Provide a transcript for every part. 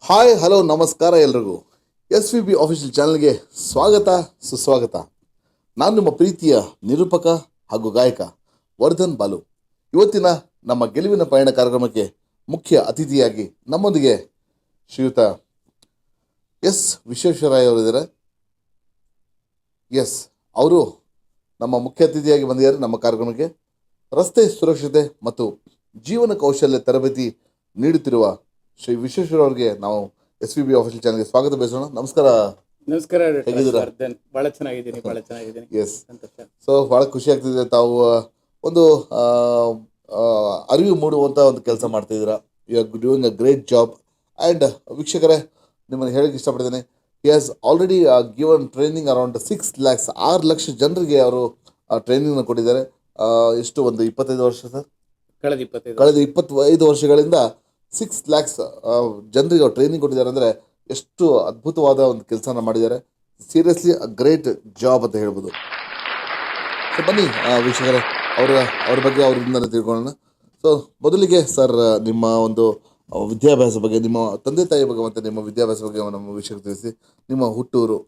Hi hello ನಮಸ್ಕಾರ ಎಲ್ರಿಗೂ. S V B official ಚಾನಲ್ಗೆ ಸ್ವಾಗತ ಸುಸ್ವಾಗತ. ನಾನು ನಿಮ್ಮ ಪ್ರೀತಿಯ ನಿರೂಪಕ ಹಾಗೂ ಗಾಯಕ ವರ್ಧನ್ ಬಾಲು. ಇವತ್ತಿನ ನಮ್ಮ ಗೆಲುವಿನ ಪಯಣ ಕಾರ್ಯಕ್ರಮಕ್ಕೆ ಮುಖ್ಯ ಅತಿಥಿಯಾಗಿ ನಮ್ಮೊಂದಿಗೆ ಶ್ರೀಯುತ ಎಸ್ ವಿಶ್ವೇಶ್ವರಯ್ಯ ಅವರಿದ್ದಾರೆ. ಎಸ್ ಅವರು ನಮ್ಮ ಮುಖ್ಯ ಅತಿಥಿಯಾಗಿ ಬಂದಿದ್ದಾರೆ ನಮ್ಮ ಕಾರ್ಯಕ್ರಮಕ್ಕೆ. ರಸ್ತೆ ಸುರಕ್ಷತೆ ಮತ್ತು ಜೀವನ ಕೌಶಲ್ಯ ತರಬೇತಿ ನೀಡುತ್ತಿರುವ ಶ್ರೀ ವಿಶ್ವೇಶ್ವರ ಅವರಿಗೆ ನಾವು ಎಸ್ ವಿ ಬಿ ಆಫಿಷಿಯಲ್ ಚಾನಲ್ಗೆ ಸ್ವಾಗತ ಬಯಸೋಣ. ನಮಸ್ಕಾರ. ನಮಸ್ಕಾರ ಹೇಗಿದ್ದೀರಾ? ವರ್ಧನ್. ಬಹಳ ಚೆನ್ನಾಗಿದ್ದೀನಿ. ಎಸ್. ಸಂತೋಷ. ಸೊ ಭಾಳ ಖುಷಿ ಆಗ್ತಿದೆ. ತಾವು ಒಂದು ಅರಿವು ಮೂಡುವಂಥ ಒಂದು ಕೆಲಸ ಮಾಡ್ತಿದ್ದೀರಾ. You are doing a great job. And ವೀಕ್ಷಕರೇ, ನಿಮ್ಮನ್ನು ಹೇಳಕ್ಕೆ ಇಷ್ಟಪಡ್ತೇನೆ, he has already given training around 6 lakhs 6 lakh ಜನರಿಗೆ ಅವರು ಟ್ರೈನಿಂಗ್ನ ಕೊಟ್ಟಿದ್ದಾರೆ. ಎಷ್ಟು ಒಂದು 25 ವರ್ಷ ಸರ್? ಕಳೆದ 25 ವರ್ಷಗಳಿಂದ 6 lakhs ಜನರಿಗೆ ಅವ್ರು ಟ್ರೈನಿಂಗ್ ಕೊಟ್ಟಿದ್ದಾರೆ. ಅಂದರೆ ಎಷ್ಟು ಅದ್ಭುತವಾದ ಒಂದು ಕೆಲಸನ ಮಾಡಿದ್ದಾರೆ. ಸೀರಿಯಸ್ಲಿ ಅ ಗ್ರೇಟ್ ಜಾಬ್ ಅಂತ ಹೇಳ್ಬೋದು. ಸೊ ಬನ್ನಿ ವೀಕ್ಷಕರೇ, ಅವ್ರ ಬಗ್ಗೆ ಅವರಿಂದಲೇ ತಿಳ್ಕೊಳ್ಳೋಣ. ಸೊ ಮೊದಲಿಗೆ ಸರ್, ನಿಮ್ಮ ಒಂದು ವಿದ್ಯಾಭ್ಯಾಸ ಬಗ್ಗೆ, ನಿಮ್ಮ ತಂದೆ ತಾಯಿ ಬಗ್ಗೆ ಮತ್ತು ನಿಮ್ಮ ವಿದ್ಯಾಭ್ಯಾಸ ಬಗ್ಗೆ ನಮ್ಮ ವೀಕ್ಷಕರಿಗೆ ತಿಳಿಸಿ. ನಿಮ್ಮ ಹುಟ್ಟೂರು?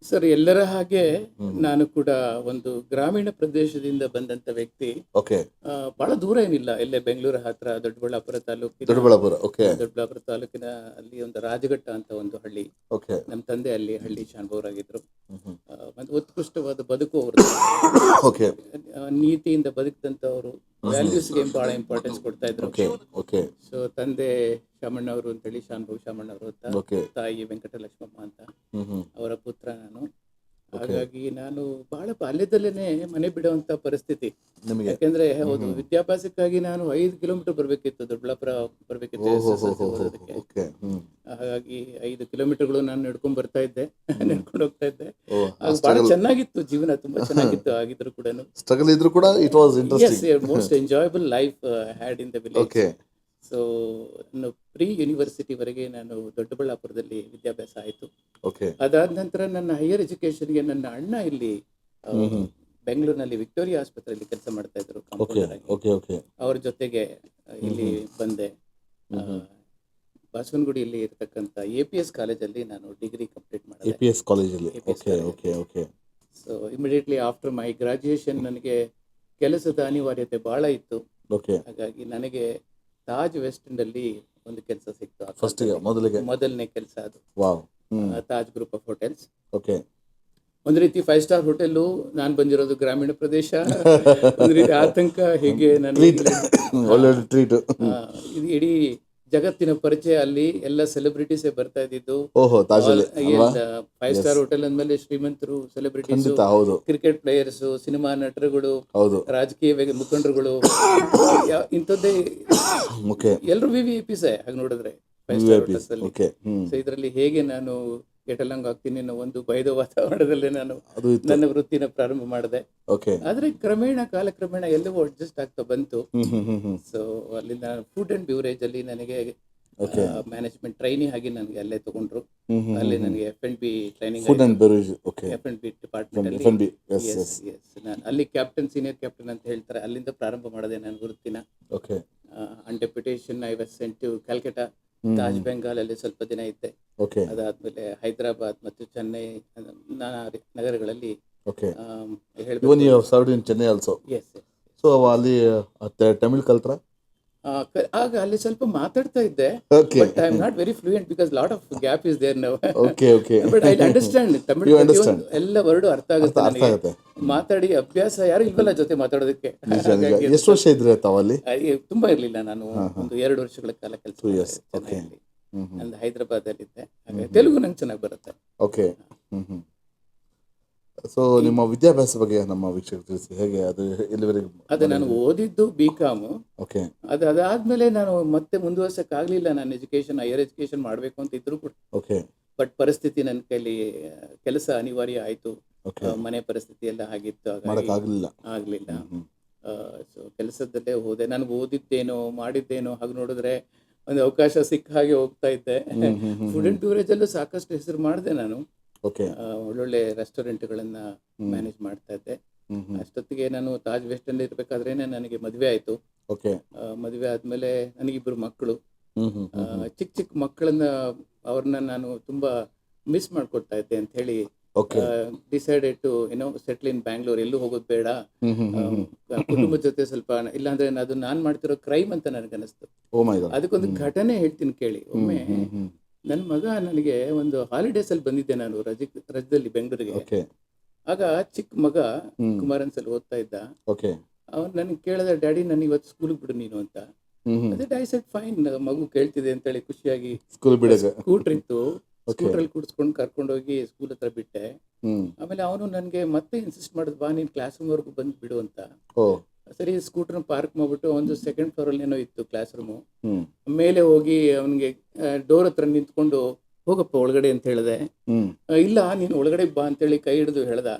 ಸರ್, ಎಲ್ಲರ ಹಾಗೆ ನಾನು ಕೂಡ ಒಂದು ಗ್ರಾಮೀಣ ಪ್ರದೇಶದಿಂದ ಬಂದಂತ ವ್ಯಕ್ತಿ. ಓಕೆ. ಬಹಳ ದೂರ ಏನಿಲ್ಲ, ಇಲ್ಲೇ ಬೆಂಗಳೂರು ಹತ್ರ ದೊಡ್ಡಬಳ್ಳಾಪುರ ತಾಲೂಕಿನ ಅಲ್ಲಿ ಒಂದು ರಾಜಘಟ್ಟ ಅಂತ ಒಂದು ಹಳ್ಳಿ. ಓಕೆ. ನಮ್ಮ ತಂದೆ ಅಲ್ಲಿ ಹಳ್ಳಿ ಶಾನ್ಭವರಾಗಿದ್ರು. ಒಂದು ಉತ್ಕೃಷ್ಟವಾದ ಬದುಕು ಅವರು. ಓಕೆ. ನೀತಿಯಿಂದ ಬದುಕಿದಂತವರು, ವ್ಯಾಲ್ಯೂಸ್ಗೆ ಬಹಳ ಇಂಪಾರ್ಟೆನ್ಸ್ ಕೊಡ್ತಾ ಇದ್ರು. ಓಕೆ. ಸೊ ತಂದೆ ಶಾಮಣ್ಣವರು ಅಂತೇಳಿ ಶಾನ್ಭವ್ ಶಾಮಣ್ಣವರು ಅಂತ, ತಾಯಿ ವೆಂಕಟಲಕ್ಷ್ಮಮ್ಮ ಅಂತ, ಅವರ ಪುತ್ರ ನಾನು. ಹಾಗಾಗಿ ನಾನು ಬಹಳ ಬಾಲ್ಯದಲ್ಲೇನೆ ಮನೆ ಬಿಡುವಂತ ಪರಿಸ್ಥಿತಿ. ಯಾಕೆಂದ್ರೆ ಹೌದು, ವಿದ್ಯಾಭ್ಯಾಸಕ್ಕಾಗಿ ನಾನು 5 ಕಿಲೋಮೀಟರ್ ಬರ್ಬೇಕಿತ್ತು, ದೊಡ್ಡಬಳ್ಳಾಪುರ ಬರ್ಬೇಕಿತ್ತು ಓದೋದಕ್ಕೆ. ಹಾಗಾಗಿ 5 ಕಿಲೋಮೀಟರ್ಗಳು ನಾನು ನಡ್ಕೊಂಡ್ ಬರ್ತಾ ಇದ್ದೆ, ನಡ್ಕೊಂಡು ಹೋಗ್ತಾ ಇದ್ದೆ. ಬಹಳ ಚೆನ್ನಾಗಿತ್ತು ಜೀವನ, ತುಂಬಾ ಚೆನ್ನಾಗಿತ್ತು. ಆಗಿದ್ರು ಕೂಡ ಸ್ಟ್ರಗಲ್ ಇದ್ರು ಕೂಡ it was interesting. Most enjoyable life had in the village. So ನಾನು ಪ್ರೀ ಯೂನಿವರ್ಸಿಟಿ ವರೆಗೆ ನಾನು ದೊಡ್ಡಬಳ್ಳಾಪುರದಲ್ಲಿ ವಿದ್ಯಾಭ್ಯಾಸ ಆಯಿತು. ಅದಾದ ನಂತರ ನನ್ನ ಹೈಯರ್ ಎಜುಕೇಶನ್ಗೆ ನನ್ನ ಅಣ್ಣ ಇಲ್ಲಿ ಬೆಂಗಳೂರಿನಲ್ಲಿ ವಿಕ್ಟೋರಿಯಾ ಆಸ್ಪತ್ರೆಯಲ್ಲಿ ಕೆಲಸ ಮಾಡ್ತಾ ಇದ್ರು ಕಾಂಪೌಂಡರ್ ಆಗಿ. ಅವ್ರ ಜೊತೆಗೆ ಇಲ್ಲಿ ಬಂದೆ. ಬಾಸವನಗುಡಿಯಲ್ಲಿ ಇರತಕ್ಕಂಥ APS ಕಾಲೇಜಲ್ಲಿ ನಾನು ಡಿಗ್ರಿ ಕಂಪ್ಲೀಟ್ ಮಾಡಿದೆ. So immediately after my graduation ನನಗೆ ಕೆಲಸದ ಅನಿವಾರ್ಯತೆ ಬಹಳ ಇತ್ತು. ಹಾಗಾಗಿ ನನಗೆ ತಾಜ್ ವೆಸ್ಟ್ ಎಂಡ್ ಅಲ್ಲಿ ಒಂದು ಕೆಲಸ ಸಿಕ್ತು. ಮೊದಲನೇ ಕೆಲಸ ಅದು ತಾಜ್ ಗ್ರೂಪ್ ಆಫ್ ಹೋಟೆಲ್ಸ್. ಒಂದು ರೀತಿ 5 ಸ್ಟಾರ್ ಹೋಟೆಲ್. ನಾನು ಬಂದಿರೋದು ಗ್ರಾಮೀಣ ಪ್ರದೇಶ, ಒಂದು ರೀತಿ ಆತಂಕ. ಹೇಗೆ ಇದು ಇಡೀ ಜಗತ್ತಿನ ಪರಿಚಯ, ಅಲ್ಲಿ ಎಲ್ಲ ಸೆಲೆಬ್ರಿಟೀಸೇ ಬರ್ತಾ ಇದ್ದಿದ್ದು. 5 ಸ್ಟಾರ್ ಹೋಟೆಲ್ ಅಂದ್ಮೇಲೆ ಶ್ರೀಮಂತರು, ಸೆಲೆಬ್ರಿಟೀಸ್, ಕ್ರಿಕೆಟ್ ಪ್ಲೇಯರ್ಸ್, ಸಿನಿಮಾ ನಟರುಗಳು, ರಾಜಕೀಯ ಮುಖಂಡರುಗಳು, ಇಂಥದ್ದೇ ಎಲ್ಲರೂ VVIPs ಹಾಗೆ ನೋಡಿದ್ರೆ 5 ಸ್ಟಾರ್ ಹೋಟೆಲ್ಸ್ ಅಲ್ಲಿ. ಸೊ ಇದರಲ್ಲಿ ಹೇಗೆ ನಾನು ಗೆಟಲಾಂಗ್ ಆಗ್ತೀನಿ ಅನ್ನೋ ಒಂದು ಭಯದ ವಾತಾವರಣದಲ್ಲೇ ನಾನು ನನ್ನ ವೃತ್ತಿನ ಪ್ರಾರಂಭ ಮಾಡಿದೆ. ಆದ್ರೆ ಕಾಲಕ್ರಮೇಣ ಎಲ್ಲವೂ ಅಡ್ಜಸ್ಟ್ ಆಗ್ತಾ ಬಂತು. ಸೊ ಅಲ್ಲಿಂದ ಫುಡ್ ಅಂಡ್ ಬ್ಯೂರೇಜ್ ಅಲ್ಲಿ ನನಗೆ ಮ್ಯಾನೇಜ್ಮೆಂಟ್ ಟ್ರೈನಿಂಗ್ ಆಗಿ ನನಗೆ ಅಲ್ಲೇ ತಗೊಂಡ್ರು. ಅಲ್ಲಿ ನನಗೆ F&B ಟ್ರೈನಿಂಗ್, F&B ಡಿಪಾರ್ಟ್ಮೆಂಟ್ ಅಲ್ಲಿ. ನಾನು ಅಲ್ಲಿ ಸೀನಿಯರ್ ಕ್ಯಾಪ್ಟನ್ ಅಂತ ಹೇಳ್ತಾರೆ, ಅಲ್ಲಿಂದ ಪ್ರಾರಂಭ ಮಾಡಿದೆ ನನ್ನ ವೃತ್ತಿನ. On deputation I was sent to Calcutta, Taj Bengal ಅಲ್ಲಿ ಸ್ವಲ್ಪ ದಿನ ಇದ್ದೆ. ಅದಾದ್ಮೇಲೆ ಹೈದರಾಬಾದ್ ಮತ್ತು ಚೆನ್ನೈ ನಗರಗಳಲ್ಲಿ ಚೆನ್ನೈ ಆಲ್ಸೋ. ಸೊ ಅಲ್ಲಿ ತಮಿಳ್ ಕಲ್ತ್ರ? ಆಗ ಅಲ್ಲಿ ಸ್ವಲ್ಪ ಮಾತಾಡ್ತಾ ಇದ್ದೆ, but I am not very fluent because lot of gap is there now. But I understand Tamil, ಎಲ್ಲ ವರ್ಡ್ ಅರ್ಥ ಆಗುತ್ತೆ ನನಗೆ. ಮಾತಾಡಿ ಅಭ್ಯಾಸ ಯಾರು ಇಲ್ವಲ್ಲ ಜೊತೆ ಮಾತಾಡೋದಕ್ಕೆ. ಎಷ್ಟು ವರ್ಷ ಇದ್ರಿ ತಾವಲ್ಲಿ? ತುಂಬಾ ಇರ್ಲಿಲ್ಲ, ನಾನು ಒಂದು 2 ವರ್ಷಗಳ ಕಾಲ ಕೆಲಸ ಮಾಡಿದೆ. ನಂದು ಹೈದರಾಬಾದ್ ಅಲ್ಲಿ ಇದ್ದೆ. ಹಾಗೆ ತೆಲುಗು ನಂಗೆ ಚೆನ್ನಾಗಿ ಬರುತ್ತೆ. ಸೊ ನಿಮ್ಮ ವಿದ್ಯಾಭ್ಯಾಸ ಬಗ್ಗೆ ನಮ್ಮ ವೀಕ್ಷಕರು ತಿಳಿಸಿ, ಹೇಗೆ ಅದು ಎಲ್ಲಿವರೆಗೆ? ಅದೇ ನಾನು ಓದಿದ್ದು BCom. ಅದಾದ್ಮೇಲೆ ನಾನು ಮತ್ತೆ ಮುಂದುವರ್ಸಕ್ಕಾಗ್ಲಿಲ್ಲ. ನಾನು ಹೈಯರ್ ಎಜುಕೇಶನ್ ಮಾಡ್ಬೇಕು ಅಂತ ಇದ್ರು ಕೂಡ, ಬಟ್ ಪರಿಸ್ಥಿತಿ ನನ್ನ ಕೈಲಿ, ಕೆಲಸ ಅನಿವಾರ್ಯ ಆಯ್ತು. ಮನೆ ಪರಿಸ್ಥಿತಿ ಎಲ್ಲ ಆಗಿತ್ತು, ಆಗ್ಲಿಲ್ಲ. ಸೊ ಕೆಲಸದಲ್ಲೇ ಹೋದೆ. ನನಗೆ ಓದಿದ್ದೇನೋ ಮಾಡಿದ್ದೇನೋ ಹಾಗೆ ನೋಡಿದ್ರೆ ಒಂದು ಅವಕಾಶ ಸಿಕ್ಕ ಹಾಗೆ ಹೋಗ್ತಾ ಇದ್ದೆ. ಫುಡ್ ಅಂಡ್ ಬ್ಯೂರೇಜ್ ಅಲ್ಲೂ ಸಾಕಷ್ಟು ಹೆಸರು ಮಾಡಿದೆ ನಾನು. ಒಳ್ಳೊಳ್ಳೆ ರೆಸ್ಟೋರೆಂಟ್ಗಳನ್ನ ಮ್ಯಾನೇಜ್ ಮಾಡ್ತಾ ಇದ್ದೆ. ಅಷ್ಟೊತ್ತಿಗೆ ನಾನು ತಾಜ್ ವೆಸ್ಟ್ ಅಲ್ಲಿ ಇರ್ಬೇಕಾದ್ರೇನೆ ನನಗೆ ಮದುವೆ ಆಯ್ತು. ಮದುವೆ ಆದ್ಮೇಲೆ ನನಗಿಬ್ಬರು ಮಕ್ಕಳು. ಚಿಕ್ಕ ಚಿಕ್ಕ ಮಕ್ಕಳನ್ನ ಅವ್ರನ್ನ ನಾನು ತುಂಬಾ ಮಿಸ್ ಮಾಡ್ಕೊಳ್ತಾ ಇದ್ದೆ ಅಂತ ಹೇಳಿ ಡಿಸೈಡೆಡ್ ಟು ಸೆಟ್ಲ್ ಇನ್ ಬ್ಯಾಂಗ್ಳೂರ್, ಎಲ್ಲೂ ಹೋಗೋದು ಬೇಡ, ಕುಟುಂಬದ ಜೊತೆ ಸ್ವಲ್ಪ, ಇಲ್ಲಾಂದ್ರೆ ಅದು ನಾನ್ ಮಾಡ್ತಿರೋ ಕ್ರೈಮ್ ಅಂತ ನನಗನ್ನಿಸ್ತು. ಅದಕ್ಕೊಂದು ಘಟನೆ ಹೇಳ್ತೀನಿ ಕೇಳಿ. ಒಮ್ಮೆ ನನ್ನ ಮಗ ನನಗೆ ಒಂದು ಹಾಲಿಡೇಸ್ ಅಲ್ಲಿ ಬಂದಿದ್ದೆ ನಾನು ರಜದಲ್ಲಿ ಬೆಂಗಳೂರಿಗೆ. ಆಗ ಚಿಕ್ಕ ಮಗ ಕುಮಾರನ್ಸಲ್ಲಿ ಓದ್ತಾ ಇದ್ದ. ಅವ್ನು ನನಗೆ ಕೇಳಿದ, ಡ್ಯಾಡಿ ನನಗೆ ಇವತ್ತು ಸ್ಕೂಲ್ಗೆ ಬಿಡು ನೀನು ಅಂತ. ಅದೇ ಐ ಸೆಡ್ ಫೈನ್, ಮಗು ಕೇಳ್ತಿದೆ ಅಂತೇಳಿ ಖುಷಿಯಾಗಿ ಸ್ಕೂಟರ್ ಇತ್ತು, ಸ್ಕೂಟ್ರಲ್ಲಿ ಕೂಡಿಸ್ಕೊಂಡು ಕರ್ಕೊಂಡೋಗಿ ಸ್ಕೂಲ್ ಹತ್ರ ಬಿಟ್ಟೆ. ಆಮೇಲೆ ಅವನು ನನಗೆ ಮತ್ತೆ ಇನ್ಸಿಸ್ಟ್ ಮಾಡಿದ್, ಬಾ ನೀನ್ ಕ್ಲಾಸ್ ರೂಮ್ ವರ್ಗು ಬಂದು ಬಿಡು ಅಂತ. ಸರಿ, ಸ್ಕೂಟರ್ನ ಪಾರ್ಕ್ ಮಾಡ್ಬಿಟ್ಟು ಒಂದು ಸೆಕೆಂಡ್ ಫ್ಲೋರ್ ಅಲ್ಲಿ ಏನೋ ಇತ್ತು ಕ್ಲಾಸ್ ರೂಮು. ಮೇಲೆ ಹೋಗಿ ಅವನಿಗೆ ಡೋರ್ ಹತ್ರ ನಿಂತ್ಕೊಂಡು, ಹೋಗಪ್ಪ ಒಳಗಡೆ ಅಂತ ಹೇಳಿದೆ. ಇಲ್ಲ ನೀನು ಒಳಗಡೆ ಬಾ ಅಂತೇಳಿ ಕೈ ಹಿಡಿದು ಹೇಳ್ದ.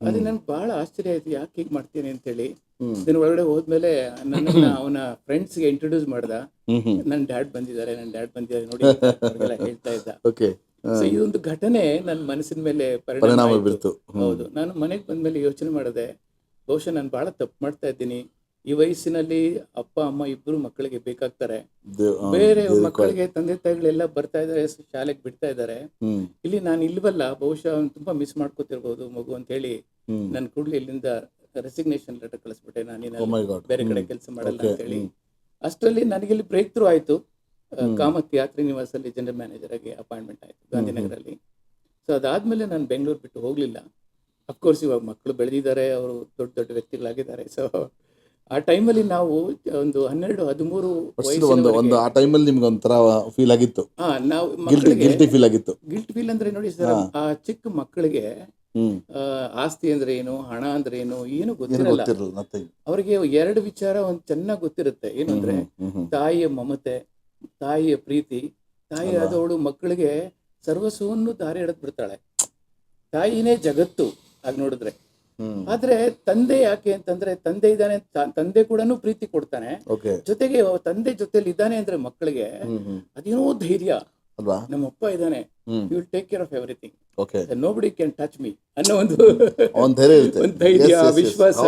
ಅದು ನನ್ಗೆ ಬಹಳ ಆಶ್ಚರ್ಯ ಆಯ್ತು, ಯಾಕೆ ಹೀಗೆ ಮಾಡ್ತೀನಿ ಅಂತೇಳಿ. ಇದನ್ನ ಒಳಗಡೆ ಹೋದ್ಮೇಲೆ ನನ್ನನ್ನ ಅವನ ಫ್ರೆಂಡ್ಸ್ಗೆ ಇಂಟ್ರೊಡ್ಯೂಸ್ ಮಾಡ್ದ. ನನ್ನ ಡ್ಯಾಡ್ ಬಂದಿದ್ದಾರೆ ನೋಡಿ ಅವ್ರಿಗೆಲ್ಲ ಹೇಳ್ತಾ ಇದ್ದ. ಸೊ ಇದೊಂದು ಘಟನೆ ನನ್ನ ಮನಸ್ಸಿನ ಮೇಲೆ ಪರಿಣಾಮ ಬೀರ್ತು. ಹೌದು, ನಾನು ಮನೆಗೆ ಬಂದ್ಮೇಲೆ ಯೋಚನೆ ಮಾಡಿದೆ, ಬಹುಶಃ ನಾನು ಬಹಳ ತಪ್ಪು ಮಾಡ್ತಾ ಇದ್ದೀನಿ. ಈ ವಯಸ್ಸಿನಲ್ಲಿ ಅಪ್ಪ ಅಮ್ಮ ಇಬ್ರು ಮಕ್ಕಳಿಗೆ ಬೇಕಾಗ್ತಾರೆ. ಬೇರೆ ಮಕ್ಕಳಿಗೆ ತಂದೆ ತಾಯಿಗಳೆಲ್ಲ ಬರ್ತಾ ಇದಾರೆ, ಶಾಲೆಗೆ ಬಿಡ್ತಾ ಇದ್ದಾರೆ, ಇಲ್ಲಿ ನಾನು ಇಲ್ವಲ್ಲ, ಬಹುಶಃ ಅವ್ನು ತುಂಬಾ ಮಿಸ್ ಮಾಡ್ಕೋತಿರ್ಬೋದು ಮಗು ಅಂತ ಹೇಳಿ ನಾನು ಕೂಡಲೇ ಇಲ್ಲಿಂದ ರೆಸಿಗ್ನೇಷನ್ ಲೆಟರ್ ಕಳಿಸ್ಬಿಟ್ಟೆ. ನಾನು ಬೇರೆ ಕಡೆ ಕೆಲಸ ಮಾಡಲ್ಲ ಅಂತ ಹೇಳಿ. ಅಷ್ಟರಲ್ಲಿ ನನಗಿಲ್ಲಿ ಬ್ರೇಕ್ ಥ್ರೂ ಆಯ್ತು. ಕಾಮತ್ ಯಾತ್ರಿ ನಿವಾಸಲ್ಲಿ ಜನರಲ್ ಮ್ಯಾನೇಜರ್ ಆಗಿ ಅಪಾಯಿಂಟ್ಮೆಂಟ್ ಆಯ್ತು ಗಾಂಧಿನಗರಲ್ಲಿ. ಸೊ ಅದಾದ್ಮೇಲೆ ನಾನು ಬೆಂಗಳೂರು ಬಿಟ್ಟು ಹೋಗ್ಲಿಲ್ಲ. ಅಫ್ಕೋರ್ಸ್ ಇವಾಗ ಮಕ್ಕಳು ಬೆಳೆದಿದ್ದಾರೆ, ಅವರು ದೊಡ್ಡ ದೊಡ್ಡ ವ್ಯಕ್ತಿಗಳಾಗಿದ್ದಾರೆ. ಸೊ ಆ ಟೈಮಲ್ಲಿ ನಾವು ಒಂದು 12-13 ಒಂದು ಆ ಟೈಮಲ್ಲಿ ನಿಮ್ಗೆ ಒಂಥರ ಫೀಲ್ ಆಗಿತ್ತು. ನಾವು ಗಿಲ್ಟ್ ಫೀಲ್ ಅಂದ್ರೆ ನೋಡಿ ಸರ್, ಆ ಚಿಕ್ಕ ಮಕ್ಕಳಿಗೆ ಆಸ್ತಿ ಅಂದ್ರೆ ಏನು, ಹಣ ಅಂದ್ರೆ ಏನು ಗೊತ್ತಿರಲ್ಲ. ಅವ್ರಿಗೆ ಎರಡು ವಿಚಾರ ಒಂದ್ ಚೆನ್ನಾಗಿ ಗೊತ್ತಿರುತ್ತೆ. ಏನಂದ್ರೆ ತಾಯಿಯ ಮಮತೆ, ತಾಯಿಯ ಪ್ರೀತಿ. ತಾಯಿ ಆದವಳು ಮಕ್ಕಳಿಗೆ ಸರ್ವಸ್ವವನ್ನು ದಾರಿ ಎಳೆದ್ ಬಿಡ್ತಾಳೆ. ತಾಯಿನೇ ಜಗತ್ತು ಆಗ ನೋಡಿದ್ರೆ. ಆದ್ರೆ ತಂದೆ ಯಾಕೆ ಅಂತಂದ್ರೆ, ತಂದೆ ಇದ್ದಾನೆ, ತಂದೆ ಕೂಡ ಪ್ರೀತಿ ಕೊಡ್ತಾನೆ, ಜೊತೆಗೆ ತಂದೆ ಜೊತೆಲಿ ಇದ್ದಾನೆ ಅಂದ್ರೆ ಮಕ್ಕಳಿಗೆ ಅದೇನೋ ಧೈರ್ಯ, ನಮ್ಮಪ್ಪ ಇದ್ದಾನೆ, you will take care of everything, nobody can touch me ಅನ್ನೋ ಒಂದು ಧೈರ್ಯ, ವಿಶ್ವಾಸ,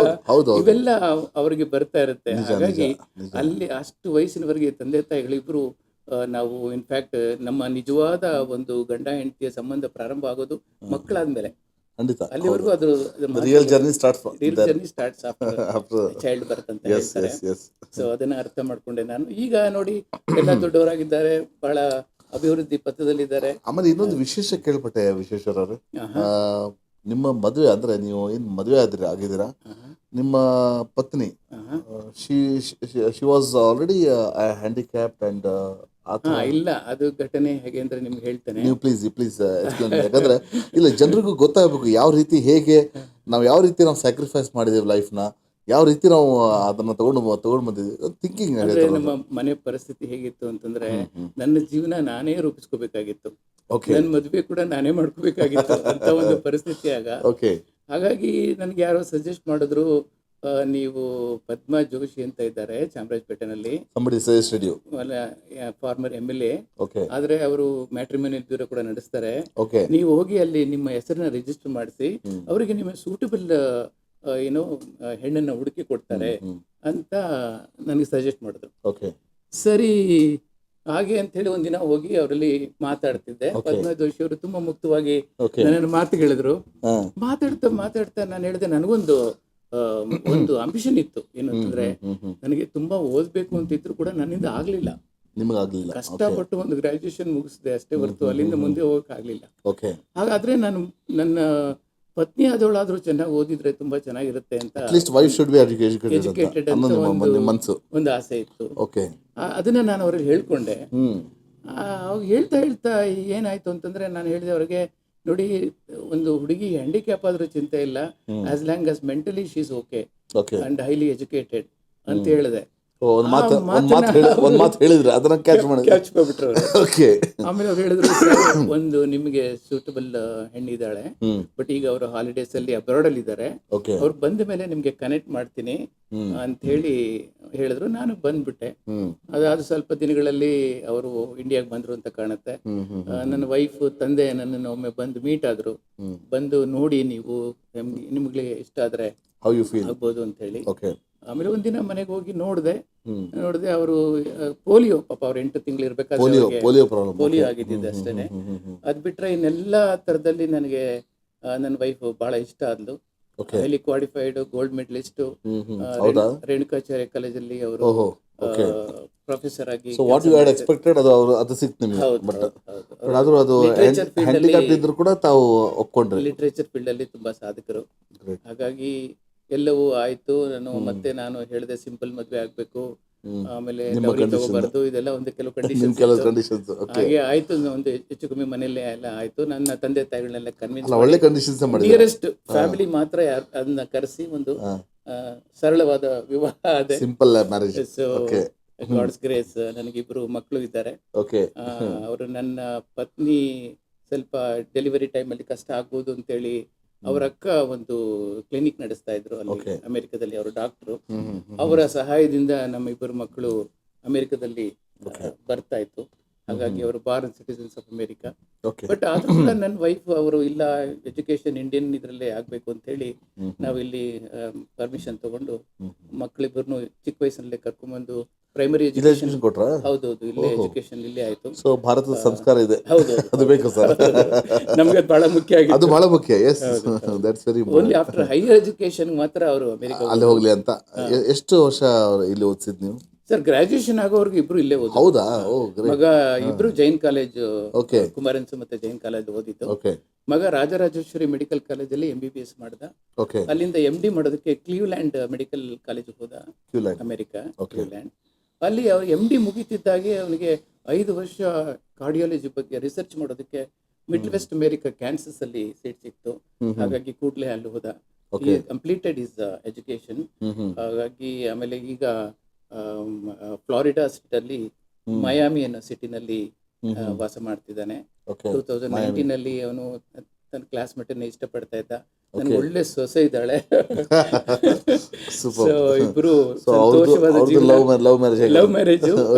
ಇವೆಲ್ಲ ಅವರಿಗೆ ಬರ್ತಾ ಇರುತ್ತೆ. ಹಾಗಾಗಿ ಅಲ್ಲಿ ಅಷ್ಟು ವಯಸ್ಸಿನವರೆಗೆ ತಂದೆ ತಾಯಿಗಳಿಬ್ರು ನಾವು ಇನ್ಫ್ಯಾಕ್ಟ್ ನಮ್ಮ ನಿಜವಾದ ಒಂದು ಗಂಡ ಹೆಂಡತಿಯ ಸಂಬಂಧ ಪ್ರಾರಂಭ ಆಗೋದು ಮಕ್ಕಳಾದ್ಮೇಲೆ. ಅಲ್ಲಿವರೆಗೂ ಅದು real journey starts after child birth ಅಂತ ಹೇಳ್ತಾರೆ. ಸೊ ಅದನ್ನ ಅರ್ಥ ಮಾಡ್ಕೊಂಡೆ ನಾನು. ಈಗ ನೋಡಿ ಎಲ್ಲ ದೊಡ್ಡವರಾಗಿದ್ದಾರೆ, ಬಹಳ ಅಭಿವೃದ್ಧಿ ಪಥದಲ್ಲಿದ್ದಾರೆ. ಆಮೇಲೆ ಇನ್ನೊಂದು ವಿಶೇಷ ಕೇಳ್ಪಟ್ಟೆ ವಿಶ್ವೇಶ್ವರ ಅವರೇ, ನಿಮ್ಮ ಮದುವೆ ಅಂದ್ರೆ ನೀವು ಏನ್ ಮದುವೆ ಆಗಿದ್ದೀರಾ, ನಿಮ್ಮ ಪತ್ನಿ she was already handicapped and ಇಲ್ಲ, ಅದು ಘಟನೆ ಹೇಗೆ ಅಂದ್ರೆ ನಿಮ್ಗೆ ಹೇಳ್ತೇನೆ, ನೀವು ಪ್ಲೀಸ್ ಎಕ್ಸ್ಪ್ಲೇನ್. ಯಾಕಂದ್ರೆ ಇಲ್ಲ, ಜನರಿಗೂ ಗೊತ್ತಾಗಬೇಕು ಯಾವ ರೀತಿ, ಹೇಗೆ ಯಾವ ರೀತಿ ನಾವು ಸ್ಯಾಕ್ರಿಫೈಸ್ ಮಾಡಿದೇವೆ ಲೈಫ್ನ, ಯಾವ ರೀತಿ ನಾವು ಅದನ್ನ ತಗೊಂಡು ಬಂದಿದ್ದೀವಿ ಥಿಂಕಿಂಗ್. ನಮ್ಮ ಮನೆ ಪರಿಸ್ಥಿತಿ ಹೇಗಿತ್ತು ಅಂತಂದ್ರೆ, ನನ್ನ ಜೀವನ ನಾನೇ ರೂಪಿಸ್ಕೋಬೇಕಾಗಿತ್ತು, ನನ್ನ ಮದುವೆ ಕೂಡ ನಾನೇ ಮಾಡ್ಕೋಬೇಕಾಗಿತ್ತು ಅಂತ ಒಂದು ಪರಿಸ್ಥಿತಿ ಆಗ. ಹಾಗಾಗಿ ನನ್ಗೆ ಯಾರೋ ಸಜೆಸ್ಟ್ ಮಾಡಿದ್ರು, ನೀವು ಪದ್ಮಾ ಜೋಶಿ ಅಂತ ಇದ್ದಾರೆ ಚಾಮರಾಜಪೇಟೆನಲ್ಲಿ, ಫಾರ್ಮರ್ MLA, ಆದ್ರೆ ಅವರು ಮ್ಯಾಟ್ರಿಮೋನಿಯಲ್ ಬ್ಯೂರೋ ಕೂಡ ನಡೆಸ್ತಾರೆ. ನೀವು ಹೋಗಿ ಅಲ್ಲಿ ನಿಮ್ಮ ಹೆಸರನ್ನ ರಿಜಿಸ್ಟರ್ ಮಾಡಿಸಿ, ಅವರಿಗೆ ನಿಮ್ಮ ಸೂಟಬಲ್ ಹೆಣ್ಣನ್ನ ಹುಡುಕಿ ಕೊಡ್ತಾರೆ ಅಂತ ನನಗೆ ಸಜೆಸ್ಟ್ ಮಾಡಿದ್ರು. ಸರಿ ಹಾಗೆ ಅಂತ ಹೇಳಿ ಒಂದಿನ ಹೋಗಿ ಅವರಲ್ಲಿ ಮಾತಾಡ್ತಿದ್ದೆ. ಪದ್ಮಾ ಜೋಶಿ ಅವರು ತುಂಬಾ ಮುಕ್ತವಾಗಿ ನನ್ನನ್ನು ಮಾತುಗಳಿದ್ರು. ಮಾತಾಡ್ತಾ ನಾನು ಹೇಳಿದೆ, ನನಗೊಂದು ಒಂದು ಅಂಬಿಷನ್ ಇತ್ತು. ಏನಂತಂದ್ರೆ, ನನಗೆ ತುಂಬಾ ಓದ್ಬೇಕು ಅಂತಿದ್ರು ಕೂಡ ನನ್ನಿಂದ ಆಗ್ಲಿಲ್ಲ. ಕಷ್ಟಪಟ್ಟು ಒಂದು ಗ್ರಾಜುಯೇಷನ್ ಮುಗಿಸಿದೆ ಅಷ್ಟೇ ಹೊರತು ಅಲ್ಲಿಂದ ಮುಂದೆ ಹೋಗಕ್ ಆಗ್ಲಿಲ್ಲ. ಹಾಗಾದ್ರೆ ನಾನು ನನ್ನ ಪತ್ನಿ ಆದವಳಾದ್ರೂ ಚೆನ್ನಾಗಿ ಓದಿದ್ರೆ ತುಂಬಾ ಚೆನ್ನಾಗಿರುತ್ತೆ ಅಂತ ಎಜುಕೇಟೆಡ್ ಅಂತ ಒಂದು ಆಸೆ ಇತ್ತು. ಅದನ್ನ ನಾನು ಅವ್ರಿಗೆ ಹೇಳ್ಕೊಂಡೆ. ಹೇಳ್ತಾ ಏನಾಯ್ತು ಅಂತಂದ್ರೆ, ನಾನು ಹೇಳಿದೆ ಅವ್ರಿಗೆ, ನೋಡಿ, ಒಂದು ಹುಡುಗಿ ಹ್ಯಾಂಡಿಕ್ಯಾಪ್ ಆದ್ರೂ ಚಿಂತೆ ಇಲ್ಲ, as long as mentally she is okay and highly educated ಅಂತ ಹೇಳಿದೆ. ಆಮೇಲೆ ಅವ್ರು ಹೇಳಿದ್ರು, ಒಂದು ನಿಮಗೆ ಸೂಟಬಲ್ ಹೆಣ್ಣಿದ್ದಾಳೆ, ಬಟ್ ಈಗ ಅವರು ಹಾಲಿಡೇಸ್ ಅಲ್ಲಿ ಅಬ್ರಾಡ್ ಅಲ್ಲಿ ಇದ್ದಾರೆ, ಅವ್ರು ಬಂದ ಮೇಲೆ ನಿಮ್ಗೆ ಕನೆಕ್ಟ್ ಮಾಡ್ತೀನಿ ಅಂತ ಹೇಳಿದ್ರು. ನಾನು ಬಂದ್ಬಿಟ್ಟೆ. ಅದಾದ ಸ್ವಲ್ಪ ದಿನಗಳಲ್ಲಿ ಅವರು ಇಂಡಿಯಾಗೆ ಬಂದ್ರು ಅಂತ ಕಾಣುತ್ತೆ. ನನ್ನ ವೈಫ್ ತಂದೆ ನನ್ನನ್ನು ಒಮ್ಮೆ ಬಂದು ಮೀಟ್ ಆದ್ರು. ಬಂದು ನೋಡಿ, ನೀವು ನಿಮ್ಗೆ ಇಷ್ಟ ಆದ್ರೆ ಆಗ್ಬೋದು ಅಂತ ಹೇಳಿ ಆಮೇಲೆ ಒಂದಿನ ಮನೆಗೆ ಹೋಗಿ ನೋಡಿದೆ ಅವರು ಪೋಲಿಯೋ, ಪಾಪ ಅವ್ರು 8 ತಿಂಗಳು ಇರ್ಬೇಕಾದ್ರೆ ಪೋಲಿಯೋ ಆಗಿದ್ದಿದ್ದು ಅಷ್ಟೇನೆ. ಅದ್ ಬಿಟ್ರೆ ಇನ್ನೆಲ್ಲ ಥರದಲ್ಲಿ ನನಗೆ ನನ್ನ ವೈಫ್ ಬಹಳ ಇಷ್ಟ ಆದ್ಲು. Highly qualified gold medalist, Renukacharya ಕಾಲೇಜಲ್ಲಿ ಅವರು ಪ್ರೊಫೆಸರ್ ಆಗಿ. ಲಿಟರೇಚರ್ ಫೀಲ್ಡ್ ಅಲ್ಲಿ ತುಂಬಾ ಸಾಧಕರು. ಹಾಗಾಗಿ ಎಲ್ಲವೂ ಆಯ್ತು. ನಾನು ಹೇಳಿದೆ ಸಿಂಪಲ್ ಮದ್ವೆ ಆಗ್ಬೇಕು, ಆಮೇಲೆ ತಗೋಬಾರ್ದು, ಇದೆಲ್ಲ ಒಂದು ಕೆಲವು ಕಂಡೀಷನ್ಸ್. ಹಾಗೆ ಆಯ್ತು, ಒಂದು ಹೆಚ್ಚು ಕಮ್ಮಿ ಮನೆಯಲ್ಲೇ ಎಲ್ಲ ಆಯ್ತು. ನನ್ನ ತಂದೆ ತಾಯಿಗಳನ್ನೆಲ್ಲ ಕನ್ವಿನ್ಸ್, ನಿಯರೆಸ್ಟ್ ಫ್ಯಾಮಿಲಿ ಮಾತ್ರ ಅದನ್ನ ಕರೆಸಿ ಒಂದು ಸರಳವಾದ ವಿವಾಹ ಆದ. ಸೊ ಗಾಡ್ಸ್ ಗ್ರೇಸ್, ನನಗಿಬ್ರು ಮಕ್ಕಳು ಇದ್ದಾರೆ. ಅವರು, ನನ್ನ ಪತ್ನಿ ಸ್ವಲ್ಪ ಡೆಲಿವರಿ ಟೈಮಲ್ಲಿ ಕಷ್ಟ ಆಗ್ಬೋದು ಅಂತೇಳಿ ಅವರ ಅಕ್ಕ ಒಂದು ಕ್ಲಿನಿಕ್ ನಡೆಸ್ತಾ ಇದ್ರು ಅಲ್ಲಿ ಅಮೆರಿಕದಲ್ಲಿ. ಅವರು ಡಾಕ್ಟ್ರು. ಅವರ ಸಹಾಯದಿಂದ ನಮ್ಮ ಇಬ್ಬರು ಮಕ್ಕಳು ಅಮೆರಿಕದಲ್ಲಿ ಬರ್ತಾ ಇತ್ತು. ಹಾಗಾಗಿ ಅವರು Born citizens of America. But ಆದ್ರೂ ಕೂಡ ನನ್ನ ವೈಫ್ ಅವರು ಇಲ್ಲ, ಎಜುಕೇಶನ್ ಇಂಡಿಯನ್ ಇದ್ರಲ್ಲೇ ಆಗ್ಬೇಕು ಅಂತ ಹೇಳಿ ನಾವಿಲ್ಲಿ ಪರ್ಮಿಷನ್ ತಗೊಂಡು ಮಕ್ಕಳಿಬ್ಬರನ್ನು ಚಿಕ್ಕ ವಯಸ್ಸಿನಲ್ಲೇ ಕರ್ಕೊಂಡ್ಬಂದು ಪ್ರೈಮರಿ ಎಜುಕೇಶನ್ ಕೊಟ್ರ. ಹೌದೌದು, ಇಲ್ಲೇ ಎಜುಕೇಶನ್ ಇಲ್ಲೇ ಆಯ್ತು. ಸೊ ಭಾರತದ ಸಂಸ್ಕಾರ ಇದೆ, ಅದು ಬೇಕು ಸರ್. ನಮ್ಗೆ ಬಹಳ ಮುಖ್ಯ ಆಗಿದೆ, ಅದು ಬಹಳ ಮುಖ್ಯ. ಓನ್ಲಿ ಆಫ್ಟರ್ ಹೈಯರ್ ಎಜುಕೇಶನ್ ಮಾತ್ರ ಅವರು ಅಮೆರಿಕ ಅಲ್ಲಿ ಹೋಗ್ಲಿ ಅಂತ. ಎಷ್ಟು ವರ್ಷ ಇಲ್ಲಿ ಓದಿಸಿದ್ ನೀವು ಸರ್? ಗ್ರಾಜುಯೇಷನ್ ಆಗೋವರೆಗೂ ಇಬ್ರು ಇಲ್ಲೇ ಓದಿದ್ದು. ಹೌದಾ? ಮಗ ಇಬ್ರು ಜೈನ್ ಕಾಲೇಜ್, ಕುಮಾರನ್ಸ್ ಮತ್ತೆ ಜೈನ್ ಕಾಲೇಜ್ ಓದಿದ್ದು. ಮಗ ರಾಜರಾಜೇಶ್ವರಿ ಮೆಡಿಕಲ್ ಕಾಲೇಜಲ್ಲಿ MBBS ಮಾಡ್ದ. ಅಲ್ಲಿಂದ MD ಮಾಡೋದಕ್ಕೆ ಕ್ಲೀವ್ಲ್ಯಾಂಡ್ ಮೆಡಿಕಲ್ ಕಾಲೇಜ್ ಹೋದ, ಅಮೆರಿಕ ಕ್ಲೀವ್ಲ್ಯಾಂಡ್. ಅಲ್ಲಿ ಅವ್ರು MD ಮುಗಿತಿದ್ದಾಗೆ ಅವನಿಗೆ 5 ವರ್ಷ ಕಾರ್ಡಿಯಾಲಜಿ ಬಗ್ಗೆ ರಿಸರ್ಚ್ ಮಾಡೋದಕ್ಕೆ ಮಿಡ್ಲ್ ವೆಸ್ಟ್ ಅಮೆರಿಕಾ ಕ್ಯಾನ್ಸಸ್ ಅಲ್ಲಿ ಸೀಟ್ ಸಿಕ್ತು. ಹಾಗಾಗಿ ಕೂಡ್ಲೆ ಅಲ್ಲಿ ಹೋದ. Completed is education. ಹಾಗಾಗಿ ಆಮೇಲೆ ಈಗ ಫ್ಲಾರಿಡಾ ಸ್ಟೇಟಲ್ಲಿ ಮಯಾಮಿ ಅನ್ನೋ ಸಿಟಿನಲ್ಲಿ ವಾಸ ಮಾಡ್ತಿದ್ದಾನೆ. 2019 ಅಲ್ಲಿ ಅವನು ತನ್ನ ಕ್ಲಾಸ್ಮೇಟ್ ಅನ್ನ ಇಷ್ಟಪಡ್ತಾ ಇದ್ದ. ನನ್ಗೆ ಒಳ್ಳೆ ಸೊಸೆ ಇದ್ದಾಳೆ. ಸೊ ಇಬ್ರು ಸಂತೋಷವಾದ ಜೀವನ, ಲವ್ ಮ್ಯಾರೇಜ್,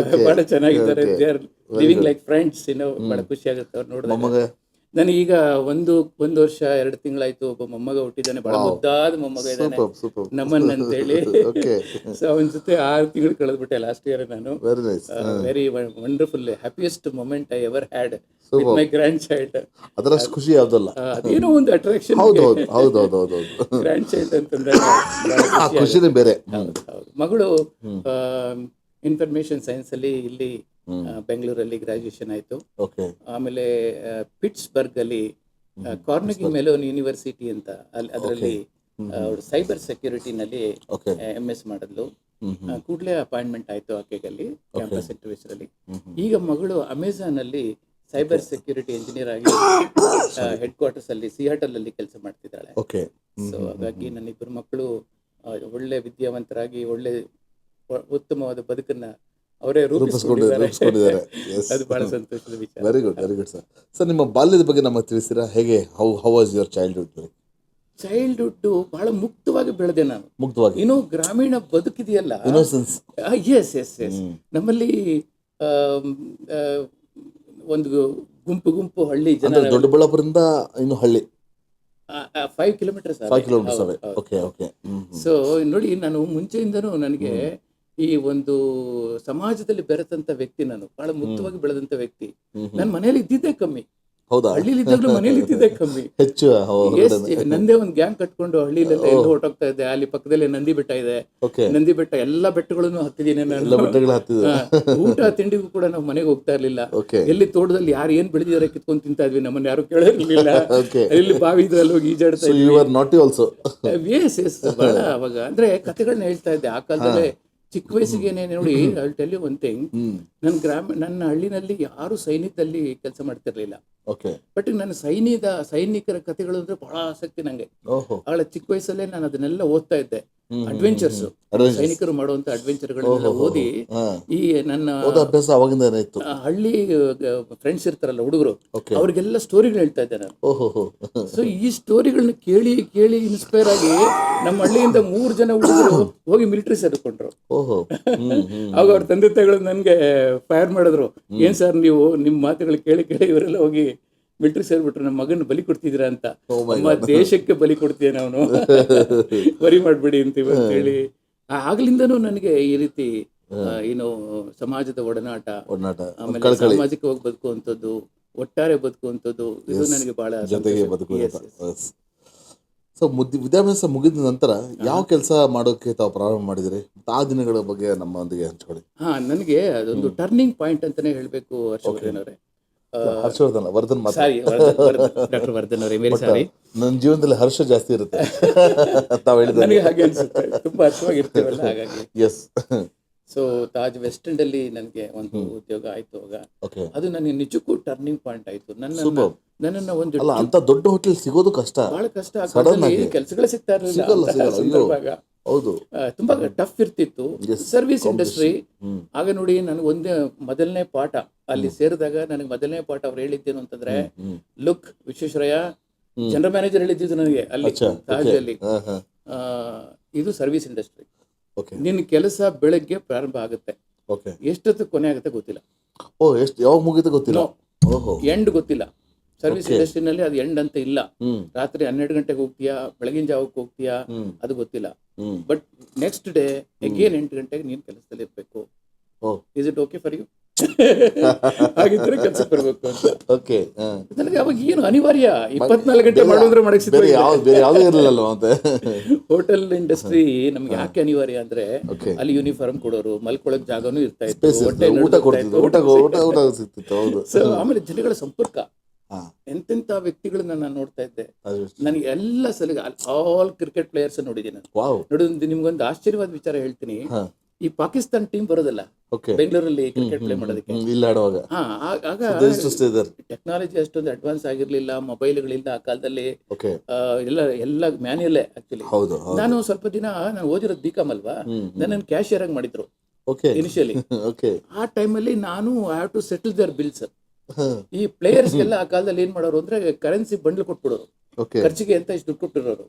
ಬಹಳ ಚೆನ್ನಾಗಿದ್ದಾರೆ. They are living like friends. ಬಹಳ ಖುಷಿ ಆಗುತ್ತೆ ಅವ್ರು ನೋಡಿದಾಗ. ನನಗೀಗ ಒಂದು ವರ್ಷ 2 ತಿಂಗಳಾಯ್ತು. ಒಬ್ಬ ಮೊಮ್ಮಗ ಹುಟ್ಟಿದ್ದಾನೆ, ಬಹಳ ಮುದ್ದಾದ ಮೊಮ್ಮಗ ಇದ್ದಾನೆ, ನಮನ್ ಅಂತೇಳಿ. ಸೊ ಅವನ ಜೊತೆ 6 ತಿಂಗಳು ಕಳೆದ್ಬಿಟ್ಟೆ ಲಾಸ್ಟ್ ಇಯರ್ ನಾನು. Very wonderful, happiest moment I ever had with my grand child. ಅದರಷ್ಟು ಖುಷಿ ಯಾವುದಲ್ಲ, ಅದೇನೋ ಒಂದು ಅಟ್ರಾಕ್ಷನ್. ಗ್ರ್ಯಾಂಡ್ ಚೈಲ್ಡ್ ಅಂತಂದ್ರೆ ಖುಷಿನೇ ಬೇರೆ. ಮಗಳು ಇನ್ಫಾರ್ಮೇಶನ್ ಸೈನ್ಸ್ ಅಲ್ಲಿ ಇಲ್ಲಿ ಬೆಂಗಳೂರಲ್ಲಿ ಗ್ರಾಜುಯೇಷನ್ ಆಯ್ತು. ಆಮೇಲೆ ಪಿಟ್ಸ್ಬರ್ಗ್ ಅಲ್ಲಿ ಕಾರ್ನೆಗಿ ಮೆಲೋನ್ ಯೂನಿವರ್ಸಿಟಿ ಅಂತ ಅದರಲ್ಲಿ ಅವಳು ಸೈಬರ್ ಸೆಕ್ಯೂರಿಟಿನಲ್ಲಿ MS ಮಾಡಿದ್ಲು. ಕೂಡಲೇ ಅಪಾಯಿಂಟ್ಮೆಂಟ್ ಆಯ್ತು ಆಕೆಗಲ್ಲಿ ಕ್ಯಾಂಪಸ್ ಇಂಟರ್ವ್ಯೂಸ್ ಅಲ್ಲಿ. ಈಗ ಮಗಳು ಅಮೆಜಾನ್ ಅಲ್ಲಿ ಸೈಬರ್ ಸೆಕ್ಯೂರಿಟಿ ಇಂಜಿನಿಯರ್ ಆಗಿ ಹೆಡ್ ಕ್ವಾರ್ಟರ್ಸ್ ಅಲ್ಲಿ ಸಿಯಾಟಲ್ ಅಲ್ಲಿ ಕೆಲಸ ಮಾಡ್ತಿದ್ದಾಳೆ. ಸೊ ಹಾಗಾಗಿ ನನ್ನ ಇಬ್ಬರು ಮಕ್ಕಳು ಒಳ್ಳೆ ವಿದ್ಯಾವಂತರಾಗಿ ಒಳ್ಳೆ ಉತ್ತಮವಾದ ಬದುಕನ್ನ ಅವರೇ ರೂಪಿಸಿಕೊಂಡಿದ್ದಾರೆ. ಅದು ಬಹಳ ಸಂತೋಷದ ವಿಚಾರ. Very good sir. ಸರ್, ನಿಮ್ಮ ಬಾಲ್ಯದ ಬಗ್ಗೆ ನಮಗೆ ತಿಳಿಸಿರಾ? ಹೇಗೆ, how was your childhood? Childhood ಬಹಳ ಮುಕ್ತವಾಗಿ ಬೆಳೆದೆ ನಾನು. ಮುಕ್ತವಾಗಿ, ಇನ್ನು ಗ್ರಾಮೀಣ ಬದುಕಿದೆಯಲ್ಲ, ಇನ್ನೋಸೆನ್ಸ್. ಎಸ್ ನಮ್ಮಲ್ಲಿ ಒಂದು ಗುಂಪು ಹಳ್ಳಿ ಜನ. ದೊಡ್ಡಬಳ್ಳಾಪುರದಿಂದ ಇನ್ನು ಹಳ್ಳಿ 5 ಕಿಲೋಮೀಟರ್ಸ್. ಸೊ ನೋಡಿ, ನಾನು ಮುಂಚೆಯಿಂದನೂ ನನಗೆ ಈ ಒಂದು ಸಮಾಜದಲ್ಲಿ ಬೆರೆತಂತ ವ್ಯಕ್ತಿ. ನಾನು ಬಹಳ ಮುಕ್ತವಾಗಿ ಬೆಳೆದಂತ ವ್ಯಕ್ತಿ. ನನ್ನ ಮನೇಲಿ ಇದ್ದಿದ್ದೇ ಕಮ್ಮಿ. ಹೌದಾ? ಹಳ್ಳಿಲಿ ಇದ್ದಾಗಲೂ ಮನೇಲಿ ಇದ್ದಿದ್ದೇ ಕಮ್ಮಿ. ಹೆಚ್ಚು ನಂದೇ ಒಂದು ಗ್ಯಾಂಗ್ ಕಟ್ಕೊಂಡು ಹಳ್ಳಿಲೆಲ್ಲ ಎಲ್ಲ ಹೊರಟೋಗ್ತಾ ಇದ್ದೆ. ಅಲ್ಲಿ ಪಕ್ಕದಲ್ಲಿ ನಂದಿ ಬೆಟ್ಟ ಇದೆ. ನಂದಿ ಬೆಟ್ಟ ಎಲ್ಲ ಬೆಟ್ಟಗಳನ್ನು ಹತ್ತಿದ್ದೀನಿ ನಾನು. ಊಟ ತಿಂಡಿಗೂ ಕೂಡ ನಾವು ಮನೆಗೆ ಹೋಗ್ತಾ ಇರ್ಲಿಲ್ಲ. ಎಲ್ಲಿ ತೋಟದಲ್ಲಿ ಯಾರು ಏನ್ ಬೆಳೆದಿದ್ದಾರೆ ಕಿತ್ಕೊಂಡು ತಿಂತಾ ಇದ್ವಿ. ನಮ್ಮನ್ನ ಯಾರು ಕೇಳಿರ್ಲಿಲ್ಲ. ಎಲ್ಲಿ ಬಾವಿ ಇದ್ರಲ್ಲಿ ಹೋಗಿ ಈಜಾಡ್ತಾ ಇದ್ವಿ. ಬಹಳ ಅವಾಗ ಅಂದ್ರೆ ಕಥೆಗಳನ್ನ ಹೇಳ್ತಾ ಇದ್ದೆ ಆ ಕಾಲದಲ್ಲೇ. ಚಿಕ್ಕ ವಯಸ್ಸಿಗೆ ನೋಡಿ, I will tell you one thing. ನನ್ನ ಹಳ್ಳಿನಲ್ಲಿ ಯಾರು ಸೈನ್ಯದಲ್ಲಿ ಕೆಲಸ ಮಾಡ್ತಿರ್ಲಿಲ್ಲ. ಬಟ್ ನನ್ನ ಸೈನಿಕರ ಕಥೆಗಳು ಅಂದ್ರೆ ಬಹಳ ಆಸಕ್ತಿ ನಂಗೆ. ಅವಳ ಚಿಕ್ಕ ವಯಸ್ಸಲ್ಲೇ ನಾನು ಅದನ್ನೆಲ್ಲ ಓದ್ತಾ ಇದ್ದೆ. ಅಡ್ವೆಂಚರ್ಸ್, ಸೈನಿಕರು ಮಾಡುವಂತ ಅಡ್ವೆಂಚರ್ಗಳನ್ನೆಲ್ಲ ಓದಿ ಈ ನನ್ನ ಹಳ್ಳಿ ಫ್ರೆಂಡ್ಸ್ ಇರ್ತಾರಲ್ಲ ಹುಡುಗರು, ಅವ್ರಿಗೆಲ್ಲ ಸ್ಟೋರಿಗಳು ಹೇಳ್ತಾ ಇದ್ದೆ ನಾನು. ಸೊ ಈ ಸ್ಟೋರಿಗಳನ್ನ ಕೇಳಿ ಇನ್ಸ್ಪೈರ್ ಆಗಿ ನಮ್ಮ ಹಳ್ಳಿಯಿಂದ 3 ಜನ ಹುಡುಗರು ಹೋಗಿ ಮಿಲಿಟರಿ ಸೇರ್ಕೊಂಡ್ರು. ಆಗ ಅವ್ರ ತಂದೆ ತಾಯಿಗಳು ನನ್ಗೆ ಫೈರ್ ಮಾಡಿದ್ರು. ಏನ್ ಸರ್ ನೀವು ನಿಮ್ಮ ಮಾತುಗಳು ಕೇಳಿ ಇವರೆಲ್ಲ ಹೋಗಿ ಮಿಲಿಟರಿ ಸೇರ್ಬಿಟ್ರು, ನಮ್ಮ ಮಗನ ಬಲಿ ಕೊಡ್ತಿದ್ದೀರಾ ಅಂತ. ನಮ್ಮ ದೇಶಕ್ಕೆ ಬಲಿ ಕೊಡ್ತೀಯ, ನಾವು ವರಿ ಮಾಡ್ಬಿಡಿ ಅಂತೀವಿ ಅಂತ ಹೇಳಿ ಆಗ್ಲಿಂದನೂ ನನಗೆ ಈ ರೀತಿ ಏನು ಸಮಾಜದ ಒಡನಾಟ, ಆಮೇಲೆ ಸಾಮಾಜಿಕವಾಗಿ ಬದುಕುವಂಥದ್ದು, ಒಟ್ಟಾರೆ ಬದುಕುವಂಥದ್ದು, ಇದು ನನಗೆ ಬಹಳ ಜೊತೆಗೆ ಬದುಕು. ಸೊ ವಿದ್ಯಾಭ್ಯಾಸ ಮುಗಿದ ನಂತರ ಯಾವ ಕೆಲಸ ಮಾಡೋಕೆ ತಾವು ಪ್ರಾರಂಭ ಮಾಡಿದ್ರಿ? ಆ ದಿನಗಳ ಬಗ್ಗೆ ನಮ್ಮೊಂದಿಗೆ ಹಂಚ್ಕೊಳ್ಳಿ. ನನಗೆ ಅದೊಂದು ಟರ್ನಿಂಗ್ ಪಾಯಿಂಟ್ ಅಂತಾನೆ ಹೇಳ್ಬೇಕು ಹರ್ಷವರ್ಧನ್ ಅವರೇ. ವರ್ಧನ್ ಡಾಕ್ಟರ್ ವರ್ಧನ್ ಅವರೇ, ವೆರಿ ಸಾರಿ. ನನ್ನ ಜೀವನದಲ್ಲಿ ಹರ್ಷ ಜಾಸ್ತಿ ಇರುತ್ತೆ ತಾವು ಹೇಳಿದ್ರೆ. ನನಗೆ ಹಾಗೆ ಅನ್ಸುತ್ತೆ, ತುಂಬಾ ಹರ್ಷವಾಗಿರ್ತೇವಲ್ಲ ಹಾಗಾಗಿ. Yes. So Taj West end ಅಲ್ಲಿ ನನಗೆ ಒಂದು ಉದ್ಯೋಗ ಆಯ್ತು. ಅದು ನನಗೆ ನಿಜಕ್ಕೂ ಟರ್ನಿಂಗ್ ಪಾಯಿಂಟ್ ಆಯ್ತು. ನನ್ನನ್ನು ಒಂದು ಅಂತ ದೊಡ್ಡ ಹೋಟೆಲ್ ಸಿಗೋದು ಕಷ್ಟ, ಬಹಳ ಕಷ್ಟ. ಕೆಲಸಗಳೇ ಸಿಗ್ತಾ ಇರಲಿಲ್ಲ, ಹೌದು, ತುಂಬಾ ಟಫ್ ಇರ್ತಿತ್ತು. ಸರ್ವಿಸ್ ಇಂಡಸ್ಟ್ರಿ ಆಗ ನೋಡಿ, ನನಗೆ ಮೊದಲನೇ ಪಾಠ ಅಲ್ಲಿ ಸೇರಿದಾಗ ನನಗೆ ಮೊದಲನೇ ಪಾಠ ಅವ್ರು ಹೇಳಿದ್ದೇನು ಅಂತಂದ್ರೆ, ಲುಕ್ ವಿಶ್ವೇಶ್ವರಯ್ಯ, ಜನರಲ್ ಮ್ಯಾನೇಜರ್ ಹೇಳಿದ್ದು ನನಗೆ ಅಲ್ಲಿ ತಾಜಲ್ಲಿ, ಇದು ಸರ್ವಿಸ್ ಇಂಡಸ್ಟ್ರಿ, ನಿನ್ನ ಕೆಲಸ ಬೆಳಗ್ಗೆ ಪ್ರಾರಂಭ ಆಗುತ್ತೆ, ಎಷ್ಟೊತ್ತು ಕೊನೆ ಆಗುತ್ತೆ ಗೊತ್ತಿಲ್ಲ, ಯಾವಾಗ ಮುಗಿತ ಗೊತ್ತಿಲ್ಲ, ಎಂಡ್ ಗೊತ್ತಿಲ್ಲ. ಸರ್ವಿಸ್ ಇಂಡಸ್ಟ್ರಿನಲ್ಲಿ ಅದು ಎಂಡ್ ಅಂತ ಇಲ್ಲ. ರಾತ್ರಿ 12 ಗಂಟೆಗೆ ಹೋಗ್ತೀಯಾ, ಬೆಳಗಿನ ಜಾವಕ್ಕೆ ಹೋಗ್ತೀಯಾ, ಅದು ಗೊತ್ತಿಲ್ಲ. ಬಟ್ ನೆಕ್ಸ್ಟ್ ಡೇ ಅಗೇನ್ 8 ಗಂಟೆಗೆ ನೀನ್ ಕೆಲಸದಲ್ಲಿ ಇರ್ಬೇಕು. Is it okay for you? ಹಾಗಿದ್ರೆ ಕೆಲಸಕ್ಕೆ ಬರ್ಬೇಕು ಅಂತ. ನನಗೆ ಅವಾಗ ಏನು ಅನಿವಾರ್ಯ, 24 ಗಂಟೆ ಮಾಡಿದ್ರೆ ಹೋಟೆಲ್ ಇಂಡಸ್ಟ್ರಿ ನಮ್ಗೆ ಯಾಕೆ ಅನಿವಾರ್ಯ ಅಂದ್ರೆ, ಅಲ್ಲಿ ಯೂನಿಫಾರ್ಮ್ ಕೊಡೋರು, ಮಲ್ಕೊಳಕ್ ಜಾಗನೂ ಇರ್ತಾ ಇತ್ತು, ಆಮೇಲೆ ಜನಗಳ ಸಂಪರ್ಕ, ಎಂತೆಂತ ವ್ಯಕ್ತಿಗಳನ್ನ ನಾನು ನೋಡ್ತಾ ಇದ್ದೆ. ನನಗೆ ಎಲ್ಲ ಸಲ ಆಲ್ ಕ್ರಿಕೆಟ್ ಪ್ಲೇಯರ್ಸ್ ನೋಡಿದ್ದೀನಿ. ನೋಡಿ, ನಿಮ್ಗೊಂದು ಆಶ್ಚರ್ಯವಾದ ವಿಚಾರ ಹೇಳ್ತೀನಿ. ಈ ಪಾಕಿಸ್ತಾನ್ ಟೀಮ್ ಬರೋದಲ್ಲ ಬೆಂಗಳೂರಲ್ಲಿ ಕ್ರಿಕೆಟ್ ಪ್ಲೇ ಮಾಡೋದಕ್ಕೆ, ಆಗ ಟೆಕ್ನಾಲಜಿ ಅಷ್ಟೊಂದು ಅಡ್ವಾನ್ಸ್ ಆಗಿರ್ಲಿಲ್ಲ, ಮೊಬೈಲ್ಗಳಿಲ್ಲ ಆ ಕಾಲದಲ್ಲಿ, ಎಲ್ಲ ಮ್ಯಾನ್ಯಲ್ಲೇ. ಆಕ್ಚುಲಿ ನಾನು ಸ್ವಲ್ಪ ದಿನ ನಾನು ಓದಿರೋದು ಬಿಕಾಮ್ ಅಲ್ವಾ, ನನ್ನನ್ನು ಕ್ಯಾಶಿಯರ್ ಆಗಿ ಮಾಡಿದ್ರು ಇನಿಷಿಯಲಿ. ಆ ಟೈಮಲ್ಲಿ ನಾನು I have to settle their bills. ಈ ಪ್ಲೇಯರ್ಸ್ ಎಲ್ಲ ಆ ಕಾಲದಲ್ಲಿ ಏನ್ ಮಾಡೋರು ಅಂದ್ರೆ, ಕರೆನ್ಸಿ ಬಂಡ್ಲ್ ಕೊಟ್ಬಿಡೋರು, ಖರ್ಚಿಗೆ ಅಂತ ಇಷ್ಟು ದುಡ್ಡು ಕೊಟ್ಟಿರೋರು.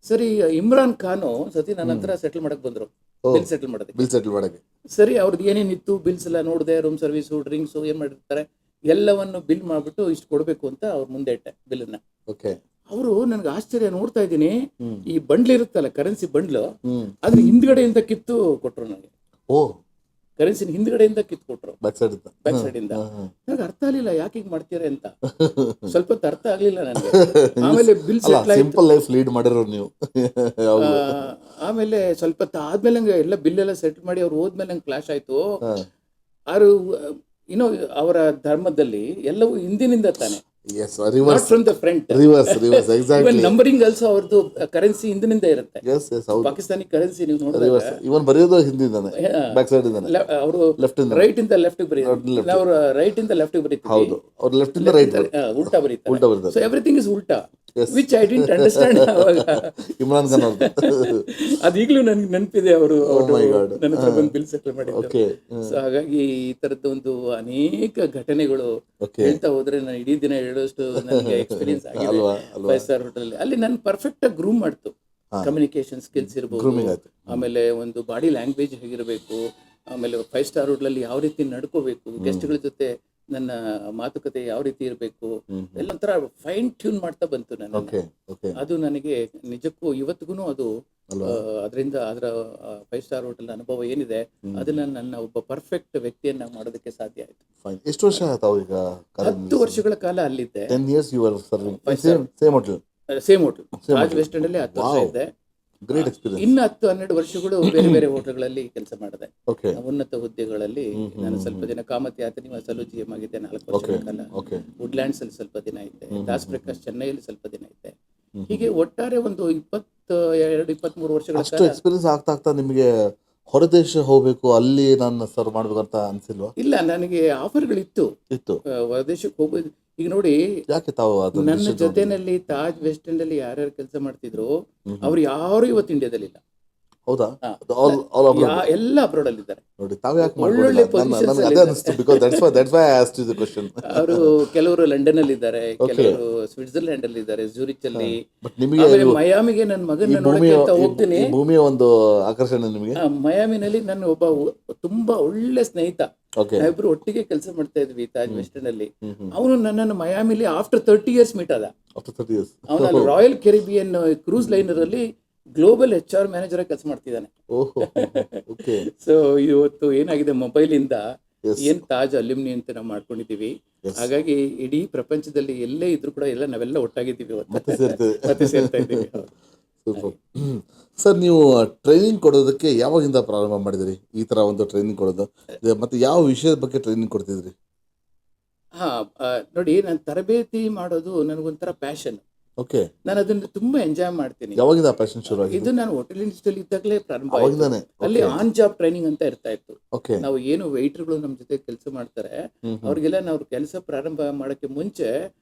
ಸರಿ, ಇಮ್ರಾನ್ ಖಾನ್ ಸತಿ ನನ್ನ ಹತ್ರ ಸೆಟಲ್ ಮಾಡಕ್ ಬಂದ್ರು, ಬಿಲ್ ಸೆಟಲ್ ಮಾಡೋದಕ್ಕೆ. ಸರಿ, ಅವ್ರದ್ದು ಏನೇನಿತ್ತು ಬಿಲ್ಸ್ ಎಲ್ಲ ನೋಡಿದೆ, ರೂಮ್ ಸರ್ವಿಸು, ಡ್ರಿಂಕ್ಸು, ಏನ್ ಮಾಡಿರ್ತಾರೆ ಎಲ್ಲವನ್ನು ಬಿಲ್ ಮಾಡ್ಬಿಟ್ಟು ಇಷ್ಟು ಕೊಡ್ಬೇಕು ಅಂತ ಅವ್ರ ಮುಂದೆ ಇಟ್ಟೆ ಬಿಲ್ಲನ್ನ. ಅವರು ನನಗೆ ಆಶ್ಚರ್ಯ, ನೋಡ್ತಾ ಇದ್ದೀನಿ, ಈ ಬಂಡ್ಲ್ ಇರುತ್ತಲ್ಲ ಕರೆನ್ಸಿ ಬಂಡ್ಲು, ಅದ್ರ ಹಿಂದ್ಗಡೆಯಿಂದ ಕಿತ್ತು ಕೊಟ್ರು ನನಗೆ. ಕರೆನ್ಸಿನ ಹಿಂದ್ಗಡೆಯಿಂದ ಕಿತ್ಕೊಟ್ರು, ಬ್ಯಾಕ್ ಸೈಡ್ ಇಂದ. ನನಗೆ ಅರ್ಥ ಆಗ್ಲಿಲ್ಲ, ಯಾಕೆ ಹಿಂಗ್ ಮಾಡ್ತೀರಾ ಅಂತ. ಸ್ವಲ್ಪ ಹೊತ್ತು ಅರ್ಥ ಆಗ್ಲಿಲ್ಲ ನನಗೆ. ಆಮೇಲೆ ಬಿಲ್ ಸಿಂಪಲ್ ಲೈಫ್ ಲೀಡ್ ಮಾಡಿರೋ ನೀವು. ಆಮೇಲೆ ಸ್ವಲ್ಪ ಹೊತ್ತು ಆದ್ಮೇಲೆ ನಂಗೆ ಎಲ್ಲ ಬಿಲ್ ಎಲ್ಲ ಸೆಟ್ಲ್ ಮಾಡಿ ಅವ್ರು ಹೋದ್ಮೇಲೆ ನಂಗೆ ಕ್ಲಾಶ್ ಆಯ್ತು. ಅವರು ಏನೋ ಅವರ ಧರ್ಮದಲ್ಲಿ ಎಲ್ಲವೂ ಹಿಂದಿನಿಂದ ತಾನೆ, from the front. Numbering also ಅವ್ರದ್ದು ಕರೆನ್ಸಿ ಹಿಂದಿನಿಂದ ಇರುತ್ತೆ. ಪಾಕಿಸ್ತಾನಿ ಕರೆನ್ಸಿ ನೀವು ನೋಡಿದ್ರೆ ಅವರು ರೈಟ್ ಇಂದ ಲೆಫ್ಟ್ ಬರೀತಾರೆ, ಅವರು ರೈಟ್ ಇಂದ ಲೆಫ್ಟ್ ಬರೀತಾರೆ, ಉಲ್ಟಾ ಬರೀತಾರೆ. ಸೊ ಎವ್ರಿಥಿಂಗ್ ಇಸ್ ಉಲ್ಟಾ, which I didn't understand. Imran Khan ಅದೀಗ್ಲೂ ನನ್ಗೆ ನೆನಪಿದೆ, ಅವರು ನನ್ನ ಹತ್ರ ಬಂದು ಬಿಲ್ ಸೆಟಲ್ ಮಾಡಿದ್ರು. ಸೊ ಹಾಗಾಗಿ ಈ ತರದ್ದು ಒಂದು ಅನೇಕ ಘಟನೆಗಳು ಹೇಳ್ತಾ ಹೋದ್ರೆ ನಾನು ಇಡೀ ದಿನ ಹೇಳೋಷ್ಟು ನನಗೆ ಎಕ್ಸ್ಪೀರಿಯನ್ಸ್ ಆಗಿದೆ. 5 ಸ್ಟಾರ್ ಹೋಟೆಲ್ ಅಲ್ಲಿ ನಾನು ಪರ್ಫೆಕ್ಟ್ ಆಗಿ ಗ್ರೂಮ್ ಮಾಡ್ತು. ಕಮ್ಯುನಿಕೇಶನ್ ಸ್ಕಿಲ್ಸ್ ಇರ್ಬೋದು, ಆಮೇಲೆ ಒಂದು ಬಾಡಿ ಲ್ಯಾಂಗ್ವೇಜ್ ಹೇಗಿರಬೇಕು, ಆಮೇಲೆ 5 ಸ್ಟಾರ್ ಹೋಟೆಲಲ್ಲಿ ಯಾವ ರೀತಿ ನಡ್ಕೋಬೇಕು, ಗೆಸ್ಟ್ಗಳ ಜೊತೆ ನನ್ನ ಮಾತುಕತೆ ಯಾವ ರೀತಿ ಇರಬೇಕು, ಎಲ್ಲ ಒಂಥರ ಫೈನ್ ಟ್ಯೂನ್ ಮಾಡ್ತಾ ಬಂತು ನನಗೆ. ಅದು ನನಗೆ ನಿಜಕ್ಕೂ ಇವತ್ತಿಗೂ ಅದು ಅದರಿಂದ ಅದರ 5 ಸ್ಟಾರ್ ಹೋಟೆಲ್ ಅನುಭವ ಏನಿದೆ, ಅದನ್ನ ನನ್ನ ಒಬ್ಬ ಪರ್ಫೆಕ್ಟ್ ವ್ಯಕ್ತಿಯನ್ನ ಮಾಡೋದಕ್ಕೆ ಸಾಧ್ಯ ಆಯ್ತು. ಎಷ್ಟು ವರ್ಷ ಆಯ್ತು ಈಗ? 10 ವರ್ಷಗಳ ಕಾಲ ಅಲ್ಲಿದ್ದೆ. 10 years you were serving same hotel. Taj West end ಅಲ್ಲಿ 10 ವರ್ಷ ಇದ್ದೆ. Great experience. ಇನ್ನು 10-12 ವರ್ಷಗಳು ಬೇರೆ ಬೇರೆ ಹೋಟೆಲ್ಗಳಲ್ಲಿ ಕೆಲಸ ಮಾಡಿದೆ, ಉನ್ನತ ಹುದ್ದೆಗಳಲ್ಲಿ. ನಾನು ಸ್ವಲ್ಪ ದಿನ ಕಾಮತ್ ಯಾತ್ರೆ ನಿವಾಸಲ್ಲೂ GM ಆಗಿದ್ದೆ 4 ವರ್ಷಗಳ ಕಾಲ. ವುಡ್ಲ್ಯಾಂಡ್ಸ್ ಅಲ್ಲಿ ಸ್ವಲ್ಪ ದಿನ ಇದ್ದೆ, ದಾಸ್ ಪ್ರಕಾಶ್ ಚೆನ್ನೈಯಲ್ಲಿ ಸ್ವಲ್ಪ ದಿನ ಇದ್ದೆ. ಹೀಗೆ ಒಟ್ಟಾರೆ ಒಂದು 22-23 ವರ್ಷಗಳ ಕಾಲ ಎಕ್ಸ್ಪೀರಿಯನ್ಸ್ ಆಗ್ತಾ ನಿಮಗೆ ಹೊರದೇಶ ಹೋಗ್ಬೇಕು, ಅಲ್ಲಿ ನಾನು ಸರ್ವ್ ಮಾಡ್ಬೇಕಂತ ಅನ್ಸಿಲ್ವಾ? ಇಲ್ಲ, ನನಗೆ ಆಫರ್ಗಳಿತ್ತು ಹೊರದೇಶಕ್ಕೆ ಹೋಗೋದು. ಈಗ ನೋಡಿ, ಯಾಕೆ ತಾವು ನನ್ನ ಜೊತೆನಲ್ಲಿ ತಾಜ್ ವೆಸ್ಟ್ ಎಂಡ್ ಅಲ್ಲಿ ಯಾರ್ಯಾರು ಕೆಲಸ ಮಾಡ್ತಿದ್ರು ಅವ್ರು ಯಾರು ಇವತ್ತು ಇಂಡಿಯಾದಲ್ಲಿ ಇಲ್ಲ. ಹೌದಾ? ಎಲ್ಲ ಅಬ್ರಾಡ್ ಅಲ್ಲಿ ಇದ್ದಾರೆ. ನೋಡಿ, ತಾವು ಯಾಕೆ ಒಳ್ಳೊಳ್ಳೆ ಅವರು ಕೆಲವರು ಲಂಡನ್ ಅಲ್ಲಿ ಇದ್ದಾರೆ, ಕೆಲವರು ಸ್ವಿಟ್ಜರ್ಲ್ಯಾಂಡ್ ಅಲ್ಲಿ ಇದ್ದಾರೆ, ಝೂರಿಚ್ ಅಲ್ಲಿ. ಮಯಾಮಿಗೆ ನನ್ನ ಮಗನ ನೋಡಕ್ಕೆ ಅಂತ ಹೋಗ್ತೀನಿ. ಭೂಮಿಯ ಒಂದು ಆಕರ್ಷಣೆ ನಿಮಗೆ. ಮಯಾಮಿನಲ್ಲಿ ನನ್ನ ಒಬ್ಬ ತುಂಬಾ ಒಳ್ಳೆ ಸ್ನೇಹಿತ, ನಾವಿಬ್ರು ಒಟ್ಟಿಗೆ ಕೆಲಸ ಮಾಡ್ತಾ ಇದ್ವಿ ತಾಜ್ ವೆಸ್ಟ್ ಎಂಡ್ ಅಲ್ಲಿ. ಅವನು ನನ್ನನ್ನು ಮಯಾಮಿಲಿ ಆಫ್ಟರ್ 30 years ಮೀಟ್ ಆದ. ಅವನಲ್ಲಿ ರಾಯಲ್ ಕೆರಿಬಿಯನ್ ಕ್ರೂಸ್ ಲೈನರ್ ಅಲ್ಲಿ ಗ್ಲೋಬಲ್ HR ಮ್ಯಾನೇಜರ್ ಕೆಲಸ ಮಾಡ್ತಿದ್ದಾನೆ. ಓಹೋ ಓಕೆ ಸೊ ಇವತ್ತು ಏನಾಗಿದೆ, ಮೊಬೈಲಿಂದ Yes. ಏನ್ ತಾಜ್ ಅಲ್ಯೂಮಿನಿ ಅಂತ ನಾವು ಮಾಡ್ಕೊಂಡಿದ್ದೀವಿ. Yes. ಹಾಗಾಗಿ ಇಡೀ ಪ್ರಪಂಚದಲ್ಲಿ ಎಲ್ಲೇ ಇದ್ರು ಕೂಡ ನಾವೆಲ್ಲ ಒಟ್ಟಾಗಿದ್ದೀವಿ ಇವತ್ತು. ಮತ್ತೆ ಸೇರ್ತದೆ. ಮತ್ತೆ ಸೇರ್ತಾ ಇದ್ದೀವಿ. ಹೌದು. ಸೂಪರ್. ಸರ್, ನೀವು ಟ್ರೈನಿಂಗ್ ಕೊಡೋದಕ್ಕೆ ಯಾವಾಗಿಂದ ಪ್ರಾರಂಭ ಮಾಡಿದಿರಿ ಈ ತರ ಒಂದು ಟ್ರೈನಿಂಗ್ ಕೊಡೋದು? ಮತ್ತೆ ಯಾವ ವಿಷಯದ ಬಗ್ಗೆ ಟ್ರೈನಿಂಗ್ ಕೊಡ್ತಿದ್ರಿ? ನೋಡಿ, ನಾನು ತರಬೇತಿ ಮಾಡೋದು ನನಗೊಂಥರ ಪ್ಯಾಷನ್. ಓಕೆ. ನಾನು ಅದನ್ನ ತುಂಬಾ ಎಂಜಾಯ್ ಮಾಡ್ತೀನಿ. ಯಾವಾಗಿಂದ ಪ್ಯಾಷನ್ ಶುರು ಆಗಿದೆ? ಇದು ನಾನು ಹೋಟೆಲ್ ಇಂಡಸ್ಟ್ರಿಯಲ್ಲಿ ಇದ್ದಾಗಲೇ ಪ್ರಾರಂಭ ಆಯ್ತು. ಅವಾಗಿಂದಾನೆ? ಅಲ್ಲಿ ಆನ್ ಜಾಬ್ ಟ್ರೈನಿಂಗ್ ಅಂತ ಇರ್ತಾ ಇತ್ತು. ಓಕೆ. ನಾವು ಏನು ವೇಟರ್ಗಳು ನಮ್ಮ ಜೊತೆ ಕೆಲಸ ಮಾಡ್ತಾರೆ, ಅವ್ರಿಗೆಲ್ಲ ನಾವು ಕೆಲಸ ಪ್ರಾರಂಭ ಮಾಡಕ್ಕೆ ಮುಂಚೆ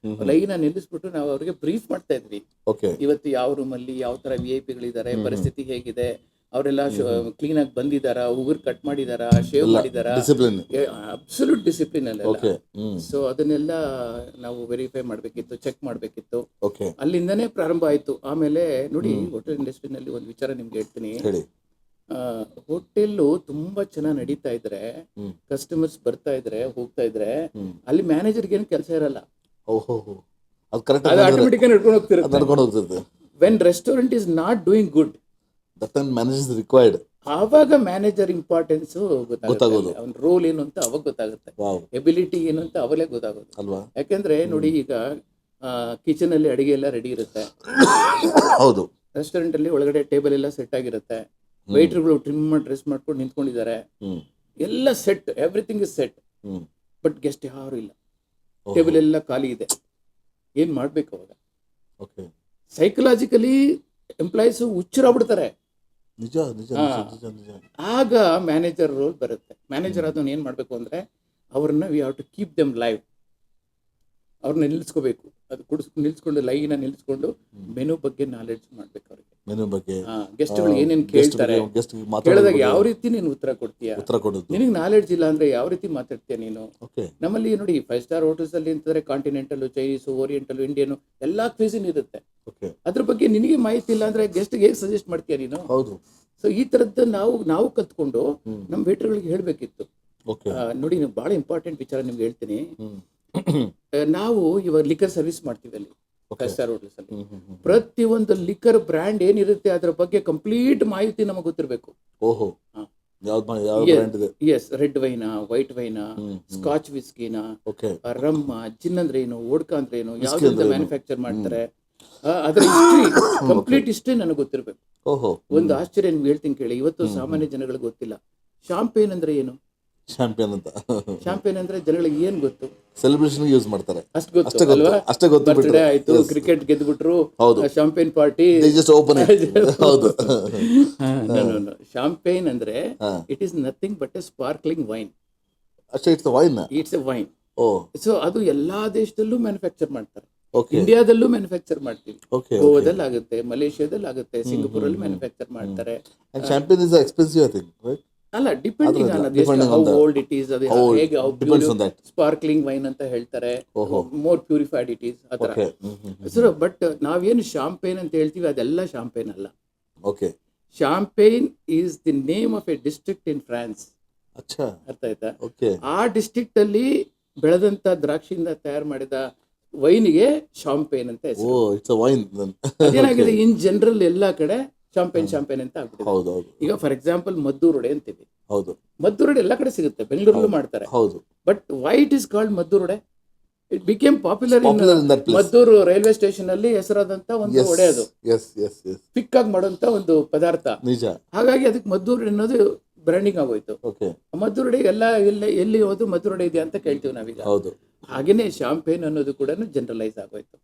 ಲೈನ್ ನಿಲ್ಲಿಸ್ಬಿಟ್ಟು ನಾವು ಅವ್ರಿಗೆ ಬ್ರೀಫ್ ಮಾಡ್ತಾ ಇದ್ವಿ. ಓಕೆ. ಇವತ್ತು ಯಾವ ರೂಮಲ್ಲಿ ಯಾವ ತರ VIP ಗಳಿದ್ದಾರೆ, ಪರಿಸ್ಥಿತಿ ಹೇಗಿದೆ, ಅವರೆಲ್ಲ ಕ್ಲೀನ್ ಆಗಿ ಬಂದಿದಾರಾ, ಉಗುರು ಕಟ್ ಮಾಡಿದಾರಾ, ಶೇವ್ ಮಾಡಿದಾರಾ, ಡಿಸಿಪ್ಲಿನ್, ಅಬ್ಸಲ್ಯೂಟ್ ಡಿಸಿಪ್ಲಿನ್ ಅಲ್ಲೆಲ್ಲ. ಓಕೆ. ಸೊ ಅದನ್ನೆಲ್ಲ ನಾವು ವೆರಿಫೈ ಮಾಡ್ಬೇಕಿತ್ತು, ಚೆಕ್ ಮಾಡ್ಬೇಕಿತ್ತು. ಓಕೆ. ಅಲ್ಲಿಂದನೇ ಪ್ರಾರಂಭ ಆಯ್ತು. ಆಮೇಲೆ ನೋಡಿ, ಹೋಟೆಲ್ ಇಂಡಸ್ಟ್ರಿನಲ್ಲಿ ಒಂದು ವಿಚಾರ ನಿಮ್ಗೆ ಹೇಳ್ತೀನಿ. ಹೇಳಿ. ಹೋಟೆಲ್ಲು ತುಂಬಾ ಚೆನ್ನಾಗಿ ನಡೀತಾ ಇದ್ರೆ, ಕಸ್ಟಮರ್ಸ್ ಬರ್ತಾ ಇದ್ರೆ, ಹೋಗ್ತಾ ಇದ್ರೆ, ಅಲ್ಲಿ ಮ್ಯಾನೇಜರ್ಗೆ ಏನು ಕೆಲಸ ಇರಲ್ಲ. ಓಹೋ, ಅದು ಕರೆಕ್ಟ್ ಅದು ಆಟೋಮೆಟಿಕ್ ನಡ್ಕೊಂಡು ಹೋಗ್ತಿರುತ್ತೆ. ನಡ್ಕೊಂಡು ಹೋಗ್ತಿರುತ್ತೆ. When restaurant is not doing good, that time manager is required. ಆವಾಗ ಮ್ಯಾನೇಜರ್ ಇಂಪಾರ್ಟೆನ್ಸ್ ಗೊತ್ತಾಗೋದು, ಅವನ ರೋಲ್ ಏನು ಅಂತ ಅವಾಗ ಗೊತ್ತಾಗುತ್ತೆ, ಎಬಿಲಿಟಿ ಏನು ಅಂತ ಅವಾಗಲೇ ಗೊತ್ತಾಗೋದು ಅಲ್ವಾ? ಯಾಕಂದ್ರೆ ನೋಡಿ, ಈಗ ಕಿಚನ್ ಅಲ್ಲಿ ಅಡಿಗೆ ಎಲ್ಲ ರೆಡಿ ಇರುತ್ತೆ. ಹೌದು. ರೆಸ್ಟೋರೆಂಟ್ ಅಲ್ಲಿ ಒಳಗಡೆ ಟೇಬಲ್ ಎಲ್ಲ ಸೆಟ್ ಆಗಿರುತ್ತೆ. ವೇಟರ್ಗಳು ಟ್ರಿಮ್ ಮಾಡಿ ಡ್ರೆಸ್ ಮಾಡ್ಕೊಂಡು ನಿಂತ್ಕೊಂಡಿದ್ದಾರೆ. ಎಲ್ಲ set, everything is set. But guest ಯಾರು ಇಲ್ಲ, ಟೇಬಲ್ ಎಲ್ಲ ಖಾಲಿ ಇದೆ. ಏನ್ ಮಾಡ್ಬೇಕು ಅವಾಗ? ಓಕೆ. ಸೈಕಲಾಜಿಕಲಿ ಎಂಪ್ಲಾಯೀಸ್ ಹುಚ್ಚರಾಗ್ಬಿಡ್ತಾರೆ. ನಿಜ ನಿಜ ನಿಜ ನಿಜ. ಆಗ ಮ್ಯಾನೇಜರ್ ರೋಲ್ ಬರುತ್ತೆ. ಮ್ಯಾನೇಜರ್ ಅದನ್ನ ಏನ್ ಮಾಡ್ಬೇಕು ಅಂದ್ರೆ, ಅವ್ರನ್ನ we have to keep them live. ಅವ್ರನ್ನ ನಿಲ್ಲಿಸ್ಕೋಬೇಕು. ಅದು ನಿಲ್ಸ್ಕೊಂಡು ಲೈನ ನಿಲ್ಸ್ಕೊಂಡು ಮೆನು ಬಗ್ಗೆ ನಾಲೆಡ್ಜ್ ಮಾಡ್ಬೇಕು ಅವ್ರಿಗೆ. ಮೆನು ಬಗ್ಗೆ, ಗೆಸ್ಟ್ಗಳು ಏನೇನ್ ಕೇಳ್ತಾರೆ, ಕೇಳಿದಾಗ ಯಾವ ರೀತಿ ನೀನು ಉತ್ತರ ಕೊಡ್ತೀಯ, ನಿನಗೆ ನಾಲೆಡ್ಜ್ ಇಲ್ಲ ಅಂದ್ರೆ ಯಾವ ರೀತಿ ಮಾತಾಡ್ತೀಯ ನೀನು. ನಮ್ಮಲ್ಲಿ ನೋಡಿ, 5 ಸ್ಟಾರ್ ಹೋಟೆಲ್ಸ್ ಅಲ್ಲಿ ಅಂತಂದ್ರೆ ಕಾಂಟಿನೆಂಟಲ್, ಚೈನೀಸ್, ಓರಿಯೆಂಟಲ್, ಇಂಡಿಯನ್ ಎಲ್ಲಾ ಕ್ವಿಸಿನ್ ಇರುತ್ತೆ. ಅದ್ರ ಬಗ್ಗೆ ನಿನಗೆ ಮಾಹಿತಿ ಇಲ್ಲ ಅಂದ್ರೆ ಗೆಸ್ಟ್ ಹೇಗೆ ಸಜೆಸ್ಟ್ ಮಾಡ್ತೀಯ ನೀನು? ಹೌದು. ಸೊ ಈ ತರದ್ದು ನಾವು ಕಲ್ತ್ಕೊಂಡು ನಮ್ಮ ವೇಟರ್ಗಳಿಗೆ ಹೇಳ್ಬೇಕಿತ್ತು. ನೋಡಿ, ನೀವು ಬಹಳ ಇಂಪಾರ್ಟೆಂಟ್ ವಿಚಾರ ನಿಮ್ಗೆ ಹೇಳ್ತೀನಿ. ನಾವು ಇವಾಗ ಲಿಕರ್ ಸರ್ವಿಸ್ ಮಾಡ್ತೀವಿ ಅಲ್ಲಿ 5 ಸ್ಟಾರ್ ಹೋಟೆಲ್ಸ್ ಅಲ್ಲಿ. ಪ್ರತಿಯೊಂದು ಲಿಕರ್ ಬ್ರ್ಯಾಂಡ್ ಏನಿರುತ್ತೆ ಅದ್ರ ಬಗ್ಗೆ ಕಂಪ್ಲೀಟ್ ಮಾಹಿತಿ ನಮಗೆ ಗೊತ್ತಿರಬೇಕು. ಓಹೋ. ಎಸ್, ರೆಡ್ ವೈನಾ, ವೈಟ್ ವೈನಾ, ಸ್ಕಾಚ್ ವಿಸ್ಕಿನಾ, ರಮ್, ಜಿನ್ ಅಂದ್ರೆ ಏನು, ವೋಡ್ಕಾ ಅಂದ್ರೆ ಏನು, ಯಾವ್ದ್ರಿಂದ ಮ್ಯಾನುಫ್ಯಾಕ್ಚರ್ ಮಾಡ್ತಾರೆ, ಅದರ ಹಿಸ್ಟ್ರಿ, ಕಂಪ್ಲೀಟ್ ಹಿಸ್ಟ್ರಿ ನನಗೆ ಗೊತ್ತಿರಬೇಕು. ಒಂದು ಆಶ್ಚರ್ಯ ನಿಮ್ಗೆ ಹೇಳ್ತೀನಿ ಕೇಳಿ. ಇವತ್ತು ಸಾಮಾನ್ಯ ಜನಗಳಿಗೆ ಗೊತ್ತಿಲ್ಲ ಶಾಂಪೇನ್ ಅಂದ್ರೆ ಏನು. ಶಾಂಪೇನ್ ಅಂದ್ರೆ ಜನಗಳಿಗೆ ಏನ್ ಗೊತ್ತು? ಸೆಲೆಬ್ರೇಷನ್ ಯೂಸ್ ಮಾಡ್ತಾರೆ, ಅಷ್ಟು ಗೊತ್ತು ಅಲ್ವಾ? ಅಷ್ಟೇ ಗೊತ್ತು. ಬರ್ತ್ಡೇ ಆಯ್ತು, ಕ್ರಿಕೆಟ್ ಗೆದ್ಬಿಟ್ರು, ಶಾಂಪೇನ್ ಪಾರ್ಟಿ. ಶಾಂಪೇನ್ ಅಂದ್ರೆ it is nothing but a sparkling wine. It's a wine. So ಅದು ಎಲ್ಲಾ ದೇಶದಲ್ಲೂ ಮ್ಯಾನುಫ್ಯಾಕ್ಚರ್ ಮಾಡ್ತಾರೆ. ಇಂಡಿಯಾದಲ್ಲೂ ಮ್ಯಾನುಫ್ಯಾಕ್ಚರ್ ಮಾಡ್ತೀವಿ, ಗೋವಾದಲ್ಲಿ ಆಗುತ್ತೆ, ಮಲೇಷಿಯಾದಲ್ಲಿ ಆಗುತ್ತೆ, ಸಿಂಗಾಪುರ್ ಅಲ್ಲಿ ಮ್ಯಾನುಫ್ಯಾಕ್ಚರ್ ಮಾಡ್ತಾರೆ. ಅಲ್ಲ, depending on how old it is, ಅದು ಹೇಗೆ ಸ್ಪಾರ್ಕ್ಲಿಂಗ್ ವೈನ್ ಅಂತ ಹೇಳ್ತಾರೆ, ಮೋರ್ ಪ್ಯೂರಿಫೈಡ್ ಇಟ್ ಈಸ್ ಆತರ. ಸರ್, ಬಟ್ ನಾವೇನು ಶಾಂಪೇನ್ ಅಂತ ಹೇಳ್ತೀವಿ ಅದೆಲ್ಲ ಶಾಂಪೇನ್ ಅಲ್ಲ. Champagne is the name of A district in France. ಅರ್ಥ ಆಯ್ತಾ? ಆ ಡಿಸ್ಟ್ರಿಕ್ಟ್ ಅಲ್ಲಿ ಬೆಳೆದಂತ ದ್ರಾಕ್ಷಿಯಿಂದ ತಯಾರು ಮಾಡಿದ ವೈನ್ಗೆ ಶಾಂಪೇನ್ ಅಂತ ಹೆಸರು. ಅದೇನಾಗಿದೆ, ಇನ್ ಜನರಲ್ ಎಲ್ಲಾ ಕಡೆ ಶಾಂಪೇನ್ ಅಂತ ಆಗ್ಬಿಟ್ಟಿದೆ. ಈಗ ಫಾರ್ ಎಕ್ಸಾಂಪಲ್ ಮದ್ದೂರೊಡೆ ಅಂತೀವಿ. ಮದ್ದೂರೊಡೆ ಎಲ್ಲಾ ಕಡೆ ಸಿಗುತ್ತೆ, ಬೆಂಗಳೂರಲ್ಲೂ ಮಾಡ್ತಾರೆ. But why it is called Maddur vada? It became popular in Maddur railway station ಅಲ್ಲಿ ಹೆಸರಾದಂತ ಒಂದು ಒಡೆ. ಅದು ಪಿಕ್ ಆಗಿ ಮಾಡುವಂತ ಒಂದು ಪದಾರ್ಥ. ಹಾಗಾಗಿ ಅದಕ್ಕೆ ಮದ್ದೂರೊಡೆ ಅನ್ನೋದು ಬ್ರ್ಯಾಂಡಿಂಗ್ ಆಗೋಯ್ತು. ಮದ್ದೂರೊಡೆ ಎಲ್ಲಿ ಹೋದ್ರು ಮದ್ದೂರೊಡೆ ಇದೆ ಅಂತ ಕೇಳ್ತೀವಿ ನಾವೀಗ. ಹಾಗೇನೆ ಶಾಂಪೇನ್ ಅನ್ನೋದು ಕೂಡ ಜನರಲೈಸ್ ಆಗೋಯ್ತು.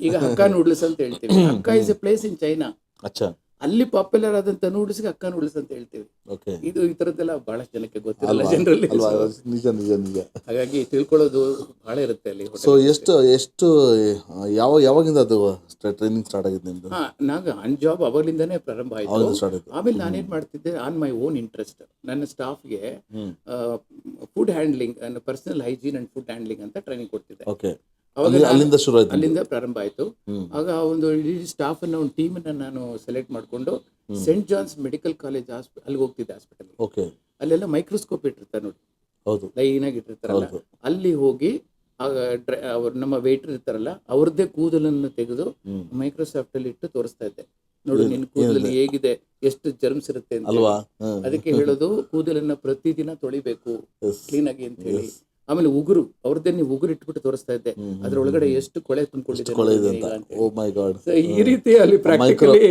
ಈಗ ಹಕ್ಕಾ ನೂಡಲ್ಸ್ ಅಂತ ಹೇಳ್ತೀವಿ. Hakka is a place in China. ಅಲ್ಲಿ ಪಾಪ್ಯುಲರ್ ಆದಂತ ನೂಡಲ್ಸ್ ಹಕ್ಕಾ ನೂಡಲ್ಸ್ ಅಂತ ಹೇಳ್ತೀವಿ. ಇದು ಈ ತರದ್ದೆಲ್ಲ ಬಹಳಷ್ಟು ಜನಕ್ಕೆ ಗೊತ್ತಿರಲ್ಲ ಜನರಲ್ಲಿ. ಹಾಗಾಗಿ ತಿಳ್ಕೊಳ್ಳೋದು ಬಹಳ ಇರುತ್ತೆ ಅಲ್ಲಿ. ಸೊ ಎಷ್ಟು ಯಾವಾಗಿಂದ ಅದು ಟ್ರೈನಿಂಗ್ ಸ್ಟಾರ್ಟ್ ಆಗಿದೆ ನಿಮ್ದು? ನಾನು ಆನ್ ಜಾಬ್ ಅವಾಗ್ಲಿಂದಾನೇ ಪ್ರಾರಂಭ ಆಯ್ತು. ಆಮೇಲೆ ನಾನೇನ್ ಮಾಡ್ತಿದ್ದೆ, ಆನ್ ಮೈ ಓನ್ ಇಂಟ್ರೆಸ್ಟ್, ನನ್ನ ಸ್ಟಾಫ್ಗೆ food handling, personal hygiene and food handling ಅಂತ ಟ್ರೈನಿಂಗ್ ಕೊಡ್ತಿದ್ದೆ. ಅಲ್ಲಿಂದ ಪ್ರಾರಂಭ ಆಯ್ತು. ಆಗ ಒಂದು ಇಡೀ ಸ್ಟಾಫ್ ಅನ್ನ, ಒಂದು ಟೀಮ್ ಅನ್ನ ನಾನು ಸೆಲೆಕ್ಟ್ ಮಾಡ್ಕೊಂಡು ಸೆಂಟ್ ಜಾನ್ಸ್ ಮೆಡಿಕಲ್ ಕಾಲೇಜ್ ಅಲ್ಲಿಗೆ ಹೋಗ್ತಿದ್ದೆ, ಹಾಸ್ಪಿಟಲ್. ಅಲ್ಲೆಲ್ಲ ಮೈಕ್ರೋಸ್ಕೋಪ್ ಇಟ್ಟಿರ್ತಾರೆ ನೋಡಿ, ಲೈನ್ ಆಗಿ ಇಟ್ಟಿರ್ತಾರಲ್ಲ, ಅಲ್ಲಿ ಹೋಗಿ ನಮ್ಮ ವೇಟರ್ ಇರ್ತಾರಲ್ಲ ಅವ್ರದ್ದೇ ಕೂದಲನ್ನು ತೆಗೆದು ಮೈಕ್ರೋಸಾಫ್ಟ್ ಅಲ್ಲಿ ಇಟ್ಟು ತೋರಿಸ್ತಾ ಇದ್ದೆ. ನೋಡು ನಿನ್ ಕೂದಲಲ್ಲಿ ಹೇಗಿದೆ, ಎಷ್ಟು ಜರ್ಮ್ಸ್ ಇರುತ್ತೆ ಅಂತ ಅಲ್ವಾ? ಅದಕ್ಕೆ ಹೇಳೋದು ಕೂದಲನ್ನ ಪ್ರತಿದಿನ ತೊಳಿಬೇಕು ಕ್ಲೀನ್ ಆಗಿ ಅಂತ ಹೇಳಿ. ಆಮೇಲೆ ಉಗುರು ಅವ್ರದ್ದೇ ನೀವು ಉಗುರು ಇಟ್ಬಿಟ್ಟು ತೋರಿಸ್ತಾ ಇದ್ದೆ, ಅದ್ರೊಳಗಡೆ ಎಷ್ಟು ಕೊಳೆ ತುಂಬಿಕೊಂಡಿದೆ ಅಂತ. So, ಈ ರೀತಿ ಅಲ್ಲಿ ಪ್ರಾಕ್ಟಿಕಲಿ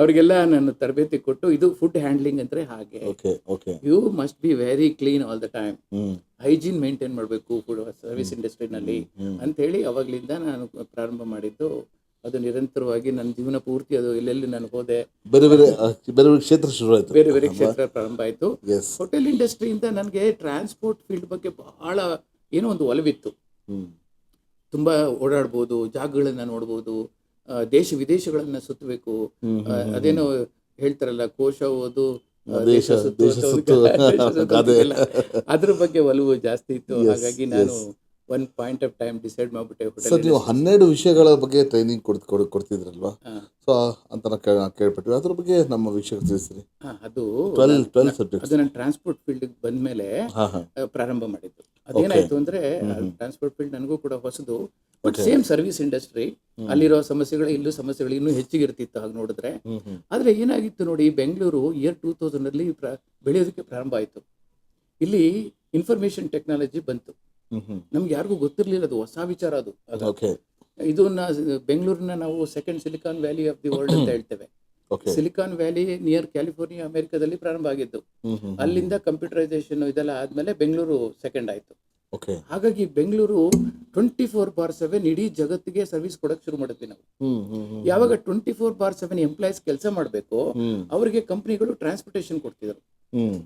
ಅವ್ರಿಗೆಲ್ಲ ನಾನು ತರಬೇತಿ ಕೊಟ್ಟು, ಇದು ಫುಡ್ ಹ್ಯಾಂಡ್ಲಿಂಗ್ ಅಂದ್ರೆ ಹಾಗೆ, you must be very clean all the time, hygiene maintain ಮಾಡಬೇಕು ಫುಡ್ ಸರ್ವಿಸ್ ಇಂಡಸ್ಟ್ರಿನಲ್ಲಿ ಅಂತ ಹೇಳಿ ಅವಾಗ್ಲಿಂದ ನಾನು ಪ್ರಾರಂಭ ಮಾಡಿದ್ದು. ಅದು ನಿರಂತರವಾಗಿ ನನ್ನ ಜೀವನ ಪೂರ್ತಿ ಅದು ಎಲ್ಲೆಲ್ಲಿ ನಾನು ಹೋದೆ, ಬೇರೆ ಬೇರೆ ಕ್ಷೇತ್ರ ಶುರು ಆಯ್ತು, ಬೇರೆ ಬೇರೆ ಕ್ಷೇತ್ರ ಪ್ರಾರಂಭ ಆಯ್ತು. ಹೋಟೆಲ್ ಇಂಡಸ್ಟ್ರಿಯಿಂದ ನನಗೆ ಟ್ರಾನ್ಸ್ಪೋರ್ಟ್ ಫೀಲ್ಡ್ ಬಗ್ಗೆ ಬಹಳ ಏನೋ ಒಂದು ಒಲವಿತ್ತು. ತುಂಬಾ ಓಡಾಡ್ಬೋದು, ಜಾಗಗಳನ್ನ ನೋಡ್ಬೋದು, ದೇಶ ವಿದೇಶಗಳನ್ನ ಸುತ್ತಬೇಕು. ಅದೇನೋ ಹೇಳ್ತಾರಲ್ಲ, ಕೋಶ ಓದು ದೇಶ ಸುತ್ತು, ಅದ್ರ ಬಗ್ಗೆ ಒಲವು ಜಾಸ್ತಿ ಇತ್ತು. ಹಾಗಾಗಿ ನಾನು one point of time decide ಮಾಡ್ಬಿಟ್ಟೆ. ಸರ್, ನೀವು 12 ವಿಷಯಗಳ ಬಗ್ಗೆ ಟ್ರೈನಿಂಗ್ ಕೊಡ್ತಿದ್ರಲ್ವಾ? ಸೊ ಅಂತ ಕೇಳ್ಪಟ್ವಿ, ಅದ್ರ ಬಗ್ಗೆ ನಮ್ಮ ವೀಕ್ಷಕರು ತಿಳಿಸ್ರಿ. ಅದು 12 ಸಬ್ಜೆಕ್ಟ್ಸ್ ಅದು ನಾನು ಟ್ರಾನ್ಸ್ಪೋರ್ಟ್ ಫೀಲ್ಡ್ ಬಂದ್ಮೇಲೆ ಪ್ರಾರಂಭ ಮಾಡಿದ್ದು. ಅದೇನಾಯ್ತು ಅಂದ್ರೆ, ಟ್ರಾನ್ಸ್ಪೋರ್ಟ್ ಫೀಲ್ಡ್ ನನಗೂ ಕೂಡ ಹೊಸದು, ಬಟ್ ಸೇಮ್ ಸರ್ವಿಸ್ ಇಂಡಸ್ಟ್ರಿ. ಅಲ್ಲಿರೋ ಸಮಸ್ಯೆಗಳು ಇಲ್ಲೂ ಸಮಸ್ಯೆಗಳು ಇನ್ನೂ ಹೆಚ್ಚಿಗೆ ಇರ್ತಿತ್ತು ಹಾಗೆ ನೋಡಿದ್ರೆ. ಆದ್ರೆ ಏನಾಗಿತ್ತು ನೋಡಿ, ಬೆಂಗಳೂರು ಇಯರ್ 2000 ಬೆಳೆಯೋದಕ್ಕೆ ಪ್ರಾರಂಭ ಆಯ್ತು. ಇಲ್ಲಿ ಇನ್ಫಾರ್ಮೇಶನ್ ಟೆಕ್ನಾಲಜಿ ಬಂತು. ನಮ್ಗೆ ಯಾರಿಗೂ ಗೊತ್ತಿರ್ಲಿಲ್ಲ, ಅದು ಹೊಸ ವಿಚಾರ. ಅದು ಇದನ್ನ ಬೆಂಗಳೂರಿನ ನಾವು second silicon valley of the world ಅಂತ ಹೇಳ್ತೇವೆ. ಸಿಲಿಕಾನ್ ವ್ಯಾಲಿ ನಿಯರ್ ಕ್ಯಾಲಿಫೋರ್ನಿಯಾ ಅಮೆರಿಕದಲ್ಲಿ ಪ್ರಾರಂಭ ಆಗಿದ್ದು. ಅಲ್ಲಿಂದ ಕಂಪ್ಯೂಟರೈಸೇಷನ್ ಇದೆಲ್ಲ ಆದ್ಮೇಲೆ ಬೆಂಗಳೂರು ಸೆಕೆಂಡ್ ಆಯ್ತು. ಹಾಗಾಗಿ ಬೆಂಗಳೂರು 24/7 ಇಡೀ ಜಗತ್ತಿಗೆ ಸರ್ವಿಸ್ ಕೊಡಕ್ ಶುರು ಮಾಡಿದ್ವಿ ನಾವು. ಯಾವಾಗ 24/7 ಎಂಪ್ಲಾಯೀಸ್ ಕೆಲಸ ಮಾಡಬೇಕು, ಅವರಿಗೆ ಕಂಪನಿಗಳು ಟ್ರಾನ್ಸ್ಪೋರ್ಟೇಷನ್ ಕೊಡ್ತಿದ್ರು.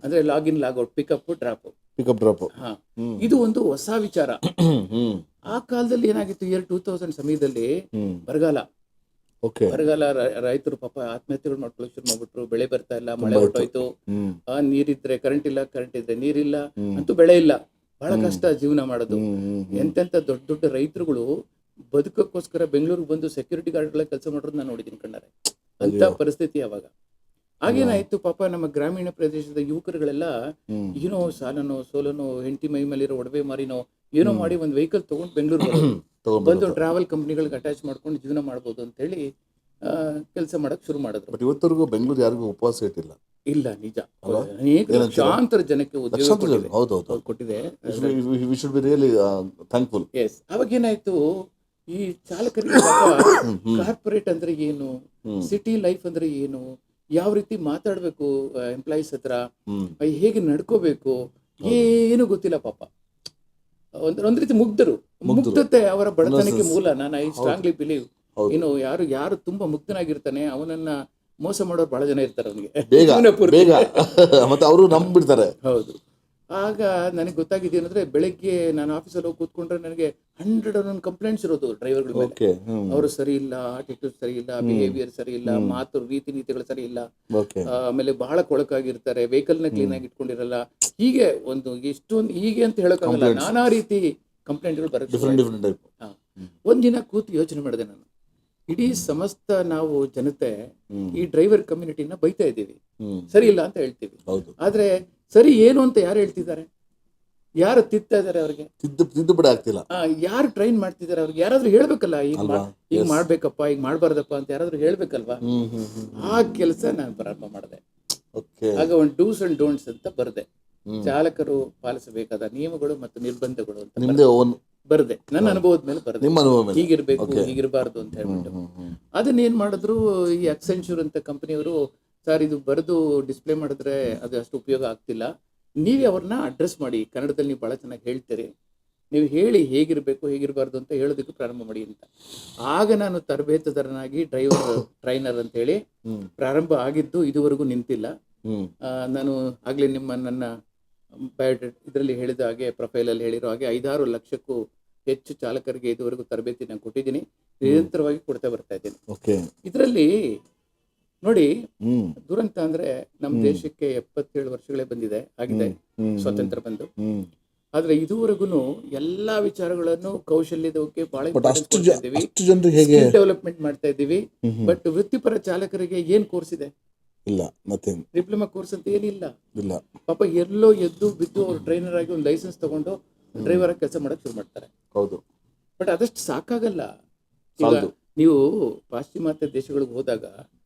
ಅಂದ್ರೆ ಲಾಗಿನ್ ಲಾಗ್ಔಟ್, ಪಿಕಪ್ ಡ್ರಾಪ್. ಇದು ಒಂದು ಹೊಸ ವಿಚಾರ. ಆ ಕಾಲದಲ್ಲಿ ಏನಾಗಿತ್ತು, ಇಯರ್ 2000 ಸಮಯದಲ್ಲಿ ಬರಗಾಲ, ರೈತರು ಪಾಪ ಆತ್ಮಹತ್ಯೆಗಳು ಮಾಡ್ಕೊಳ್ಳೋಕೆ ಶುರು ಮಾಡ್ಬಿಟ್ರು. ಬೆಳೆ ಬರ್ತಾ ಇಲ್ಲ, ಮಳೆ ಹೊರಟೋಯ್ತು, ನೀರಿದ್ರೆ ಕರೆಂಟ್ ಇಲ್ಲ, ಕರೆಂಟ್ ಇದ್ರೆ ನೀರಿಲ್ಲ, ಅಂತೂ ಬೆಳೆ ಇಲ್ಲ. ಬಹಳ ಕಷ್ಟ ಜೀವನ ಮಾಡೋದು. ಎಂತೆಂತ ದೊಡ್ಡ ದೊಡ್ಡ ರೈತರುಗಳು ಬದುಕಕ್ಕೋಸ್ಕರ ಬೆಂಗಳೂರಿಗೆ ಬಂದು ಸೆಕ್ಯೂರಿಟಿ ಗಾರ್ಡ್ಗಳ ಕೆಲಸ ಮಾಡೋದು ನಾನು ನೋಡಿದ್ದೀನಿ ಕಣ್ಣಾರೆ. ಅಂತ ಪರಿಸ್ಥಿತಿ ಅವಾಗ. ಆಗೇನಾಯ್ತು, ಪಾಪ ನಮ್ಮ ಗ್ರಾಮೀಣ ಪ್ರದೇಶದ ಯುವಕರುಗಳೆಲ್ಲ ಏನೋ ಸಾಲನೋ ಸೋಲನೋ, ಹೆಂಡತಿ ಮೈ ಮೇಲಿರೋ ಒಡವೆ ಮಾರಿನೋ ಏನೋ ಮಾಡಿ ಒಂದು ವೆಹಿಕಲ್ ತಗೊಂಡು ಬೆಂಗಳೂರು ಬಂದು ಟ್ರಾವೆಲ್ ಕಂಪ್ನಿಗಳಿಗೆ ಅಟ್ಯಾಚ್ ಮಾಡ್ಕೊಂಡು ಜೀವನ ಮಾಡ್ಬೋದು ಅಂತ ಹೇಳಿ ಕೆಲಸ ಮಾಡಕ್ ಶುರು ಮಾಡಿದ್ರು. ಬಟ್ ಇವತ್ತರೆಗೂ ಬೆಂಗಳೂರು ಯಾರಿಗೂ ಉಪವಾಸ ಇಟ್ಟಿಲ್ಲ. ಇಲ್ಲ, ನಿಜ. ಅನೇಕ ಲಕ್ಷಾಂತರ ಜನಕ್ಕೆ ಉದ್ಯೋಗ ಕೊಟ್ಟಿದೆ. ಅವಾಗ ಏನಾಯ್ತು, ಈ ಚಾಲಕರಿಗೆ ಕಾರ್ಪೊರೇಟ್ ಅಂದ್ರೆ ಏನು, ಸಿಟಿ ಲೈಫ್ ಅಂದ್ರೆ ಏನು, ಯಾವ ರೀತಿ ಮಾತಾಡ್ಬೇಕು ಎಂಪ್ಲಾಯೀಸ್ ಹತ್ರ, ಹೇಗೆ ನಡ್ಕೋಬೇಕು, ಏನು ಗೊತ್ತಿಲ್ಲ ಪಾಪ. ಒಂದ್ ರೀತಿ ಮುಗ್ಧತೆ ಅವರ ಬಡತನಕ್ಕೆ ಮೂಲ. ನಾನು ಐ ಸ್ಟ್ರಾಂಗ್ಲಿ ಬಿಲೀವ್, ಇನ್ನು ಯಾರು ತುಂಬಾ ಮುಗ್ಧನಾಗಿರ್ತಾನೆ ಅವನನ್ನ ಮೋಸ ಮಾಡೋರು ಬಹಳ ಜನ ಇರ್ತಾರೆ ಅವನಿಗೆ, ಮತ್ತೆ ಅವರು ನಂಬಿಡ್ತಾರೆ. ಹೌದು. ಆಗ ನನಗೆ ಗೊತ್ತಾಗಿದ್ದೇನಂದ್ರೆ, ಬೆಳಗ್ಗೆ ನಾನು ಆಫೀಸಲ್ಲಿ ಹೋಗಿ ಕೂತ್ಕೊಂಡ್ರೆ ನನಗೆ 101 ಕಂಪ್ಲೇಂಟ್ಸ್ ಇರೋದು ಡ್ರೈವರ್ಗಳ ಮೇಲೆ. ಅವರು ಸರಿ ಇಲ್ಲ, ಆಟಿಟ್ಯೂಡ್ ಸರಿ ಇಲ್ಲ, ಬಿಹೇವಿಯರ್ ಸರಿ ಇಲ್ಲ, ಮಾತು ರೀತಿ ನೀತಿಗಳು ಸರಿ ಇಲ್ಲ, ಆಮೇಲೆ ಬಹಳ ಕೊಳಕಾಗಿರ್ತಾರೆ, ವೆಹಿಕಲ್ ನ ಕ್ಲೀನ್ ಆಗಿ ಇಟ್ಕೊಂಡಿರಲ್ಲ. ಹೀಗೆ ಒಂದು ಇಷ್ಟೊಂದು ಹೀಗೆ ಅಂತ ಹೇಳಕ್ಕಾಗಲ್ಲ, ನಾನಾ ರೀತಿ ಕಂಪ್ಲೇಂಟ್ಗಳು ಬರುತ್ತೆ. ಒಂದಿನ ಕೂತು ಯೋಚನೆ ಮಾಡಿದೆ ನಾನು, ಇಡೀ ಸಮಸ್ತ ನಾವು ಜನತೆ ಈ ಡ್ರೈವರ್ ಕಮ್ಯುನಿಟಿನ ಬೈತಾ ಇದ್ದೀವಿ, ಸರಿ ಇಲ್ಲ ಅಂತ ಹೇಳ್ತೀವಿ. ಆದ್ರೆ ಸರಿ ಏನು ಅಂತ ಯಾರು ಹೇಳ್ತಿದ್ದಾರೆ, ಯಾರು ತಿದ್ತಾ ಇದಾರೆ, ಅವ್ರಿಗೆ ತಿದ್ದುಪಡಿ ಆಗ್ತಿಲ್ಲ. ಯಾರು ಟ್ರೈನ್ ಮಾಡ್ತಿದ್ದಾರೆ, ಅವ್ರಿಗೆ ಯಾರಾದ್ರೂ ಹೇಳ್ಬೇಕಲ್ಲ, ಈಗ ಮಾಡ್ಬೇಕಪ್ಪ, ಈಗ ಮಾಡ್ಬಾರ್ದಪ್ಪ ಅಂತ ಯಾರಾದ್ರೂ ಹೇಳ್ಬೇಕಲ್ವಾ. ಆ ಕೆಲಸ ನಾನು ಪ್ರಾರಂಭ ಮಾಡಿದೆ. ಆಗ ಒಂದು ಡೂಸ್ ಅಂಡ್ ಡೋಂಟ್ಸ್ ಅಂತ ಬರ್ದೆ, ಚಾಲಕರು ಪಾಲಿಸಬೇಕಾದ ನಿಯಮಗಳು ಮತ್ತು ನಿರ್ಬಂಧಗಳು ಅಂತ ಬರ್ದೆ. ನನ್ನ ಅನುಭವದ ಮೇಲೆ ಬರ್ದೆ, ಹೀಗಿರ್ಬೇಕು ಹೀಗಿರಬಾರ್ದು ಅಂತ ಹೇಳ್ಬಿಟ್ಟು. ಅದನ್ನೇನ್ ಮಾಡಿದ್ರು, ಈ ಅಕ್ಸೆಂಚೂರ್ ಅಂತ ಕಂಪನಿಯವರು, ಸರ್ ಇದು ಬರೆದು ಡಿಸ್ಪ್ಲೇ ಮಾಡಿದ್ರೆ ಅದು ಅಷ್ಟು ಉಪಯೋಗ ಆಗ್ತಿಲ್ಲ, ನೀವೇ ಅವ್ರನ್ನ ಅಡ್ರೆಸ್ ಮಾಡಿ, ಕನ್ನಡದಲ್ಲಿ ನೀವು ಬಹಳ ಚೆನ್ನಾಗಿ ಹೇಳ್ತೀರಿ, ನೀವು ಹೇಳಿ ಹೇಗಿರ್ಬೇಕು ಹೇಗಿರಬಾರ್ದು ಅಂತ ಹೇಳೋದಕ್ಕೆ ಪ್ರಾರಂಭ ಮಾಡಿ ಅಂತ. ಆಗ ನಾನು ತರಬೇತುದಾರನಾಗಿ ಟ್ರೈನರ್ ಅಂತ ಹೇಳಿ ಪ್ರಾರಂಭ ಆಗಿದ್ದು, ಇದುವರೆಗೂ ನಿಂತಿಲ್ಲ. ನಾನು ಆಗ್ಲೇ ನನ್ನ ಬಯೋಡೇಟಾ ಇದರಲ್ಲಿ ಹೇಳಿದ ಹಾಗೆ, ಪ್ರೊಫೈಲ್ ಅಲ್ಲಿ ಹೇಳಿರೋ ಹಾಗೆ 5-6 ಲಕ್ಷಕ್ಕೂ ಹೆಚ್ಚು ಚಾಲಕರಿಗೆ ಇದುವರೆಗೂ ತರಬೇತಿ ನಾನು ಕೊಟ್ಟಿದ್ದೀನಿ, ನಿರಂತರವಾಗಿ ಕೊಡ್ತಾ ಬರ್ತಾ ಇದ್ದೀನಿ. ಇದರಲ್ಲಿ ನೋಡಿ, ದುರಂತ ಅಂದ್ರೆ ನಮ್ಮ ದೇಶಕ್ಕೆ 77 ವರ್ಷಗಳೇ ಆಗಿದೆ ಸ್ವಾತಂತ್ರ್ಯ ಬಂದು. ಆದ್ರೆ ಇದುವರೆಗೂ ಎಲ್ಲಾ ವಿಚಾರಗಳನ್ನು ಕೌಶಲ್ಯದಕ್ಕೆ ಬಹಳ ಡೆವಲಪ್ಮೆಂಟ್ ಮಾಡ್ತಾ ಇದ್ದೀವಿ. ಬಟ್ ವೃತ್ತಿಪರ ಚಾಲಕರಿಗೆ ಏನ್ ಕೋರ್ಸ್ ಇದೆ? ಇಲ್ಲ, ಡಿಪ್ಲೊಮಾ ಕೋರ್ಸ್ ಅಂತ ಏನಿಲ್ಲ. ಪಾಪ ಎಲ್ಲೋ ಎದ್ದು ಬಿದ್ದು ಅವ್ರು ಟ್ರೈನರ್ ಆಗಿ ಒಂದು ಲೈಸೆನ್ಸ್ ತಗೊಂಡು ಡ್ರೈವರ್ ಆಗಿ ಕೆಲಸ ಮಾಡಕ್ ಶುರು ಮಾಡ್ತಾರೆ. ಬಟ್ ಅದಷ್ಟು ಸಾಕಾಗಲ್ಲ. ನೀವು ಪಾಶ್ಚಿಮಾತ್ಯ ದೇಶಗಳಿಗೆ ಹೋದಾಗ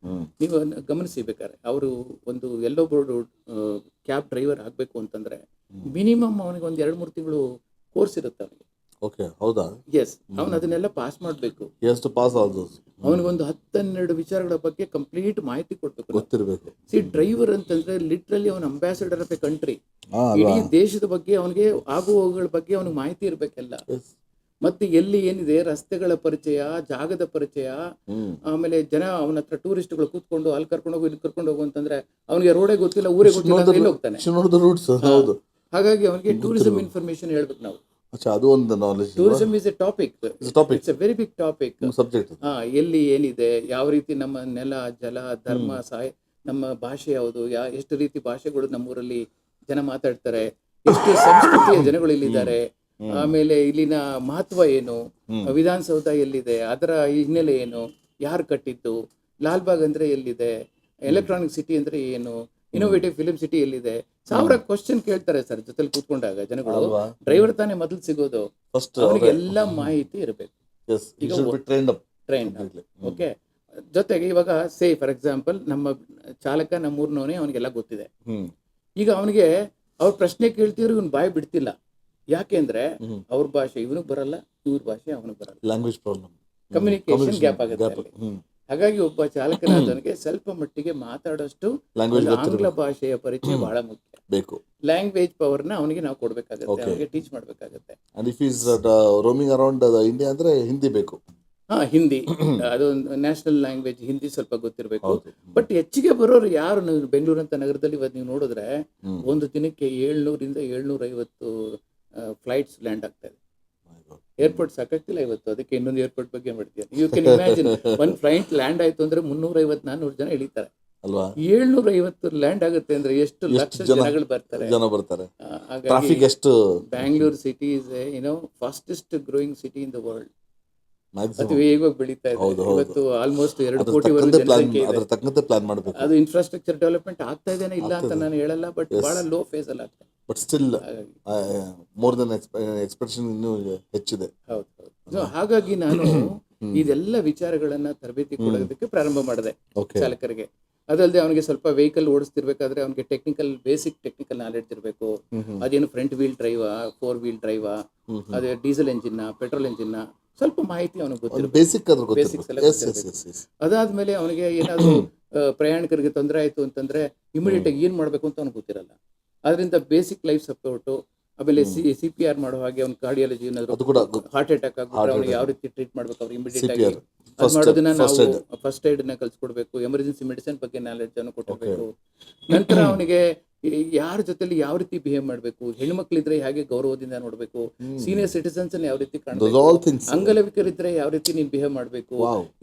ನೀವು ಗಮನಿಸಿ ಬೇಕಾದ್ರೆ ಅವರು ಒಂದು ಎಲ್ಲೋ ಬೋರ್ಡ್ ಕ್ಯಾಬ್ ಡ್ರೈವರ್ ಆಗಬೇಕು ಅಂತಂದ್ರೆ ಮಿನಿಮಮ್ ಅವನಿಗೆ ಒಂದು 2-3 ತಿಂಗಳು ಕೋರ್ಸ್ ಇರುತ್ತೆ ಅವನಿಗೆ. ಓಕೆ, ಹೌದಾ? ಎಸ್, ಅವನು ಅದನ್ನೆಲ್ಲ ಪಾಸ್ ಮಾಡಬೇಕು. ಎಷ್ಟು ಪಾಸ್ ಆಗೋದು? ಅವನಿಗೊಂದು 10-12 ವಿಚಾರಗಳ ಬಗ್ಗೆ ಕಂಪ್ಲೀಟ್ ಮಾಹಿತಿ ಕೊಡ್ಬೇಕು, ಗೊತ್ತಿರಬೇಕು. ಡ್ರೈವರ್ ಅಂತಂದ್ರೆ ಲಿಟ್ರಲಿ ಅವನ ಅಂಬಾಸಿಡರ್ ಆಫ್ ಎ ಕಂಟ್ರಿ. ಇಡೀ ದೇಶದ ಬಗ್ಗೆ ಅವನಿಗೆ ಆಗುವಗಳ ಬಗ್ಗೆ ಅವನಿಗೆ ಮಾಹಿತಿ ಇರ್ಬೇಕೆಲ್ಲ. ಮತ್ತೆ ಎಲ್ಲಿ ಏನಿದೆ, ರಸ್ತೆಗಳ ಪರಿಚಯ, ಜಾಗದ ಪರಿಚಯ, ಆಮೇಲೆ ಜನ ಅವನ ಹತ್ರ ಟೂರಿಸ್ಟ್ಗಳು ಕೂತ್ಕೊಂಡು ಅಲ್ಲಿ ಕರ್ಕೊಂಡು ಹೋಗು ಇಲ್ಲಿ ಕರ್ಕೊಂಡು ಹೋಗು ಅಂತಂದ್ರೆ ಅವನಿಗೆ ರೋಡೇ ಗೊತ್ತಿಲ್ಲ, ಊರೇ ಗೊತ್ತಿಲ್ಲ, ಎಲ್ಲಿ ಹೋಗ್ತಾನೆ? ಹಾಗಾಗಿ ಅವನಿಗೆ ಟೂರಿಸಂ ಇನ್ಫಾರ್ಮೇಶನ್ ಹೇಳ್ಬೇಕು ನಾವು. ಅದು ಒಂದು knowledge. Tourism is a topic, it's a very big topic, subject. ಎಲ್ಲಿ ಏನಿದೆ, ಯಾವ ರೀತಿ ನಮ್ಮ ನೆಲ, ಜಲ, ಧರ್ಮ, ನಮ್ಮ ಭಾಷೆ ಯಾವುದು, ಎಷ್ಟು ರೀತಿ ಭಾಷೆಗಳು ನಮ್ಮೂರಲ್ಲಿ ಜನ ಮಾತಾಡ್ತಾರೆ, ಎಷ್ಟು ಸಂಸ್ಕೃತಿಯ ಜನಗಳು ಇಲ್ಲಿದ್ದಾರೆ, ಆಮೇಲೆ ಇಲ್ಲಿನ ಮಹತ್ವ ಏನು, ವಿಧಾನಸೌಧ ಎಲ್ಲಿದೆ, ಅದರ ಹಿನ್ನೆಲೆ ಏನು, ಯಾರು ಕಟ್ಟಿದ್ದು, ಲಾಲ್ಬಾಗ್ ಅಂದ್ರೆ ಎಲ್ಲಿದೆ, ಎಲೆಕ್ಟ್ರಾನಿಕ್ ಸಿಟಿ ಅಂದ್ರೆ ಏನು, ಇನೋವೇಟಿವ್ ಫಿಲ್ಮ್ ಸಿಟಿ ಎಲ್ಲಿದೆ, 1000 ಕ್ವಶನ್ ಕೇಳ್ತಾರೆ ಸರ್ ಜೊತೆಲಿ ಕೂತ್ಕೊಂಡಾಗ ಜನಗಳು. ಡ್ರೈವರ್ ತಾನೇ ಮೊದಲು ಸಿಗೋದು, ಅವನಿಗೆ ಎಲ್ಲ ಮಾಹಿತಿ ಇರಬೇಕು. ಟ್ರೈನ್. ಓಕೆ, ಜೊತೆಗೆ ಇವಾಗ ಫಾರ್ ಎಕ್ಸಾಂಪಲ್ ನಮ್ಮ ಚಾಲಕ ನಮ್ಮೂರ್ನವನೇ, ಅವನಿಗೆಲ್ಲ ಗೊತ್ತಿದೆ. ಈಗ ಅವನಿಗೆ ಅವ್ರ ಪ್ರಶ್ನೆ ಕೇಳ್ತಿದ್ರು ಇವನ್ ಬಾಯಿ ಬಿಡ್ತಿಲ್ಲ. ಯಾಕೆಂದ್ರೆ ಅವ್ರ ಭಾಷೆ ಇವನಿಗೆ ಬರಲ್ಲ, ಇವ್ರ ಭಾಷೆ ಅವನಿಗೆ ಬರಲ್ಲ, ಲ್ಯಾಂಗ್ವೇಜ್ ಪ್ರಾಬ್ಲಮ್, ಕಮ್ಯುನಿಕೇಶನ್ ಗ್ಯಾಪ್ ಆಗುತ್ತೆ. ಹಾಗಾಗಿ ಒಬ್ಬ ಚಾಲಕನಾದವನಿಗೆ ಸ್ವಲ್ಪ ಮಟ್ಟಿಗೆ ಮಾತಾಡೋಷ್ಟು ಆಂಗ್ಲ ಭಾಷೆಯ ಪರಿಚಯ ಬಹಳ ಮುಖ್ಯ ಬೇಕು. ಲ್ಯಾಂಗ್ವೇಜ್ ಪವರ್ ನ ಅವನಿಗೆ ನಾವು ಕೊಡ್ಬೇಕಾಗುತ್ತೆ, ಅವನಿಗೆ ಟೀಚ್ ಮಾಡ್ಬೇಕಾಗುತ್ತೆ. ರೋಮಿಂಗ್ ಅರೌಂಡ್ ಇಂಡಿಯಾ ಅಂದ್ರೆ ಹಿಂದಿ ಬೇಕು. ಹಿಂದಿ ಅದು ನ್ಯಾಷನಲ್ ಲ್ಯಾಂಗ್ವೇಜ್, ಹಿಂದಿ ಸ್ವಲ್ಪ ಗೊತ್ತಿರಬೇಕು. ಬಟ್ ಹೆಚ್ಚಿಗೆ ಬರೋರು ಯಾರು, ಬೆಂಗಳೂರು ಅಂತ ನಗರದಲ್ಲಿ ಇವತ್ತು ನೀವು ನೋಡಿದ್ರೆ ಒಂದು ದಿನಕ್ಕೆ 700 ರಿಂದ 750 ಫ್ಲೈಟ್ಸ್ ಲ್ಯಾಂಡ್ ಆಗ್ತಾ ಇದೆ. ಏರ್ಪೋರ್ಟ್ ಸಾಕಾಗ್ತಿಲ್ಲ ಇವತ್ತು, ಅದಕ್ಕೆ ಇನ್ನೊಂದು ಏರ್ಪೋರ್ಟ್ ಬಗ್ಗೆ ಮಾಡ್ತೀವಿ. ಯು ಕ್ಯಾನ್ ಇಮ್ಯಾಜಿನ್, ಒಂದು ಫ್ಲೈಟ್ ಲ್ಯಾಂಡ್ ಆಯ್ತು ಅಂದ್ರೆ 350-400 ಜನ ಇಳಿತಾರೆ ಅಲ್ವಾ. 750 ಲ್ಯಾಂಡ್ ಆಗುತ್ತೆ ಅಂದ್ರೆ ಎಷ್ಟು ಲಕ್ಷ ಜನಗಳು ಬರ್ತಾರೆ. ಹಾಗಾಗಿ Bangalore city is fastest growing city in the world. ಅತಿ ವೇಗವಾಗಿ ಬೆಳೀತಾ ಇದೆ. ಇವತ್ತು ಆಲ್ಮೋಸ್ಟ್ 2 ಕೋಟಿವರೆಗೂ ಜನಸಂಖ್ಯೆ ಇದೆ. ಅದು ಇನ್ಫ್ರಾಸ್ಟ್ರಕ್ಚರ್ ಡೆವಲಪ್ಮೆಂಟ್ ಆಗ್ತಾ ಇದೇನೆ ಇಲ್ಲ ಅಂತ ನಾನು ಹೇಳಲ್ಲ, ಬಟ್ ಬಹಳ ಲೋ ಫೇಸ್ ಅಲ್ಲಿ ಆಗ್ತಾ ಇದೆ. But still more than expectation ಇನ್ನೂ ಹೆಚ್ಚಿದೆ. ಹೌದು. ಹಾಗಾಗಿ ನಾನು ಇದೆಲ್ಲ ವಿಚಾರಗಳನ್ನ ತರಬೇತಿ ಕೊಡೋದಕ್ಕೆ ಪ್ರಾರಂಭ ಮಾಡಿದೆ ಚಾಲಕರಿಗೆ. ಅದಲ್ಲದೆ ಅವನಿಗೆ ಸ್ವಲ್ಪ ವೆಹಿಕಲ್ ಓಡಿಸ್ತಿರ್ಬೇಕಾದ್ರೆ ಅವನಿಗೆ ಬೇಸಿಕ್ ಟೆಕ್ನಿಕಲ್ ನಾಲೆಡ್ಜ್ ಇರಬೇಕು. ಅದೇನು ಫ್ರಂಟ್ ವೀಲ್ ಡ್ರೈವಾ, 4 ವೀಲ್ ಡ್ರೈವಾ, ಅದೇ ಡೀಸೆಲ್ ಎಂಜಿನ್, ಪೆಟ್ರೋಲ್ ಎಂಜಿನ್, ಸ್ವಲ್ಪ ಮಾಹಿತಿ ಅವನಿಗೆ ಗೊತ್ತಿರಬೇಕು. ಅದಾದ್ಮೇಲೆ ಅವನಿಗೆ ಏನಾದ್ರು ಪ್ರಯಾಣಿಕರಿಗೆ ತೊಂದರೆ ಆಯ್ತು ಅಂತಂದ್ರೆ ಇಮಿಡಿಯೇಟ್ ಆಗಿ ಏನ್ ಮಾಡ್ಬೇಕು ಅಂತ ಅವ್ನಿಗೆ ಗೊತ್ತಿರಲ್ಲ. ಅದರಿಂದ ಬೇಸಿಕ್ ಲೈಫ್ ಸಪೋರ್ಟು, ಆಮೇಲೆ CPR ಮಾಡೋ ಹಾಗೆ ಅವ್ನ ಕಾರ್ಡಿಯಾಲಜಿ, ಏನಾದ್ರು ಹಾರ್ಟ್ ಅಟ್ಯಾಕ್ ಆಗಿದ್ರೆ ಅವ್ನಿಗೆ ಯಾವ ರೀತಿ ಟ್ರೀಟ್ ಮಾಡ್ಬೇಕು ಅವ್ರು ಇಮಿಡಿಯೇಟ್ ಆಗಿ ಮಾಡೋದನ್ನ ನಾವು ಫಸ್ಟ್ ಏಡ್ ನ ಕಲ್ಸ್ಕೊಡ್ಬೇಕು. ಎಮರ್ಜೆನ್ಸಿ ಮೆಡಿಸಿನ್ ಬಗ್ಗೆ ನಾಲೆಡ್ಜ್ ಅನ್ನು ಕೊಟ್ಟಿರ್ಬೇಕು. ನಂತರ ಅವನಿಗೆ ಯಾರ ಜೊತೆಲಿ ಯಾವ ರೀತಿ ಬಿಹೇವ್ ಮಾಡಬೇಕು, ಹೆಣ್ಮಕ್ಳಿದ್ರೆ ಹೇಗೆ ಗೌರವದಿಂದ ನೋಡ್ಬೇಕು, ಸೀನಿಯರ್ ಸಿಟಿಸನ್ಸ್ ಅನ್ನ ಯಾವ ರೀತಿ ಕಾಣಬೇಕು, ಅಂಗವಿಕಲಿದ್ರೆ ಯಾವ ರೀತಿ ನೀನ್ ಬಿಹೇವ್ ಮಾಡ್ಬೇಕು,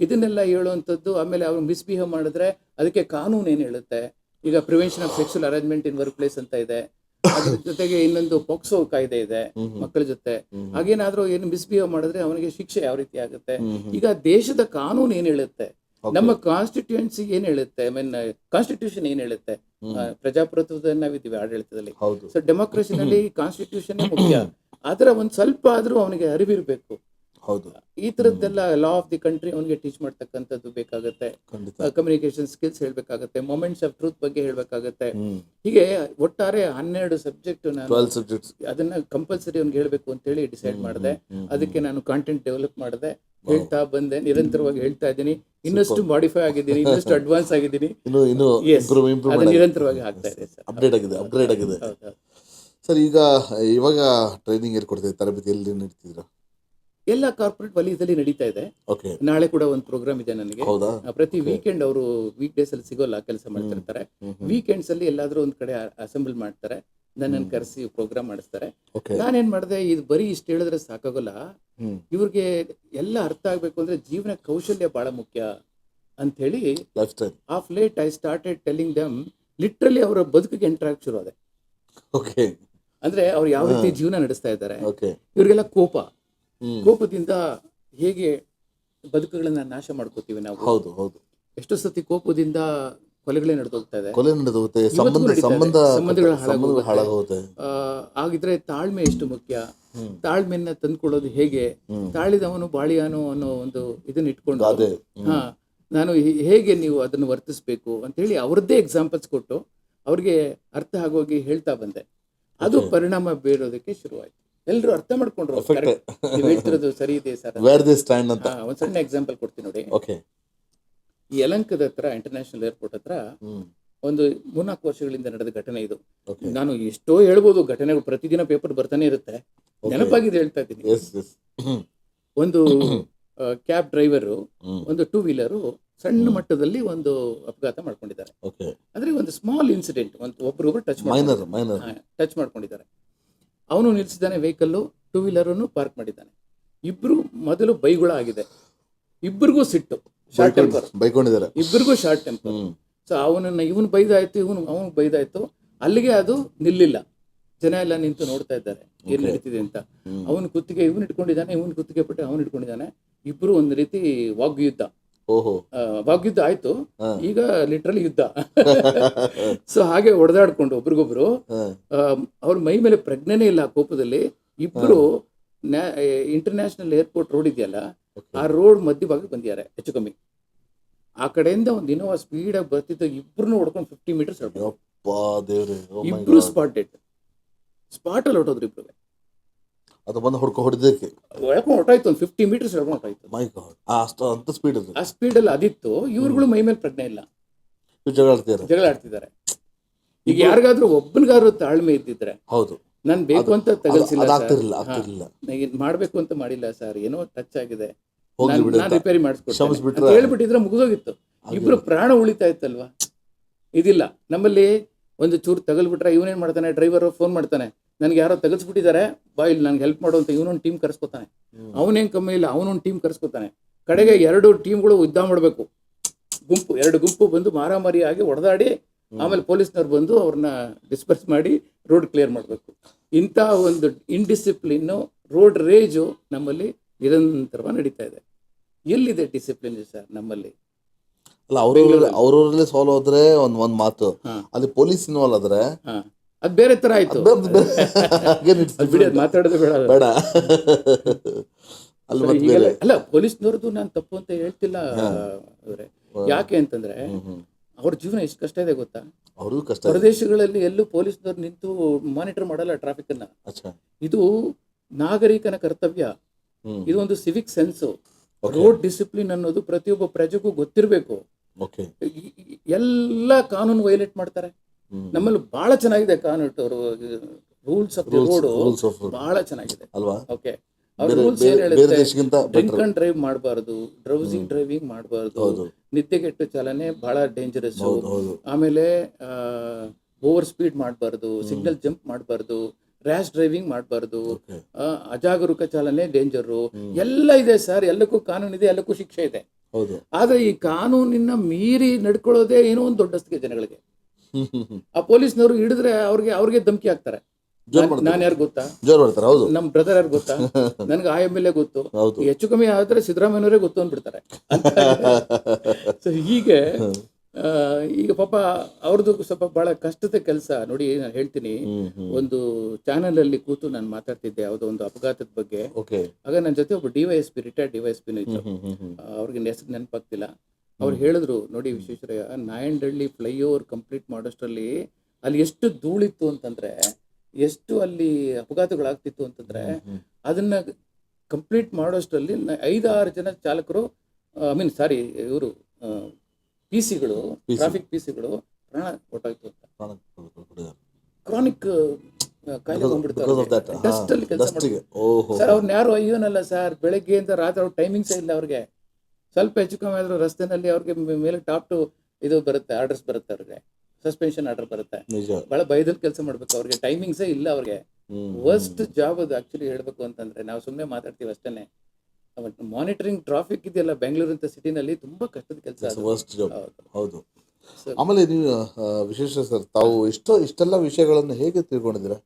ಇದನ್ನೆಲ್ಲ ಹೇಳುವಂತದ್ದು. ಆಮೇಲೆ ಅವ್ರು ಮಿಸ್ಬಿಹೇವ್ ಮಾಡಿದ್ರೆ ಅದಕ್ಕೆ ಕಾನೂನು ಏನ್ ಹೇಳುತ್ತೆ. ಈಗ prevention of sexual arrangement in work place ಅಂತ ಇದೆ. ಅದ್ರ ಜೊತೆಗೆ ಇನ್ನೊಂದು ಪೋಕ್ಸೋ ಕಾಯ್ದೆ ಇದೆ ಮಕ್ಕಳ ಜೊತೆ. ಹಾಗೇನಾದ್ರೂ ಏನು ಮಿಸ್ಬಿಹೇವ್ ಮಾಡಿದ್ರೆ ಅವನಿಗೆ ಶಿಕ್ಷೆ ಯಾವ ರೀತಿ ಆಗುತ್ತೆ. ಈಗ ದೇಶದ ಕಾನೂನು ಏನ್ ಹೇಳುತ್ತೆ, ನಮ್ಮ ಕಾನ್ಸ್ಟಿಟ್ಯೂನ್ಸಿ ಏನ್ ಹೇಳುತ್ತೆ, ಕಾನ್ಸ್ಟಿಟ್ಯೂಷನ್ ಏನ್ ಹೇಳುತ್ತೆ. ಪ್ರಜಾಪ್ರಭುತ್ವದಲ್ಲಿ ನಾವಿದ್ದೀವಿ ಆಡಳಿತದಲ್ಲಿ. ಸೊ ಡೆಮೋಕ್ರಸಿನಲ್ಲಿ ಕಾನ್ಸ್ಟಿಟ್ಯೂಷನ್ ಮುಖ್ಯ. ಅದರ ಒಂದ್ ಸ್ವಲ್ಪ ಆದ್ರೂ ಅವನಿಗೆ ಅರಿವಿರ್ಬೇಕು. ಈ ತರದ್ದೆಲ್ಲ ಲಾ ಆಫ್ ದಿ ಕಂಟ್ರಿ ಅವನಿಗೆ ಟೀಚ್ ಮಾಡ್ತಕ್ಕಂಥದ್ದು ಬೇಕಾಗುತ್ತೆ. ಕಮ್ಯುನಿಕೇಶನ್ ಸ್ಕಿಲ್ಸ್ ಹೇಳ್ಬೇಕಾಗತ್ತೆ, ಮೊಮೆಂಟ್ಸ್ ಆಫ್ ಟ್ರೂತ್ ಬಗ್ಗೆ ಹೇಳ್ಬೇಕಾಗತ್ತೆ. ಹೀಗೆ ಒಟ್ಟಾರೆ 12 ಸಬ್ಜೆಕ್ಟ್ ನಾನು ಅದನ್ನ ಕಂಪಲ್ಸರಿ ಅವ್ನಿಗೆ ಹೇಳ್ಬೇಕು ಅಂತ ಹೇಳಿ ಡಿಸೈಡ್ ಮಾಡಿದೆ. ಅದಕ್ಕೆ ನಾನು ಕಾಂಟೆಂಟ್ ಡೆವಲಪ್ ಮಾಡಿದೆ, ಹೇಳ್ತಾ ಬಂದೆ, ನಿರಂತರವಾಗಿ ಹೇಳ್ತಾ ಇದ್ದೀನಿ. ಇನ್ನಷ್ಟು ಮಾಡಿಫೈ ಆಗಿದ್ದೀನಿ, ಇನ್ನಷ್ಟು ಅಡ್ವಾನ್ಸ್ ಆಗಿದ್ದೀನಿ, ನಿರಂತರವಾಗಿ ಆಗ್ತಾ ಇದೆ ಸರ್. ಅಪ್ಗ್ರೇಡ್ ಆಗಿದೆ ಸರ್. ಇವಾಗ ಟ್ರೈನಿಂಗ್ ಎಲ್ಲಿ ಕೊಡ್ತೀವಿ, ತರಬೇತಿ ಎಲ್ಲಿ ನೀಡ್ತಿದ್ದೀರಾ? ಎಲ್ಲ ಕಾರ್ಪೊರೇಟ್ ವಲಯದಲ್ಲಿ ನಡೀತಾ ಇದೆ. ನಾಳೆ ಕೂಡ ಒಂದು ಪ್ರೋಗ್ರಾಮ್ ಇದೆ ನನಗೆ. ಪ್ರತಿ ವೀಕೆಂಡ್ ಅವರು ವೀಕ್ ಡೇಸ್ ಅಲ್ಲಿ ಸಿಗೋಲ್ಲ, ಕೆಲಸ ಮಾಡ್ತಿರ್ತಾರೆ. ವೀಕೆಂಡ್ಸ್ ಅಲ್ಲಿ ಎಲ್ಲಾದ್ರೂ ಒಂದ್ ಕಡೆ ಅಸೆಂಬಲ್ ಮಾಡ್ತಾರೆ, ನನ್ನನ್ನು ಕರೆಸಿ ಪ್ರೋಗ್ರಾಮ್ ಮಾಡಿಸ್ತಾರೆ. ನಾನೇನ್ ಮಾಡಿದೆ, ಇದು ಬರೀ ಇಷ್ಟು ಹೇಳಿದ್ರೆ ಸಾಕಾಗಲ್ಲ, ಇವ್ರಿಗೆ ಎಲ್ಲ ಅರ್ಥ ಆಗ್ಬೇಕು ಅಂದ್ರೆ ಜೀವನ ಕೌಶಲ್ಯ ಬಹಳ ಮುಖ್ಯ ಅಂತ ಹೇಳಿ of late I started telling dum. Literally ಅವರ ಬದುಕಿಗೆ ಎಂಟ್ರಾಗ್ ಶುರು ಆದೆ. ಅಂದ್ರೆ ಅವ್ರು ಯಾವ ರೀತಿ ಜೀವನ ನಡೆಸ್ತಾ ಇದ್ದಾರೆ. ಇವ್ರಿಗೆಲ್ಲ ಕೋಪದಿಂದ ಹೇಗೆ ಬದುಕುಗಳನ್ನ ನಾಶ ಮಾಡ್ಕೋತೀವಿ ನಾವು. ಎಷ್ಟೋ ಸತಿ ಕೋಪದಿಂದ ಕೊಲೆಗಳೇ ನಡೆದೋಗ್ತಾ ಇದೆ, ಸಂಬಂಧಗಳ ಹಾಳಾಗುತ್ತೆ. ಆಗಿದ್ರೆ ತಾಳ್ಮೆ ಎಷ್ಟು ಮುಖ್ಯ, ತಾಳ್ಮೆಯನ್ನ ತಂದ್ಕೊಳ್ಳೋದು ಹೇಗೆ, ತಾಳಿದವನು ಬಾಳಿಯಾನು ಅನ್ನೋ ಒಂದು ಇದನ್ನ ಇಟ್ಕೊಂಡು ನಾನು ಹೇಗೆ ನೀವು ಅದನ್ನು ವರ್ತಿಸ್ಬೇಕು ಅಂತೇಳಿ ಅವ್ರದ್ದೇ ಎಕ್ಸಾಂಪಲ್ಸ್ ಕೊಟ್ಟು ಅವ್ರಿಗೆ ಅರ್ಥ ಆಗೋಗಿ ಹೇಳ್ತಾ ಬಂದೆ. ಅದು ಪರಿಣಾಮ ಬೀರೋದಕ್ಕೆ ಶುರುವಾಯ್ತು. ಎಲ್ಲರೂ ಅರ್ಥ ಮಾಡ್ಕೊಂಡ್ರು. ನೀವು ಹೇಳ್ತಿರೋದು ಸರಿ ಇದೆ ಸರ್. ಒಂದ್ ಸಣ್ಣ ಎಕ್ಸಾಂಪಲ್ ಕೊಡ್ತೀನಿ ನೋಡಿ. ಈ ಯಲಹಂಕದ ಹತ್ರ ಇಂಟರ್ನ್ಯಾಷನಲ್ ಏರ್ಪೋರ್ಟ್ ಹತ್ರ ಒಂದು 3-4 ವರ್ಷಗಳಿಂದ ನಡೆದ ಘಟನೆ ಇದು. ನಾನು ಎಷ್ಟೋ ಹೇಳ್ಬೋದು ಘಟನೆಗಳು, ಪ್ರತಿದಿನ ಪೇಪರ್ ಬರ್ತಾನೆ ಇರುತ್ತೆ. ನೆನಪಾಗಿದೆ ಹೇಳ್ತಾ ಇದ್ದೀನಿ. ಒಂದು ಕ್ಯಾಬ್ ಡ್ರೈವರು ಒಂದು 2 ವೀಲರು ಸಣ್ಣ ಮಟ್ಟದಲ್ಲಿ ಒಂದು ಅಪಘಾತ ಮಾಡ್ಕೊಂಡಿದ್ದಾರೆ. ಅಂದ್ರೆ ಒಂದು ಸ್ಮಾಲ್ ಇನ್ಸಿಡೆಂಟ್, ಒಬ್ರೊಬ್ರು ಟಚ್ ಮಾಡ್ಕೊಂಡಿದ್ದಾರೆ. ಅವನು ನಿಲ್ಸಿದ್ದಾನೆ ವೆಹಿಕಲ್ಲು, 2 ವೀಲರನ್ನು ಪಾರ್ಕ್ ಮಾಡಿದ್ದಾನೆ. ಇಬ್ರು ಮೊದಲು ಬೈಗುಳ ಆಗಿದೆ, ಇಬ್ಬರಿಗೂ ಸಿಟ್ಟು, ಶಾರ್ಟ್ ಟೆಂಪರ್, ಇಬ್ಬರಿಗೂ ಶಾರ್ಟ್ ಟೆಂಪರ್. ಸೊ ಇವನು ಬೈದಾಯ್ತು, ಅವನು ಬೈದಾಯ್ತು. ಅಲ್ಲಿಗೆ ಅದು ನಿಲ್ಲಿಲ್ಲ. ಜನ ಎಲ್ಲ ನಿಂತು ನೋಡ್ತಾ ಇದ್ದಾರೆ ಏನ್ ನಡೀತಿದೆ ಅಂತ. ಅವನು ಕುತ್ತಿಗೆ ಇವನು ಇಟ್ಕೊಂಡಿದ್ದಾನೆ, ಇವನು ಕುತ್ತಿಗೆ ಪಟ್ಟೆ ಅವನು ಇಟ್ಕೊಂಡಿದ್ದಾನೆ. ಇಬ್ರು ಒಂದು ರೀತಿ ವಾಗ್ಯುದ್ಧ ಆಯ್ತು. ಈಗ ಲಿಟ್ರಲಿ ಯುದ್ಧ. ಸೊ ಹಾಗೆ ಹೊಡೆದಾಡ್ಕೊಂಡು ಒಬ್ರಿಗೊಬ್ರು, ಅವ್ರ ಮೈ ಮೇಲೆ ಪ್ರಜ್ಞೆನೇ ಇಲ್ಲ ಕೋಪದಲ್ಲಿ. ಇಬ್ರು ಇಂಟರ್ನ್ಯಾಷನಲ್ ಏರ್ಪೋರ್ಟ್ ರೋಡ್ ಇದೆಯಲ್ಲ, ಆ ರೋಡ್ ಮಧ್ಯಭಾಗಕ್ಕೆ ಬಂದಿದ್ದಾರೆ ಹೆಚ್ಚು ಕಮ್ಮಿ. ಆ ಕಡೆಯಿಂದ ಒಂದು ಇನೋವಾ ಸ್ಪೀಡ್ ಆಗಿ ಬರ್ತಿದ್ದ, ಇಬ್ರು ಹೊಡ್ಕೊಂಡು 50 ಮೀಟರ್ಸ್ ಇಬ್ರು ಸ್ಪಾಟ್ ಡೆಡ್. ಸ್ಪಾಟ್ ಅಲ್ಲಿ ಹೊಟ್ಟೋದ್ರು ಇಬ್ರು. ಹೊರಟಾಯ್ತು, ಒಂದು 50 ಮೀಟರ್ಸ್ ಹೊರಟಾಯ್ತು. ಆ ಸ್ಪೀಡ್ ಅಲ್ಲಿ ಅದಿತ್ತು. ಇವ್ರುಗಳು ಮೈ ಮೇಲೆ ಪ್ರಜ್ಞೆ ಇಲ್ಲ, ಜಗಳ ಆಡ್ತಿದ್ದಾರೆ. ಈಗ ಯಾರಿಗಾದ್ರೂ ಒಬ್ಬನಿಗಾದ್ರೂ ತಾಳ್ಮೆ ಇದ್ದಿದ್ರೆ, ಹೌದು ನಾನ್ ಬೇಕು ಅಂತ ತಗಲ್ಸಿಲ್ಲ, ಮಾಡ್ಬೇಕು ಅಂತ ಮಾಡಿಲ್ಲ ಸರ್, ಏನೋ ಟಚ್ ಆಗಿದೆ, ನಾನು ರಿಪೇರಿ ಮಾಡಿಸ್ಕೊಡ್ತೀನಿ ಹೇಳ್ಬಿಟ್ಟಿದ್ರೆ ಮುಗಿದೋಗಿತ್ತು. ಇಬ್ರು ಪ್ರಾಣ ಉಳಿತಾ ಇತ್ತಲ್ವಾ. ಇದಿಲ್ಲ ನಮ್ಮಲ್ಲಿ. ಒಂದು ಚೂರು ತಗಲ್ಬಿಟ್ರೆ ಇವನೇನ್ ಮಾಡ್ತಾನೆ, ಡ್ರೈವರ್ ಫೋನ್ ಮಾಡ್ತಾನೆ, ನನ್ಗೆ ಯಾರೋ ತಗಲ್ಸ್ಬಿಟ್ಟಿದ್ದಾರೆ ಬಾ ಇಲ್ಲಿ ನನ್ಗೆ ಹೆಲ್ಪ್ ಮಾಡು ಅಂತ. ಇವನೊಂದು ಟೀಮ್ ಕರ್ಸ್ಕೊತಾನೆ. ಅವನೇನ್ ಕಮ್ಮಿ ಇಲ್ಲ, ಅವನೊಂದು ಟೀಮ್ ಕರ್ಸ್ಕೊತಾನೆ. ಕಡೆಗೆ 2 ಟೀಮ್ಗಳು ಯುದ್ಧ ಮಾಡ್ಬೇಕು. 2 ಗುಂಪು ಬಂದು ಮಾರಾಮಾರಿ ಆಗಿ ಹೊಡೆದಾಡಿ, ಆಮೇಲೆ ಪೊಲೀಸ್ನವ್ರು ಬಂದು ಅವ್ರನ್ನ ಡಿಸ್ಪರ್ಸ್ ಮಾಡಿ ರೋಡ್ ಕ್ಲಿಯರ್ ಮಾಡಬೇಕು. ಇಂಥ ಒಂದು ಇನ್ಡಿಸಿಪ್ಲಿನ್, ರೋಡ್ ರೇಜು ನಮ್ಮಲ್ಲಿ ನಿರಂತರವಾಗಿ ನಡೀತಾ ಇದೆ. ಎಲ್ಲಿದೆ ಡಿಸಿಪ್ಲಿನ್ ಸರ್ ನಮ್ಮಲ್ಲಿ? ಅಲ್ಲ, ಅವ್ರವ್ರಲ್ಲೇ ಸಾಲ್ವ್ ಆದ್ರೆ ಒಂದ್ ಮಾತು, ಅಲ್ಲಿ ಪೊಲೀಸ್ ಇನ್ವಾಲ್ವ್ ಆದ್ರೆ ಅದ್ ಬೇರೆ ತರ ಆಯ್ತು. ಮಾತಾಡೋದು ಬೇಡ. ಅಲ್ಲ, ಪೊಲೀಸ್ನವ್ರದ್ದು ನಾನು ತಪ್ಪು ಅಂತ ಹೇಳ್ತಿಲ್ಲ ಅವ್ರೆ. ಯಾಕೆ ಅಂತಂದ್ರೆ ಅವ್ರ ಜೀವನ ಎಷ್ಟು ಕಷ್ಟ ಇದೆ ಗೊತ್ತಾ? ಅವ್ರಿಗೂ ಕಷ್ಟ. ಪ್ರದೇಶಗಳಲ್ಲಿ ಎಲ್ಲೂ ಪೊಲೀಸ್ನವ್ರು ನಿಂತು ಮಾನಿಟರ್ ಮಾಡಲ್ಲ ಟ್ರಾಫಿಕ್ ಅನ್ನ. ಇದು ನಾಗರಿಕನ ಕರ್ತವ್ಯ. ಇದು ಒಂದು ಸಿವಿಕ್ ಸೆನ್ಸು. ರೋಡ್ ಡಿಸಿಪ್ಲಿನ್ ಅನ್ನೋದು ಪ್ರತಿಯೊಬ್ಬ ಪ್ರಜೆಗೂ ಗೊತ್ತಿರಬೇಕು. ಎಲ್ಲ ಕಾನೂನು ವೈಲೇಟ್ ಮಾಡ್ತಾರೆ. ನಮ್ಮಲ್ಲಿ ಬಹಳ ಚೆನ್ನಾಗಿದೆ ಕಾನೂನು, ರೂಲ್ಸ್ ಆಫ್ ದಿ ರೋಡ್ ಬಹಳ ಚೆನ್ನಾಗಿದೆ ಅಲ್ವಾ? ಓಕೆ, ಅವ್ರ ರೂಲ್ಸ್ ಏನ್ ಹೇಳುತ್ತೆ? ಡ್ರಿಂಕ್ ಅಂಡ್ ಡ್ರೈವ್ ಮಾಡಬಾರ್ದು, ಡ್ರೌಸಿಂಗ್ ಡ್ರೈವಿಂಗ್ ಮಾಡಬಾರ್ದು, ನಿದ್ದೆಗೆಟ್ಟು ಚಾಲನೆ ಬಹಳ ಡೇಂಜರಸ್. ಆಮೇಲೆ ಓವರ್ ಸ್ಪೀಡ್ ಮಾಡಬಾರ್ದು, ಸಿಗ್ನಲ್ ಜಂಪ್ ಮಾಡಬಾರ್ದು, ರ್ಯಾಶ್ ಡ್ರೈವಿಂಗ್ ಮಾಡಬಾರ್ದು, ಅಜಾಗರೂಕ ಚಾಲನೆ ಡೇಂಜರು. ಎಲ್ಲ ಇದೆ ಸರ್, ಎಲ್ಲಕ್ಕೂ ಕಾನೂನಿದೆ, ಎಲ್ಲಕ್ಕೂ ಶಿಕ್ಷೆ ಇದೆ. ಆದ್ರೆ ಈ ಕಾನೂನಿನ ಮೀರಿ ನಡ್ಕೊಳ್ಳೋದೇ ಏನೋ ಒಂದು ದೊಡ್ಡಸ್ತಿಗೆ ಜನಗಳಿಗೆ. ಆ ಪೊಲೀಸ್ನವರು ಹಿಡಿದ್ರೆ ಅವ್ರಿಗೆ ಧಮಕಿ ಹಾಕ್ತಾರೆ. ನಾನ್ ಯಾರು ಗೊತ್ತಾ, ನಮ್ ಬ್ರದರ್ ಯಾರು ಗೊತ್ತಾ, ನನ್ಗೆ ಆ ಎಮ್ ಎಲ್ ಎ ಗೊತ್ತು, ಹೆಚ್ಚು ಕಮ್ಮಿ ಆದ್ರೆ ಸಿದ್ದರಾಮಯ್ಯನವರೇ ಗೊತ್ತು ಅಂದ್ಬಿಡ್ತಾರೆ. ಸೊ ಹೀಗೆ ಈಗ ಪಾಪ ಅವ್ರದ್ದು ಸ್ವಲ್ಪ ಬಹಳ ಕಷ್ಟದ ಕೆಲಸ ನೋಡಿ. ನಾನು ಹೇಳ್ತೀನಿ, ಒಂದು ಚಾನೆಲ್ ಅಲ್ಲಿ ಕೂತು ನಾನು ಮಾತಾಡ್ತಿದ್ದೆ ಯಾವುದೋ ಒಂದು ಅಪಘಾತದ ಬಗ್ಗೆ. ಆಗ ನನ್ನ ಜೊತೆ ಒಬ್ಬ DYSP, ರಿಟೈರ್ಡ್ DYSP ಇತ್ತು. ಅವ್ರಿಗೆ ಹೆಸರು ನೆನಪಾಗ್ತಿಲ್ಲ. ಅವ್ರು ಹೇಳಿದ್ರು, ನೋಡಿ ವಿಶ್ವೇಶ್ವರಯ್ಯ, ನಾಯಂಡಹಳ್ಳಿ ಫ್ಲೈಓವರ್ ಕಂಪ್ಲೀಟ್ ಮಾಡೋಷ್ಟರಲ್ಲಿ ಅಲ್ಲಿ ಎಷ್ಟು ಧೂಳಿತ್ತು ಅಂತಂದ್ರೆ, ಎಷ್ಟು ಅಲ್ಲಿ ಅಪಘಾತಗಳಾಗ್ತಿತ್ತು ಅಂತಂದ್ರೆ, ಅದನ್ನ ಕಂಪ್ಲೀಟ್ ಮಾಡೋಷ್ಟರಲ್ಲಿ 5-6 ಜನ ಚಾಲಕರು, ಇವರು PC-ಗಳು, ಟ್ರಾಫಿಕ್ PC-ಗಳು ಪ್ರಾಣ ಹೊರಟಾಯ್ತು ಅಂತ. ಕ್ರಾನಿಕ್ ಕಾಯಿಲೆ ಬಂದ್ಬಿಡ್ತಾರೆ ಡಸ್ಟ್ ಅಲ್ಲಿ ಕೆಲಸ ಮಾಡ್ತಾರೆ ಸರ್. ಅವ್ರನ್ನ ಯಾರು ಅಯ್ಯೋನಲ್ಲ ಸರ್, ಬೆಳಗ್ಗೆಯಿಂದ ರಾತ್ರಿ ಅವ್ರ ಟೈಮಿಂಗ್ಸ್ ಇಲ್ಲ ಅವ್ರಿಗೆ. ಸ್ವಲ್ಪ ಹೆಚ್ಚು ಕಮ್ಮಿ ಆದ್ರೂ ರಸ್ತೆನಲ್ಲಿ ಅವ್ರಿಗೆ ಮೇಲೆ ಟಾಪ್ ಟು ಇದು ಬರುತ್ತೆ, ಆರ್ಡರ್ಸ್ ಬರುತ್ತೆ, ಅವ್ರಿಗೆ ಸಸ್ಪೆನ್ಷನ್ ಆರ್ಡರ್ ಬರುತ್ತೆ. ಬಹಳ ಭಯದಲ್ಲಿ ಕೆಲಸ ಮಾಡ್ಬೇಕು, ಅವ್ರಿಗೆ ಟೈಮಿಂಗ್ಸೇ ಇಲ್ಲ. ಅವ್ರಿಗೆ ವರ್ಸ್ಟ್ ಜಾಬ್ ಅದು ಆಕ್ಚುಲಿ ಹೇಳ್ಬೇಕು ಅಂತಂದ್ರೆ. ನಾವು ಸುಮ್ಮನೆ ಮಾತಾಡ್ತೀವಿ ಅಷ್ಟೇನೆ. ಮಾನಿಟರಿಂಗ್ ಟ್ರಾಫಿಕ್ ಇದೆಯಲ್ಲ ಬೆಂಗಳೂರು ಅಂತ ಸಿಟಿನಲ್ಲಿ, ತುಂಬಾ ಕಷ್ಟದ ಕೆಲಸ. ಹೌದು. ಆಮೇಲೆ ನೀವು ವಿಶೇಷ ಸರ್, ತಾವು ಇಷ್ಟೆಲ್ಲ ವಿಷಯಗಳನ್ನು ಹೇಗೆ ತಿಳ್ಕೊಂಡಿದ್ದೀರಾ?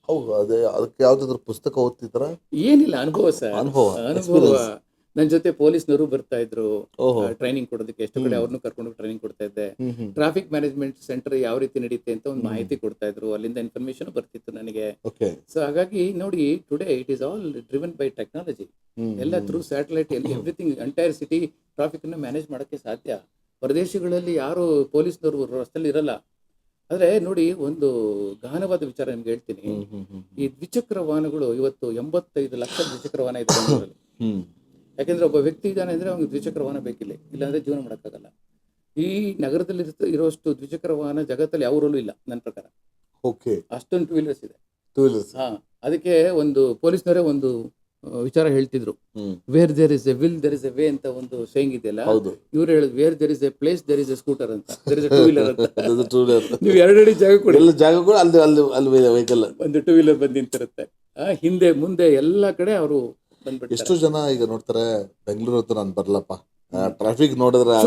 ಹೌದು, ಅದಕ್ಕೆ ಯಾವ್ದಾದ್ರು ಪುಸ್ತಕ ಓದ್ತಿದ್ರ? ಏನಿಲ್ಲ, ಅನುಭವ ಸರ್, ಅನುಭವ. ನನ್ನ ಜೊತೆ ಪೊಲೀಸ್ನವರು ಬರ್ತಾ ಇದ್ರು ಟ್ರೈನಿಂಗ್ ಕೊಡೋದಕ್ಕೆ. ಎಷ್ಟು ಕಡೆ ಅವ್ರನ್ನು ಕರ್ಕೊಂಡು ಟ್ರೈನಿಂಗ್ ಕೊಡ್ತಾ ಇದ್ದೆ. ಟ್ರಾಫಿಕ್ ಮ್ಯಾನೇಜ್ಮೆಂಟ್ ಸೆಂಟರ್ ಯಾವ ರೀತಿ ನಡೀತೆ ಅಂತ ಒಂದು ಮಾಹಿತಿ ಕೊಡ್ತಾ ಇದ್ರು. ಅಲ್ಲಿಂದ ಇನ್ಫಾರ್ಮೇಶನ್ ಬರ್ತಿತ್ತು ನನಗೆ. ಸೊ ಹಾಗಾಗಿ ನೋಡಿ, today it is all driven by technology. ಎಲ್ಲ through satellite, everything, entire city ಟ್ರಾಫಿಕನ್ನು ಮ್ಯಾನೇಜ್ ಮಾಡೋಕ್ಕೆ ಸಾಧ್ಯ. ಪ್ರದೇಶಗಳಲ್ಲಿ ಯಾರು ಪೊಲೀಸ್ನವರು ರಸ್ತೆಯಲ್ಲಿ ಇರಲ್ಲ. ಆದರೆ ನೋಡಿ, ಒಂದು ಗಹನವಾದ ವಿಚಾರ ನಿಮ್ಗೆ ಹೇಳ್ತೀನಿ. ಈ ದ್ವಿಚಕ್ರ ವಾಹನಗಳು ಇವತ್ತು 85 ಲಕ್ಷ ದ್ವಿಚಕ್ರ ವಾಹನ ಇದೆ ಬೆಂಗಳೂರಲ್ಲಿ. ಯಾಕೆಂದ್ರೆ ಒಬ್ಬ ವ್ಯಕ್ತಿ ಇದ್ದಾನೆ ಅಂದ್ರೆ ಅವ್ನಿಗೆ ದ್ವಿಚಕ್ರ ವಾಹನ ಬೇಕಿಲ್ಲ, ಇಲ್ಲಾಂದ್ರೆ ಜೀವನ ಮಾಡೋಕ್ಕಾಗಲ್ಲ. ಈ ನಗರದಲ್ಲಿ ಇರೋಷ್ಟು ದ್ವಿಚಕ್ರ ವಾಹನ ಜಗತ್ತಲ್ಲಿ ಯಾವ ಊರಲ್ಲೂ ಇಲ್ಲ ನನ್ನ ಪ್ರಕಾರ. ಅಷ್ಟೊಂದು ಟೂ ವೀಲರ್ಸ್ ಇದೆ. ಅದಕ್ಕೆ ಒಂದು ಪೊಲೀಸ್ನವರೇ ಒಂದು ವಿಚಾರ ಹೇಳ್ತಿದ್ರು, where there is a will there is a way ಅಂತ ಒಂದು ಸೇಯಿಂಗ್ ಇದೆಯಲ್ಲ. ಇವ್ರು ಹೇಳಿದ್ರು, where there is a place there is a scooter ಅಂತ, there is a two wheeler ಅಂತ. ನೀವು ಎರಡಡಿ ಜಾಗ ಕೊಡಿ, ವೆಹಿಕಲ್ ಒಂದು ಟೂ ವೀಲರ್ ಬಂದು ನಿಂತಿರುತ್ತೆ. ಹಿಂದೆ ಮುಂದೆ ಎಲ್ಲ ಕಡೆ ಅವರು ಬಂದ್ಬಿಟ್ಟು. ಎಷ್ಟು ಜನ ಈಗ ನೋಡ್ತಾರೆ ಬೆಂಗಳೂರು ಅಂತ ನಾನು ಬರ್ಲಪ್ಪ, ಟ್ರಾಫಿಕ್ ನೋಡಿದ್ರೆ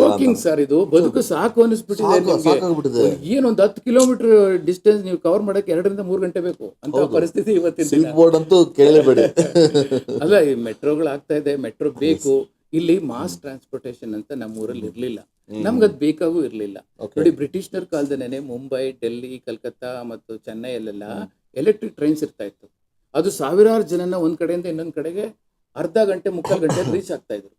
ಸರ್ ಇದು ಬದುಕು ಸಾಕು ಅನಿಸ್ಬಿಟ್ಟಿದೆ. ಏನೊಂದು 10 ಕಿಲೋಮೀಟರ್ ಡಿಸ್ಟೆನ್ಸ್ ನೀವು ಕವರ್ ಮಾಡಕ್ಕೆ 2 ರಿಂದ 3 ಗಂಟೆ ಬೇಕು ಅಂತ ಪರಿಸ್ಥಿತಿ ಇವತ್ತಿನ. ಬೋರ್ಡ್ ಅಂತೂ ಕೇಳಬೇಡಿ. ಅಲ್ಲ, ಈ ಮೆಟ್ರೋಗಳು ಆಗ್ತಾ ಇದೆ, ಮೆಟ್ರೋ ಬೇಕು. ಇಲ್ಲಿ ಮಾಸ್ ಟ್ರಾನ್ಸ್ಪೋರ್ಟೇಷನ್ ಅಂತ ನಮ್ಮ ಊರಲ್ಲಿ ಇರ್ಲಿಲ್ಲ, ನಮ್ಗೆ ಅದು ಬೇಕಾಗೂ ಇರ್ಲಿಲ್ಲ. ನೋಡಿ, ಬ್ರಿಟಿಷ್ನರ್ ಕಾಲದನೇನೆ ಮುಂಬೈ, ಡೆಲ್ಲಿ, ಕಲ್ಕತ್ತಾ ಮತ್ತು ಚೆನ್ನೈಯಲ್ಲೆಲ್ಲ ಎಲೆಕ್ಟ್ರಿಕ್ ಟ್ರೈನ್ಸ್ ಇರ್ತಾ ಇತ್ತು. ಅದು ಸಾವಿರಾರು ಜನನ ಒಂದ್ ಕಡೆಯಿಂದ ಇನ್ನೊಂದ್ ಕಡೆಗೆ ಅರ್ಧ ಗಂಟೆ ಮುಕ್ಕಾಲು ಗಂಟೆ ರೀಚ್ ಆಗ್ತಾ ಇದ್ರು.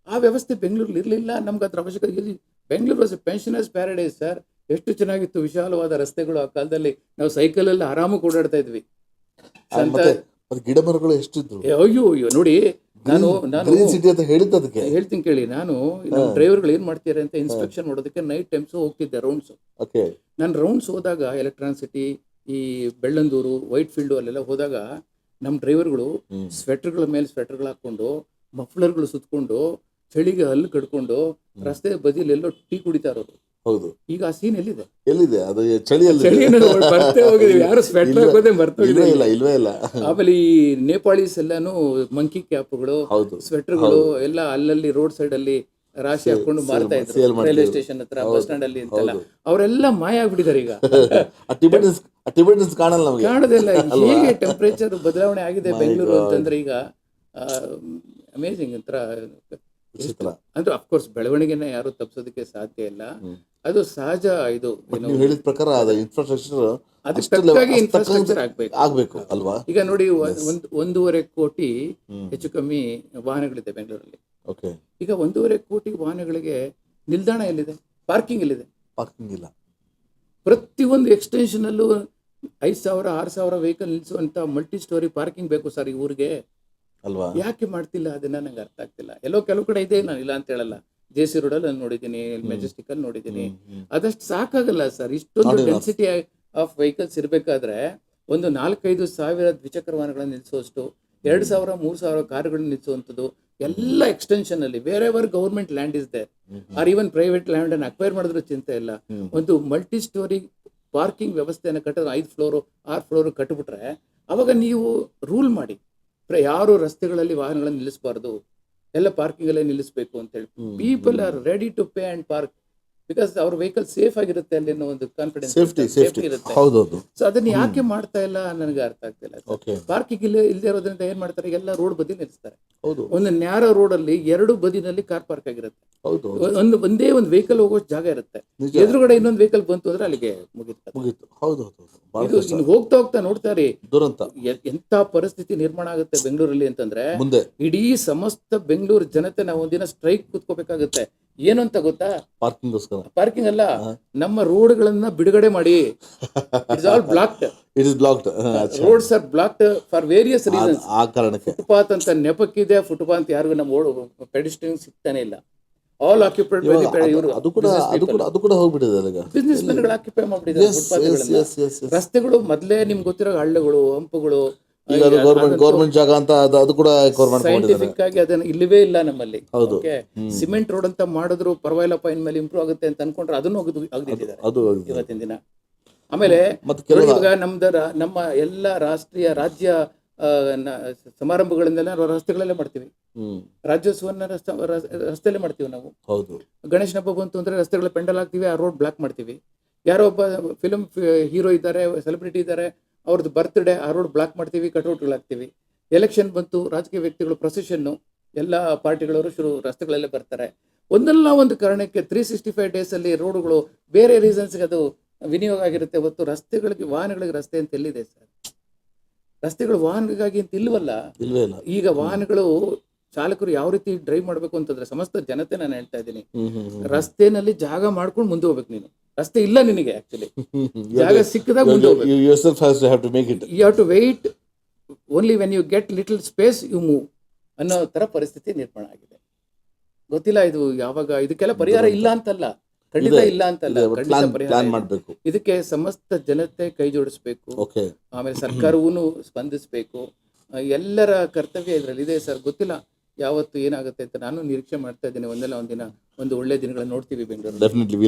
ಆ ವ್ಯವಸ್ಥೆ ಬೆಂಗಳೂರಲ್ಲಿ ಇರಲಿಲ್ಲ. ನಮ್ಗೆ ಅದ್ರ ಅವಶ್ಯಕತೆ. Bengaluru was A pensioners paradise sir. ಎಷ್ಟು ಚೆನ್ನಾಗಿತ್ತು, ವಿಶಾಲವಾದ ರಸ್ತೆಗಳು. ಆ ಕಾಲದಲ್ಲಿ ನಾವು ಸೈಕಲ್ ಅಲ್ಲಿ ಆರಾಮಾಗಿ ಓಡಾಡ್ತಾ ಇದ್ವಿ. ಗಿಡ ಮರಗಳು ಎಷ್ಟಿದ್ರು. ಅಯ್ಯೋ ನೋಡಿ, ನಾನು ಹೇಳ್ತೀನಿ ಕೇಳಿ. ನಾನು ನಮ್ಮ ಡ್ರೈವರ್ಗಳು ಏನ್ ಮಾಡ್ತಾರೆ ಅಂತ ಇನ್ಸ್ಪೆಕ್ಷನ್ ಮಾಡೋದಕ್ಕೆ ನೈಟ್ ಟೈಮ್ಸ್ ಹೋಗ್ತಿದ್ದೆ ರೌಂಡ್ಸ್. ನಾನು ರೌಂಡ್ಸ್ ಹೋದಾಗ ಎಲೆಕ್ಟ್ರಾನಿಕ್ ಸಿಟಿ, ಈ ಬೆಳ್ಳಂದೂರು, ವೈಟ್ ಫೀಲ್ಡ್ ಅಲ್ಲೆಲ್ಲ ಹೋದಾಗ ನಮ್ಮ ಡ್ರೈವರ್ಗಳು ಸ್ವೆಟರ್ಗಳ ಮೇಲೆ ಸ್ವೆಟರ್ಗಳು ಹಾಕೊಂಡು, ಮಫ್ಲರ್ಗಳು ಸುತ್ಕೊಂಡು, ಚಳಿಗೆ ಹಲ್ಲು ಕಡ್ಕೊಂಡು ರಸ್ತೆ ಬದಿಯಲ್ಲಿ ಎಲ್ಲೋ ಟೀ ಕುಡಿತಾ ಇರೋರು. ಹೌದು. ಈಗ ಆ ಸೀನ್ ಎಲ್ಲಿದೆ? ಅದು ಚಳಿಯಲ್ಲಿ ಬರ್ತೇ ಹೋಗಿದ್ವಿ. ಯಾರು ಸ್ವೆಟರ್ ಹಾಕೋದೇ ಇಲ್ಲ. ಆಮೇಲೆ ಈ ನೇಪಾಳೀಸ್ ಎಲ್ಲಾನು ಮಂಕಿ ಕ್ಯಾಪ್ಗಳು, ಸ್ವೆಟರ್ಗಳು ಎಲ್ಲ ಅಲ್ಲಲ್ಲಿ ರೋಡ್ ಸೈಡ್ ಅಲ್ಲಿ ರಾಶಿ ಹಾಕೊಂಡು ಮಾರ್ತಾ ಇದ್ರು, ರೈಲ್ವೆ ಸ್ಟೇಷನ್ ಹತ್ರ, ಬಸ್ ಸ್ಟ್ಯಾಂಡ್ ಅಲ್ಲಿ ಅಂತೆಲ್ಲ. ಅವರೆಲ್ಲ ಮಾಯ ಆಗ್ಬಿಟ್ಟಿದ್ದಾರೆ ಈಗ. ಕಾಣೋದಿಲ್ಲ. ಹೇಗೆ ಟೆಂಪರೇಚರ್ ಬದಲಾವಣೆ ಆಗಿದೆ ಬೆಂಗಳೂರು ಅಂತಂದ್ರೆ ಈಗ ಅಮೇಜಿಂಗ್ ಅಂತ. ಅಂದ್ರೆ ಅಫ್ಕೋರ್ಸ್ ಬೆಳವಣಿಗೆನ ಯಾರು ತಪ್ಪಿಸೋದಕ್ಕೆ ಸಾಧ್ಯ ಇಲ್ಲ, ಅದು ಸಹಜ. ಇದು ಹೇಳಿದ ಪ್ರಕಾರ ಇನ್ಫ್ರಾಸ್ಟ್ರಕ್ಚರ್ ಆಗ್ಬೇಕು ಅಲ್ವಾ? ಈಗ ನೋಡಿ, 1.5 ಕೋಟಿ ಹೆಚ್ಚು ಕಮ್ಮಿ ವಾಹನಗಳಿದೆ ಬೆಂಗಳೂರಲ್ಲಿ. ಈಗ 1.5 ಕೋಟಿ ವಾಹನಗಳಿಗೆ ನಿಲ್ದಾಣ ಎಲ್ಲಿದೆ? ಪಾರ್ಕಿಂಗ್ ಎಲ್ಲಿದೆ? ಪಾರ್ಕಿಂಗ್ ಇಲ್ಲ. ಪ್ರತಿಯೊಂದು ಎಕ್ಸ್ಟೆನ್ಷನ್ ಅಲ್ಲೂ 5,000 6,000 ವೆಹಿಕಲ್ ನಿಲ್ಸುವಂತ ಮಲ್ಟಿ ಸ್ಟೋರಿ ಪಾರ್ಕಿಂಗ್ ಬೇಕು ಸರ್ ಈ ಊರಿಗೆ ಅಲ್ವಾ? ಯಾಕೆ ಮಾಡ್ತಿಲ್ಲ ಅದನ್ನ ನಂಗೆ ಅರ್ಥ ಆಗ್ತಿಲ್ಲ. ಎಲ್ಲೋ ಕೆಲವು ಕಡೆ ಇದೆ, ನಾನು ಇಲ್ಲ ಅಂತ ಹೇಳಲ್ಲ. JC ರೋಡಲ್ಲಿ ನಾನು ನೋಡಿದ್ದೀನಿ, ಮೆಜೆಸ್ಟಿಕ್ ಅಲ್ಲಿ ನೋಡಿದ್ದೀನಿ. ಅದಷ್ಟು ಸಾಕಾಗಲ್ಲ ಸರ್. ಇಷ್ಟೊಂದು ಡೆನ್ಸಿಟಿ ಆಫ್ ವೆಹಿಕಲ್ಸ್ ಇರಬೇಕಾದ್ರೆ ಒಂದು 4-5 ಸಾವಿರ ದ್ವಿಚಕ್ರ ವಾಹನಗಳನ್ನು ನಿಲ್ಲಿಸುವಷ್ಟು, 2,000 3,000 ಕಾರುಗಳನ್ನ ನಿಲ್ಲಿಸುವಂಥದ್ದು ಎಲ್ಲ ಎಕ್ಸ್ಟೆನ್ಷನ್ ಅಲ್ಲಿ. Wherever government land is there are even private land ಅನ್ನು ಅಕ್ವೈರ್ ಮಾಡಿದ್ರು ಚಿಂತೆ ಇಲ್ಲ. ಒಂದು ಮಲ್ಟಿ ಸ್ಟೋರಿ ಪಾರ್ಕಿಂಗ್ ವ್ಯವಸ್ಥೆಯನ್ನು ಕಟ್ಟಿದ್ರೆ 5 ಫ್ಲೋರು 6 ಫ್ಲೋರು ಕಟ್ಟಿಬಿಟ್ರೆ ಅವಾಗ ನೀವು ರೂಲ್ ಮಾಡಿ, ಯಾರು ರಸ್ತೆಗಳಲ್ಲಿ ವಾಹನಗಳನ್ನು ನಿಲ್ಲಿಸಬಾರ್ದು, ಎಲ್ಲ ಪಾರ್ಕಿಂಗ್ ಅಲ್ಲೇ ನಿಲ್ಲಿಸಬೇಕು ಅಂತ ಹೇಳಿ. People are ready to pay and park because ಅವ್ರ ವೆಹಿಕಲ್ ಸೇಫ್ ಆಗಿರುತ್ತೆ ಅಲ್ಲಿ ಅನ್ನೋ ಒಂದು ಕಾನ್ಫಿಡೆನ್ಸ್ ಇರುತ್ತೆ. ಸೊ ಅದನ್ನ ಯಾಕೆ ಮಾಡ್ತಾ ಇಲ್ಲ ನನಗೆ ಅರ್ಥ ಆಗ್ತಿಲ್ಲ. ಪಾರ್ಕಿಂಗ್ ಇಲ್ಲದೆ ಇರೋದ್ರಿಂದ ಏನ್ ಮಾಡ್ತಾರೆ, ಎಲ್ಲ ರೋಡ್ ಬದಿ ನಿಲ್ಲಿಸ್ತಾರೆ. ಒಂದು ನ್ಯಾರೋ ರೋಡ್ ಅಲ್ಲಿ 2 ಬದಿನಲ್ಲಿ ಕಾರ್ ಪಾರ್ಕ್ ಆಗಿರುತ್ತೆ. ಒಂದೇ ಒಂದು ವೆಹಿಕಲ್ ಹೋಗೋಷ್ಟು ಜಾಗ ಇರುತ್ತೆ. ಎದುರುಗಡೆ ಇನ್ನೊಂದು ವೆಹಿಕಲ್ ಬಂತು ಅಂದ್ರೆ ಅಲ್ಲಿಗೆ ಮುಗಿತು. ಹೋಗ್ತಾ ಹೋಗ್ತಾ ನೋಡ್ತಾರೆ ಎಂತ ಪರಿಸ್ಥಿತಿ ನಿರ್ಮಾಣ ಆಗುತ್ತೆ ಬೆಂಗಳೂರಲ್ಲಿ ಅಂತಂದ್ರೆ, ಇಡೀ ಸಮಸ್ತ ಬೆಂಗಳೂರು ಜನತೆ ನಾವು ಒಂದಿನ ಸ್ಟ್ರೈಕ್ ಕೂತ್ಕೋಬೇಕಾಗುತ್ತೆ. ಏನು ಅಂತ ಗೊತ್ತಾ? ಪಾರ್ಕಿಂಗ್ ಅಲ್ಲ, ನಮ್ಮ ರೋಡ್ಗಳನ್ನ ಬಿಡುಗಡೆ ಮಾಡಿ. It's all blocked. Roads are blocked for various reasons. Footpath ಅಂತ ನೆಪಕ್ಕಿದೆ, ಫುಟ್ಪಾತ್ ಅಂತ ಯಾರಿಗೂ ನಮ್ಮ ಪೆಡಿಸ್ಟ್ರಿಯನ್ ಸಿಗ್ತಾನೆ ಇಲ್ಲ. ಆಲ್ ಆಕ್ಯುಪೈಡ್ ಬಿಸ್ನೆಸ್ ಮೆನ್ಗಳು ಆಕ್ಯುಪೈ ಮಾಡ್ಬಿಟ್ಟಿದ್ದಾರೆ. ರಸ್ತೆಗಳು ಮೊದಲೇ ನಿಮ್ಗೆ ಗೊತ್ತಿರೋ ಹಳ್ಳಗಳು, ಹಂಪುಗಳು, ಗೌರ್ಮೆಂಟ್ ಜಾಗ ಅಂತ ಅದು ಕೂಡ ಸೈಂಟಿಫಿಕ್ ಆಗಿ ಅದನ್ನ ಇಲ್ಲವೇ ಇಲ್ಲ ನಮ್ಮಲ್ಲಿ. ಸಿಮೆಂಟ್ ರೋಡ್ ಅಂತ ಮಾಡಿದ್ರು ಪರವಾಗಿಲ್ಲಪ್ಪ, ಇನ್ಮೇಲೆ ಇಂಪ್ರೂವ್ ಆಗುತ್ತೆ ಅಂತ ಅನ್ಕೊಂಡ್ರೆ ಅದನ್ನು ಆಗದಿದ್ದಾರೆ ಇವತ್ತಿನ ದಿನ. ಆಮೇಲೆ ಇವಾಗ ನಮ್ಮ ಎಲ್ಲ ರಾಷ್ಟ್ರೀಯ ರಾಜ್ಯ ಸಮಾರಂಭಗಳನ್ನೆಲ್ಲ ರಸ್ತೆಗಳಲ್ಲೇ ಮಾಡ್ತೀವಿ. ರಾಜ್ಯೋತ್ಸವನ್ನ ರಸ್ತೆಯಲ್ಲೇ ಮಾಡ್ತೀವಿ ನಾವು. ಗಣೇಶನ ಹಬ್ಬ ಬಂತು ಅಂದ್ರೆ ರಸ್ತೆಗಳ ಪೆಂಡಲ್ ಹಾಕ್ತಿವಿ, ಆ ರೋಡ್ ಬ್ಲಾಕ್ ಮಾಡ್ತೀವಿ. ಯಾರೋ ಒಬ್ಬ ಫಿಲ್ಮ್ ಹೀರೋ ಇದ್ದಾರೆ, ಸೆಲೆಬ್ರಿಟಿ ಇದ್ದಾರೆ, ಅವ್ರದ್ದು ಬರ್ತ್ಡೇ, ಆ ರೋಡ್ ಬ್ಲಾಕ್ ಮಾಡ್ತೀವಿ, ಕಟ್ಔಟ್ಗಳು ಹಾಕ್ತೀವಿ. ಎಲೆಕ್ಷನ್ ಬಂತು, ರಾಜಕೀಯ ವ್ಯಕ್ತಿಗಳು ಪ್ರೊಸೆಷನ್ನು, ಎಲ್ಲ ಪಾರ್ಟಿಗಳವರು ರಸ್ತೆಗಳಲ್ಲೇ ಬರ್ತಾರೆ. ಒಂದಲ್ಲ ಒಂದು ಕಾರಣಕ್ಕೆ 365 ಡೇಸ್ ಅಲ್ಲಿ ರೋಡ್ಗಳು ಬೇರೆ ರೀಸನ್ಸ್ಗೆ ಅದು ವಿನಿಯೋಗ ಆಗಿರುತ್ತೆ. ಹೊತ್ತು ರಸ್ತೆಗಳಿಗೆ, ವಾಹನಗಳಿಗೆ ರಸ್ತೆ ಅಂತ ಎಲ್ಲಿದೆ ಸರ್? ರಸ್ತೆಗಳು ವಾಹನಗಳಿಗಾಗಿ ಅಂತ ಇಲ್ವಲ್ಲ. ಈಗ ವಾಹನಗಳು ಚಾಲಕರು ಯಾವ ರೀತಿ ಡ್ರೈವ್ ಮಾಡಬೇಕು ಅಂತಂದ್ರೆ ಸಮಸ್ತ ಜನತೆ ನಾನು ಹೇಳ್ತಾ ಇದ್ದೀನಿ, ರಸ್ತೆನಲ್ಲಿ ಜಾಗ ಮಾಡ್ಕೊಂಡು ಮುಂದೆ ಹೋಗ್ಬೇಕು. ನೀನು ರಸ್ತೆ ಇಲ್ಲ ನಿನಗೆ, ಆಕ್ಚುಲಿ ಜಾಗ ಸಿಕ್ಕದಾಗ ಮುಂದೆ ಹೋಗ್ಬೇಕು. You have to wait only when you get little space you move ಅನ್ನೋ ತರ ಪರಿಸ್ಥಿತಿ ನಿರ್ಮಾಣ ಆಗಿದೆ. ಗೊತ್ತಿಲ್ಲ ಇದು ಯಾವಾಗ, ಇದಕ್ಕೆಲ್ಲ ಪರಿಹಾರ ಇಲ್ಲ ಅಂತಲ್ಲ, ಖಂಡಿತ ಇಲ್ಲ ಅಂತಲ್ಲ, ಖಂಡಿತ ಪರಿಹಾರ ಮಾಡಬೇಕು. ಇದಕ್ಕೆ ಸಮಸ್ತ ಜನತೆ ಕೈ ಜೋಡಿಸ್ಬೇಕು, ಆಮೇಲೆ ಸರ್ಕಾರವೂ ಸ್ಪಂದಿಸಬೇಕು. ಎಲ್ಲರ ಕರ್ತವ್ಯ ಇದರಲ್ಲಿ ಇದೆ ಸರ್. ಗೊತ್ತಿಲ್ಲ ಯಾವತ್ತು ಏನಾಗುತ್ತೆ ಅಂತ ನಾನು ನಿರೀಕ್ಷೆ ಮಾಡ್ತಾ ಇದ್ದೇನೆ. ಒಂದಲ್ಲ ಒಂದಿನ ಒಂದು ಒಳ್ಳೆ ದಿನಗಳನ್ನು ನೋಡ್ತೀವಿ Bengaluru. Definitely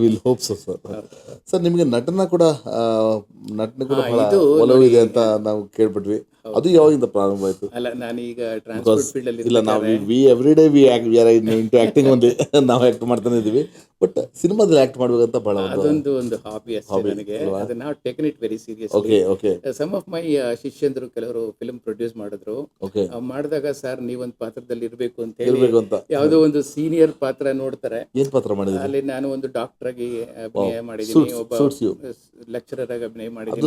will hope so sir. Sir ನಿಮಗೆ ನಟನ ಕೂಡ ಬಹಳ ಒಲವಿದೆ ಅಂತ ನಾವು ಕೇಳ್ಬಿಟ್ವಿ. ಅದು ಯಾವಾಗಿಂದ ಪ್ರಾರಂಭ ಆಯ್ತು? ಅಲ್ಲ, ನಾನೀಗ ಟ್ರಾನ್ಸ್ಪೋರ್ಟ್ ಫೀಲ್ಡ್ ಅಲ್ಲಿ ಇಲ್ಲ, ನಾವು everyday we are into acting ಒಂದೇ, ನಾವು ಆಕ್ಟ್ ಮಾಡ್ತಾನೆ ಇದೀವಿ. ಬಟ್ ಸಿನಿಮಾದಲ್ಲಿ ಆಕ್ಟ್ ಮಾಡ್ಬೇಕಂತ ಬಹಳ ಒಂದು ಹಾಬಿ ಅಷ್ಟೇ ನನಗೆ. ಅದನ್ನ taken it very seriously. Some of my ಶಿಷ್ಯಂದ್ರು ಕೆಲವರು ಫಿಲ್ಮ್ ಪ್ರೊಡ್ಯೂಸ್ ಮಾಡಿದ್ರು. ಮಾಡಿದಾಗ ಸರ್ ನೀವೊಂದು ಪಾತ್ರದಲ್ಲಿ ಇರಬೇಕು ಅಂತ ಹೇಳಿ ಯಾವುದೋ ಒಂದು ಸೀನಿಯರ್ ಪಾತ್ರ ನೋಡ್ತಾರೆ. ಏನ್ ಪಾತ್ರ ಮಾಡಿದ್ರಿ? ಅಲ್ಲಿ ನಾನು ಒಂದು ಡಾಕ್ಟರ್ ಆಗಿ ಅಭಿನಯ ಮಾಡಿದ್ದೀನಿ, ಒಬ್ಬ ಲೆಕ್ಚರರ್ ಆಗಿ ಅಭಿನಯ ಮಾಡಿದ್ದೀನಿ,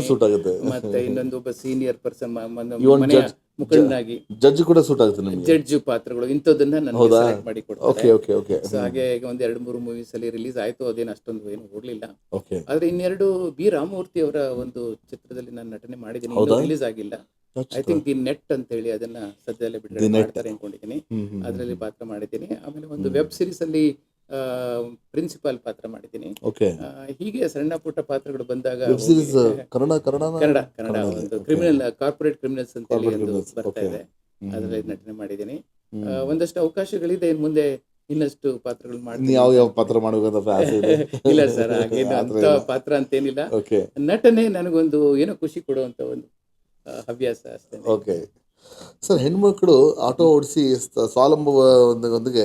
ಮತ್ತೆ ಇನ್ನೊಂದು ಒಬ್ಬ ಸೀನಿಯರ್ ಪರ್ಸನ್ ಮುಖಂಡನಾಗಿ ಜಡ್ಜ್ ಕೂಡ ಸೂಟ್ ಆಗುತ್ತೆ ನಿಮಗೆ. ಜಡ್ಜ್ ಪಾತ್ರಗಳು ಇಂಥದ್ದನ್ನ ನನಗೆ ಸೆಲೆಕ್ಟ್ ಮಾಡಿ ಕೊಡ್ತಾರೆ. ಸೊ ಹಾಗೆ ಈಗ ಒಂದ್ 2-3 ಮೂವೀಸ್ ಅಲ್ಲಿ ರಿಲೀಸ್ ಆಯ್ತು. ಅದೇನು ಅಷ್ಟೊಂದು ಏನು ಓಡ್ಲಿಲ್ಲ. ಆದ್ರೆ ಇನ್ನೆರಡು ಬಿ ರಾಮಮೂರ್ತಿ ಅವರ ಒಂದು ಚಿತ್ರದಲ್ಲಿ ನಾನು ನಟನೆ ಮಾಡಿದ್ದೀನಿ, ರಿಲೀಸ್ ಆಗಿಲ್ಲ. ಐ ಥಿಂಕ್ ದಿ ನೆಟ್ ಅಂತ ಹೇಳಿ ಅದನ್ನ ಸದ್ಯದಲ್ಲೇ ಬಿಡುಗಡೆ ಮಾಡ್ತಾರೆ ಅನ್ಕೊಂಡಿದ್ದೀನಿ. ಅದರಲ್ಲಿ ಪಾತ್ರ ಮಾಡಿದ್ದೀನಿ. ಆಮೇಲೆ ಒಂದು ವೆಬ್ ಸೀರೀಸ್ ಅಲ್ಲಿ ಪ್ರಿನ್ಸಿಪಾಲ್ ಪಾತ್ರ ಮಾಡಿದ್ದೀನಿ. ಹೀಗೆ ಸಣ್ಣ ಪುಟ್ಟ ಪಾತ್ರಗಳು ಬಂದಾಗ ಕನ್ನಡ ಒಂದು ಕ್ರಿಮಿನಲ್, ಕಾರ್ಪೊರೇಟ್ ಕ್ರಿಮಿನಲ್ಸ್ ಅಂತ ಹೇಳಿ ಒಂದು ಬರ್ತಾ ಇದೆ, ಅದರಲ್ಲಿ ನಟನೆ ಮಾಡಿದ್ದೀನಿ. ಒಂದಷ್ಟು ಅವಕಾಶಗಳಿದೆ, ಮುಂದೆ ಇನ್ನಷ್ಟು ಪಾತ್ರಗಳು ಮಾಡ್ತೀನಿ. ಯಾವ ಪಾತ್ರ ಮಾಡಬೇಕಂತ ಇಲ್ಲ ಸರ್, ಹಾಗೇನು ಅಂತ ಪಾತ್ರ ಅಂತೇನಿಲ್ಲ. ನಟನೆ ನನಗೊಂದು ಏನೋ ಖುಷಿ ಕೊಡುವಂತ ಒಂದು ಹವ್ಯಾಸ ಅಷ್ಟೇ. ಓಕೆ ಸರ್, ಹೆಣ್ಮಕ್ಳು ಆಟೋ ಓಡಿಸಿ ಸ್ವಾವಲಂಬನೆಯೊಂದಿಗೆ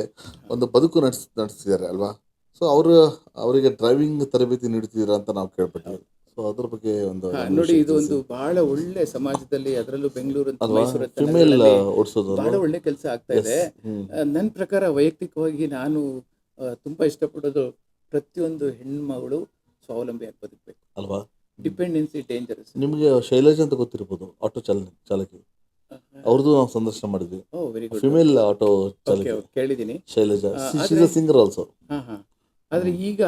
ಒಂದು ಬದುಕು ನಡೆಸ್ತಿದ್ದಾರೆ ಅಲ್ವಾ? ಸೊ ಅವರಿಗೆ ಡ್ರೈವಿಂಗ್ ತರಬೇತಿ ನೀಡ್ತಿದ್ದೀರಾ ಅಂತ ನಾವು ಕೇಳ್ಪಟ್ಟಿದ್ದೀವಿ. ಸೊ ಅದ್ರ ಬಗ್ಗೆ ಒಂದು ನೋಡಿ, ಇದು ಒಂದು ಬಹಳ ಒಳ್ಳೆ ಸಮಾಜದಲ್ಲಿ, ಅದರಲ್ಲೂ ಬೆಂಗಳೂರು ಬಹಳ ಒಳ್ಳೆ ಕೆಲಸ ಆಗ್ತಾ ಇದೆ. ನನ್ನ ಪ್ರಕಾರ ವೈಯಕ್ತಿಕವಾಗಿ ನಾನು ತುಂಬಾ ಇಷ್ಟಪಡೋದು, ಪ್ರತಿಯೊಂದು ಹೆಣ್ಮಗಳು ಸ್ವಾವಲಂಬಿಯಾಗಿ ಬದುಕಬೇಕು ಅಲ್ವಾ? Dependency dangerous. ನಿಮಗೆ ಶೈಲಜಾ ಅಂತ ಗೊತ್ತಿರ್ಬೋದು, ಆಟೋ ಚಾಲಕಿ, ಅವ್ರದ್ದು ನಾವು ಸಂದರ್ಶನ ಮಾಡಿದ್ವಿ. ಫಿಮೇಲ್ ಆಟೋ ಚಾಲಕಿ ಕೇಳಿದ್ದೀನಿ, Shailaja. She is a singer also. ಆದ್ರೆ ಈಗ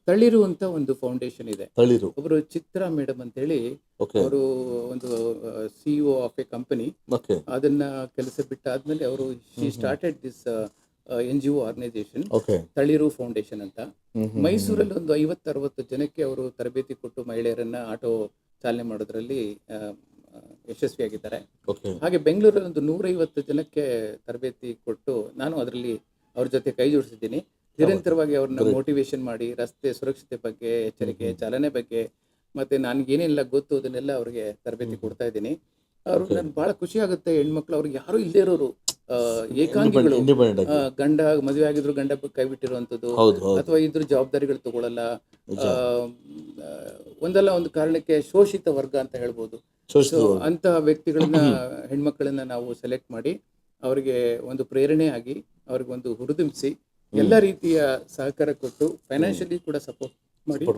ತಳಿರು ಅಂತ ಒಂದು ಫೌಂಡೇಶನ್ ಇದೆ. ತಳಿರು ಒಬ್ರು ಚಿತ್ರಾ ಮೇಡಮ್ ಅಂತ ಹೇಳಿ, ಅವರು ಒಂದು CEO ಆಫ್ ಎ ಕಂಪನಿ. ಅದನ್ನ ಕೆಲಸ ಬಿಟ್ಟಾದ್ಮೇಲೆ ಅವರು she started this NGO organisation, Thaliru foundation ಅಂತ. ಮೈಸೂರಲ್ಲಿ ಒಂದು 50-60 ಜನಕ್ಕೆ ಅವರು ತರಬೇತಿ ಕೊಟ್ಟು ಮಹಿಳೆಯರನ್ನ ಆಟೋ ಚಾಲನೆ ಮಾಡೋದ್ರಲ್ಲಿ ಯಶಸ್ವಿಯಾಗಿದ್ದಾರೆ. ಹಾಗೆ ಬೆಂಗಳೂರಲ್ಲಿ ಒಂದು 150 ಜನಕ್ಕೆ ತರಬೇತಿ ಕೊಟ್ಟು ನಾನು ಅದರಲ್ಲಿ ಅವ್ರ ಜೊತೆ ಕೈ ಜೋಡಿಸಿದ್ದೀನಿ. ನಿರಂತರವಾಗಿ ಅವ್ರನ್ನ ಮೋಟಿವೇಶನ್ ಮಾಡಿ, ರಸ್ತೆ ಸುರಕ್ಷತೆ ಬಗ್ಗೆ, ಎಚ್ಚರಿಕೆ, ಚಾಲನೆ ಬಗ್ಗೆ, ಮತ್ತೆ ನನಗೇನೆಲ್ಲ ಗೊತ್ತು ಅದನ್ನೆಲ್ಲ ಅವ್ರಿಗೆ ತರಬೇತಿ ಕೊಡ್ತಾ ಇದ್ದೀನಿ. ಅವ್ರಿಗೆ ನನ್ಗೆ ಬಹಳ ಖುಷಿ ಆಗುತ್ತೆ. ಹೆಣ್ಮಕ್ಳು, ಅವ್ರಿಗೆ ಯಾರು ಇಲ್ಲದೇ ಇರೋರು, ಏಕಾಂಗಿಗಳು, ಗಂಡ ಮದುವೆ ಆಗಿದ್ರು ಗಂಡ ಕೈ ಬಿಟ್ಟಿರುವಂತದ್ದು, ಅಥವಾ ಇದ್ರ ಜವಾಬ್ದಾರಿಗಳು ತಗೊಳ್ಳಲ್ಲ, ಒಂದಲ್ಲ ಒಂದು ಕಾರಣಕ್ಕೆ ಶೋಷಿತ ವರ್ಗ ಅಂತ ಹೇಳ್ಬೋದು. ಅಂತಹ ವ್ಯಕ್ತಿಗಳನ್ನ, ಹೆಣ್ಮಕ್ಳನ್ನ ನಾವು ಸೆಲೆಕ್ಟ್ ಮಾಡಿ ಅವರಿಗೆ ಒಂದು ಪ್ರೇರಣೆ ಆಗಿ, ಅವ್ರಿಗೆ ಒಂದು ಹುರಿದುಂಬಿಸಿ, ಎಲ್ಲ ರೀತಿಯ ಸಹಕಾರ ಕೊಟ್ಟು, ಫೈನಾನ್ಷಿಯಲಿ ಕೂಡ ಸಪೋರ್ಟ್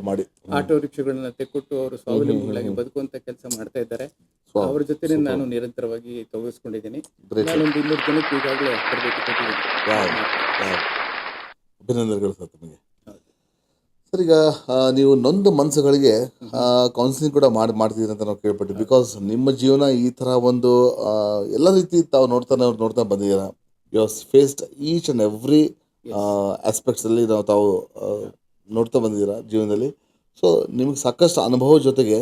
ಮಾಡಿ ಆಟೋ ರಿಕ್ಷಾಗಳನ್ನ ತೆಕ್ಕೊಟ್ಟು ಅವರು ಸ್ವಾವಲಂಬಿಗಳಾಗಿ ಬದುಕುವಂತ ಕೆಲಸ ಮಾಡ್ತಾ ಇದ್ದಾರೆ. ಅವ್ರ ಜೊತೆ ನಾನು ನಿರಂತರವಾಗಿ ತೊಡಗಿಸ್ಕೊಂಡಿದ್ದೀನಿ. ನಾನೊಂದು 200 ಜನಕ್ಕೆ ಈಗಾಗಲೇ ತರಬೇತಿ ಕೊಟ್ಟಿದ್ದೀನಿ. ಅಭಿನಂದನೆಗಳು ಸರ್ ನಿಮಗೆ. ಸರ್, ಈಗ ನೀವು ನೊಂದ ಮನಸ್ಸುಗಳಿಗೆ ಕೌನ್ಸಿಲಿಂಗ್ ಕೂಡ ಮಾಡ್ತಿದ್ದೀರಿ ಅಂತ ನಾವು ಕೇಳ್ಪಟ್ಟಿವಿ. ಬಿಕಾಸ್ ನಿಮ್ಮ ಜೀವನ ಈ ಥರ ಒಂದು ಎಲ್ಲ ರೀತಿ ತಾವು ನೋಡ್ತಾ ಬಂದಿದ್ದೀರಾ. You have faced each and every ಆಸ್ಪೆಕ್ಟ್ಸಲ್ಲಿ ತಾವು ನೋಡ್ತಾ ಬಂದಿದ್ದೀರಾ ಜೀವನದಲ್ಲಿ. ಸೊ ನಿಮಗೆ ಸಾಕಷ್ಟು ಅನುಭವದ ಜೊತೆಗೆ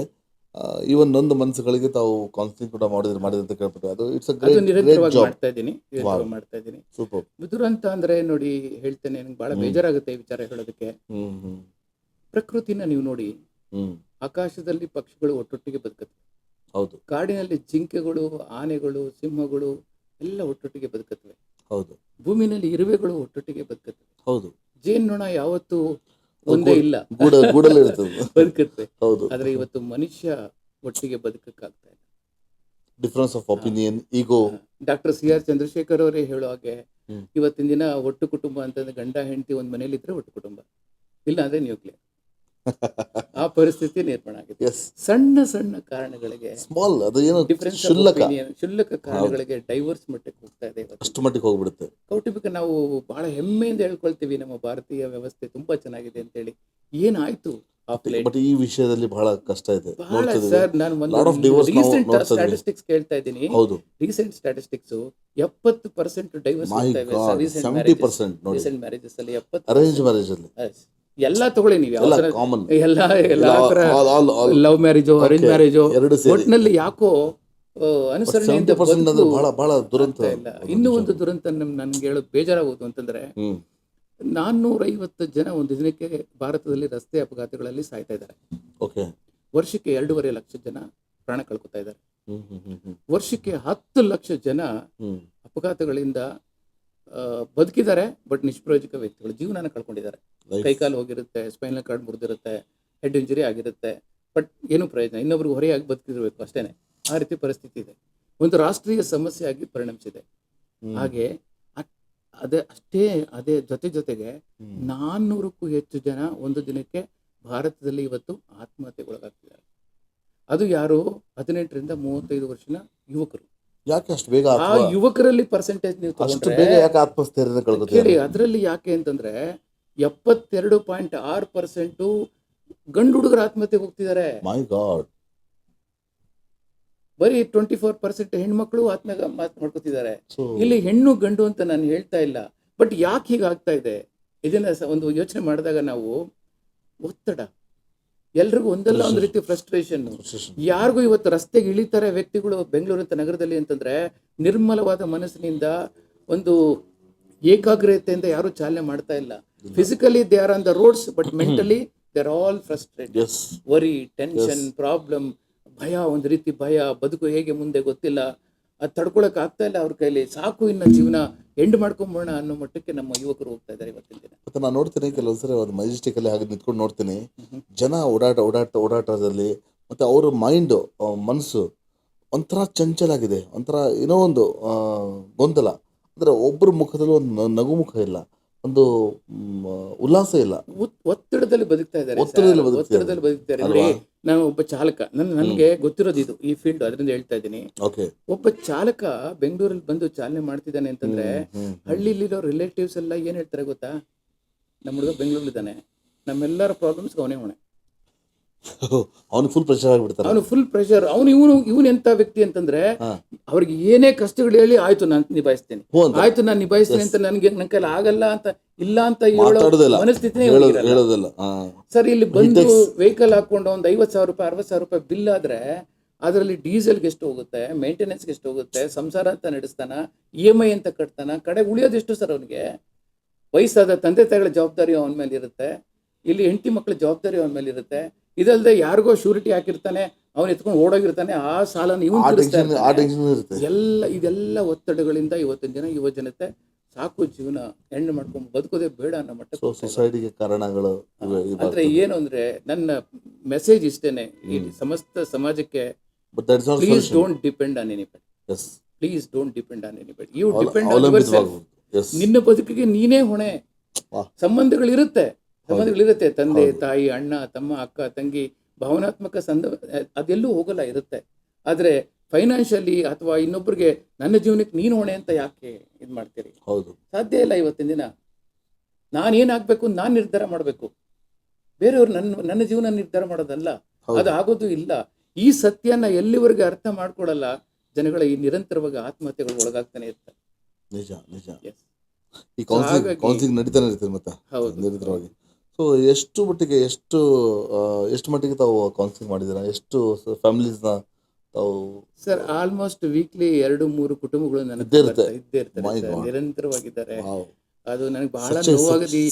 ಈವನ್ ನೊಂದು ಮನಸ್ಸುಗಳಿಗೆ ತಾವು ಕೌನ್ಸಿಲಿಂಗ್ ಕೂಡ ಮಾಡಿದ್ರೆ ಅಂತ ಕೇಳ್ಪಟ್ಟು, ಅದು ಇಟ್ಸ್ ಅ ಗ್ರೇಟ್ ಜಾಬ್. ಮಾಡ್ತಾ ಇದ್ದೀನಿ. ಸೂಪರ್. ದುರಂತ ಅಂದ್ರೆ ನೋಡಿ, ಹೇಳ್ತೇನೆ, ನನಗೆ ಬಹಳ ಬೇಜಾರಾಗುತ್ತೆ ಈ ವಿಚಾರ ಹೇಳೋದಕ್ಕೆ. ಪ್ರಕೃತಿನ ನೀವು ನೋಡಿ, ಆಕಾಶದಲ್ಲಿ ಪಕ್ಷಿಗಳು ಒಟ್ಟೊಟ್ಟಿಗೆ ಬದುಕುತ್ತವೆ. ಹೌದು. ಕಾಡಿನಲ್ಲಿ ಜಿಂಕೆಗಳು, ಆನೆಗಳು, ಸಿಂಹಗಳು ಎಲ್ಲ ಒಟ್ಟೊಟ್ಟಿಗೆ ಬದುಕುತ್ತವೆ. ಹೌದು. ಭೂಮಿನಲ್ಲಿ ಇರುವೆಗಳು ಒಟ್ಟೊಟ್ಟಿಗೆ ಬದುಕುತ್ತವೆ. ಹೌದು. ಜೇನ್ನೊಣ ಯಾವತ್ತು ಒಂದೇ ಇಲ್ಲ, ಬದುಕುತ್ತೆ. ಆದ್ರೆ ಇವತ್ತು ಮನುಷ್ಯ ಒಟ್ಟಿಗೆ ಬದುಕಕ್ಕಾಗ್ತಾ ಇಲ್ಲ. Difference of opinion, ego. Doctor CR Chandrashekar ಅವರೇ ಹೇಳೋ ಹಾಗೆ, ಇವತ್ತಿನ ದಿನ ಒಟ್ಟು ಕುಟುಂಬ ಅಂತಂದ್ರೆ ಗಂಡ ಹೆಂಡತಿ ಒಂದ್ ಮನೇಲಿ ಇದ್ರೆ ಒಟ್ಟು ಕುಟುಂಬ, ಇಲ್ಲ ಅಂದ್ರೆ ನ್ಯೂಕ್ಲಿಯರ್. ಆ ಪರಿಸ್ಥಿತಿ ನಿರ್ಮಾಣ ಆಗಿದೆ. ಎಸ್, ಸಣ್ಣ ಸಣ್ಣ ಕಾರಣಗಳಿಗೆ ಸ್ಮಾಲ್ ಅದು ಏನು ಡಿಫರೆನ್ಸ್ ಕ್ಷುಲ್ಲಕ ಕಾರಣಗಳಿಗೆ ಡೈವರ್ಸ್ ಮಟ್ಟಕ್ಕೆ ಹೋಗ್ತಾ ಇದೆ ಇವತ್ತು. ಅಷ್ಟು ಮಟ್ಟಿಗೆ ಹೋಗ್ಬಿಡುತ್ತೆ. ಕೌಟುಂಬಿಕ ನಾವು ಬಹಳ ಹೆಮ್ಮೆಯಿಂದ ಹೇಳ್ಕೊಳ್ತೀವಿ ನಮ್ಮ ಭಾರತೀಯ ವ್ಯವಸ್ಥೆ ತುಂಬಾ ಚೆನ್ನಾಗಿದೆ ಅಂತೇಳಿ. ಏನಾಯ್ತು ಆಫ್ ಲೇಟ್? ಬಟ್ ಈ ವಿಷಯದಲ್ಲಿ ಬಹಳ ಕಷ್ಟ ಇದೆ. ಬಹಳ ಸರ್, ನಾನು ಒಂದು ರೀಸೆಂಟ್ ಸ್ಟ್ಯಾಟಿಸ್ಟಿಕ್ಸ್ ಕೇಳ್ತಾ ಇದ್ದೀನಿ. ಹೌದು, ರೀಸೆಂಟ್ ಸ್ಟ್ಯಾಟಿಸ್ಟಿಕ್ಸ್ 70% ಡೈವರ್ಸ್ ಆಗ್ತಾ ಇವೆ ಸರ್. ರೀಸೆಂಟ್ 70% ನೋಡಿ, ರೀಸೆಂಟ್ ಮ್ಯಾರೇಜಸ್ ಅಲ್ಲಿ 70%. ಅರೇಂಜ್ ಮ್ಯಾರೇಜ್ ಅಲ್ಲಿ ಎಲ್ಲ ತಗೊಳ್ಳಿ ನೀವು, ಎಲ್ಲ ಕಾಮನ್, ಎಲ್ಲ ಲವ್ ಮ್ಯಾರೇಜು ಅರೇಂಜ್ ಮ್ಯಾರೇಜು ಎರಡು ಸೇರಿ ಒಟ್ಟಿನಲ್ಲಿ ಯಾಕೋ ಅನುಸರಣೆಯಿಂದ 70% ಅಂದ್ರೆ ಬಹಳ ಬಹಳ ದುರಂತ ಇಲ್ಲ. ಇನ್ನೂ ಒಂದು ದುರಂತ ನನ್ಗೆ ಹೇಳೋದು ಬೇಜಾರಾಗೋದು ಅಂತಂದ್ರೆ, 450 ಜನ ಒಂದು ದಿನಕ್ಕೆ ಭಾರತದಲ್ಲಿ ರಸ್ತೆ ಅಪಘಾತಗಳಲ್ಲಿ ಸಾಯ್ತಾ ಇದ್ದಾರೆ. ಓಕೆ, ವರ್ಷಕ್ಕೆ 2.5 ಲಕ್ಷ ಜನ ಪ್ರಾಣ ಕಳ್ಕೊತಾ ಇದ್ದಾರೆ. ವರ್ಷಕ್ಕೆ 10 ಲಕ್ಷ ಜನ ಅಪಘಾತಗಳಿಂದ ಬದುಕಿದ್ದಾರೆ, ಬಟ್ ನಿಷ್ಪ್ರಯೋಜಕ ವ್ಯಕ್ತಿಗಳು ಜೀವನನ ಕಳ್ಕೊಂಡಿದ್ದಾರೆ. ಕೈಕಾಲು ಹೋಗಿರುತ್ತೆ, ಸ್ಪೈನಲ್ ಕಾರ್ಡ್ ಮುರಿದಿರುತ್ತೆ, ಹೆಡ್ ಇಂಜುರಿ ಆಗಿರುತ್ತೆ, ಬಟ್ ಏನು ಪ್ರಯೋಜನ, ಇನ್ನೊಬ್ರಿಗೆ ಹೊರೆಯಾಗಿ ಬದುಕಿರ್ಬೇಕು ಅಷ್ಟೇನೆ. ಆ ರೀತಿ ಪರಿಸ್ಥಿತಿ ಇದೆ, ಒಂದು ರಾಷ್ಟ್ರೀಯ ಸಮಸ್ಯೆ ಆಗಿ ಪರಿಣಮಿಸಿದೆ. ಹಾಗೆ ಅದೇ ಜೊತೆಗೆ 400ಕ್ಕೂ ಹೆಚ್ಚು ಜನ ಒಂದು ದಿನಕ್ಕೆ ಭಾರತದಲ್ಲಿ ಇವತ್ತು ಆತ್ಮಹತ್ಯೆಗೊಳಗಾಗ್ತಿದ್ದಾರೆ. ಅದು ಯಾರು? 18ರಿಂದ 35 ವರ್ಷದ ಯುವಕರು. ಯಾಕೆ ಅಷ್ಟು ಬೇಗ ಆ ಯುವಕರಲ್ಲಿ ಪರ್ಸೆಂಟೇಜ್ ನೀವು ತಗೊಂಡ್ರೆ ಯಾಕೆ ಆತ್ಮಸ್ಥೈರ್ಯ ಕಳ್ಕೊತಾರೆ ಕೇಳಿ, ಅದರಲ್ಲಿ ಯಾಕೆ ಅಂತಂದ್ರೆ 72.6% ಗಂಡು ಹುಡುಗರು ಆತ್ಮಹತ್ಯೆಗೆ ಹೋಗ್ತಿದ್ದಾರೆ. ಮೈ ಗಾಡ್. ಬರೀ 24% ಹೆಣ್ಮಕ್ಳು ಆತ್ಮಹತ್ಯೆ ಮಾಡ್ಕೊತಿದ್ದಾರೆ. ಇಲ್ಲಿ ಹೆಣ್ಣು ಗಂಡು ಅಂತ ನಾನು ಹೇಳ್ತಾ ಇಲ್ಲ, ಬಟ್ ಯಾಕೆ ಹೀಗಾಗ್ತಾ ಇದೆ ಇದನ್ನ ಒಂದು ಯೋಚನೆ ಮಾಡಿದಾಗ ನಾವು ಒತ್ತಡ, ಎಲ್ರಿಗೂ ಒಂದಲ್ಲ ಒಂದು ರೀತಿ ಫ್ರಸ್ಟ್ರೇಷನ್. ಯಾರಿಗೂ ಇವತ್ತು ರಸ್ತೆಗೆ ಇಳಿತಾರೆ ವ್ಯಕ್ತಿಗಳು ಬೆಂಗಳೂರಂತ ನಗರದಲ್ಲಿ ಅಂತಂದ್ರೆ ನಿರ್ಮಲವಾದ ಮನಸ್ಸಿನಿಂದ ಒಂದು ಏಕಾಗ್ರತೆಯಿಂದ ಯಾರು ಚಾಲನೆ ಮಾಡ್ತಾ ಇಲ್ಲ. Physically they are on the roads, but mentally they are all frustrated. Worry, tension, problem, ಭಯ, ಒಂದು ರೀತಿ ಭಯ, ಬದುಕು ಹೇಗೆ ಮುಂದೆ ಗೊತ್ತಿಲ್ಲ, ಅದು ತಡ್ಕೊಳಕ್ ಆಗ್ತಾ ಇಲ್ಲ ಅವ್ರ ಕೈಲಿ. ಸಾಕು, ಇನ್ನ ಜೀವನ ಎಂಡ್ ಮಾಡ್ಕೊಂಬೋಣ ಅನ್ನೋ ಮಟ್ಟಕ್ಕೆ ನಮ್ಮ ಯುವಕರು ಹೋಗ್ತಾ ಇದ್ದಾರೆ ಇವತ್ತಿನ ದಿನ. ಮತ್ತೆ ನಾನು ನೋಡ್ತೀನಿ ಕೆಲವೊಂದ್ಸರಿ ಒಂದು ಮೆಜೆಸ್ಟಿಕ್ ಅಲ್ಲಿ ಹಾಗೆ ನಿಂತ್ಕೊಂಡು ನೋಡ್ತೀನಿ, ಜನ ಓಡಾಟದಲ್ಲಿ ಮತ್ತೆ ಅವ್ರ ಮೈಂಡ್, ಮನಸ್ಸು ಒಂಥರ ಚಂಚಲಾಗಿದೆ, ಒಂಥರ ಏನೋ ಒಂದು ಗೊಂದಲ. ಅಂದ್ರೆ ಒಬ್ಬರ ಮುಖದಲ್ಲೂ ಒಂದು ನಗುಮುಖ ಇಲ್ಲ, ಒಂದು ಉಲ್ಲಾಸ ಇಲ್ಲ, ಒತ್ತಡದಲ್ಲಿ ಬದುಕ್ತಾ ಇದ್ದಾರೆ. ಒತ್ತಡದಲ್ಲಿ ಬದುಕ್ತಾರೆ. ನೋಡಿ, ನಾನು ಒಬ್ಬ ಚಾಲಕ, ನನಗೆ ಗೊತ್ತಿರೋದು ಇದು, ಈ ಫೀಲ್ಡ್, ಅದರಿಂದ ಹೇಳ್ತಾ ಇದ್ದೀನಿ. ಒಬ್ಬ ಚಾಲಕ ಬೆಂಗಳೂರಲ್ಲಿ ಬಂದು ಚಾಲನೆ ಮಾಡ್ತಿದ್ದಾನೆ ಅಂತಂದ್ರೆ ಹಳ್ಳಿಲಿರೋ ರಿಲೇಟಿವ್ಸ್ ಎಲ್ಲ ಏನ್ ಹೇಳ್ತಾರೆ ಗೊತ್ತಾ? ನಮ್ಮ ಹುಡುಗ ಬೆಂಗಳೂರಲ್ಲಿದ್ದಾನೆ, ನಮ್ಮೆಲ್ಲರ ಪ್ರಾಬ್ಲಮ್ಸ್ ಅವನೇ ಹೊಣೆ. ಅವನು ಫುಲ್ ಪ್ರೆಷರ್ ಆಗಿಬಿಡ್ತಾನೆ. ಅವನು ಫುಲ್ ಪ್ರೆಷರ್. ಇವನು ಎಂತ ವ್ಯಕ್ತಿ ಅಂತಂದ್ರೆ ಅವ್ರಿಗೆ ಏನೇ ಕಷ್ಟಗಳು ಹೇಳಿ ಆಯ್ತು ನಾನು ನಿಭಾಯಿಸ್ತೇನೆ ಅಂತ ನನ್ನ ಕೈಲಿ ಆಗಲ್ಲ ಅಂತ ಇಲ್ಲ ಅಂತ ಹೇಳೋ ಮನಸ್ಥಿತಿನೇ ಹೇಳೋದಿಲ್ಲ. ಸರ್, ಇಲ್ಲಿ ಬಂದು ವೆಹಿಕಲ್ ಹಾಕೊಂಡು ಒಂದು 50,000 ರೂಪಾಯಿ 60,000 ರೂಪಾಯಿ ಬಿಲ್ ಆದ್ರೆ ಅದರಲ್ಲಿ ಡೀಸೆಲ್ಗೆ ಎಷ್ಟು ಹೋಗುತ್ತೆ, ಮೇಂಟೆನೆನ್ಸ್ಗೆ ಎಷ್ಟು ಹೋಗುತ್ತೆ, ಸಂಸಾರ ಅಂತ ನಡೆಸ್ತಾನ, EMI ಅಂತ ಕಟ್ತಾನ, ಕಡೆ ಉಳಿಯೋದೆಷ್ಟು ಸರ್ ಅವನಿಗೆ? ವಯಸ್ಸಾದ ತಂದೆ ತಾಯಿಗಳ ಜವಾಬ್ದಾರಿ ಅವನ ಮೇಲೆ ಇರುತ್ತೆ, ಇಲ್ಲಿ ಹೆಂಡತಿ ಮಕ್ಕಳ ಜವಾಬ್ದಾರಿ ಅವನ ಮೇಲೆ ಇರುತ್ತೆ. ಇದಲ್ಲದೆ ಯಾರಿಗೋ ಶೂರಿಟಿ ಹಾಕಿರ್ತಾನೆ, ಅವನು ಎತ್ಕೊಂಡು ಓಡೋಗಿರ್ತಾನೆ, ಆ ಸಾಲನ ಇದೆಲ್ಲ ಒತ್ತಡಗಳಿಂದ ಇವತ್ತಿನ ದಿನ ಯುವ ಜನತೆ ಸಾಕು, ಜೀವನ ಹೆಣ್ಣು ಮಾಡ್ಕೊಂಡು ಬದುಕೋದೇ ಬೇಡ ಅನ್ನೋ ಮಟ್ಟ ಸೊಸೈಟಿಗೆ ಕಾರಣಗಳು. ಅಂದ್ರೆ ಏನು ಅಂದ್ರೆ ನನ್ನ ಮೆಸೇಜ್ ಇಷ್ಟೇನೆ ಈ ಸಮಸ್ತ ಸಮಾಜಕ್ಕೆ, please don't depend on anybody. Please don't depend on anybody. You depend on yourself. ನಿನ್ನ ಬದುಕಿಗೆ ನೀನೇ ಹೊಣೆ. ಸಂಬಂಧಗಳಿರುತ್ತೆ, ತಂದೆ ತಾಯಿ, ಅಣ್ಣ ತಮ್ಮ, ಅಕ್ಕ ತಂಗಿ, ಭಾವನಾತ್ಮಕ ಅದೆಲ್ಲೂ ಹೋಗಲ್ಲ, ಇರುತ್ತೆ. ಆದ್ರೆ ಫೈನಾನ್ಷಿಯಲಿ ಅಥವಾ ಇನ್ನೊಬ್ಬರಿಗೆ ನನ್ನ ಜೀವನಕ್ಕೆ ನೀನು ಹೊಣೆ ಅಂತ ಯಾಕೆ ಇದು ಮಾಡ್ತೀರಿ? ಸಾಧ್ಯ ಇಲ್ಲ. ಇವತ್ತಿನ ದಿನ ನಾನೇನಾಗಬೇಕು ನಾನು ನಿರ್ಧಾರ ಮಾಡಬೇಕು, ಬೇರೆಯವ್ರು ನನ್ನ ಜೀವನ ನಿರ್ಧಾರ ಮಾಡೋದಲ್ಲ. ಅದು ಆಗೋದು ಇಲ್ಲ. ಈ ಸತ್ಯನ ಎಲ್ಲಿವರೆಗೆ ಅರ್ಥ ಮಾಡ್ಕೊಡಲ್ಲ ಜನಗಳ ಈ ನಿರಂತರವಾಗಿ ಆತ್ಮಹತ್ಯೆಗಳು ಒಳಗಾಗ್ತಾನೆ ಇರ್ತಾರೆ. ನಿಜ. ಈ ಕೌನ್ಸಿಲಿಂಗ್ ನಡೀತಾನೆ ಇರ್ತದೆ ಮತ್ತೆ ನಿರಂತರವಾಗಿ. ಸೊ ಎಷ್ಟು ಮಟ್ಟಿಗೆ ತಾವು ಕೌನ್ಸಿಲಿಂಗ್ ಮಾಡಿದ್ದೀರಾ? ಎಷ್ಟು ಫ್ಯಾಮಿಲೀಸ್ನ ತಾವು? ಸರ್, ಆಲ್ಮೋಸ್ಟ್ ವೀಕ್ಲಿ 2-3 ಕುಟುಂಬಗಳು ಇದ್ದೇ ಇರ್ತಾರೆ, ನಿರಂತರವಾಗಿದ್ದಾರೆ. ಅದು ನನಗೆ ಬಹಳ ನೋವಾಗದಿ.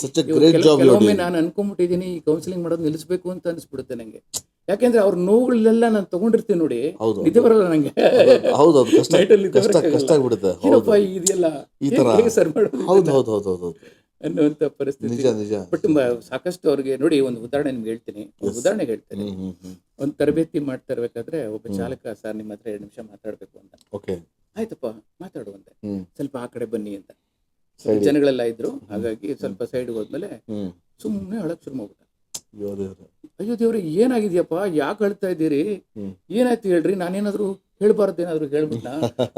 ಕೆಲವೊಮ್ಮೆ ನಾನು ಅನ್ಕೊಂಡ್ಬಿಟ್ಟಿದ್ದೀನಿ ಈ ಕೌನ್ಸಿಲಿಂಗ್ ಮಾಡೋದು ನಿಲ್ಲಿಸಬೇಕು ಅಂತ ಅನಿಸ್ಬಿಡುತ್ತೆ ನಂಗೆ. ಯಾಕೆಂದ್ರೆ ಅವ್ರ ನೋವುಗಳೆಲ್ಲ ನಾನು ತಗೊಂಡಿರ್ತೀನಿ ನೋಡಿ, ನಿದ್ದೆ ಬರಲ್ಲ ನಂಗೆ. ಇದೆಲ್ಲ ಸರ್ ಮಾಡೋದು ಅನ್ನುವಂತ ಪರಿಸ್ಥಿತಿ. ಬಟ್ ಸಾಕಷ್ಟು ಅವ್ರಿಗೆ ನೋಡಿ, ಒಂದು ಉದಾಹರಣೆ ನಿಮ್ಗೆ ಹೇಳ್ತೀನಿ. ಒಂದು ತರಬೇತಿ ಮಾಡ್ತಾ ಇರ್ಬೇಕಾದ್ರೆ ಒಬ್ಬ ಚಾಲಕ, ಸರ್ ನಿಮ್ಮ ಹತ್ರ 2 ನಿಮಿಷ ಮಾತಾಡ್ಬೇಕು ಅಂತ. ಆಯ್ತಪ್ಪ ಮಾತಾಡುವಂತೆ, ಸ್ವಲ್ಪ ಆ ಕಡೆ ಬನ್ನಿ ಅಂತ. ಜನಗಳೆಲ್ಲ ಇದ್ರು, ಹಾಗಾಗಿ ಸ್ವಲ್ಪ ಸೈಡ್ ಹೋದ್ಮೇಲೆ ಸುಮ್ಮನೆ ಅಳಕ್ ಶುರು ಮಾಡ್ಬಿಟ್ಟ. ಅಯ್ಯೋ ದೇವ್ರೆ ಏನಾಗಿದ್ಯಪ್ಪ, ಯಾಕೆ ಅಳ್ತಾ ಇದ್ದೀರಿ, ಏನಾಯ್ತು ಹೇಳ್ರಿ, ನಾನೇನಾದ್ರು ಹೇಳ್ಬಾರ್ದು, ಏನಾದ್ರು ಹೇಳ್ಬಿಟ್ಟ,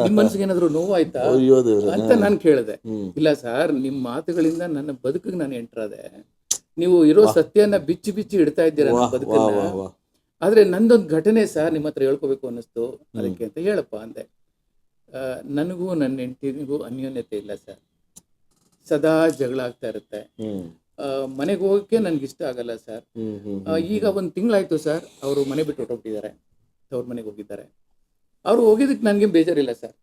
ನಿಮ್ ಮನ್ಸಿಗೆ ಏನಾದ್ರು ನೋವಾಯ್ತಾ ಅಂತ ನಾನು ಕೇಳಿದೆ. ಇಲ್ಲ ಸರ್, ನಿಮ್ ಮಾತುಗಳಿಂದ ನನ್ನ ಬದುಕಿಗೆ ನಾನು ಎಂಟ್ರಾದೆ, ನೀವು ಇರೋ ಸತ್ಯನ ಬಿಚ್ಚಿ ಬಿಚ್ಚಿ ಇಡ್ತಾ ಇದ್ದೀರಾ ನನ್ನ ಬದುಕನ್ನ. ಆದ್ರೆ ನಂದೊಂದು ಘಟನೆ ಸರ್ ನಿಮ್ಮ ಹತ್ರ ಹೇಳ್ಕೋಬೇಕು ಅನ್ನಿಸ್ತು, ಅದಕ್ಕೆ ಅಂತ ಹೇಳಪ್ಪ ಅಂದೆ. ನನಗೂ ನನ್ನ ಹೆಂಡತಿಗೂ ಅನ್ಯೋನ್ಯತೆ ಇಲ್ಲ ಸರ್, ಸದಾ ಜಗಳ ಆಗ್ತಾ ಇರುತ್ತೆ. ಮನೆಗೆ ಹೋಗಕ್ಕೆ ನನ್ಗೆ ಇಷ್ಟ ಆಗಲ್ಲ ಸರ್. ಈಗ ಒಂದು ತಿಂಗಳಾಯ್ತು ಸರ್, ಅವರು ಮನೆ ಬಿಟ್ಟು ಹೊರಟೋಗ್ಬಿಟ್ಟಿದ್ದಾರೆ, ಅವ್ರ ಮನೆಗೆ ಹೋಗಿದ್ದಾರೆ. ಅವ್ರು ಹೋಗಿದ್ದಕ್ಕೆ ನನಗೆ ಬೇಜಾರಿಲ್ಲ ಸರ್.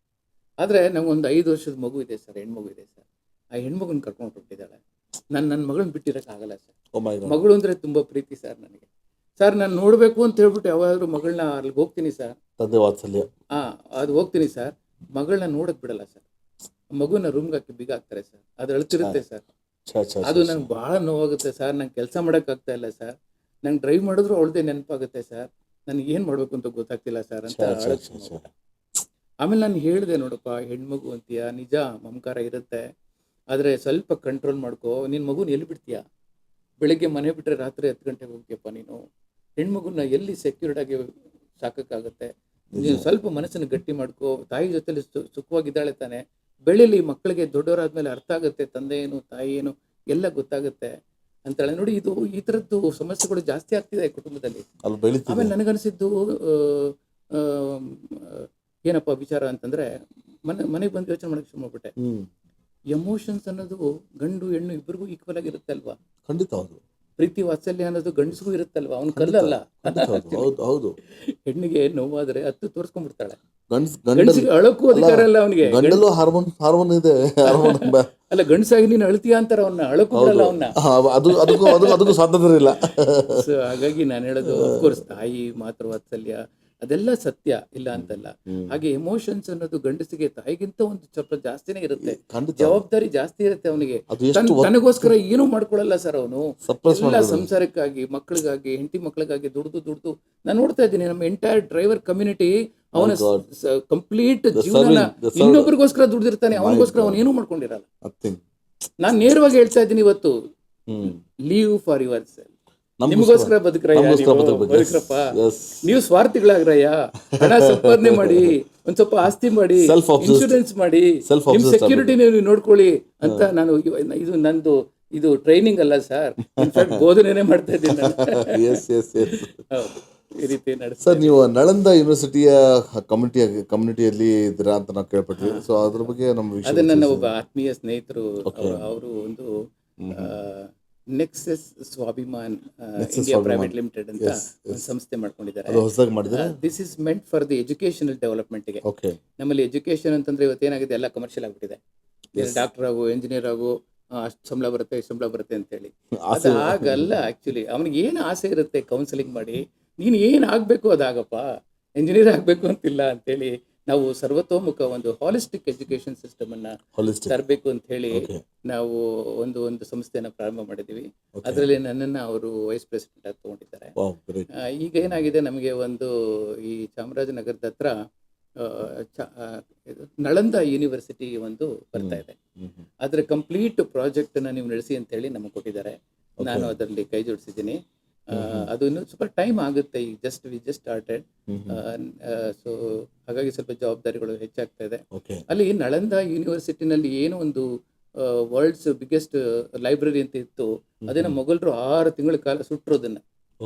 ಆದರೆ ನಂಗೊಂದು 5 ವರ್ಷದ ಮಗು ಇದೆ ಸರ್, ಹೆಣ್ಮಗು ಇದೆ ಸರ್. ಆ ಹೆಣ್ಮಗುನ ಕರ್ಕೊಂಡು ಹೊರಟೋಗ್ಬಿಟ್ಟಿದ್ದಾಳೆ. ನನ್ನ ಮಗಳನ್ನ ಬಿಟ್ಟಿರೋಕ್ಕಾಗಲ್ಲ ಸರ್. ಮಗಳು ಅಂದರೆ ತುಂಬ ಪ್ರೀತಿ ಸರ್ ನನಗೆ. ಸರ್ ನಾನು ನೋಡಬೇಕು ಅಂತ ಹೇಳ್ಬಿಟ್ಟು ಯಾವಾಗಾದ್ರೂ ಮಗಳನ್ನ ಅಲ್ಲಿಗೆ ಹೋಗ್ತೀನಿ ಸರ್, ತಂದೆ ವಾತ್ಸಲ್ಯ. ಅದು ಹೋಗ್ತೀನಿ ಸರ್, ಮಗಳನ್ನ ನೋಡಕ್ ಬಿಡಲ್ಲ ಸರ್. ಮಗುನ ರೂಮ್ಗೆ ಹಾಕಿ ಬೀಗ ಹಾಕ್ತಾರೆ ಸರ್, ಅದು ಅಳ್ತಿರುತ್ತೆ ಸರ್. ಅದು ನಂಗೆ ಭಾಳ ನೋವಾಗುತ್ತೆ ಸರ್. ನಂಗೆ ಕೆಲಸ ಮಾಡೋಕ್ಕಾಗ್ತಾ ಇಲ್ಲ ಸರ್. ನಂಗೆ ಡ್ರೈವ್ ಮಾಡಿದ್ರು ಅವಳದೇ ನೆನಪಾಗುತ್ತೆ ಸರ್. ನನಗೆ ಏನು ಮಾಡಬೇಕು ಅಂತ ಗೊತ್ತಾಗ್ತಿಲ್ಲ ಸರ್ ಅಂತ. ಆಮೇಲೆ ನಾನು ಹೇಳಿದೆ, ನೋಡಪ್ಪ ಹೆಣ್ಮಗು ಅಂತೀಯ, ನಿಜ ಮಮಕಾರ ಇರುತ್ತೆ, ಆದರೆ ಸ್ವಲ್ಪ ಕಂಟ್ರೋಲ್ ಮಾಡ್ಕೋ. ನಿನ್ನ ಮಗುನ ಎಲ್ಲಿ ಬಿಡ್ತೀಯ? ಬೆಳಿಗ್ಗೆ ಮನೆ ಬಿಟ್ಟರೆ ರಾತ್ರಿ 10 ಗಂಟೆಗೆ ಹೋಗ್ತೀಯಪ್ಪ ನೀನು. ಹೆಣ್ಮಗುನ ಎಲ್ಲಿ ಸೆಕ್ಯೂರ್ಡ್ ಆಗಿ ಸಾಕಾಗುತ್ತೆ? ನೀನು ಸ್ವಲ್ಪ ಮನಸ್ಸನ್ನು ಗಟ್ಟಿ ಮಾಡ್ಕೋ. ತಾಯಿ ಜೊತೆಲಿ ಸುಖವಾಗಿದ್ದಾಳೆ ತಾನೆ, ಬೆಳೀಲಿ, ಮಕ್ಕಳಿಗೆ ದೊಡ್ಡವರಾದ್ಮೇಲೆ ಅರ್ಥ ಆಗುತ್ತೆ, ತಂದೆ ಏನು ತಾಯಿ ಏನು ಎಲ್ಲ ಗೊತ್ತಾಗುತ್ತೆ ಅಂತಾಳೆ. ನೋಡಿ, ಇದು ಈ ಥರದ್ದು ಸಮಸ್ಯೆಗಳು ಜಾಸ್ತಿ ಆಗ್ತಿದೆ ಕುಟುಂಬದಲ್ಲಿ. ಆಮೇಲೆ ನನಗನ್ಸಿದ್ದು ಏನಪ್ಪ ವಿಚಾರ ಅಂತಂದ್ರೆ, ಮನೆಗೆ ಬಂದು ಯೋಚನೆ ಮಾಡಕ್ಕೆ ಶುರು ಮಾಡ್ಬಿಟ್ಟೆ. ಎಮೋಷನ್ಸ್ ಅನ್ನೋದು ಗಂಡು ಹೆಣ್ಣು ಇಬ್ಬರಿಗೂ ಈಕ್ವಲ್ ಆಗಿರುತ್ತೆ ಅಲ್ವಾ? ಖಂಡಿತ ಹೌದು. ಪ್ರೀತಿ ವಾತ್ಸಲ್ಯ ಅನ್ನೋದು ಗಂಡಸಿಗೂ ಇರುತ್ತಲ್ವಾ? ಅವ್ನು ಕಲ್ಲಲ್ಲ. ಹೌದು. ಹೆಣ್ಣಿಗೆ ನೋವಾದ್ರೆ 10 ತೋರಿಸ್ಕೊಂಡ್ಬಿಡ್ತಾಳೆ. ಗಂಡಸಿಗೆ ಅಳಕ್ಕೂ ಅಧಿಕಾರ ಇಲ್ಲ ಅವನಿಗೆ. ಗಂಡಲ್ಲೂ ಹಾರ್ಮೋನ್ ಇದೆ. ಅಲ್ಲ, ಗಂಡಸಾಗಿ ನೀನು ಅಳ್ತೀಯ ಅಂತಾರ, ಅವನ್ನ ಅಳಕ್ಕೂ ಬಿಡಲ್ಲ ಅವನ್ನ. ಅದಕ್ಕೂ ಸ್ವಾತಂತ್ರ್ಯ ಇಲ್ಲ. ಸೊ ಹಾಗಾಗಿ ನಾನು ಹೇಳೋದು, ಅಫ್ಕೋರ್ಸ್ ತಾಯಿ ಮಾತೃ ವಾತ್ಸಲ್ಯ ಅದೆಲ್ಲ ಸತ್ಯ, ಇಲ್ಲ ಅಂತಲ್ಲ. ಹಾಗೆ ಎಮೋಷನ್ಸ್ ಅನ್ನೋದು ಗಂಡಸಿಗೆ ತಾಯಿಗಿಂತ ಒಂದು ಸ್ವಲ್ಪ ಜಾಸ್ತಿನೇ ಇರುತ್ತೆ, ಜವಾಬ್ದಾರಿ ಜಾಸ್ತಿ ಇರುತ್ತೆ ಅವನಿಗೆ. ತನಗೋಸ್ಕರ ಏನೂ ಮಾಡ್ಕೊಳಲ್ಲ ಸರ್ ಅವನು. ಎಲ್ಲ ಸಂಸಾರಕ್ಕಾಗಿ, ಮಕ್ಕಳಿಗಾಗಿ, ಹೆಂಡತಿ ಮಕ್ಕಳಿಗಾಗಿ ದುಡ್ದು ನಾನು ನೋಡ್ತಾ ಇದ್ದೀನಿ. ನಮ್ಮ ಎಂಟೈರ್ ಡ್ರೈವರ್ ಕಮ್ಯುನಿಟಿ ಅವನ ಕಂಪ್ಲೀಟ್ ಜೀವನ ಇನ್ನೊಬ್ಬರಿಗೋಸ್ಕರ ದುಡ್ದಿರ್ತಾನೆ, ಅವನಿಗೋಸ್ಕರ ಅವನು ಏನೂ ಮಾಡ್ಕೊಂಡಿರಲ್ಲ. ನಾನು ನೇರವಾಗಿ ಹೇಳ್ತಾ ಇದ್ದೀನಿ ಇವತ್ತು, ಲೀವ್ ಫಾರ್ ಯುವರ್ ಸೆಲ್ಫ್. ನಿಮಗೋಸ್ಕರ ಬದುಕ್ರಯ್ಯ, ಬದುಕ್ರಪ್ಪ. ನೀವು ಸ್ವಾರ್ಥಿಗಳಾಗ್ರಯ್ಯ. ಹಣ ಸಂಪಾದನೆ ಮಾಡಿ, ಒಂದ್ ಸ್ವಲ್ಪ ಆಸ್ತಿ ಮಾಡಿ, ಇನ್ಶೂರೆನ್ಸ್ ಮಾಡಿ, ನಿಮ್ ಸೆಕ್ಯೂರಿಟಿ ನೀವು ನೋಡ್ಕೊಳ್ಳಿ ಅಂತ. ನಾನು ಇದು ಟ್ರೈನಿಂಗ್ ಅಲ್ಲ ಸರ್, ಇನ್ಫ್ಯಾಕ್ಟ್ ಬೋಧನೆ ಮಾಡ್ತಾ ಇದ್ದೀನಿ. ಈ ರೀತಿ ಸರ್, ನೀವು ನಳಂದ ಯೂನಿವರ್ಸಿಟಿಯ ಕಮ್ಯುನಿಟಿಯಲ್ಲಿ ಇದ್ದೀರಾ ಅಂತ ನಾವು ಕೇಳ್ಪಟ್ವಿ. ಸೊ ಅದ್ರ ಬಗ್ಗೆ ಅದನ್ನ ನನ್ನ ಒಬ್ಬ ಆತ್ಮೀಯ ಸ್ನೇಹಿತರು, ಅವರು ಒಂದು nexus Swabhiman India private limited ಅಂತ ಒಂದು ಸಂಸ್ಥೆ ಮಾಡ್ಕೊಂಡಿದ್ದಾರೆ. This is meant for the educational ಡೆವಲಪ್ಮೆಂಟ್ಗೆ. ನಮ್ಮಲ್ಲಿ ಎಜುಕೇಶನ್ ಅಂತಂದ್ರೆ ಇವತ್ತೇನಾಗಿದೆ, ಎಲ್ಲ ಕಮರ್ಷಿಯಲ್ ಆಗ್ಬಿಟ್ಟಿದೆ. ಡಾಕ್ಟರ್ ಆಗು, ಇಂಜಿನಿಯರ್ ಆಗು, ಅಷ್ಟು ಸಂಬಳ ಬರುತ್ತೆ ಅಂತ ಹೇಳಿ. ಅದು ಆಗಲ್ಲ. ಆಕ್ಚುಲಿ ಅವನಿಗೆ ಏನು ಆಸೆ ಇರುತ್ತೆ, ಕೌನ್ಸಿಲಿಂಗ್ ಮಾಡಿ ನೀನು ಏನು ಆಗಬೇಕು ಅದಾಗಪ್ಪ, ಇಂಜಿನಿಯರ್ ಆಗಬೇಕು ಅಂತಿಲ್ಲ ಅಂತೇಳಿ ನಾವು ಸರ್ವತೋಮುಖ ಒಂದು ಹಾಲಿಸ್ಟಿಕ್ ಎಜುಕೇಶನ್ ಸಿಸ್ಟಮ್ ಅನ್ನ ತರಬೇಕು ಅಂತ ಹೇಳಿ ನಾವು ಒಂದು ಸಂಸ್ಥೆಯನ್ನ ಪ್ರಾರಂಭ ಮಾಡಿದೀವಿ. ಅದರಲ್ಲಿ ನನ್ನನ್ನ ಅವರು ವೈಸ್ ಪ್ರೆಸಿಡೆಂಟ್ ಆಗಿ ತಗೊಂಡಿದ್ದಾರೆ. ಈಗ ಏನಾಗಿದೆ, ನಮಗೆ ಒಂದು ಈ ಚಾಮರಾಜನಗರದ ಹತ್ರ ನಳಂದ ಯೂನಿವರ್ಸಿಟಿ ಒಂದು ಬರ್ತಾ ಇದೆ. ಅದರ ಕಂಪ್ಲೀಟ್ ಪ್ರಾಜೆಕ್ಟ್ ಅನ್ನ ನೀವು ನಡೆಸಿ ಅಂತ ಹೇಳಿ ನಮಗೆ ಕೊಟ್ಟಿದ್ದಾರೆ. ನಾನು ಅದರಲ್ಲಿ ಕೈ ಜೋಡಿಸಿದ್ದೀನಿ. ಅದು ಇನ್ನೂ ಸ್ವಲ್ಪ ಟೈಮ್ ಆಗುತ್ತೆ. ಈಗ ವಿ ಜಸ್ಟ್ ಸ್ಟಾರ್ಟೆಡ್. ಸೊ ಹಾಗಾಗಿ ಸ್ವಲ್ಪ ಜವಾಬ್ದಾರಿಗಳು ಹೆಚ್ಚಾಗ್ತಾ ಇದೆ. ಅಲ್ಲಿ ನಳಂದ ಯೂನಿವರ್ಸಿಟಿನಲ್ಲಿ ಏನು ಒಂದು ವರ್ಲ್ಡ್ಸ್ ಬಿಗ್ಗೆಸ್ಟ್ ಲೈಬ್ರರಿ ಅಂತ ಇತ್ತು, ಅದನ್ನ ಮೊಘಲರು 6 ತಿಂಗಳ ಕಾಲ ಸುಟ್ಟರೋದನ್ನ.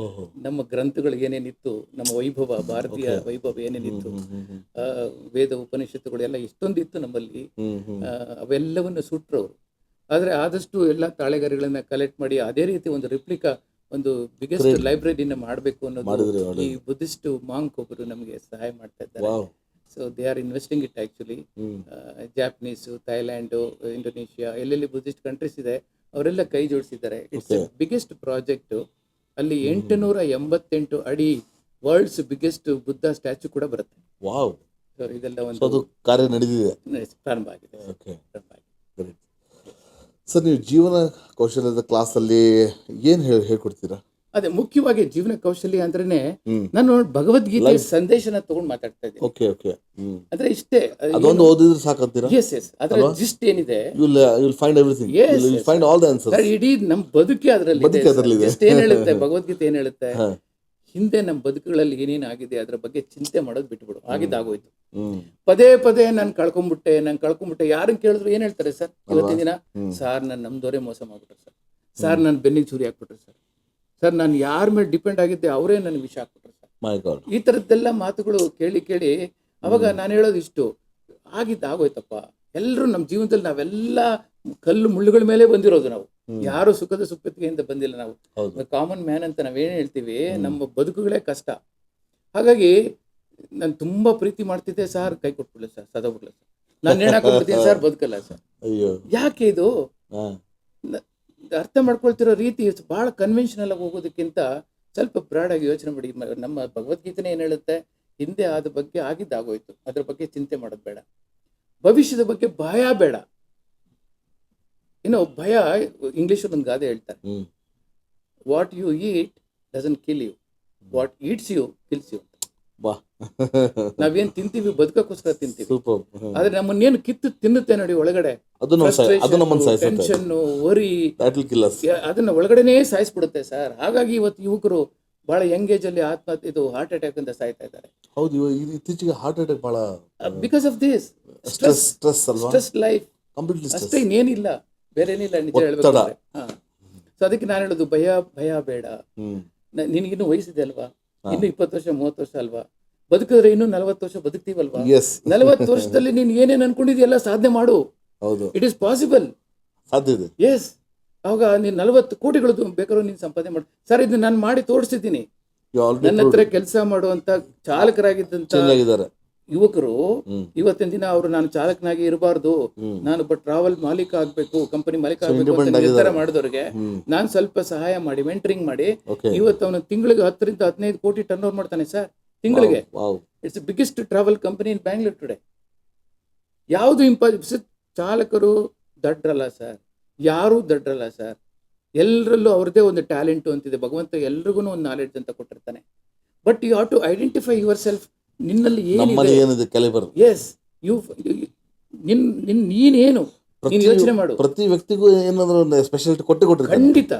ನಮ್ಮ ಗ್ರಂಥಗಳು ಏನೇನಿತ್ತು, ನಮ್ಮ ವೈಭವ, ಭಾರತೀಯ ವೈಭವ ಏನೇನಿತ್ತು, ವೇದ ಉಪನಿಷತ್ತುಗಳು ಎಲ್ಲ ಇಷ್ಟೊಂದಿತ್ತು ನಮ್ಮಲ್ಲಿ, ಅವೆಲ್ಲವನ್ನು ಸುಟ್ಟರು. ಆದ್ರೆ ಆದಷ್ಟು ಎಲ್ಲ ತಾಳೆಗಾರಿಗಳನ್ನ ಕಲೆಕ್ಟ್ ಮಾಡಿ ಅದೇ ರೀತಿ ಒಂದು ರಿಪ್ಲಿಕಾ, ಒಂದು ಬಿಗ್ಗೆಸ್ಟ್ ಲೈಬ್ರರಿನ ಮಾಡಬೇಕು ಅನ್ನೋದು ಈ ಬುದ್ಧಿಸ್ಟ್ ಮಾಂಕ್ ಒಬ್ಬರು ನಮಗೆ ಸಹಾಯ ಮಾಡ್ತಾ ಇದ್ದಾರೆ. So they are investing it actually. Japanese, Thailand, Indonesia, ಎಲ್ಲೆಲ್ಲಿ ಬುದ್ಧಿಸ್ಟ್ ಕಂಟ್ರೀಸ್ ಇದೆ ಅವರೆಲ್ಲ ಕೈ ಜೋಡಿಸಿದ್ದಾರೆ. It's biggest project. ಅಲ್ಲಿ 888 ಅಡಿ ವರ್ಲ್ಡ್ಸ್ ಬಿಗ್ಗೆಸ್ಟ್ ಬುದ್ಧ ಸ್ಟ್ಯಾಚ್ಯೂ ಕೂಡ ಬರುತ್ತೆ. ಇದೆಲ್ಲ ಒಂದು ಕಾರ್ಯ ನಡೆದಿದೆ, ಪ್ರಾರಂಭ ಆಗಿದೆ. ಸರ್, ನೀವು ಜೀವನ ಕೌಶಲ್ಯದ ಕ್ಲಾಸಲ್ಲಿ ಏನು ಹೇಳ್ಕೊಡ್ತೀರಾ? ಅದೇ ಮುಖ್ಯವಾಗಿ ಜೀವನ ಕೌಶಲ್ಯ ಅಂದ್ರೇನೆ ಹ್ಮ್ ನಾನು ಭಗವದ್ಗೀತೆ ಸಂದೇಶನ ತಗೊಂಡು ಮಾತಾಡ್ತಾ ಇದ್ದೀನಿ. ಓಕೆ ಓಕೆ ಅಂದ್ರೆ ಇಷ್ಟೇ. ಅದೊಂದು ಓದಿದ್ರೆ ಸಾಕಂತೀರಾ? ಎಸ್ ಎಸ್ ಅದ್ರ ಜಿಸ್ಟ್ ಏನಿದೆ, you'll find everything. Yes, you'll yes. find all the answers. Sir, ಇಡೀ ನಮ್ ಬದುಕೇ ಬದುಕೇ ಅದ್ರಲ್ಲಿದೆ. ಜಿಸ್ಟ್ ಏನ್ ಹೇಳುತ್ತೆ ಭಗವದ್ಗೀತೆ, ಏನ್ ಹೇಳುತ್ತೆ, ಹಾ. ಹಿಂದೆ ನಮ್ಮ ಬದುಕುಗಳಲ್ಲಿ ಏನೇನ್ ಆಗಿದೆ ಅದ್ರ ಬಗ್ಗೆ ಚಿಂತೆ ಮಾಡೋದು ಬಿಟ್ಬಿಡು, ಆಗಿದ್ದಾಗೋಯ್ತು. ಹ್ಮ್ ಪದೇ ಪದೇ ನಾನು ಕಳ್ಕೊಂಡ್ಬಿಟ್ಟೆ ಯಾರನ್ನ ಕೇಳಿದ್ರು ಏನ್ ಹೇಳ್ತಾರೆ ಸರ್ ಇವತ್ತಿನ ದಿನ? ಸಾರ್ ನಾನು ನಮ್ದವರೇ ಮೋಸ ಮಾಡ್ಬಿಟ್ರು ಸರ್, ಸರ್ ನನ್ನ ಬೆನ್ನಿಗೆ ಚೂರಿ ಹಾಕ್ಬಿಟ್ರು ಸರ್, ನಾನು ಯಾರ ಮೇಲೆ ಡಿಪೆಂಡ್ ಆಗಿದ್ದೆ ಅವರೇ ನನಗೆ ವಿಷ ಹಾಕ್ಬಿಟ್ರು ಸರ್. ಮೈ ಗಾಡ್. ಈ ತರದ್ದೆಲ್ಲ ಮಾತುಗಳು ಕೇಳಿ ಅವಾಗ ನಾನು ಹೇಳೋದು ಇಷ್ಟು, ಆಗಿದ್ದಾಗೋಯ್ತಪ್ಪ. ಎಲ್ಲರೂ ನಮ್ಮ ಜೀವನದಲ್ಲಿ ನಾವೆಲ್ಲ ಕಲ್ಲು ಮುಳ್ಳುಗಳ ಮೇಲೆ ಬಂದಿರೋದು ನಾವು, ಯಾರು ಸುಖದ ಸುಪ್ಪತ್ತಿಗೆಯಿಂದ ಬಂದಿಲ್ಲ ನಾವು. ಕಾಮನ್ ಮ್ಯಾನ್ ಅಂತ ನಾವೇನ್ ಹೇಳ್ತೀವಿ, ನಮ್ಮ ಬದುಕುಗಳೇ ಕಷ್ಟ. ಹಾಗಾಗಿ ನಾನು ತುಂಬಾ ಪ್ರೀತಿ ಮಾಡ್ತಿದ್ದೆ ಸರ್, ಕೈ ಕೊಟ್ಬಿಡ್ಲೆ ಸರ್, ಸದೋಗ್ಬಿಡ್ಲೆ ಸರ್, ನಾನು ನೇಣಾಕೊಂಡ್ಬಿಡ್ತೀನಿ ಸರ್, ಬದುಕಲ್ಲ ಸರ್. ಅಯ್ಯೋ, ಯಾಕೆ ಇದು ಅರ್ಥ ಮಾಡ್ಕೊಳ್ತಿರೋ ರೀತಿ ಬಹಳ ಕನ್ವೆನ್ಷನಲ್ ಆಗಿ ಹೋಗೋದಕ್ಕಿಂತ ಸ್ವಲ್ಪ ಬ್ರಾಡ್ ಆಗಿ ಯೋಚನೆ ಮಾಡಿ. ನಮ್ಮ ಭಗವದ್ಗೀತೆನೇ ಏನ್ ಹೇಳುತ್ತೆ, ಹಿಂದೆ ಆದ ಬಗ್ಗೆ ಆಗಿದ್ದಾಗೋಯ್ತು, ಅದ್ರ ಬಗ್ಗೆ ಚಿಂತೆ ಮಾಡೋದು ಬೇಡ, ಭವಿಷ್ಯದ ಬಗ್ಗೆ ಭಯ ಬೇಡ. ಭಯ, ಇಂಗ್ಲಿಷ್ ಒಂದು ಗಾದೆ ಹೇಳ್ತಾರೆ, what you eat doesn't kill you, what eats you kills you. ನಾವೇನ್ ತಿಂತೀವಿ ಬದುಕಕ್ಕೋಸ್ಕರ ತಿಂತೀವಿ, ಆದ್ರೆ ನಮ್ಮನ್ನೇನು ಕಿತ್ತು ತಿನ್ನುತ್ತೆ ನೋಡಿ ಒಳಗಡೆ, ಟೆನ್ಷನ್, ವರಿ, ಅದನ್ನ ಒಳಗಡೆನೇ ಸಾಯಿಸ್ಬಿಡುತ್ತೆ ಸರ್. ಹಾಗಾಗಿ ಇವತ್ತು ಯುವಕರು ಬಹಳ ಯಂಗ್ ಏಜ್ ಅಲ್ಲಿ ಇದು ಹಾರ್ಟ್ ಅಟ್ಯಾಕ್ ಅಂತ ಸಾಯ್ತಾ ಇದ್ದಾರೆ. ಹೌದು, ಇತ್ತೀಚೆಗೆ ಹಾರ್ಟ್ ಅಟ್ಯಾಕ್ ಬಹಳ because of this stress life, ಅಷ್ಟೇ, ಇನ್ನೇನಿಲ್ಲ, ಬೇರೆ ಏನಿಲ್ಲ ನಿಜ ಹೇಳ್ಬೇಕಾದ್ರೆ. ಸೊ ಅದಕ್ಕೆ ನಾನು ಹೇಳೋದು, ಭಯ ಬೇಡ. ನಿನಗಿನ್ನು ವಯಸ್ಸಿದೆ ಅಲ್ವಾ, ಇನ್ನು 20 ವರ್ಷ 30 ವರ್ಷ ಅಲ್ವಾ, ಬದುಕಿದ್ರೆ ಇನ್ನು 40 ವರ್ಷ ಬದುಕ್ತೀವಲ್ವಾ, 40 ವರ್ಷದಲ್ಲಿ ನೀನ್ ಏನೇನ್ ಅನ್ಕೊಂಡಿದ್ಯಲ್ಲ ಸಾಧನೆ ಮಾಡು. ಇಟ್ ಇಸ್ ಪಾಸಿಬಲ್, ಸಾಧ್ಯ. ಎಸ್, ಅವಾಗ ನೀನ್ 40 ಕೋಟಿಗಳು ಬೇಕಾದ್ರೂ ನೀನ್ ಸಂಪಾದನೆ ಮಾಡು ಸರ್. ಇದನ್ನ ನಾನು ಮಾಡಿ ತೋರಿಸಿದ್ದೀನಿ. ನನ್ನ ಹತ್ರ ಕೆಲಸ ಮಾಡುವಂತ ಚಾಲಕರಾಗಿದ್ದಂತ ಯುವಕರು ಇವತ್ತಿನ ದಿನ ಅವರು ನಾನು ಚಾಲಕನಾಗಿ ಇರಬಾರ್ದು, ನಾನು ಟ್ರಾವೆಲ್ ಮಾಲೀಕ ಆಗ್ಬೇಕು, ಕಂಪನಿ ಮಾಲೀಕ ಆಗ್ಬೇಕು ಅಂತ ನಿರ್ಧಾರ ಮಾಡಿದವ್ರಿಗೆ ನಾನು ಸ್ವಲ್ಪ ಸಹಾಯ ಮಾಡಿ, ಮೆಂಟರಿಂಗ್ ಮಾಡಿ, ಇವತ್ತು ಅವನು ತಿಂಗಳಿಗೆ 10 ರಿಂದ 15 ಕೋಟಿ ಟರ್ನ್ ಓವರ್ ಮಾಡ್ತಾನೆ ಸರ್, ತಿಂಗಳಿಗೆ. It's biggest travel company in Bangalore today. ಯಾವುದು ಚಾಲಕರು ದಡ್ರಲ್ಲ ಸರ್, ಯಾರೂ ದಡ್ರಲ್ಲ ಸರ್, ಎಲ್ಲರಲ್ಲೂ ಅವ್ರದೇ ಒಂದು ಟ್ಯಾಲೆಂಟು ಅಂತಿದೆ. ಭಗವಂತ ಎಲ್ರಿಗೂ ಒಂದು ನಾಲೆಡ್ಜ್ ಅಂತ ಕೊಟ್ಟಿರ್ತಾನೆ. But you have to identify yourself, ನಿನ್ನಲ್ಲಿ ಏನಿದೆ. ಎಸ್, ನೀನೇನು ನೀನು ಯೋಚನೆ ಮಾಡು. ಪ್ರತಿ ವ್ಯಕ್ತಿಗೂ ಏನಾದ್ರು ಸ್ಪೆಷಾಲಿಟಿ ಕೊಟ್ಟಿರ್ತಾರೆ. ಖಂಡಿತ.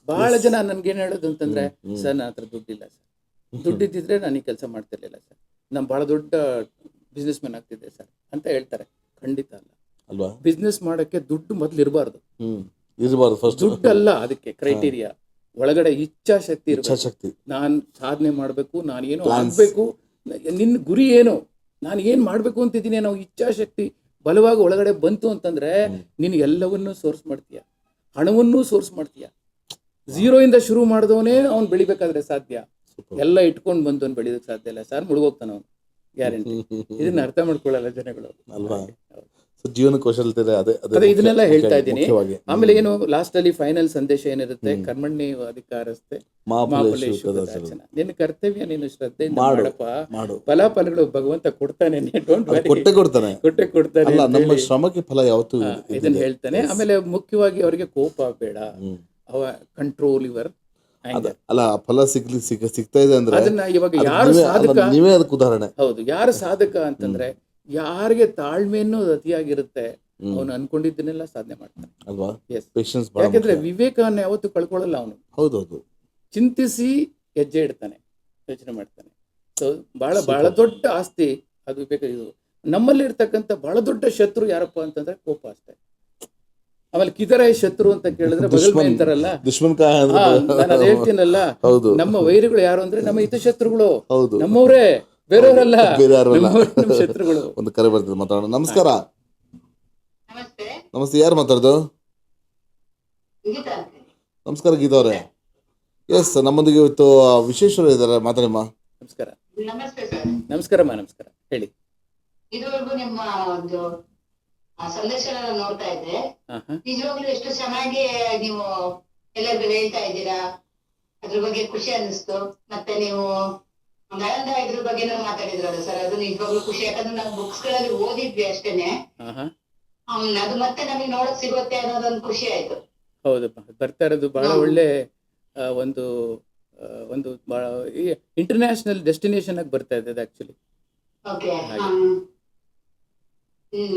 ಬಹಳ ಜನ ನನ್ಗೇನ್ ಹೇಳೋದು ಅಂತಂದ್ರೆ, ಸರ್ ನನ್ನ ಹತ್ರ ದುಡ್ಡಿಲ್ಲ ಸರ್, ದುಡ್ಡಿದ್ದಿದ್ರೆ ನಾನು ಈ ಕೆಲಸ ಮಾಡ್ತಿರ್ಲಿಲ್ಲ ಸರ್, ನಾನು ಬಹಳ ದೊಡ್ಡ ಬಿಸ್ನೆಸ್ ಮ್ಯಾನ್ ಆಗ್ತಿದ್ದೆ ಸರ್ ಅಂತ ಹೇಳ್ತಾರೆ. ಖಂಡಿತ ಅಲ್ವಾ, ಬಿಸ್ನೆಸ್ ಮಾಡಕ್ಕೆ ದುಡ್ಡು ಮೊದ್ಲು ಇರಬಾರ್ದು. ದುಡ್ಡು ಅಲ್ಲ ಅದಕ್ಕೆ ಕ್ರೈಟೀರಿಯಾ, ಒಳಗಡೆ ಇಚ್ಛಾಶಕ್ತಿ ಇರಬೇಕು. ನಾನ್ ಸಾಧನೆ ಮಾಡ್ಬೇಕು, ನಾನು ಏನು ಆಗ್ಬೇಕು, ನಿನ್ನ ಗುರಿ ಏನು, ನಾನು ಏನ್ ಮಾಡ್ಬೇಕು ಅಂತಿದ್ದೀನಿ, ನಾವು ಇಚ್ಛಾಶಕ್ತಿ ಬಲವಾಗಿ ಒಳಗಡೆ ಬಂತು ಅಂತಂದ್ರೆ ನೀನು ಎಲ್ಲವನ್ನೂ ಸೋರ್ಸ್ ಮಾಡ್ತೀಯ, ಹಣವನ್ನೂ ಸೋರ್ಸ್ ಮಾಡ್ತೀಯ. 0 ಇಂದ ಶುರು ಮಾಡಿದವನೇ ಅವ್ನು ಬೆಳಿಬೇಕಾದ್ರೆ ಸಾಧ್ಯ, ಎಲ್ಲ ಇಟ್ಕೊಂಡು ಬಂದವನು ಬೆಳಿಯೋದಕ್ಕೆ ಸಾಧ್ಯ ಇಲ್ಲ ಸರ್, ಮುಳುಗೋಗ್ತಾನ ಅವನು, ಗ್ಯಾರಂಟಿ. ಇದನ್ನ ಅರ್ಥ ಮಾಡ್ಕೊಳ್ಳಲ್ಲ ಜನಗಳು ಅಲ್ವಾ. ಜೀವನ ಕೌಶಲ್ಯ ಅದೇ ಇದನ್ನೆಲ್ಲ ಹೇಳ್ತಾ ಇದ್ದೀನಿ. ಆಮೇಲೆ ಏನು ಲಾಸ್ಟ್ ಅಲ್ಲಿ ಫೈನಲ್ ಸಂದೇಶ ಏನಿರುತ್ತೆ, ಕರ್ಮಣ್ಯ ಅಧಿಕಾರಸ್ಥೆ ನಿನ್ನ ಕರ್ತವ್ಯ ನೀನು ಶ್ರದ್ಧೆಯಿಂದ ಮಾಡಪ್ಪ, ಫಲಾಫಲಗಳು ಭಗವಂತ ಕೊಡ್ತಾನೆ, ಕೊಡ್ತಾನೆ, ನಮ್ಮ ಶ್ರಮಕ್ಕೆ ಫಲ ಯಾವತ್ತೂ ಇದನ್ನ ಹೇಳ್ತಾನೆ. ಆಮೇಲೆ ಮುಖ್ಯವಾಗಿ ಅವರಿಗೆ ಕೋಪ ಬೇಡ, ಕಂಟ್ರೋಲ್ ಯುವರ್ ಅಲ್ಲ, ಫಲ ಸಿಗ್ತಾ ಇದೆ ಅಂದ್ರೆ ಅದನ್ನ ಇವಾಗ ಯಾರು ಸಾಧಕ, ನೀವೇ ಅದಕ್ಕೆ ಉದಾಹರಣೆ. ಹೌದು, ಯಾರು ಸಾಧಕ ಅಂತಂದ್ರೆ ಯಾರಿಗೆ ತಾಳ್ಮೆಯನ್ನು ಅತಿಯಾಗಿರುತ್ತೆ ಅವನು ಅನ್ಕೊಂಡಿದ್ದನ್ನೆಲ್ಲ ಸಾಧನೆ ಮಾಡ್ತಾನೆ ಅಲ್ವಾ. ಯಾಕಂದ್ರೆ ವಿವೇಕವನ್ನು ಯಾವತ್ತು ಕಳ್ಕೊಳ್ಳಲ್ಲ ಅವನು. ಹೌದೌದು, ಚಿಂತಿಸಿ ಹೆಜ್ಜೆ ಇಡ್ತಾನೆ, ಯೋಚನೆ ಮಾಡ್ತಾನೆ. ಸೊ ಬಹಳ ದೊಡ್ಡ ಆಸ್ತಿ ಅದು ವಿವೇಕ. ಇದು ನಮ್ಮಲ್ಲಿ ಇರ್ತಕ್ಕಂಥ ಬಹಳ ದೊಡ್ಡ ಶತ್ರು ಯಾರಪ್ಪ ಅಂತಂದ್ರೆ ಕೋಪ ಅಷ್ಟೇ. ಆಮೇಲೆ ಕಿದರಾಯ ಶತ್ರು ಅಂತ ಕೇಳಿದ್ರೆ ಬಗಲ್ ಅಂತಾರಲ್ಲ, ನಾನು ಅದ್ ಹೇಳ್ತೀನಲ್ಲ, ನಮ್ಮ ವೈರಿಗಳು ಯಾರು ಅಂದ್ರೆ ನಮ್ಮ ಹಿತಶತ್ರುಗಳು, ನಮ್ಮವರೇ, ಬೇರೆಯವರಲ್ಲ, ಶತ್ರುಗಳು. ಒಂದು ಕರೆ ಬರ್ತದೆ, ಮಾತಾಡೋಣ. ನಮಸ್ಕಾರ. ನಮಸ್ತೆ, ಯಾರು ಮಾತಾಡೋದು? ನಮಸ್ಕಾರ ಗೀತಾ ಅವರೇ. ಎಸ್, ನಮ್ಮೊಂದಿಗೆ ಇವತ್ತು ವಿಶೇಷರು ಇದ್ದಾರೆ, ಮಾತಾಡಮ್ಮ. ನಮಸ್ಕಾರ. ನಮಸ್ಕಾರಮ್ಮ. ನಮಸ್ಕಾರ, ಹೇಳಿ. ಇದುವರೆಗೂ ನಿಮ್ಮ ಒಂದು ಸಂದೇಶಗಳನ್ನ ನೋಡ್ತಾ ಇದ್ದೆ, ನಿಜವಾಗ್ಲೂ ಎಷ್ಟು ಚೆನ್ನಾಗಿ ನೀವು ಎಲ್ಲರಿಗೂ ಹೇಳ್ತಾ ಇದ್ದೀರಾ, ಅದ್ರ ಬಗ್ಗೆ ಖುಷಿ ಅನ್ನಿಸ್ತು. ಮತ್ತೆ ನೀವು ನಳಂದ ಇದ್ರ ಬಗ್ಗೆನೂ ಮಾತಾಡಿದ್ರಲ್ಲ ಸರ್, ಅದು ನಿಜವಾಗ್ಲೂ ಖುಷಿ. ಯಾಕಂದ್ರೆ ನಾವು ಬುಕ್ಸ್ ಗಳಲ್ಲಿ ಓದಿದ್ವಿ ಅಷ್ಟೇನೆ, ಅದು ಮತ್ತೆ ನಮಗೆ ನೋಡಕ್ ಸಿಗುತ್ತೆ ಅನ್ನೋದೊಂದು ಖುಷಿ ಆಯ್ತು. ಹೌದಪ್ಪ, ಬರ್ತಾ ಇರೋದು ಬಹಳ ಒಳ್ಳೆ ಒಂದು ಒಂದು ಇಂಟರ್ನ್ಯಾಷನಲ್ ಡೆಸ್ಟಿನೇಷನ್ ಆಗಿ ಬರ್ತಾ ಇದೆ ಅದು ಆಕ್ಚುಲಿ. ಓಕೆ.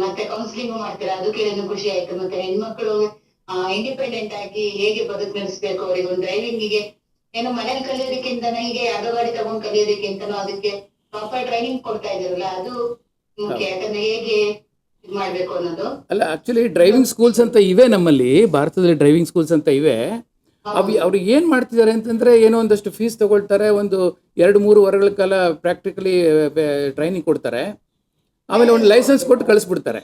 ಮತ್ತೆ ಕೌನ್ಸಿಲಿಂಗ್ ಮಾಡ್ತೀರಾ, ಅದು ಕೇಳಿದ್ರೆ ಖುಷಿ ಆಯ್ತು. ಮತ್ತೆ ಹೆಣ್ಮಕ್ಳು ಇಂಡಿಪೆಂಡೆಂಟ್ ಆಗಿ ಹೇಗೆ ಬದುಕು ನಡೆಸಬೇಕು, ಅವರಿಗೆ ಒಂದು ಡ್ರೈವಿಂಗಿಗೆ ಏನೋ ಮನೇಲಿ ಕಲಿಯೋದಕ್ಕಿಂತ ಹೀಗೆ ಅರ್ಧ ಗಾಡಿ ತಗೊಂಡ್ ಕಲಿಯೋದಕ್ಕಿಂತನೂ ಅದಕ್ಕೆ ಪ್ರಾಪರ್ ಟ್ರೈನಿಂಗ್ ಕೊಡ್ತಾ ಇದಾರಲ್ಲ, ಅದು ಮುಖ್ಯ. ಯಾಕಂದ್ರೆ ಹೇಗೆ ಇದ್ ಮಾಡ್ಬೇಕು ಅನ್ನೋದು. ಅಲ್ಲ, ಆಕ್ಚುಲಿ ಡ್ರೈವಿಂಗ್ ಸ್ಕೂಲ್ಸ್ ಅಂತ ಇವೆ ನಮ್ಮಲ್ಲಿ, ಭಾರತದಲ್ಲಿ ಡ್ರೈವಿಂಗ್ ಸ್ಕೂಲ್ಸ್ ಅಂತ ಇವೆ. ಅವ್ರು ಏನು ಮಾಡ್ತಿದ್ದಾರೆ ಅಂತಂದರೆ, ಏನೋ ಒಂದಷ್ಟು ಫೀಸ್ ತಗೊಳ್ತಾರೆ, ಒಂದು 2-3 ವಾರಗಳ ಕಾಲ ಪ್ರಾಕ್ಟಿಕಲಿ ಟ್ರೈನಿಂಗ್ ಕೊಡ್ತಾರೆ, ಆಮೇಲೆ ಒಂದು ಲೈಸೆನ್ಸ್ ಕೊಟ್ಟು ಕಳಿಸ್ಬಿಡ್ತಾರೆ.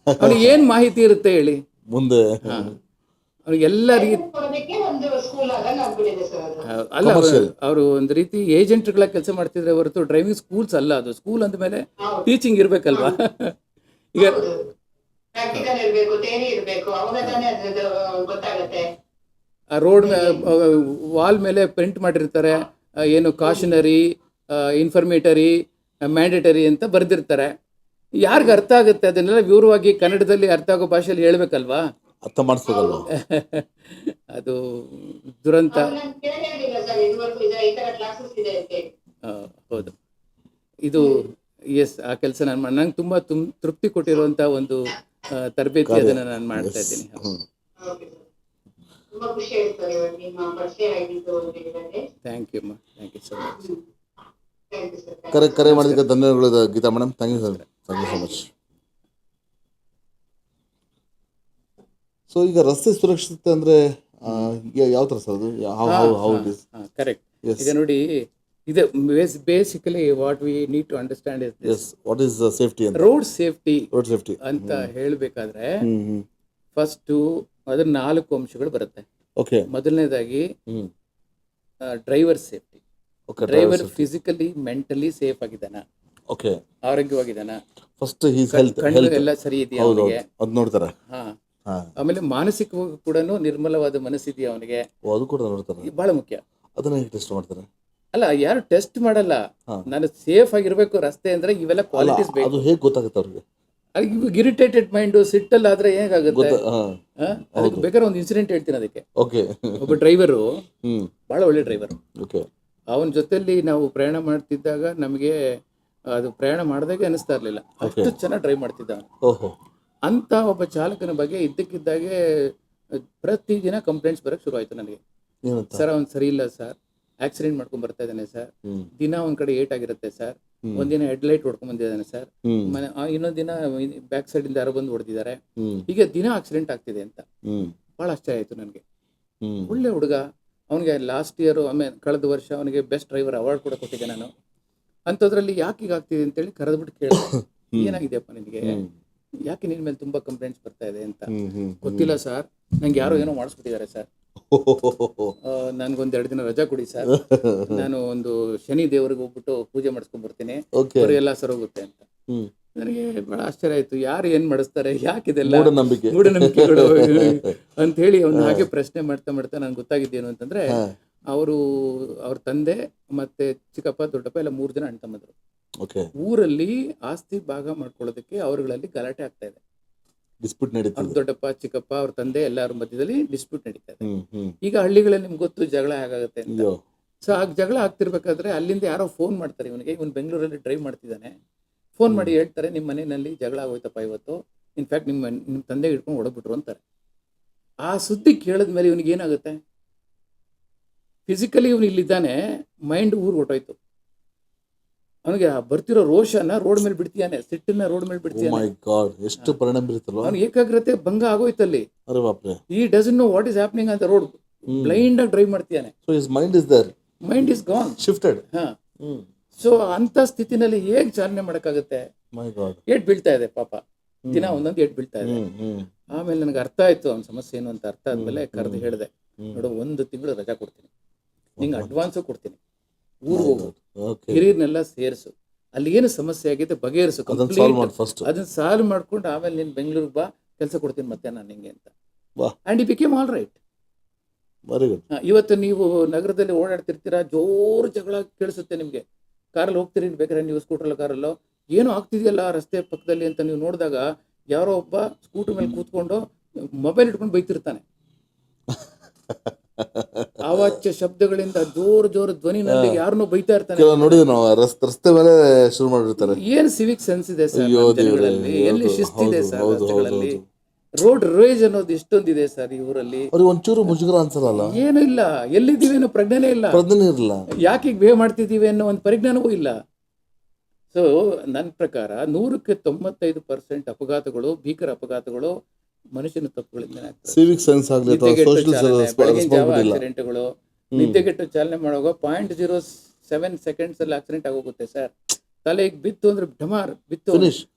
ಅವ್ನಿಗೆ ಏನು ಮಾಹಿತಿ ಇರುತ್ತೆ ಹೇಳಿ ಮುಂದೆ? ಅವ್ರಿಗೆ ಎಲ್ಲ ರೀತಿ ಕೊಡೋದಕ್ಕೆ ಒಂದು ಸ್ಕೂಲ್ ಆದಾಗ ಆಗ್ಬಿಟ್ಟಿದೆ ಸರ್ ಅದು. ಅಲ್ಲ, ಅವರು ಒಂದು ರೀತಿ ಏಜೆಂಟ್ಗಳ ಕೆಲಸ ಮಾಡ್ತಿದ್ರೆ ಹೊರತು ಡ್ರೈವಿಂಗ್ ಸ್ಕೂಲ್ಸ್ ಅಲ್ಲ ಅದು. ಸ್ಕೂಲ್ ಅಂದ ಮೇಲೆ ಟೀಚಿಂಗ್ ಇರಬೇಕಲ್ವಾ? ಈಗ ಪ್ರಾಕ್ಟಿಕಲ್ ಇರ್ಬೇಕು, ಥಿಯರಿ ಇರ್ಬೇಕು, ಅವಾಗ ತಾನೇ ಅದ್ರದ್ದು ಗೊತ್ತಾಗತ್ತೆ. ಆ ರೋಡ್ ವಾಲ್ ಮೇಲೆ ಪ್ರಿಂಟ್ ಮಾಡಿರ್ತಾರೆ, ಏನು ಕಾಷನರಿ, ಇನ್ಫಾರ್ಮೇಟರಿ, ಮ್ಯಾಂಡೇಟರಿ ಅಂತ ಬರೆದಿರ್ತಾರೆ. ಯಾರಿಗೆ ಅರ್ಥ ಆಗುತ್ತೆ ಅದನ್ನೆಲ್ಲ ವಿವರವಾಗಿ ಕನ್ನಡದಲ್ಲಿ ಅರ್ಥ ಆಗೋ ಭಾಷೆಯಲ್ಲಿ ಹೇಳ್ಬೇಕಲ್ವಾ? ಅರ್ಥ ಮಾಡಿಸ್ಬೇಕಲ್ವಾ? ಅದು ದುರಂತ. ನಾನು ಕೇಳಿರ್ಲಿಲ್ಲ ಸರ್ ಇದುವರೆಗೂ ಈ ತರ ಕ್ಲಾಸಸ್ ಇದೆ ಅಂತ. ಹೌದು, ಇದು ಎಸ್, ಆ ಕೆಲಸ ನಾನು ನಂಗೆ ತುಂಬ ತೃಪ್ತಿ ಕೊಟ್ಟಿರುವಂಥ ಒಂದು ತರಬೇತಿ ಅದನ್ನು ನಾನು ಮಾಡ್ತಾ ಇದ್ದೀನಿ. ಓಕೆ ಸರ್, ತುಂಬಾ ಖುಷಿ ಆಯ್ತು ಸರ್ ಇವತ್ತು ನಿಮ್ಮ ಪರಿಚಯ ಆಗಿದ್ದು ಅಂತ ಹೇಳಿದ್ರೆ. ಥ್ಯಾಂಕ್ ಯು ಅಮ್ಮ, thank you so much. Thank you sir. ಕರೆ ಮಾಡೋದಕ್ಕೆ ಧನ್ಯವಾದಗಳು Geetha madam. Thank you sir, thank you so much. So ಈಗ ರಸ್ತೆ ಸುರಕ್ಷತೆ ಅಂದರೆ ಯಾವ ಥರ ಸರ್ ಅದು? ಕರೆಕ್ಟ್. ಈಗ ನೋಡಿ, ಇದು basically what we need to understand is this. What is safety ಅಂತ? ರೋಡ್ ಸೇಫ್ಟಿ ಅಂತ ಅಂತ ಹೇಳಬೇಕಾದ್ರೆ ಫಸ್ಟು ಅದ್ರ 4 ಅಂಶಗಳು ಬರುತ್ತೆ. ಓಕೆ. ಮೊದಲನೇದಾಗಿ driver safety. Driver physically mentally safe ಆಗಿದ್ದಾನ, ಓಕೆ, ಆರೋಗ್ಯವಾಗಿದ್ದಾನ, ಫಸ್ಟ್ ಹೀಸ್ ಹೆಲ್ತ್ ಎಲ್ಲ ಸರಿ ಇದೆಯಾ ಅವನಿಗೆ, ಅದು ನೋಡ್ತಾರೆ. ಆಮೇಲೆ ಮಾನಸಿಕವಾಗಿ ಕೂಡ ನಿರ್ಮಲವಾದ ಮನಸ್ಸಿದೆಯಾ ಅವನಿಗೆ, ಅದು ಕೂಡ ನೋಡ್ತಾರೆ. ಬಹಳ ಮುಖ್ಯ. ಅದನ್ನ ಹೇಗೆ ಟೆಸ್ಟ್ ಮಾಡ್ತಾರೆ? ಅಲ್ಲ, ಯಾರು ಟೆಸ್ಟ್ ಮಾಡಲ್ಲ, ನಾನು ಸೇಫ್ ಆಗಿರ್ಬೇಕು ರಸ್ತೆ ಅಂದ್ರೆ ಇವೆಲ್ಲ ಕ್ವಾಲಿಟೀಸ್ ಬೇಕು. ಅದು ಹೇಗೆ ಗೊತ್ತಾಗುತ್ತೆ ಅವ್ರಿಗೆ? ಇವಾಗ ಇರಿಟೇಟೆಡ್ ಮೈಂಡ್, ಸಿಟ್ಟಲ್ಲಿ ಆದ್ರೆ ಹೇಗಾಗುತ್ತೆ? ಅದಕ್ಕೆ ಬೇಕಾದ್ರೆ ಒಂದು ಇನ್ಸಿಡೆಂಟ್ ಹೇಳ್ತೀನಿ ಅದಕ್ಕೆ. ಓಕೆ. ಒಬ್ಬ ಡ್ರೈವರು, ಬಹಳ ಒಳ್ಳೆ ಡ್ರೈವರ್. ಓಕೆ. ಅವನ ಜೊತೆಲಿ ನಾವು ಪ್ರಯಾಣ ಮಾಡ್ತಿದ್ದಾಗ ನಮಗೆ ಅದು ಪ್ರಯಾಣ ಮಾಡಿದಾಗೆ ಅನಿಸ್ತಾ ಇರಲಿಲ್ಲ, ಅಷ್ಟು ಚೆನ್ನಾಗಿ ಡ್ರೈವ್ ಮಾಡ್ತಿದ್ದ ಅವನು. ಓಹೋ. ಅಂತ ಒಬ್ಬ ಚಾಲಕನ ಬಗ್ಗೆ ಇದ್ದಕ್ಕಿದ್ದಾಗೆ ಪ್ರತಿದಿನ ಕಂಪ್ಲೇಂಟ್ಸ್ ಬರೋಕ್ಕೆ ಶುರು ಆಯ್ತು ನನಗೆ. ಸರ್, ಅವ್ನು ಸರಿ ಇಲ್ಲ ಸರ್, ಆಕ್ಸಿಡೆಂಟ್ ಮಾಡ್ಕೊಂಡ್ ಬರ್ತಾ ಇದ್ದಾನೆ ಸರ್, ದಿನ ಒಂದ್ ಕಡೆ ಏಟ್ ಆಗಿರುತ್ತೆ ಸರ್, ಒಂದಿನ ಹೆಡ್ಲೈಟ್ ಹೊಡ್ಕೊಂಡ್ ಬಂದಿದ್ದಾನೆ ಸರ್, ಇನ್ನೊಂದ್ ದಿನ ಬ್ಯಾಕ್ ಸೈಡ್ ಇಂದ ಯಾರೋ ಬಂದು ಹೊಡೆದಿದ್ದಾರೆ, ಹೀಗೆ ದಿನ ಆಕ್ಸಿಡೆಂಟ್ ಆಗ್ತಿದೆ ಅಂತ. ಬಹಳ ಆಶ್ಚರ್ಯ ಆಯ್ತು ನನಗೆ. ಒಳ್ಳೆ ಹುಡುಗ, ಅವನಿಗೆ ಲಾಸ್ಟ್ ಇಯರ್, ಆಮೇಲೆ ಕಳೆದ ವರ್ಷ ಅವನಿಗೆ ಬೆಸ್ಟ್ ಡ್ರೈವರ್ ಅವಾರ್ಡ್ ಕೂಡ ಕೊಟ್ಟಿದ್ದೆ ನಾನು. ಅಂಥದ್ರಲ್ಲಿ ಯಾಕೆ ಈಗ ಆಗ್ತಿದೆ ಅಂತೇಳಿ ಕರೆದ್ಬಿಟ್ಟು ಕೇಳಿದೆ, ಏನಾಗಿದೆಯಪ್ಪ ನಿನಗೆ, ಯಾಕೆ ನಿನ್ ಮೇಲೆ ತುಂಬಾ ಕಂಪ್ಲೇಂಟ್ಸ್ ಬರ್ತಾ ಇದೆ ಅಂತ. ಗೊತ್ತಿಲ್ಲ ಸರ್, ನಂಗೆ ಯಾರೋ ಏನೋ ಮಾಡಿಸ್ಬಿಟ್ಟಿದ್ದಾರೆ ಸರ್, ನನ್ಗೊಂದ್ 2 ದಿನ ರಜಾ ಕೊಡಿ ಸರ್, ನಾನು ಒಂದು ಶನಿ ದೇವರಿಗೆ ಹೋಗ್ಬಿಟ್ಟು ಪೂಜೆ ಮಾಡಿಸ್ಕೊಂಡ್ ಬರ್ತೀನಿ, ಎಲ್ಲ ಸರೋಗುತ್ತೆ ಅಂತ. ನನಗೆ ಬಹಳ ಆಶ್ಚರ್ಯ ಆಯ್ತು, ಯಾರು ಏನ್ ಮಾಡಿಸ್ತಾರೆ, ಯಾಕಿದೆಲ್ಲ ಮೂಢನಂಬಿಕೆಗಳು ಅಂತ ಹೇಳಿ ಅವ್ನು ಹಾಗೆ ಪ್ರಶ್ನೆ ಮಾಡ್ತಾ ಮಾಡ್ತಾ ನನ್ಗೆ ಗೊತ್ತಾಗಿದ್ದೇನು ಅಂತಂದ್ರೆ, ಅವ್ರ ತಂದೆ ಮತ್ತೆ ಚಿಕ್ಕಪ್ಪ ದೊಡ್ಡಪ್ಪ ಎಲ್ಲ 3 ಜನ ಅಣ್ಣ ತಮ್ಮಂದ್ರು. ಊರಲ್ಲಿ ಆಸ್ತಿ ಭಾಗ ಮಾಡ್ಕೊಳ್ಳೋದಕ್ಕೆ ಅವರುಗಳಲ್ಲಿ ಗಲಾಟೆ ಆಗ್ತಾ ಇದೆ. ದೊಡ್ಡಪ್ಪ ಚಿಕ್ಕಪ್ಪ ಅವ್ರ ತಂದೆ ಎಲ್ಲರ ಮಧ್ಯದಲ್ಲಿ ಡಿಸ್ಪ್ಯೂಟ್ ನಡೀತಾ ಇದೆ. ಈಗ ಹಳ್ಳಿಗಳಲ್ಲಿ ನಿಮ್ಗೆ ಗೊತ್ತು ಜಗಳ ಹೇಗಾಗುತ್ತೆ ಅಂತ. ಸೊ ಆಗ ಜಗಳ ಆಗ್ತಿರ್ಬೇಕಾದ್ರೆ ಅಲ್ಲಿಂದ ಯಾರೋ ಫೋನ್ ಮಾಡ್ತಾರೆ ಇವನಿಗೆ, ಇವನು ಬೆಂಗಳೂರಲ್ಲಿ ಡ್ರೈವ್ ಮಾಡ್ತಿದ್ದಾನೆ, ಫೋನ್ ಮಾಡಿ ಹೇಳ್ತಾರೆ, ನಿಮ್ಮ ಮನೆಯಲ್ಲಿ ಜಗಳ ಆಗೋಯ್ತಪ್ಪ ಇವತ್ತು, ಇನ್ಫ್ಯಾಕ್ಟ್ ನಿಮ್ಮ ತಂದೆ ಹಿಡ್ಕೊಂಡು ಹೊಡೆದ್ಬಿಟ್ರು ಅಂತಾರೆ. ಆ ಸುದ್ದಿ ಕೇಳಿದ್ಮೇಲೆ ಇವನಿಗೆ ಏನಾಗುತ್ತೆ, ಫಿಸಿಕಲಿ ಇವನು ಇಲ್ಲಿದ್ದಾನೆ, ಮೈಂಡ್ ಊರು ಹೊಟ್ಟೋಯ್ತು. ಅವನಿಗೆ ಬರ್ತಿರೋ ರೋಷನ ರೋಡ್ ಮೇಲೆ ಬಿಡ್ತೀಯಾನೆ, ಸಿಟ್ಟನ್ನ ರೋಡ್ ಮೇಲೆ ಬಿಡ್ತೀಯಾನೆ. ಎಷ್ಟು ಪರಿಣಾಮ ಬೀರುತ್ತಲ್ಲ, ಅವನ ಏಕಾಗ್ರತೆ ಭಂಗ ಆಗೋಯ್ತಲ್ಲಿ. He doesn't know what is happening ಅಂತ ರೋಡ್ ಬ್ಲೈಂಡ್ ಆಗಿ ಡ್ರೈವ್ ಮಾಡ್ತೀಯಾನೆ. So his mind is there, mind is gone, shifted. So ಅಂತ ಸ್ಥಿತಿನಲ್ಲಿ ಹೇಗೆ ಚಾಲನೆ ಮಾಡಕ್ಕಾಗತ್ತೆ? ಏಟ್ ಬೀಳ್ತಾ ಇದೆ ಪಾಪ, ದಿನ ಒಂದೊಂದು ಏಟ್ ಬೀಳ್ತಾ ಇದೆ. ಆಮೇಲೆ ನನಗೆ ಅರ್ಥ ಆಯ್ತು ಅವನ ಸಮಸ್ಯೆ ಏನು ಅಂತ. ಅರ್ಥ ಆದ್ಮೇಲೆ ಕರೆದು ಹೇಳಿದೆ, ನೋಡು 1 ತಿಂಗಳು ರಜಾ ಕೊಡ್ತೀನಿ, ನಿಂಗೆ ಅಡ್ವಾನ್ಸು ಕೊಡ್ತೀನಿ, ಊರಿಗೆ ಹೋಗು, ಹಿರಿಯರ್ನೆಲ್ಲ ಸೇರಿಸು, ಅಲ್ಲಿ ಏನು ಸಮಸ್ಯೆ ಆಗಿದೆ ಬಗೆಹರಿಸು, ಅದನ್ನ ಸಾಲ್ವ್ ಮಾಡ್ಕೊಂಡು ಆಮೇಲೆ ನೀನು ಬೆಂಗಳೂರಿಗೆ ಬಾ, ಕೆಲಸ ಕೊಡ್ತೀನಿ ಮತ್ತೆ ನಾನು ನಿಂಗೆ ಅಂತ. ಆ್ಯಂಡ್ ಈ ಬಿಕೇಮ್ ಆಲ್ ರೈಟ್. ಇವತ್ತು ನೀವು ನಗರದಲ್ಲಿ ಓಡಾಡ್ತಿರ್ತೀರಾ, ಜೋರು ಜಗಳ ಕೇಳಿಸುತ್ತೆ ನಿಮಗೆ, ಕಾರಲ್ಲಿ ಹೋಗ್ತೀರಿ ಬೇಕಾದ್ರೆ ನೀವು ಸ್ಕೂಟ್ರಲ್ಲ ಕಾರಲ್ಲೋ, ಏನೋ ಆಗ್ತಿದೆಯಲ್ಲ ರಸ್ತೆ ಪಕ್ಕದಲ್ಲಿ ಅಂತ ನೀವು ನೋಡಿದಾಗ ಯಾರೋ ಒಬ್ಬ ಸ್ಕೂಟರ್ ಮೇಲೆ ಕೂತ್ಕೊಂಡು ಮೊಬೈಲ್ ಇಟ್ಕೊಂಡು ಬೈತಿರ್ತಾನೆ. ಅವಾಚ್ಯ ಶಬ್ದಗಳಿಂದ ಜೋರು ಧ್ವನಿನಲ್ಲಿ ಯಾರನ್ನೋ ಬೈತಾ ಇರ್ತಾನೆ. ನೋಡಿದ್ವಿ ನಾವು, ರಸ್ತೆ ಮೇಲೆ ಶುರು ಮಾಡಿರ್ತಾರೆ. ಏನ್ ಸಿವಿಕ್ ಸೆನ್ಸ್ ಇದೆ ಸರ್ ಅಯ್ಯೋ ಜನಗಳಲ್ಲಿ? ದೇವ್ರೇ, ಎಲ್ಲಿ ಹೌದು, ಶಿಸ್ತಿದೆ ಹೌದು, ಸರ್ ಹೌದು, ರಸ್ತೆಗಳಲ್ಲಿ? ಹೌದು. ರೋಡ್ ರೇಜ್ ಅನ್ನೋದು ಎಷ್ಟೊಂದಿದೆ ಸರ್ ಈ ಊರಲ್ಲಿ. ಅವ್ರಿಗೆ ಒಂಚೂರು ಮುಜುಗರ ಅನ್ಸಲ್ಲ, ಏನು ಇಲ್ಲ, ಎಲ್ಲಿದ್ದೀವಿ ಅನ್ನೋ ಪ್ರಜ್ಞೆನೇ ಇಲ್ಲ, ಪ್ರಜ್ಞೆ ಇರಲ್ಲ, ಯಾಕೆ ಈಗ ಬಿಹೇವ್ ಮಾಡ್ತಿದ್ದೀವಿ ಅನ್ನೋ ಒಂದು ಪರಿಜ್ಞಾನವೂ ಇಲ್ಲ. ಸೊ ನನ್ನ ಪ್ರಕಾರ 95% ಅಪಘಾತಗಳು, ಭೀಕರ ಅಪಘಾತಗಳು ಮನುಷ್ಯನ ತಪ್ಪುಗಳಿಂದ ಸಿವಿಕ್ ಸೆನ್ಸ್ ಆಗಲಿ ಅಥವಾ ಸೋಷಿಯಲ್ ಆಕ್ಸಿಡೆಂಟ್ಗಳು. ನಿದ್ದೆಗೆಟ್ಟು ಚಾಲನೆ ಮಾಡುವಾಗ 0.07 ಸೆಕೆಂಡ್ಸ್ ಅಲ್ಲಿ ಆಕ್ಸಿಡೆಂಟ್ ಆಗೋಗುತ್ತೆ ಸರ್. ತಲೆಗೆ ಬಿತ್ತು ಅಂದ್ರೆ ಢಮಾರ್ ಬಿತ್ತು,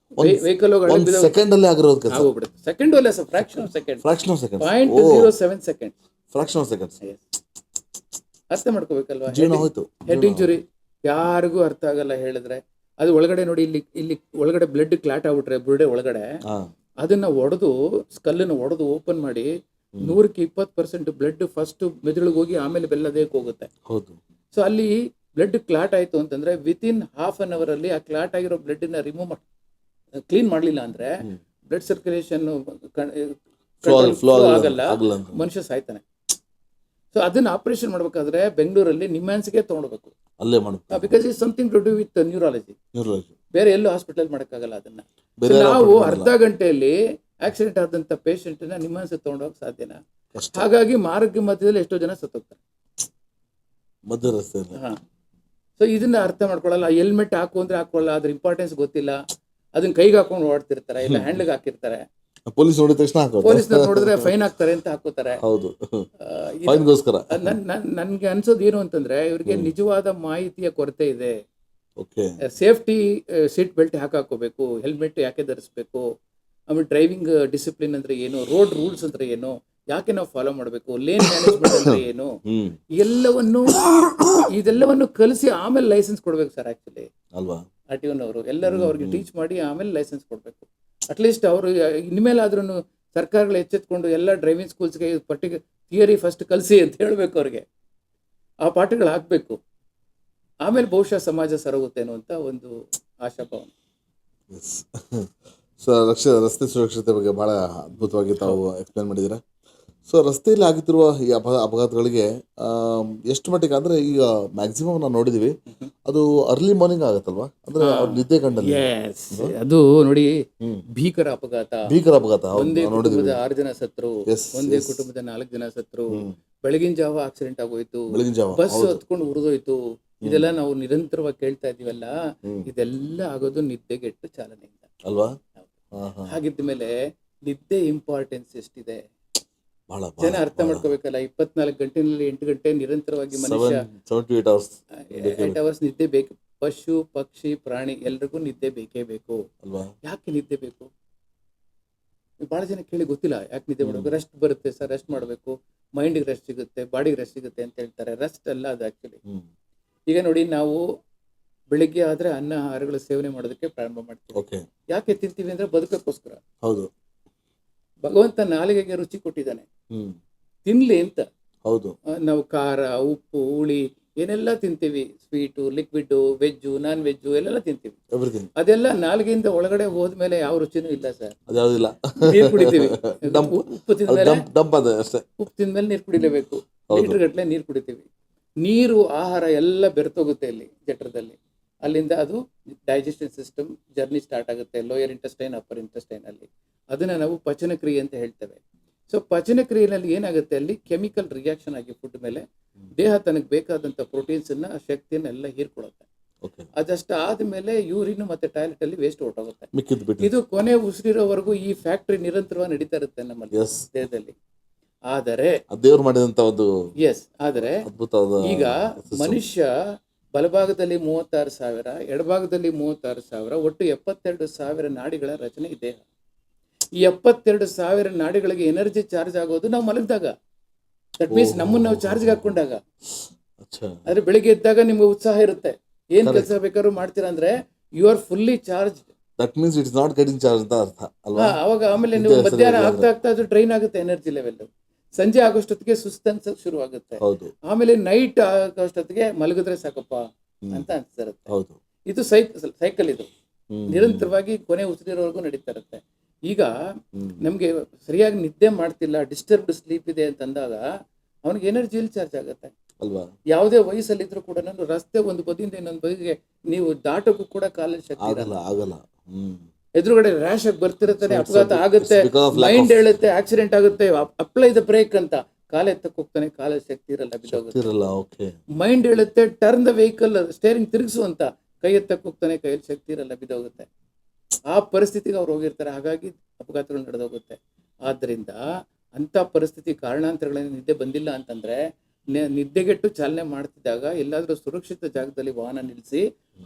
ವೆಹಿಕಲ್ ಸೆಕೆಂಡ್ ಅಲ್ಲಿ ಆಗಿರೋದು ಆಗೋಗ್ಬಿಡುತ್ತೆ. ಸೆಕೆಂಡ್ ಅಲ್ಲ sir, fraction of second, fraction of second, 0.07 seconds, fraction of seconds. ಅರ್ಥ ಮಾಡ್ಕೋಬೇಕಲ್ವಾ? ಜೀವನ ಹೋಯ್ತು. ಹೆಡ್ ಇಂಜುರಿ ಯಾರಿಗೂ ಅರ್ಥ ಆಗಲ್ಲ ಹೇಳಿದ್ರೆ. ಅದು ಒಳಗಡೆ ನೋಡಿ, ಇಲ್ಲಿ ಒಳಗಡೆ ಬ್ಲಡ್ ಕ್ಲಾಟ್ ಆಗ್ಬಿಟ್ರೆ ಬುರುಡೆ ಒಳಗಡೆ, ಅದನ್ನ ಒಡೆದು ಸ್ಕಲ್ಲನ್ನು ಒಡೆದು ಓಪನ್ ಮಾಡಿ 100% ಬ್ಲಡ್ ಫಸ್ಟ್ ಮೆದುಳಿಗೆ ಹೋಗಿ ಆಮೇಲೆ ಬೆಲ್ಲದೇಕ್ ಹೋಗುತ್ತೆ. ಸೊ ಅಲ್ಲಿ ಬ್ಲಡ್ ಕ್ಲಾಟ್ ಆಯ್ತು ಅಂತಂದ್ರೆ ವಿತಿನ್ ಹಾಫ್ ಅನ್ ಅವರ್ ಅಲ್ಲಿ ಆ ಕ್ಲಾಟ್ ಆಗಿರೋ ಬ್ಲಡ್ ನ ರಿಮೂವ್ ಕ್ಲೀನ್ ಮಾಡ್ಲಿಲ್ಲ ಅಂದ್ರೆ ಬ್ಲಡ್ ಸರ್ಕ್ಯುಲೇಷನ್ ಫ್ಲೋ ಆಗಲ್ಲ, ಮನುಷ್ಯ ಸಾಯ್ತಾನೆ. ಸೊ ಅದನ್ನ ಆಪರೇಷನ್ ಮಾಡ್ಬೇಕಾದ್ರೆ ಬೆಂಗಳೂರಲ್ಲಿ ನಿಮ್ಯಾನ್ಸ್ಗೆ ತಗೊಂಡ್ಬೇಕು, ಅಲ್ಲೇ ಮಾಡಬೇಕು. Because is something to do with neurology. ಬೇರೆ ಎಲ್ಲೂ ಹಾಸ್ಪಿಟಲ್ ಮಾಡಕ್ಕಾಗಲ್ಲ ಅದನ್ನ. ನಾವು ಅರ್ಧ ಗಂಟೆಯಲ್ಲಿ ಆಕ್ಸಿಡೆಂಟ್ ಆದಂತ ಪೇಷಂಟ್ ನ ನಿಮ್ಯಾನ್ಸ್ ತಗೊಂಡೋಗಕ್ ಸಾಧ್ಯನಾ? ಹಾಗಾಗಿ ಮಾರ್ಗ ಮಧ್ಯದಲ್ಲಿ ಎಷ್ಟೋ ಜನ ಸತ್ತೋಗ್ತಾರೆ ಮಧ್ಯ ರಸ್ತೆಯಲ್ಲಿ. ಸೊ ಇದನ್ನ ಅರ್ಥ ಮಾಡ್ಕೊಳ್ಳಲ್ಲ. ಹೆಲ್ಮೆಟ್ ಹಾಕು ಅಂದ್ರೆ ಹಾಕೊಳ್ಳಲ್ಲ, ಅದ್ರ ಇಂಪಾರ್ಟೆನ್ಸ್ ಗೊತ್ತಿಲ್ಲ. ಅದನ್ನ ಕೈಗೆ ಹಾಕೊಂಡು ಓಡ್ತಿರ್ತಾರೆ, ಇಲ್ಲ ಹ್ಯಾಂಡ್ಲಿಗೆ ಹಾಕಿರ್ತಾರೆ. ಪೊಲೀಸ್ ನೋಡಿದ ತಕ್ಷಣ ಪೊಲೀಸ್ ನೋಡಿದ್ರೆ ಫೈನ್ ಹಾಕ್ತಾರೆ ಅಂತ ಹಾಕೋತಾರೆ. ನನ್ಗೆ ಅನ್ಸೋದು ಏನು ಅಂತಂದ್ರೆ ಇವ್ರಿಗೆ ನಿಜವಾದ ಮಾಹಿತಿಯ ಕೊರತೆ ಇದೆ. ಸೇಫ್ಟಿ ಸೀಟ್ ಬೆಲ್ಟ್ ಹಾಕೋಬೇಕು, ಹೆಲ್ಮೆಟ್ ಯಾಕೆ ಧರಿಸ್ಬೇಕು, ಆಮೇಲೆ ಡ್ರೈವಿಂಗ್ ಡಿಸಿಪ್ಲಿನ್ ಅಂದ್ರೆ ಏನು, ರೋಡ್ ರೂಲ್ಸ್ ಅಂದ್ರೆ ಏನು, ಯಾಕೆ ನಾವು ಫಾಲೋ ಮಾಡಬೇಕು, ಲೇನ್ ಮ್ಯಾನೇಜ್ಮೆಂಟ್ ಅಂದ್ರೆ ಏನು, ಇದೆಲ್ಲವನ್ನು ಕಲಿಸಿ ಆಮೇಲೆ ಲೈಸೆನ್ಸ್ ಕೊಡ್ಬೇಕು ಸರ್. ಆಕ್ಚುಲಿ ಅಲ್ವಾ RTO ಅವರು ಎಲ್ಲರಿಗೂ ಅವ್ರಿಗೆ ಟೀಚ್ ಮಾಡಿ ಆಮೇಲೆ ಲೈಸೆನ್ಸ್ ಕೊಡ್ಬೇಕು. ಅಟ್ಲೀಸ್ಟ್ ಅವರು ಇನ್ಮೇಲಾದ್ರೂ ಸರ್ಕಾರಗಳು ಎಚ್ಚೆತ್ಕೊಂಡು ಎಲ್ಲ ಡ್ರೈವಿಂಗ್ ಸ್ಕೂಲ್ಸ್ಗೆ ಥಿಯರಿ ಫಸ್ಟ್ ಕಲಿಸಿ ಅಂತ ಹೇಳ್ಬೇಕು, ಅವ್ರಿಗೆ ಆ ಪಾಠಗಳು ಹಾಕ್ಬೇಕು. ಆಮೇಲೆ ಬಹುಶಃ ಸಮಾಜ ಸರೋಗುತ್ತೆ ಅನ್ನುವಂಥ ಒಂದು ಆಶಾಭಾವನೆ. ಸೊ ರಸ್ತೆ ಸುರಕ್ಷತೆ ಬಗ್ಗೆ ಬಹಳ ಅದ್ಭುತವಾಗಿ ತಾವು ಎಕ್ಸ್ಪ್ಲೇನ್ ಮಾಡಿದ್ದೀರಾ. ಸೊ ರಸ್ತೆಯಲ್ಲಿ ಆಗಿರುವ ಈ ಅಪಘಾತಗಳಿಗೆ ಎಷ್ಟು ಮಟ್ಟಿಗೆ ಅಂದ್ರೆ ಈಗ ಮ್ಯಾಕ್ಸಿಮಮ್ ನಾವು ನೋಡಿದೀವಿ ಅದು ಅರ್ಲಿ ಮಾರ್ನಿಂಗ್ ಆಗುತ್ತಲ್ವಾ, ಅಂದ್ರೆ ಅವ್ರ ನಿದ್ದೆ ಗಂಡಲ್ಲಿ. ಅದು ನೋಡಿ ಭೀಕರ ಅಪಘಾತ. ಒಂದೇ ಕುಟುಂಬದ 6 ಜನ ಸತ್ರು, ಒಂದೇ ಕುಟುಂಬದ 4 ಜನ ಸತ್ರು, ಬೆಳಗಿನ ಜಾವ ಆಕ್ಸಿಡೆಂಟ್ ಆಗೋಯ್ತು, ಬಸ್ ಹತ್ಕೊಂಡು ಉರಿದೋಯ್ತು. ಇದೆಲ್ಲ ನಾವು ನಿರಂತರವಾಗಿ ಕೇಳ್ತಾ ಇದೀವಲ್ಲ, ಇದೆಲ್ಲ ಆಗೋದು ನಿದ್ದೆಗೆಟ್ಟು ಚಾಲನೆಯಿಂದ ಅಲ್ವಾ? ಹಾಗಿದ್ದ ಮೇಲೆ ನಿದ್ದೆ ಇಂಪಾರ್ಟೆನ್ಸ್ ಎಷ್ಟಿದೆ ಜನ ಅರ್ಥ ಮಾಡ್ಕೋಬೇಕಲ್ಲ. 24 ಗಂಟೆನಲ್ಲಿ 8 ಗಂಟೆ ನಿರಂತರವಾಗಿ ಮನುಷ್ಯ 8 ಅವರ್ಸ್ ನಿದ್ದೆ ಬೇಕು. ಪಶು ಪಕ್ಷಿ ಪ್ರಾಣಿ ಎಲ್ರಿಗೂ ನಿದ್ದೆ ಬೇಕೇ ಬೇಕು ಅಲ್ವಾ? ಯಾಕೆ ನಿದ್ದೆ ಬೇಕು? ಬಹಳ ಜನ ಕೇಳಿ ಗೊತ್ತಿಲ್ಲ ಯಾಕೆ ನಿದ್ದೆ ಮಾಡಬೇಕು. ರೆಸ್ಟ್ ಬರುತ್ತೆ ಸರ್, ರೆಸ್ಟ್ ಮಾಡಬೇಕು, ಮೈಂಡ್ಗೆ ರೆಸ್ಟ್ ಸಿಗುತ್ತೆ, ಬಾಡಿಗೆ ರೆಸ್ಟ್ ಸಿಗುತ್ತೆ ಅಂತ ಹೇಳ್ತಾರೆ. ರೆಸ್ಟ್ ಅಲ್ಲ ಅದು ಆಕ್ಚುಲಿ. ಈಗ ನೋಡಿ, ನಾವು ಬೆಳಿಗ್ಗೆ ಆದ್ರೆ ಅನ್ನ ಆಹಾರಗಳ ಸೇವನೆ ಮಾಡೋದಕ್ಕೆ ಪ್ರಾರಂಭ ಮಾಡ್ತೀವಿ. ಯಾಕೆ ತಿಂತೀವಿ ಅಂದ್ರೆ ಬದುಕಕ್ಕೋಸ್ಕರ. ಹೌದು, ಭಗವಂತ ನಾಲಿಗೆಗೆ ರುಚಿ ಕೊಟ್ಟಿದ್ದಾನೆ, ತಿನ್ಲಿ ಅಂತ. ಹೌದು, ನಾವು ಖಾರ, ಉಪ್ಪು, ಹುಳಿ ಏನೆಲ್ಲ ತಿಂತೀವಿ, sweet, liquid, veg, non veg ಎಲ್ಲೆಲ್ಲ ತಿಂತೀವಿ. ಅದೆಲ್ಲ ನಾಲಿಗೆಯಿಂದ ಒಳಗಡೆ ಹೋದ್ಮೇಲೆ ಯಾವ ರುಚಿನೂ ಇಲ್ಲ ಸರ್. ನೀರು ಕುಡಿತೀವಿ, ಉಪ್ಪು ತಿಂದ್ಮೇಲೆ ನೀರು ಕುಡಿಲೇಬೇಕು, ಲೀಟರ್ ಗಟ್ಟಲೆ ನೀರು ಕುಡಿತೀವಿ. ನೀರು ಆಹಾರ ಎಲ್ಲ ಬೆರೆತೋಗುತ್ತೆ ಇಲ್ಲಿ ಜಠರದಲ್ಲಿ. ಅಲ್ಲಿಂದ ಅದು ಡೈಜೆಸ್ಟಿವ್ ಸಿಸ್ಟಮ್ ಜರ್ನಿ ಸ್ಟಾರ್ಟ್ ಆಗುತ್ತೆ, ಲೋಯರ್ ಇಂಟೆಸ್ಟೈನ್, ಅಪ್ಪರ್ ಇಂಟೆಸ್ಟೈನ್ ಅಲ್ಲಿ. ಅದನ್ನ ನಾವು ಪಚನ ಕ್ರಿಯೆ ಅಂತ ಹೇಳ್ತೇವೆ. ಸೊ ಪಚನ ಕ್ರಿಯೆಯಲ್ಲಿ ಏನಾಗುತ್ತೆ, ಅಲ್ಲಿ ಕೆಮಿಕಲ್ ರಿಯಾಕ್ಷನ್ ಆಗಿ ಫುಡ್ ಮೇಲೆ ದೇಹ ತನಗೆ ಬೇಕಾದಂಥ ಪ್ರೋಟೀನ್ಸ್ ಅನ್ನ, ಶಕ್ತಿಯನ್ನ ಎಲ್ಲ ಹೀರ್ಕೊಡುತ್ತೆ. ಅದಷ್ಟ ಆದ್ಮೇಲೆ ಯೂರಿನ್ ಮತ್ತೆ ಟಾಯ್ಲೆಟ್ ಅಲ್ಲಿ ವೇಸ್ಟ್ ಹೊರಟೋಗುತ್ತೆ. ಇದು ಕೊನೆ ಉಸಿರಿರೋವರೆಗೂ ಈ ಫ್ಯಾಕ್ಟರಿ ನಿರಂತರವಾಗಿ ನಡೀತಾ ಇರುತ್ತೆ ನಮ್ಮಲ್ಲಿ ದೇಹದಲ್ಲಿ. ಆದರೆ ದೇವರು ಮಾಡಿದಂತ ಒಂದು ಆದರೆ ಈಗ ಮನುಷ್ಯ ಬಲಭಾಗದಲ್ಲಿ 36,000, ಎಡಭಾಗದಲ್ಲಿ 36,000, ಒಟ್ಟು 72,000 ನಾಡಿಗಳ ರಚನೆ ಈ ದೇಹ. ಈ 72,000 ನಾಡಿಗಳಿಗೆ ಎನರ್ಜಿ ಚಾರ್ಜ್ ಆಗೋದು ನಾವು ಮಲಗಿದಾಗ. ದಟ್ ಮೀನ್ಸ್ ನಮ್ಮನ್ನು ನಾವು ಚಾರ್ಜ್ಗೆ ಹಾಕೊಂಡಾಗ. ಆದ್ರೆ ಬೆಳಿಗ್ಗೆ ಎದ್ದಾಗ ನಿಮ್ಗೆ ಉತ್ಸಾಹ ಇರುತ್ತೆ, ಏನ್ ಕೆಲಸ ಬೇಕಾದ್ರೂ ಮಾಡ್ತೀರಾ ಅಂದ್ರೆ you are fully charge. That means it's not getting charge ಅಂತ ಅರ್ಥ ಅಲ್ವಾ? ಅವಾಗ ಆಮೇಲೆ ನೀವು ಮಧ್ಯಾಹ್ನ ಆಗ್ತಾ ಅದು ಡ್ರೈನ್ ಆಗುತ್ತೆ ಎನರ್ಜಿ ಲೆವೆಲ್. ಸಂಜೆ ಆಗೋಷ್ಟೊತ್ತಿಗೆ ಸುಸ್ತನ್ಸಕ್ ಶುರು ಆಗುತ್ತೆ. ಆಮೇಲೆ ನೈಟ್ ಆಗೋಷ್ಟೊತ್ತಿಗೆ ಮಲಗಿದ್ರೆ ಸಾಕಪ್ಪ ಅಂತ ಅನ್ಸಿರುತ್ತೆ. ಇದು ಸೈಕಲ್, ಇದು ನಿರಂತರವಾಗಿ ಕೊನೆ ಉಸಿರಿರೋವರೆಗೂ ನಡೀತಾ ಇರುತ್ತೆ. ಈಗ ನಮ್ಗೆ ಸರಿಯಾಗಿ ನಿದ್ದೆ ಮಾಡ್ತಿಲ್ಲ, ಡಿಸ್ಟರ್ಬ್ಡ್ ಸ್ಲೀಪ್ ಇದೆ ಅಂತಂದಾಗ ಅವನಿಗೆ ಎನರ್ಜಿ ಎಲ್ಲಿ ಚಾರ್ಜ್ ಆಗುತ್ತೆ ಅಲ್ವಾ? ಯಾವುದೇ ವಯಸ್ಸಲ್ಲಿದ್ರು ಕೂಡ ರಸ್ತೆ ಒಂದು ಬದಿಯಿಂದ ಇನ್ನೊಂದು ಬದಿಗೆ ನೀವು ದಾಟಕ್ಕೂ ಕೂಡ ಕಾಲಲ್ಲಿ ಶಕ್ತಿ ಆಗಲ್ಲ ಆಗಲ್ಲ. ಎದುರುಗಡೆ ರ್ಯಾಶ್ ಆಗಿ ಬರ್ತಿರ್ತಾನೆ, So, ಅಪಘಾತ ಆಗುತ್ತೆ, because of lack mind of- ಹೇಳುತ್ತೆ ಆಕ್ಸಿಡೆಂಟ್ ಆಗುತ್ತೆ, ಅಪ್ಲೈ ದ ಬ್ರೇಕ್ ಅಂತ ಕಾಲ ಎತ್ತಕ್ಕೆ ಹೋಗ್ತಾನೆ, ಕಾಲ ಶಕ್ತಿ ಇರಲ್ಲ, ಬಿದ್ದೋಗುತ್ತೆ. ಇರಲ್ಲ. ಓಕೆ. ಮೈಂಡ್ ಹೇಳುತ್ತೆ ಟರ್ನ್ ದ ವೆಹಿಕಲ್, ಸ್ಟೇರಿಂಗ್ ತಿರುಗಿಸು ಅಂತ, ಕೈ ಎತ್ತಕ್ಕೆ ಹೋಗ್ತಾನೆ, ಕೈಯಲ್ಲಿ ಶಕ್ತಿ ಇರಲ್ಲ, ಬಿದ್ದೋಗುತ್ತೆ. ಆ ಪರಿಸ್ಥಿತಿಗೆ ಅವ್ರು ಹೋಗಿರ್ತಾರೆ, ಹಾಗಾಗಿ ಅಪಘಾತಗಳು ನಡೆದೋಗುತ್ತೆ. ಆದ್ದರಿಂದ ಅಂಥ ಪರಿಸ್ಥಿತಿ ಕಾರಣಾಂತರಗಳಿಂದ ನಿದ್ದೆ ಬಂದಿಲ್ಲ ಅಂತಂದ್ರೆ ನಿದ್ದೆಗೆಟ್ಟು ಚಾಲನೆ ಮಾಡ್ತಿದ್ದಾಗ ಎಲ್ಲಾದ್ರೂ ಸುರಕ್ಷಿತ ಜಾಗದಲ್ಲಿ ವಾಹನ ನಿಲ್ಲಿಸಿ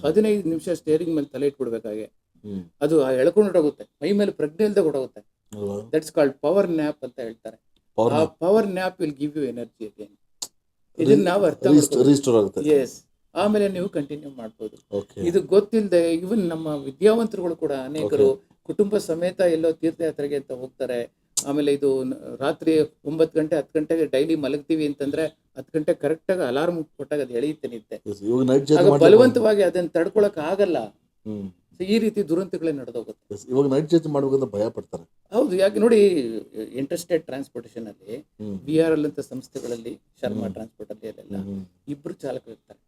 15 ನಿಮಿಷ ಸ್ಟೇರಿಂಗ್ ಮೇಲೆ ತಲೆ ಇಟ್ಬಿಡ್ಬೇಕಾಗೆ, ಅದು ಎಳ್ಕೊಂಡು ಹೊರಟೋಗುತ್ತೆ, ಮೈ ಮೇಲೆ ಪ್ರಜ್ಞೆ ಇಲ್ಲದೆ ಹೊರಟೋಗುತ್ತೆ. ದಟ್ಸ್ ಕಾಲ್ಡ್ ಪವರ್ ನ್ಯಾಪ್ ಅಂತ ಹೇಳ್ತಾರೆ. ಆ power nap will give you energy again. ಇದನ್ನ ನಾವು ಅರ್ಥ ಎಸ್, ಆಮೇಲೆ ನೀವು ಕಂಟಿನ್ಯೂ ಮಾಡ್ಬೋದು. ಇದು ಗೊತ್ತಿಲ್ಲದೆ ಇವನ್ ನಮ್ಮ ವಿದ್ಯಾವಂತರುಗಳು ಕೂಡ ಅನೇಕರು ಕುಟುಂಬ ಸಮೇತ ಎಲ್ಲೋ ತೀರ್ಥಯಾತ್ರೆಗೆ ಅಂತ ಹೋಗ್ತಾರೆ. ಆಮೇಲೆ ಇದು ರಾತ್ರಿ 9 ಗಂಟೆ 10 ಗಂಟೆಗೆ ಡೈಲಿ ಮಲಗ್ತೀವಿ ಅಂತಂದ್ರೆ 10 ಗಂಟೆ ಕರೆಕ್ಟಾಗಿ ಅಲಾರ್ಮ್ ಕೊಟ್ಟಾಗ ಅದು ಎಳೆಯುತ್ತೆ ನಿದ್ದೆ. ಆಗ ಬಲವಂತವಾಗಿ ಅದನ್ನ ತಡ್ಕೊಳಕ್ ಆಗಲ್ಲ. ಈ ರೀತಿ ದುರಂತಗಳೇ ನಡೆದೋಗುತ್ತೆ. ಇವಾಗ ನೈಟ್ ಜರ್ನಿ ಮಾಡ್ಬೇಕಂತ ಭಯ ಪಡ್ತಾರೆ. ಹೌದು, ಯಾಕೆ ನೋಡಿ, ಇಂಟರ್ಸ್ಟೇಟ್ ಟ್ರಾನ್ಸ್ಪೋರ್ಟೇಷನ್ ಅಲ್ಲಿ BRL ಅಂತ ಸಂಸ್ಥೆಗಳಲ್ಲಿ, ಶರ್ಮಾ ಟ್ರಾನ್ಸ್ಪೋರ್ಟ್ ಅಲ್ಲಿ ಅಲ್ಲೆಲ್ಲ ಇಬ್ರು ಚಾಲಕರು ಇರ್ತಾರೆ.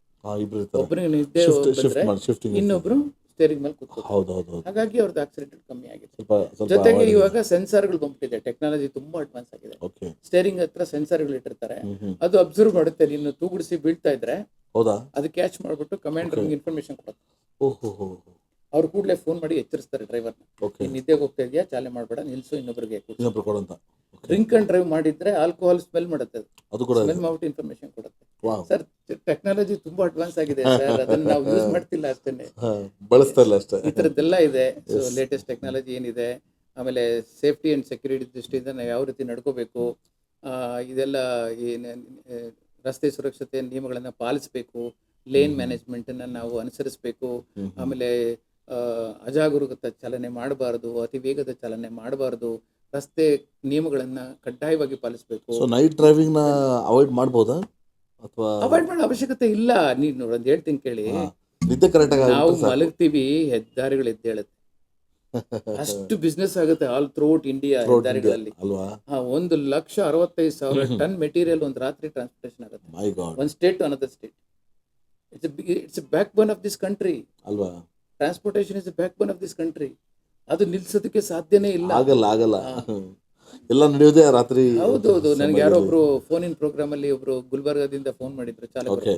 ಒಬ್ಬರಿಗೆ ನಿದ್ದೆ ಬಂದ್ರೆ ಇನ್ನೊಬ್ರು ಸ್ಟೇರಿಂಗ್ ಮೇಲೆ ಕೂತ್ಕೋತಾರೆ. ಹಾಗಾಗಿ ಅವ್ರದ್ದು ಆಕ್ಸಿಡೆಂಟ್ ಕಮ್ಮಿ ಆಗಿದೆ. ಜೊತೆಗೆ ಇವಾಗ ಸೆನ್ಸಾರ್ಗಳು ಬಂದ್ಬಿಟ್ಟಿದೆ, ಟೆಕ್ನಾಲಜಿ ತುಂಬಾ ಅಡ್ವಾನ್ಸ್ ಆಗಿದೆ. ಸ್ಟೇರಿಂಗ್ ಹತ್ರ ಸೆನ್ಸಾರ್ಗಳು ಇಟ್ಟಿರ್ತಾರೆ, ಅದು ಅಬ್ಸರ್ವ್ ಮಾಡುತ್ತೆ. ನೀನು ತೂಗುಡಿಸಿ ಬೀಳ್ತಾ ಇದ್ರೆ ಅದು ಕ್ಯಾಚ್ ಮಾಡ್ಬಿಟ್ಟು ಕಮಾಂಡರ್ ಇನ್ಫಾರ್ಮೇಶನ್ ಕೊಡುತ್ತೆ. ಅವ್ರು ಕೂಡಲೇ ಫೋನ್ ಮಾಡಿ ಎಚ್ಚರಿಸ್ತಾರೆ ಡ್ರೈವರ್ನ, ನಿದ್ದೆಗೆ ಹೋಗ್ತಾ ಇದೆಯಾ, ಚಾಲನೆ ಮಾಡಬೇಡ, ನಿಲ್ಸು, ಇನ್ನೊಬ್ಬರಿಗೆ ಕೊಡು. ಡ್ರಿಂಕ್ ಅಂಡ್ ಡ್ರೈವ್ ಮಾಡಿದ್ರೆ ಆಲ್ಕೋಹಾಲ್ ಸ್ಮೆಲ್ ಮಾಡುತ್ತೆ, ಸ್ಮೆಲ್ ಮಾಡ್ಬಿಟ್ಟು ಇನ್ಫಾರ್ಮೇಶನ್ ಕೊಡುತ್ತೆ. ಸರ್, ಟೆಕ್ನಾಲಜಿ ತುಂಬಾ ಅಡ್ವಾನ್ಸ್ ಆಗಿದೆ ಸರ್, ಅದನ್ನ ನಾವು ಯೂಸ್ ಮಾಡ್ತಿಲ್ಲ ಅಷ್ಟೇನೆ, ಬಳಸ್ತಾ ಇಲ್ಲ ಅಷ್ಟೇ. ಈ ತರದ್ದೆಲ್ಲ ಇದೆ. ಸೊ ಲೇಟೆಸ್ಟ್ ಟೆಕ್ನಾಲಜಿ ಏನಿದೆ, ಆಮೇಲೆ ಸೇಫ್ಟಿ ಅಂಡ್ ಸೆಕ್ಯೂರಿಟಿ ದೃಷ್ಟಿಯಿಂದ ನಾವು ಯಾವ ರೀತಿ ನಡ್ಕೋಬೇಕು, ಇದೆಲ್ಲ ರಸ್ತೆ ಸುರಕ್ಷತೆ ನಿಯಮಗಳನ್ನ ಪಾಲಿಸಬೇಕು, ಲೇನ್ ಮ್ಯಾನೇಜ್ಮೆಂಟ್ ಅನ್ನ ನಾವು ಅನುಸರಿಸಬೇಕು. ಆಮೇಲೆ ಅಜಾಗರೂಕತೆ ಚಾಲನೆ ಮಾಡಬಾರದು, ಅತಿ ವೇಗದ ಚಾಲನೆ ಮಾಡಬಾರದು, ರಸ್ತೆ ನಿಯಮಗಳನ್ನ ಕಡ್ಡಾಯವಾಗಿ ಪಾಲಿಸಬೇಕು. ನೈಟ್ ಡ್ರೈವಿಂಗ್ ನ ಅವಾಯ್ಡ್ ಮಾಡಬಹುದಾ ಅಥವಾ ಅವಾಯ್ಡ್ ಮಾಡೋ ಅವಶ್ಯಕತೆ ಇಲ್ಲ. ನೀನು ಒಂದು ಹೇಳ್ತೀನಿ ಕೇಳಿ, ನಿದ್ದೆ ಕರೆಕ್ಟ್ ಆಗಿ ನಾವು ಮಲಗ್ತೀವಿ, ಹೆದ್ದಾರಿಗಳು ಎದ್ದೇಳುತ್ತೆ, ಅಷ್ಟು ಬಿಸ್ನೆಸ್ ಆಗುತ್ತೆ ಆಲ್ ಥ್ರೂಔಟ್ ಇಂಡಿಯಾ ಹೆದ್ದಾರಿಗಳಲ್ಲಿ. 1,65,000 ಟನ್ ಮೆಟೀರಿಯಲ್ ಒಂದು ರಾತ್ರಿ ಟ್ರಾನ್ಸ್ಪೋರ್ಟೇಷನ್ ಆಗುತ್ತೆ, one state to another state. It's a backbone of this country ಅಲ್ವಾ? Transportation is a backbone of this country. ಅದು ನಿಲ್ಸೋದಕ್ಕೆ ಸಾಧ್ಯನೇ ಇಲ್ಲ, ಆಗಲ್ಲ. ಎಲ್ಲ ನಡೆಯೋದೇ ರಾತ್ರಿ. ಹೌದೌದು. ನನಗೆ ಯಾರೋ ಒಬ್ರು ಫೋನ್ ಇನ್ ಪ್ರೋಗ್ರಾಮ್ ಅಲ್ಲಿ ಒಬ್ರು ಗುಲ್ಬರ್ಗದಿಂದ ಫೋನ್ ಮಾಡಿದ್ರು ಚಾಲಕರು.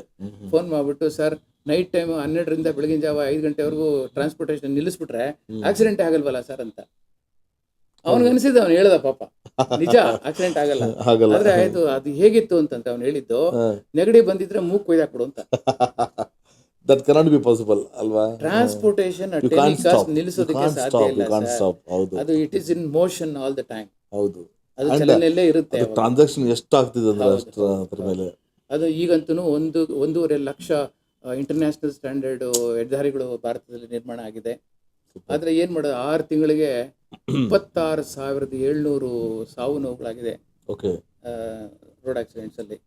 ಫೋನ್ ಮಾಡ್ಬಿಟ್ಟು, ಸರ್ ನೈಟ್ ಟೈಮ್ 12ರಿಂದ ಬೆಳಗಿನ ಜಾವ 5 ಗಂಟೆವರೆಗೂ ಟ್ರಾನ್ಸ್ಪೋರ್ಟೇಷನ್ ನಿಲ್ಲಿಸ್ಬಿಟ್ರೆ ಆಕ್ಸಿಡೆಂಟ್ ಆಗಲ್ವಲ್ಲ ಸರ್ ಅಂತ. ಅವ್ನಿಗೆ ಅನಿಸಿದ, ಅವ್ನು ಹೇಳ್ದ, ಪಾಪ ನಿಜ ಆಕ್ಸಿಡೆಂಟ್ ಆಗಲ್ಲ, ಆದ್ರೆ ಆಯ್ತು ಅದು ಹೇಗಿತ್ತು ಅಂತಂತ ಅವ್ನು ಹೇಳಿದ್ದು, ನೆಗಡಿ ಬಂದಿದ್ರೆ ಮೂಗ್ ಕೊಯ್ದಾಕ್ಬಿಡು ಅಂತ. That cannot be possible, ಅಲ್ವಾ? ಟ್ರಾನ್ಸ್ಪೋರ್ಟೇಷನ್ ಅಟ್ ಎನಿ ಕಾಸ್ಟ್ ನಿಲ್ಲಿಸೋದಕ್ಕೆ ಸಾಧ್ಯ ಇಲ್ಲ ಸರ್. ಅದು it is in motion all the time. ಹೌದು, ಅದು ಚಲನೆಯಲ್ಲೇ ಇರುತ್ತೆ. ಟ್ರಾನ್ಸಾಕ್ಷನ್ ಎಷ್ಟು ಆಗ್ತಿದೆ ಅಂದ್ರೆ ಅಷ್ಟರ ಮೇಲೆ. ಅದು ಈಗಂತೂ 1.5 ಲಕ್ಷ ಇಂಟರ್ನ್ಯಾಷನಲ್ ಸ್ಟ್ಯಾಂಡರ್ಡ್ ಹೆದ್ದಾರಿಗಳು ಭಾರತದಲ್ಲಿ ನಿರ್ಮಾಣ ಆಗಿದೆ. ಆದ್ರೆ ಏನ್ ಮಾಡೋದು, 6 ತಿಂಗಳಿಗೆ 26,700 ಸಾವು ನೋವುಗಳಾಗಿದೆ ರೋಡ್ ಆಕ್ಸಿಡೆಂಟ್ಸ್ ಅಲ್ಲಿ.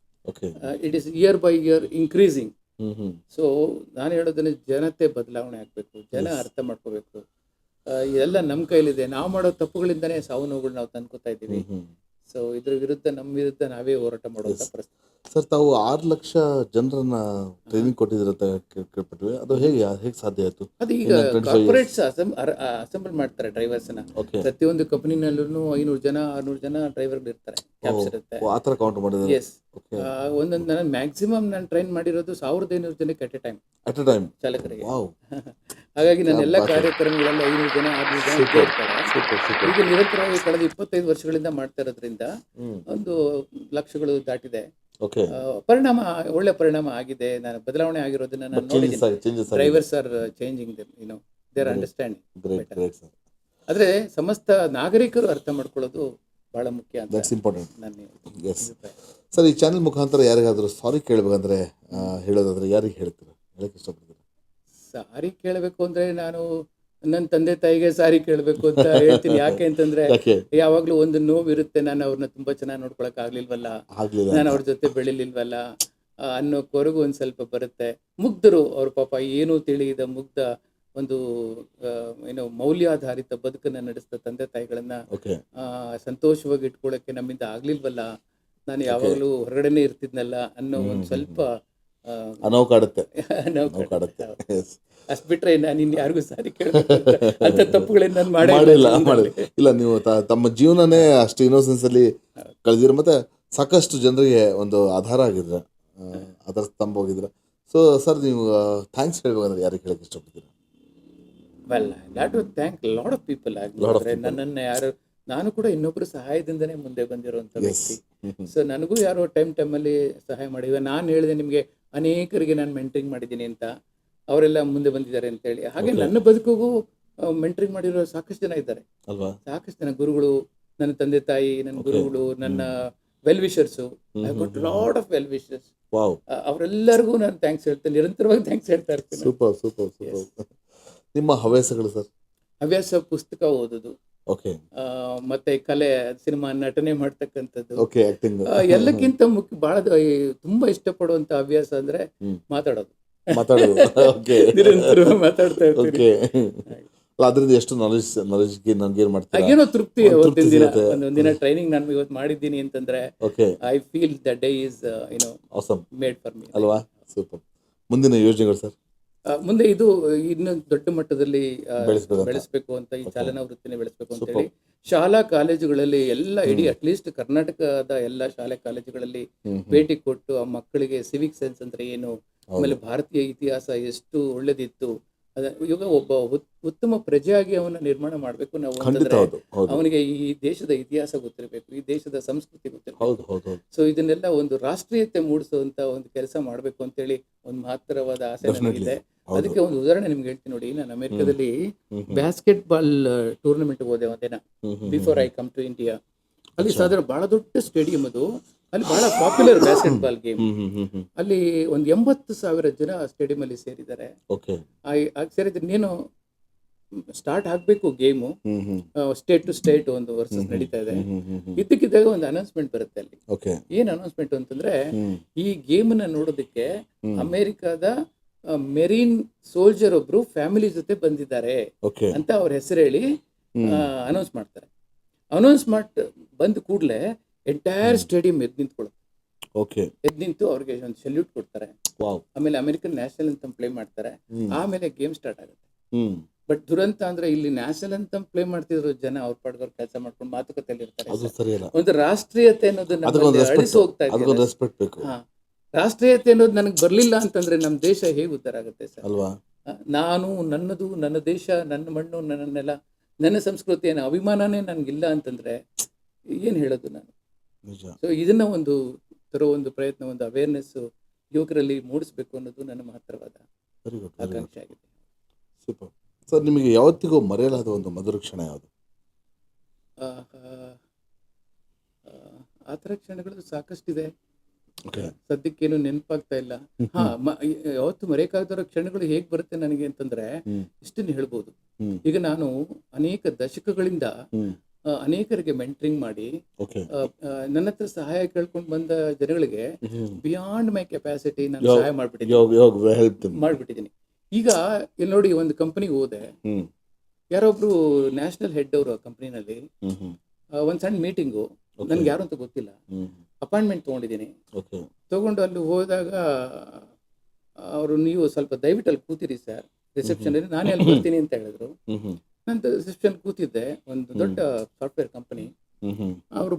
It is year by year increasing. So ನಾನು ಹೇಳೋದನ್ನ ಜನತೆ ಬದಲಾವಣೆ ಆಗ್ಬೇಕು, ಜನ ಅರ್ಥ ಮಾಡ್ಕೋಬೇಕು. ಇದೆಲ್ಲ ನಮ್ಮ ಕೈಲಿದೆ, ನಾವು ಮಾಡೋ ತಪ್ಪುಗಳಿಂದಾನೇ ಸಾವು ನೋವುಗಳು ನಾವು ತಂದ್ಕೋತಾ ಇದ್ದೀವಿ. ಸೊ ಇದ್ರ ವಿರುದ್ಧ ನಮ್ಮ ವಿರುದ್ಧ ನಾವೇ ಹೋರಾಟ ಮಾಡುವಂತ ಪರಿಸ್ಥಿತಿ. ಸರ್, ತಾವು 6 ಲಕ್ಷ ಜನರನ್ನ ಟ್ರೈನಿಂಗ್ ಕೊಟ್ಟಿದ್ದೀರ ಅಂತ ಕೇಳ್ಪಟ್ವಿ. ಅದು ಹೇಗೆ ಸಾಧ್ಯ ಆಯ್ತು? ಅದು ಈಗ ಕಾರ್ಪೊರೇಟ್ಸ್ ಅಸೆಂಬಲ್ ಮಾಡ್ತಾರೆ ಡ್ರೈವರ್ಸ್ ನ. ಪ್ರತಿಯೊಂದು ಕಂಪನಿನಲ್ಲೂ 500 ಜನ 600 ಜನ ಡ್ರೈವರ್ಗಳು ಇರ್ತಾರೆ, ಕ್ಯಾಬ್ಸ್ ಇರುತ್ತೆ. ಆತರ ಕೌಂಟ್ ಮಾಡಿದ್ರೆ ಎಸ್, ಒಂದೊಂದು ನಾನು ಮ್ಯಾಕ್ಸಿಮಮ್ ನಾನು ಟ್ರೈನ್ ಮಾಡಿರೋದು 1,500 ಜನಕ್ಕೆ ಅಟ್ ಎ ಟೈಮ್ ಚಾಲಕರಿಗೆ. ಹಾಗಾಗಿ ನನ್ನ ಎಲ್ಲ ಕಾರ್ಯಕ್ರಮಗಳೆಲ್ಲ 500 ಜನ 600 ಜನ ಇರ್ತಾರೆ. ಈಗ ನಿರಂತರವಾಗಿ ಕಳೆದ 25 ವರ್ಷಗಳಿಂದ ಮಾಡ್ತಾ ಇರೋದ್ರಿಂದ ಒಂದು ಲಕ್ಷಗಳು ದಾಟಿದೆ. ಪರಿಣಾಮ, ಒಳ್ಳೆ ಪರಿಣಾಮ ಆಗಿದೆ. ನಾನು ಬದಲಾವಣೆ ಆಗಿರೋದನ್ನ ನಾನು ನೋಡಿದ್ದೀನಿ. Drivers are changing them, you know, they are understanding. ಆದ್ರೆ ಸಮಸ್ತ ನಾಗರಿಕರು ಅರ್ಥ ಮಾಡ್ಕೊಳ್ಳೋದು ಬಹಳ ಮುಖ್ಯ ಅಂತ ನನ್ನ ಸರ್. ಈ ಚಾನೆಲ್ ಮುಖಾಂತರ ಯಾರಿಗಾದ್ರೂ ಸಾರಿ ಕೇಳಬೇಕಂದ್ರೆ ಹೇಳೋದಾದ್ರೆ ಯಾರಿಗೆ ಹೇಳ್ತೀರಾ, ಹೇಳಕ್ ಇಷ್ಟಪಡ್ತೀರಾ? ಸಾರಿ ಕೇಳಬೇಕು ಅಂದ್ರೆ ನಾನು ನನ್ನ ತಂದೆ ತಾಯಿಗೆ ಸಾರಿ ಕೇಳಬೇಕು ಅಂತ ಹೇಳ್ತೀನಿ. ಯಾಕೆ ಅಂತಂದ್ರೆ ಯಾವಾಗ್ಲೂ ಒಂದು ನೋವು ಇರುತ್ತೆ, ನಾನು ಅವ್ರನ್ನ ತುಂಬಾ ಚೆನ್ನಾಗಿ ನೋಡ್ಕೊಳಕ್ ಆಗ್ಲಿಲ್ವಲ್ಲ, ನಾನು ಅವ್ರ ಜೊತೆ ಬೆಳಿಲಿಲ್ವಲ್ಲ ಅನ್ನೋ ಕೊರಗು ಒಂದ್ ಸ್ವಲ್ಪ ಬರುತ್ತೆ. ಮುಗ್ಧರು ಅವ್ರ, ಪಾಪ ಏನೂ ತಿಳಿಯದ ಮುಗ್ಧ ಒಂದು ಏನೋ ಮೌಲ್ಯಾಧಾರಿತ ಬದುಕನ್ನ ನಡೆಸಿದ ತಂದೆ ತಾಯಿಗಳನ್ನ ಸಂತೋಷವಾಗಿ ಇಟ್ಕೊಳ್ಳಕ್ಕೆ ನಮ್ಮಿಂದ ಆಗ್ಲಿಲ್ವಲ್ಲ, ನಾನು ಯಾವಾಗಲೂ ಹೊರಗಡೆನೇ ಇರ್ತಿದ್ನಲ್ಲ ಅನ್ನೋ ಒಂದು ಸ್ವಲ್ಪ ನೋವು ಕಾಡುತ್ತೆ. ನೋವು ಕಾಡುತ್ತೆ. Yes. ಅಷ್ಟು ಬಿಟ್ರೆ ನಾನು ಇನ್ನು ಯಾರಿಗೂ ಸಾರಿ ಕೇಳಬೇಕು ಅಂತ ತಪ್ಪುಗಳೇನು ನಾನು ಮಾಡಿಲ್ಲ. ಇಲ್ಲ, ನೀವು ತಮ್ಮ ಜೀವನನೇ ಅಷ್ಟು ಇನ್ನೋಸೆನ್ಸ್ ಅಲ್ಲಿ ಕಳೆದಿರ, ಮತ್ತೆ ಸಾಕಷ್ಟು ಜನರಿಗೆ ಒಂದು ಆಧಾರ ಆಗಿದ್ರ, ಅದರ ಸ್ತಂಭ ಹೋಗಿದ್ರ. ಸೊ ಸರ್, ನೀವು ಥ್ಯಾಂಕ್ಸ್ ಹೇಳ್ಬೇಕಂದ್ರೆ ಯಾರಿಗೆ ಹೇಳಕ್ಕೆ ಇಷ್ಟಪಡ್ತೀರಾ? Well, that to thank lot of people ಆಗಿದ್ರೆ ನನ್ನನ್ನು ಯಾರು, ನಾನು ಕೂಡ ಇನ್ನೊಬ್ಬರು ಸಹಾಯದಿಂದನೇ ಮುಂದೆ ಬಂದಿರುವಂಥ ವ್ಯಕ್ತಿ. ಸೊ ನನಗೂ ಯಾರೋ ಟೈಮಲ್ಲಿ ಸಹಾಯ ಮಾಡಿವೆ. ನಾನು ಹೇಳಿದೆ ನಿಮಗೆ ಅನೇಕರಿಗೆ ನಾನು ಮೆಂಟರಿಂಗ್ ಮಾಡಿದ್ದೀನಿ ಅಂತ, ಅವರೆಲ್ಲ ಮುಂದೆ ಬಂದಿದ್ದಾರೆ ಅಂತೇಳಿ. ಹಾಗೆ ನನ್ನ ಬದುಕಿಗೂ ಮೆಂಟರಿಂಗ್ ಮಾಡಿರೋ ಸಾಕಷ್ಟು ಜನ ಇದ್ದಾರೆ ಅಲ್ವಾ? ಸಾಕಷ್ಟು ಜನ ಗುರುಗಳು, ನನ್ನ ತಂದೆ ತಾಯಿ, ನನ್ನ ಗುರುಗಳು, ನನ್ನ well wishers, I got lot of well wishers. ಅವರೆಲ್ಲರಿಗೂ ನಾನು ಥ್ಯಾಂಕ್ಸ್ ಹೇಳ್ತೇನೆ, ನಿರಂತರವಾಗಿ ಥ್ಯಾಂಕ್ಸ್ ಹೇಳ್ತಾ ಇರ್ತೀನಿ. Super super super. ನಿಮ್ಮ ಹವ್ಯಾಸಗಳು ಸರ್? ಹವ್ಯಾಸ ಪುಸ್ತಕ ಓದೋದು, ಮತ್ತೆ ಕಲೆ, ಸಿನಿಮಾ ನಟನೆ ಮಾಡ್ತಕ್ಕಂಥದ್ದು. ಎಲ್ಲಕ್ಕಿಂತ ಮುಖ್ಯ ಬಹಳ ತುಂಬಾ ಇಷ್ಟಪಡುವಂತ ಹವ್ಯಾಸ ಅಂದ್ರೆ ಮಾತಾಡೋದು. ನಿರಂತರ ಮಾತಾಡ್ತಾ ಇರ್ತೀನಿ. ಅದರಿಂದ ಎಷ್ಟು ನಾಲೆಜ್ ಗೇನ್ ಮಾಡ್ತೀರಾ? ಏನೋ ತೃಪ್ತಿ. ಒಂದಿನ ಟ್ರೈನಿಂಗ್ ನಾನು ಇವತ್ತು ಮಾಡಿದ್ದೀನಿ ಅಂತಂದ್ರೆ I feel the day is awesome made for me. ಅಲ್ವಾ? ಸೂಪರ್. ಮುಂದಿನ ಯೋಜನೆಗಳು ಸರ್? ಮುಂದೆ ಇದು ಇನ್ನು ದೊಡ್ಡ ಮಟ್ಟದಲ್ಲಿ ಬೆಳೆಸಬೇಕು ಅಂತ, ಈ ಚಾಲನಾ ವೃತ್ತಿನೇ ಬೆಳೆಸಬೇಕು ಅಂತ ಹೇಳಿ ಶಾಲಾ ಕಾಲೇಜುಗಳಲ್ಲಿ ಎಲ್ಲ ಇಡೀ ಅಟ್ಲೀಸ್ಟ್ ಕರ್ನಾಟಕದ ಎಲ್ಲ ಶಾಲೆ ಕಾಲೇಜುಗಳಲ್ಲಿ ಭೇಟಿ ಕೊಟ್ಟು ಆ ಮಕ್ಕಳಿಗೆ ಸಿವಿಕ್ ಸೆನ್ಸ್ ಅಂದ್ರೆ ಏನು, ಆಮೇಲೆ ಭಾರತೀಯ ಇತಿಹಾಸ ಎಷ್ಟು ಒಳ್ಳೇದಿತ್ತು, ಇವಾಗ ಒಬ್ಬ ಉತ್ತಮ ಪ್ರಜೆಯಾಗಿ ಅವನ ನಿರ್ಮಾಣ ಮಾಡಬೇಕು ನಾವು ಅಂತಂದ್ರೆ ಅವನಿಗೆ ಈ ದೇಶದ ಇತಿಹಾಸ ಗೊತ್ತಿರಬೇಕು, ಈ ದೇಶದ ಸಂಸ್ಕೃತಿ ಗೊತ್ತಿರಬೇಕು. ಸೊ ಇದನ್ನೆಲ್ಲ ಒಂದು ರಾಷ್ಟ್ರೀಯತೆ ಮೂಡಿಸುವಂತ ಒಂದು ಕೆಲಸ ಮಾಡಬೇಕು ಅಂತೇಳಿ ಒಂದು ಮಹತ್ತರವಾದ ಆಸೆ ನನಗಿದೆ. ಅದಕ್ಕೆ ಒಂದು ಉದಾಹರಣೆ ನಿಮ್ಗೆ ಹೇಳ್ತೀನಿ ನೋಡಿ. ನಾನು ಅಮೆರಿಕದಲ್ಲಿ ಬ್ಯಾಸ್ಕೆಟ್ ಬಾಲ್ ಟೂರ್ನಮೆಂಟ್ ಹೋದೆ ಒಂದಿನ, before I come to India. ಅಲ್ಲಿ ಸಾಧಾರಣ ಬಹಳ ದೊಡ್ಡ ಸ್ಟೇಡಿಯಂ ಅದು, ಅಲ್ಲಿ ಬಹಳ ಪಾಪ್ಯುಲರ್ ಬ್ಯಾಸ್ಕೆಟ್ ಬಾಲ್ ಗೇಮ್. ಅಲ್ಲಿ ಒಂದು 80,000 ಜನ ಸ್ಟೇಡಿಯಂ ಅಲ್ಲಿ ಸೇರಿದ್ದಾರೆ. ಸೇರಿದ್ರೆ ನೀನು ಸ್ಟಾರ್ಟ್ ಆಗ್ಬೇಕು ಗೇಮು, ಸ್ಟೇಟ್ ಟು ಸ್ಟೇಟ್ ಒಂದು ವರ್ಸಸ್ ನಡೀತಾ ಇದೆ. ಇದ್ದಕ್ಕಿದ್ದಾಗ ಒಂದು ಅನೌನ್ಸ್ಮೆಂಟ್ ಬರುತ್ತೆ ಅಲ್ಲಿ. ಏನ್ ಅನೌನ್ಸ್ಮೆಂಟ್ ಅಂತಂದ್ರೆ, ಈ ಗೇಮ್ ನ ನೋಡೋದಕ್ಕೆ ಅಮೆರಿಕದ ಮೆರೀನ್ ಸೋಲ್ಜರ್ ಒಬ್ರು ಫ್ಯಾಮಿಲಿ ಜೊತೆ ಬಂದಿದ್ದಾರೆ ಅಂತ ಅವ್ರ ಹೆಸರು ಹೇಳಿ ಅನೌನ್ಸ್ ಮಾಡ್ತಾರೆ. ಅನೌನ್ಸ್ ಬಂದ ಕೂಡಲೇ ಎಂಟೈರ್ ಸ್ಟೇಡಿಯಂ ಎದ್ದು ನಿಂತ್ಕೊಳ್ಳುತ್ತೆ. ಎದ್ದು ನಿಂತು ಅವ್ರಿಗೆ ಒಂದು ಸಲ್ಯೂಟ್ ಕೊಡ್ತಾರೆ. ಆಮೇಲೆ ಅಮೆರಿಕನ್ ನ್ಯಾಷನಲ್ ಅಂತಮ್ ಪ್ಲೇ ಮಾಡ್ತಾರೆ. ಆಮೇಲೆ ಗೇಮ್ ಸ್ಟಾರ್ಟ್ ಆಗುತ್ತೆ. ಬಟ್ ದುರಂತ ಅಂದ್ರೆ ಇಲ್ಲಿ ನ್ಯಾಷನಲ್ ಅಂತಮ್ ಪ್ಲೇ ಮಾಡ್ತಿದ್ರು ಜನ ಅವ್ರ ಪಾಡ್ದವ್ರು ಕೆಲಸ ಮಾಡ್ಕೊಂಡು ಮಾತುಕತೆಯಲ್ಲಿ ಇರ್ತಾರೆ. ಒಂದು ರಾಷ್ಟ್ರೀಯತೆ ಅನ್ನೋದು ಅಳಿಸಿ ಹೋಗ್ತಾ ಇದೆ. ರಾಷ್ಟ್ರೀಯತೆ ಅನ್ನೋದು ನನಗೆ ಬರ್ಲಿಲ್ಲ ಅಂತಂದ್ರೆ ನಮ್ಮ ದೇಶ ಹೇಗೆ ಉದ್ಧಾರ ಆಗುತ್ತೆ ಸರ್? ನಾನು ನನ್ನದು, ನನ್ನ ದೇಶ, ನನ್ನ ಮಣ್ಣು, ನನ್ನ ನೆಲ, ನನ್ನ ಸಂಸ್ಕೃತಿ ಅನ್ನೋ ಅಭಿಮಾನನೇ ನನ್ಗಿಲ್ಲ ಅಂತಂದ್ರೆ ಏನ್ ಹೇಳೋದು ನಾನು? ಸೊ ಇದನ್ನ ಒಂದು ಪ್ರಯತ್ನ, ಒಂದು ಅವೇರ್ನೆಸ್ ಯುವಕರಲ್ಲಿ ಮೂಡಿಸ್ಬೇಕು ಅನ್ನೋದು ನನ್ನ ಮಹತ್ತರವಾದ ಆಕಾಂಕ್ಷೆ ಆಗಿದೆ. Super sir. ನಿಮಗೆ ಯಾವತ್ತಿಗೂ ಮರೆಯಲಾದ ಒಂದು ಮಧುರ ಕ್ಷಣ ಯಾವುದು? ಆ ಥರ ಕ್ಷಣಗಳು ಸಾಕಷ್ಟಿದೆ, ಸದ್ಯಕ್ಕೇನು ನೆನಪಾಗ್ತಾ ಇಲ್ಲ. ಯಾವತ್ತು ಮರೆಯಕ್ಕಾಗದ ಕ್ಷಣಗಳು ಹೇಗ್ ಬರುತ್ತೆ ನನಗೆ ಅಂತಂದ್ರೆ ಇಷ್ಟನ್ನು ಹೇಳ್ಬೋದು. ಈಗ ನಾನು ಅನೇಕ ದಶಕಗಳಿಂದ ಅನೇಕರಿಗೆ ಮೆಂಟರಿಂಗ್ ಮಾಡಿ ನನ್ನ ಹತ್ರ ಸಹಾಯ ಕೇಳ್ಕೊಂಡು ಬಂದ ಜನಗಳಿಗೆ ಬಿಯಾಂಡ್ ಮೈ ಕೆಪಾಸಿಟಿ ನಾನು ಸಹಾಯ ಮಾಡ್ಬಿಟ್ಟಿದ್ದೀನಿ. ಈಗ ಇಲ್ಲಿ ನೋಡಿ, ಒಂದು ಕಂಪನಿಗೆ ಹೋದೆ, ಯಾರೊಬ್ರು ನ್ಯಾಷನಲ್ ಹೆಡ್ ಅವರು ಆ ಕಂಪನಿನಲ್ಲಿ ಒಂದ್ ಸಣ್ಣ ಮೀಟಿಂಗು, ನನ್ಗೆ ಯಾರು ಅಂತ ಗೊತ್ತಿಲ್ಲ, ಅಪಾಯಿಂಟ್ಮೆಂಟ್ ತಗೊಂಡಿದ್ದೀನಿ. ತಗೊಂಡು ಅಲ್ಲಿ ಹೋದಾಗ ಅವರು, ನೀವು ಸ್ವಲ್ಪ ದಯವಿಟ್ಟು ಅಲ್ಲಿ ಕೂತಿರಿ ಸರ್ ರಿಸೆಪ್ಷನ್ ಅಲ್ಲಿ, ನಾನೇ ಅಲ್ಲಿ ಬರ್ತೀನಿ ಅಂತ ಹೇಳಿದ್ರು. ನಾನು ರಿಸೆಪ್ಷನ್ ಕೂತಿದ್ದೆ, ಒಂದು ದೊಡ್ಡ ಸಾಫ್ಟ್ವೇರ್ ಕಂಪನಿ. ಅವರು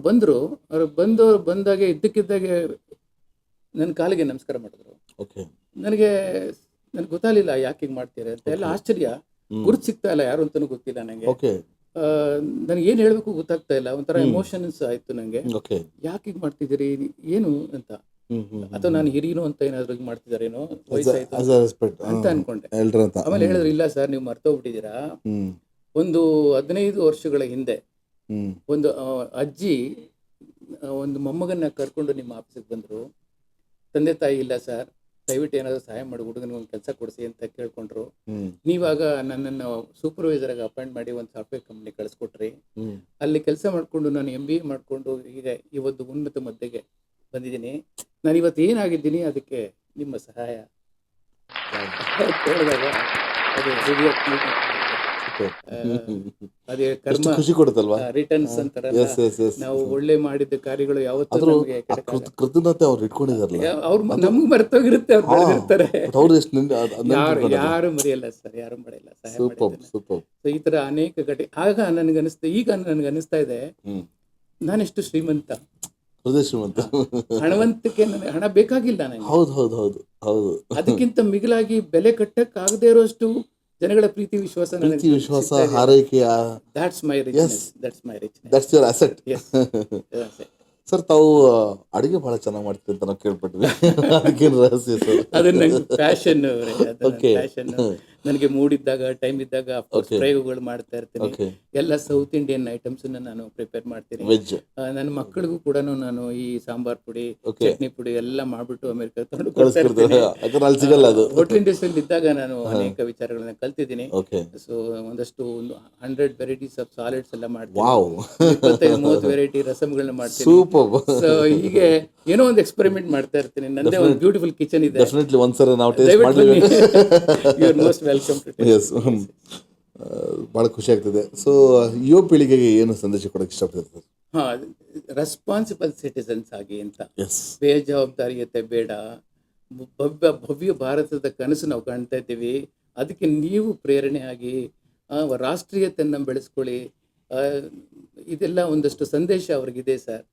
ಬಂದಾಗೆ ಇದ್ದಕ್ಕಿದ್ದಾಗೆ ನನ್ನ ಕಾಲಿಗೆ ನಮಸ್ಕಾರ ಮಾಡಿದ್ರು. ನನಗೆ ಗೊತ್ತಾಗಲಿಲ್ಲ ಯಾಕೆ ಹೀಗೆ ಮಾಡ್ತೀರಾ ಅಂತ. ಎಲ್ಲ ಆಶ್ಚರ್ಯ, ಗುರುತು ಸಿಗ್ತಾ ಇಲ್ಲ, ಯಾರು ಅಂತಾನೂ ಗೊತ್ತಿಲ್ಲ ನನಗೆ. ನನಗೆ ಏನು ಹೇಳ್ಬೇಕು ಗೊತ್ತಾಗ್ತಾ ಇಲ್ಲ, ಒಂಥರ ಎಮೋಷನ್ಸ್ ಆಯ್ತು ನನಗೆ. ಯಾಕೆ ಹೀಗೆ ಮಾಡ್ತಿದ್ದೀರಿ, ಏನು ಅಂತ, ಅಥವಾ ನಾನು ಹಿರಿಯನು ಅಂತ ಏನಾದ್ರು ಹೀಗೆ ಮಾಡ್ತಿದಾರೇನೋ, ವಯಸ್ಸಾಯ್ತು ಅಂತ ಅನ್ಕೊಂಡೆ. ಆಮೇಲೆ ಹೇಳಿದ್ರು, ಇಲ್ಲ ಸರ್ ನೀವು ಮರ್ತೋಗ್ಬಿಟ್ಟಿದ್ದೀರಾ, ಒಂದು 15 ವರ್ಷಗಳ ಹಿಂದೆ ಒಂದು ಅಜ್ಜಿ ಒಂದು ಮೊಮ್ಮಗನ್ನ ಕರ್ಕೊಂಡು ನಿಮ್ಮ ಆಫೀಸಿಗೆ ಬಂದರು. ತಂದೆ ತಾಯಿ ಇಲ್ಲ ಸರ್, ದಯವಿಟ್ಟು ಏನಾದರೂ ಸಹಾಯ ಮಾಡಿ ಹುಡುಗನಿಗೆ ಒಂದು ಕೆಲಸ ಕೊಡಿಸಿ ಅಂತ ಕೇಳ್ಕೊಂಡ್ರು. ನೀವಾಗ ನನ್ನನ್ನು ಸೂಪರ್ವೈಸರ್ ಆಗಿ ಅಪಾಯಿಂಟ್ ಮಾಡಿ ಒಂದು ಸಾಫ್ಟ್ವೇರ್ ಕಂಪ್ನಿ ಕಳಿಸ್ಕೊಟ್ರಿ. ಅಲ್ಲಿ ಕೆಲಸ ಮಾಡಿಕೊಂಡು ನಾನು MBA ಮಾಡಿಕೊಂಡು ಈಗ ಇವತ್ತು ಉನ್ನತ ಮಧ್ಯೆಗೆ ಬಂದಿದ್ದೀನಿ. ನಾನು ಇವತ್ತು ಏನಾಗಿದ್ದೀನಿ ಅದಕ್ಕೆ ನಿಮ್ಮ ಸಹಾಯ ಕೇಳಿದಾಗ ಅದು ಓಕೆ. ಅದೇ ಎಷ್ಟು ಕರ್ಮ ಖುಷಿ ಕೊಡುತ್ತಲ್ವಾ? ರಿಟರ್ನ್ಸ್ ಅಂತಾರಲ್ಲ, ಎಸ್ ಎಸ್ ಎಸ್. ನಾವು ಒಳ್ಳೆ ಮಾಡಿದ ಕಾರ್ಯಗಳು ಯಾವತ್ತೂ ಆದ್ರೂ ನಮಗೆ ಆ ಕೃತಜ್ಞತೆ ಅವ್ರು ಇಟ್ಕೊಂಡಿದಾರಲ್ಲ, ಅವ್ರು ನಮ್ಗೆ ಮರ್ತೋಗಿರುತ್ತೆ, ಅವ್ರು ಬೆಳೆದಿರ್ತಾರೆ. ಅವ್ರು ಎಷ್ಟು ಯಾರು ಮರೆಯಲ್ಲ ಸರ್, ಯಾರು ಮರೆಯಲ್ಲ, ಸಹಾಯ ಸೂಪರ್ ಮಾಡಿದ್ದನ್ನ. ಸೂಪರ್. So ಈ ತರ ಅನೇಕ ಆಗ ಈಗ ನನಗನ್ನಿಸ್ತಾ ಇದೆ, ನಾನೆಷ್ಟು ಶ್ರೀಮಂತ, ಹೃದಯ ಶ್ರೀಮಂತ. ಹಣವಂತಿಕೆ, ನನಗೆ ಹಣ ಬೇಕಾಗಿಲ್ಲ ನನಗೆ. ಹೌದು ಹೌದು ಹೌದು ಹೌದು. ಅದಕ್ಕಿಂತ ಮಿಗಿಲಾಗಿ ಬೆಲೆ ಕಟ್ಟಕ್ ಆಗದೆ ಇರೋಷ್ಟು ಜನಗಳ ಪ್ರೀತಿ ವಿಶ್ವಾಸ, ಪ್ರೀತಿ ವಿಶ್ವಾಸ, ಹಾರೈಕೆಯ, that's my richness, that's my richness, that's your asset. Yes. Sir, ತಾವು ಅಡಿಗೆ ಬಹಳ ಚೆನ್ನಾಗಿ ಮಾಡ್ತೀವಿ ಅಂತ ನಾವು ಕೇಳ್ಪಟ್ವಿ. ಅದಕ್ಕೇನು ರಹಸ್ಯ ಸರ್? ಅದು ನಂಗೆ ಪ್ಯಾಷನ್, Okay. ಪ್ಯಾಷನ್. ನನಗೆ ಮೂಡಿದ್ದಾಗ, ಟೈಮ್ ಇದ್ದಾಗ Okay. ಪ್ರಯೋಗಗಳು ಮಾಡ್ತಾ ಇರ್ತೀನಿ. Okay. ಎಲ್ಲ ಸೌತ್ ಇಂಡಿಯನ್ ಐಟಮ್ಸ್ ನಾನು ಪ್ರಿಪೇರ್ ಮಾಡ್ತೀನಿ. ವೆಜ್. ನನ್ನ ಮಕ್ಕಳಿಗೂ ಕೂಡ ನಾನು ಈ ಸಾಂಬಾರ್ ಪುಡಿ, Okay. ಚಟ್ನಿ ಪುಡಿ ಎಲ್ಲ ಮಾಡ್ಬಿಟ್ಟು ಅಮೆರಿಕ ತಗೊಂಡು ಕಳಿಸ್ಕೊಡ್ತಾರೆ, ಯಾಕಂದ್ರೆ ಅಲ್ಲಿ ಸಿಗಲ್ಲ ಅದು. ಹೋಟೆಲ್ ಇಂಡಸ್ಟ್ರಿಯಲ್ಲಿ ಇದ್ದಾಗ ನಾನು ಅನೇಕ ವಿಚಾರಗಳನ್ನ ಕಲ್ತಿದ್ದೀನಿ. ಓಕೆ. ಸೊ ಒಂದಷ್ಟು 100 ವೆರೈಟೀಸ್ ಆಫ್ ಸಾಲಿಡ್ಸ್ ಎಲ್ಲ ಮಾಡ್ತೀನಿ. ವಾವ್. 25-30 ವೆರೈಟಿ ರಸಮ್ಗಳನ್ನ ಮಾಡ್ತೀನಿ. ಸೂಪರ್. ಸೊ ಹೀಗೆ ಏನೋ ಒಂದು ಎಕ್ಸ್ಪೆರಿಮೆಂಟ್ ಮಾಡ್ತಾ ಇರ್ತೀನಿ. ನಂದೇ ಒಂದು ಬ್ಯೂಟಿಫುಲ್ ಕಿಚನ್ ಇದೆ. ಡೆಫಿನೆಟ್ಲಿ ಒಂದ್ಸರಿ ನಾವು ಟೇಸ್ಟ್ ಮಾಡಲೇಬೇಕು. You are most welcome to taste. Yes. ಭಾಳ ಖುಷಿ ಆಗ್ತದೆ. ಸೊ ಯುವ ಪೀಳಿಗೆಗೆ ಏನು ಸಂದೇಶ ಕೊಡಕ್ಕೆ ಇಷ್ಟಪಡ್ತಾರೆ? ಹಾ, ರೆಸ್ಪಾನ್ಸಿಬಲ್ ಸಿಟಿಸನ್ಸ್ ಆಗಿ ಅಂತ. ಎಸ್. ಬೇಜವಾಬ್ದಾರಿಯತೆ ಬೇಡ. ಭವ್ಯ ಭಾರತದ ಕನಸು ನಾವು ಕಾಣ್ತಾ ಇದ್ದೀವಿ. ಅದಕ್ಕೆ ನೀವು ಪ್ರೇರಣೆ ಆಗಿ ರಾಷ್ಟ್ರೀಯತೆಯನ್ನು ಬೆಳೆಸ್ಕೊಳ್ಳಿ. ಇದೆಲ್ಲ ಒಂದಷ್ಟು ಸಂದೇಶ ಅವ್ರಿಗಿದೆ sir.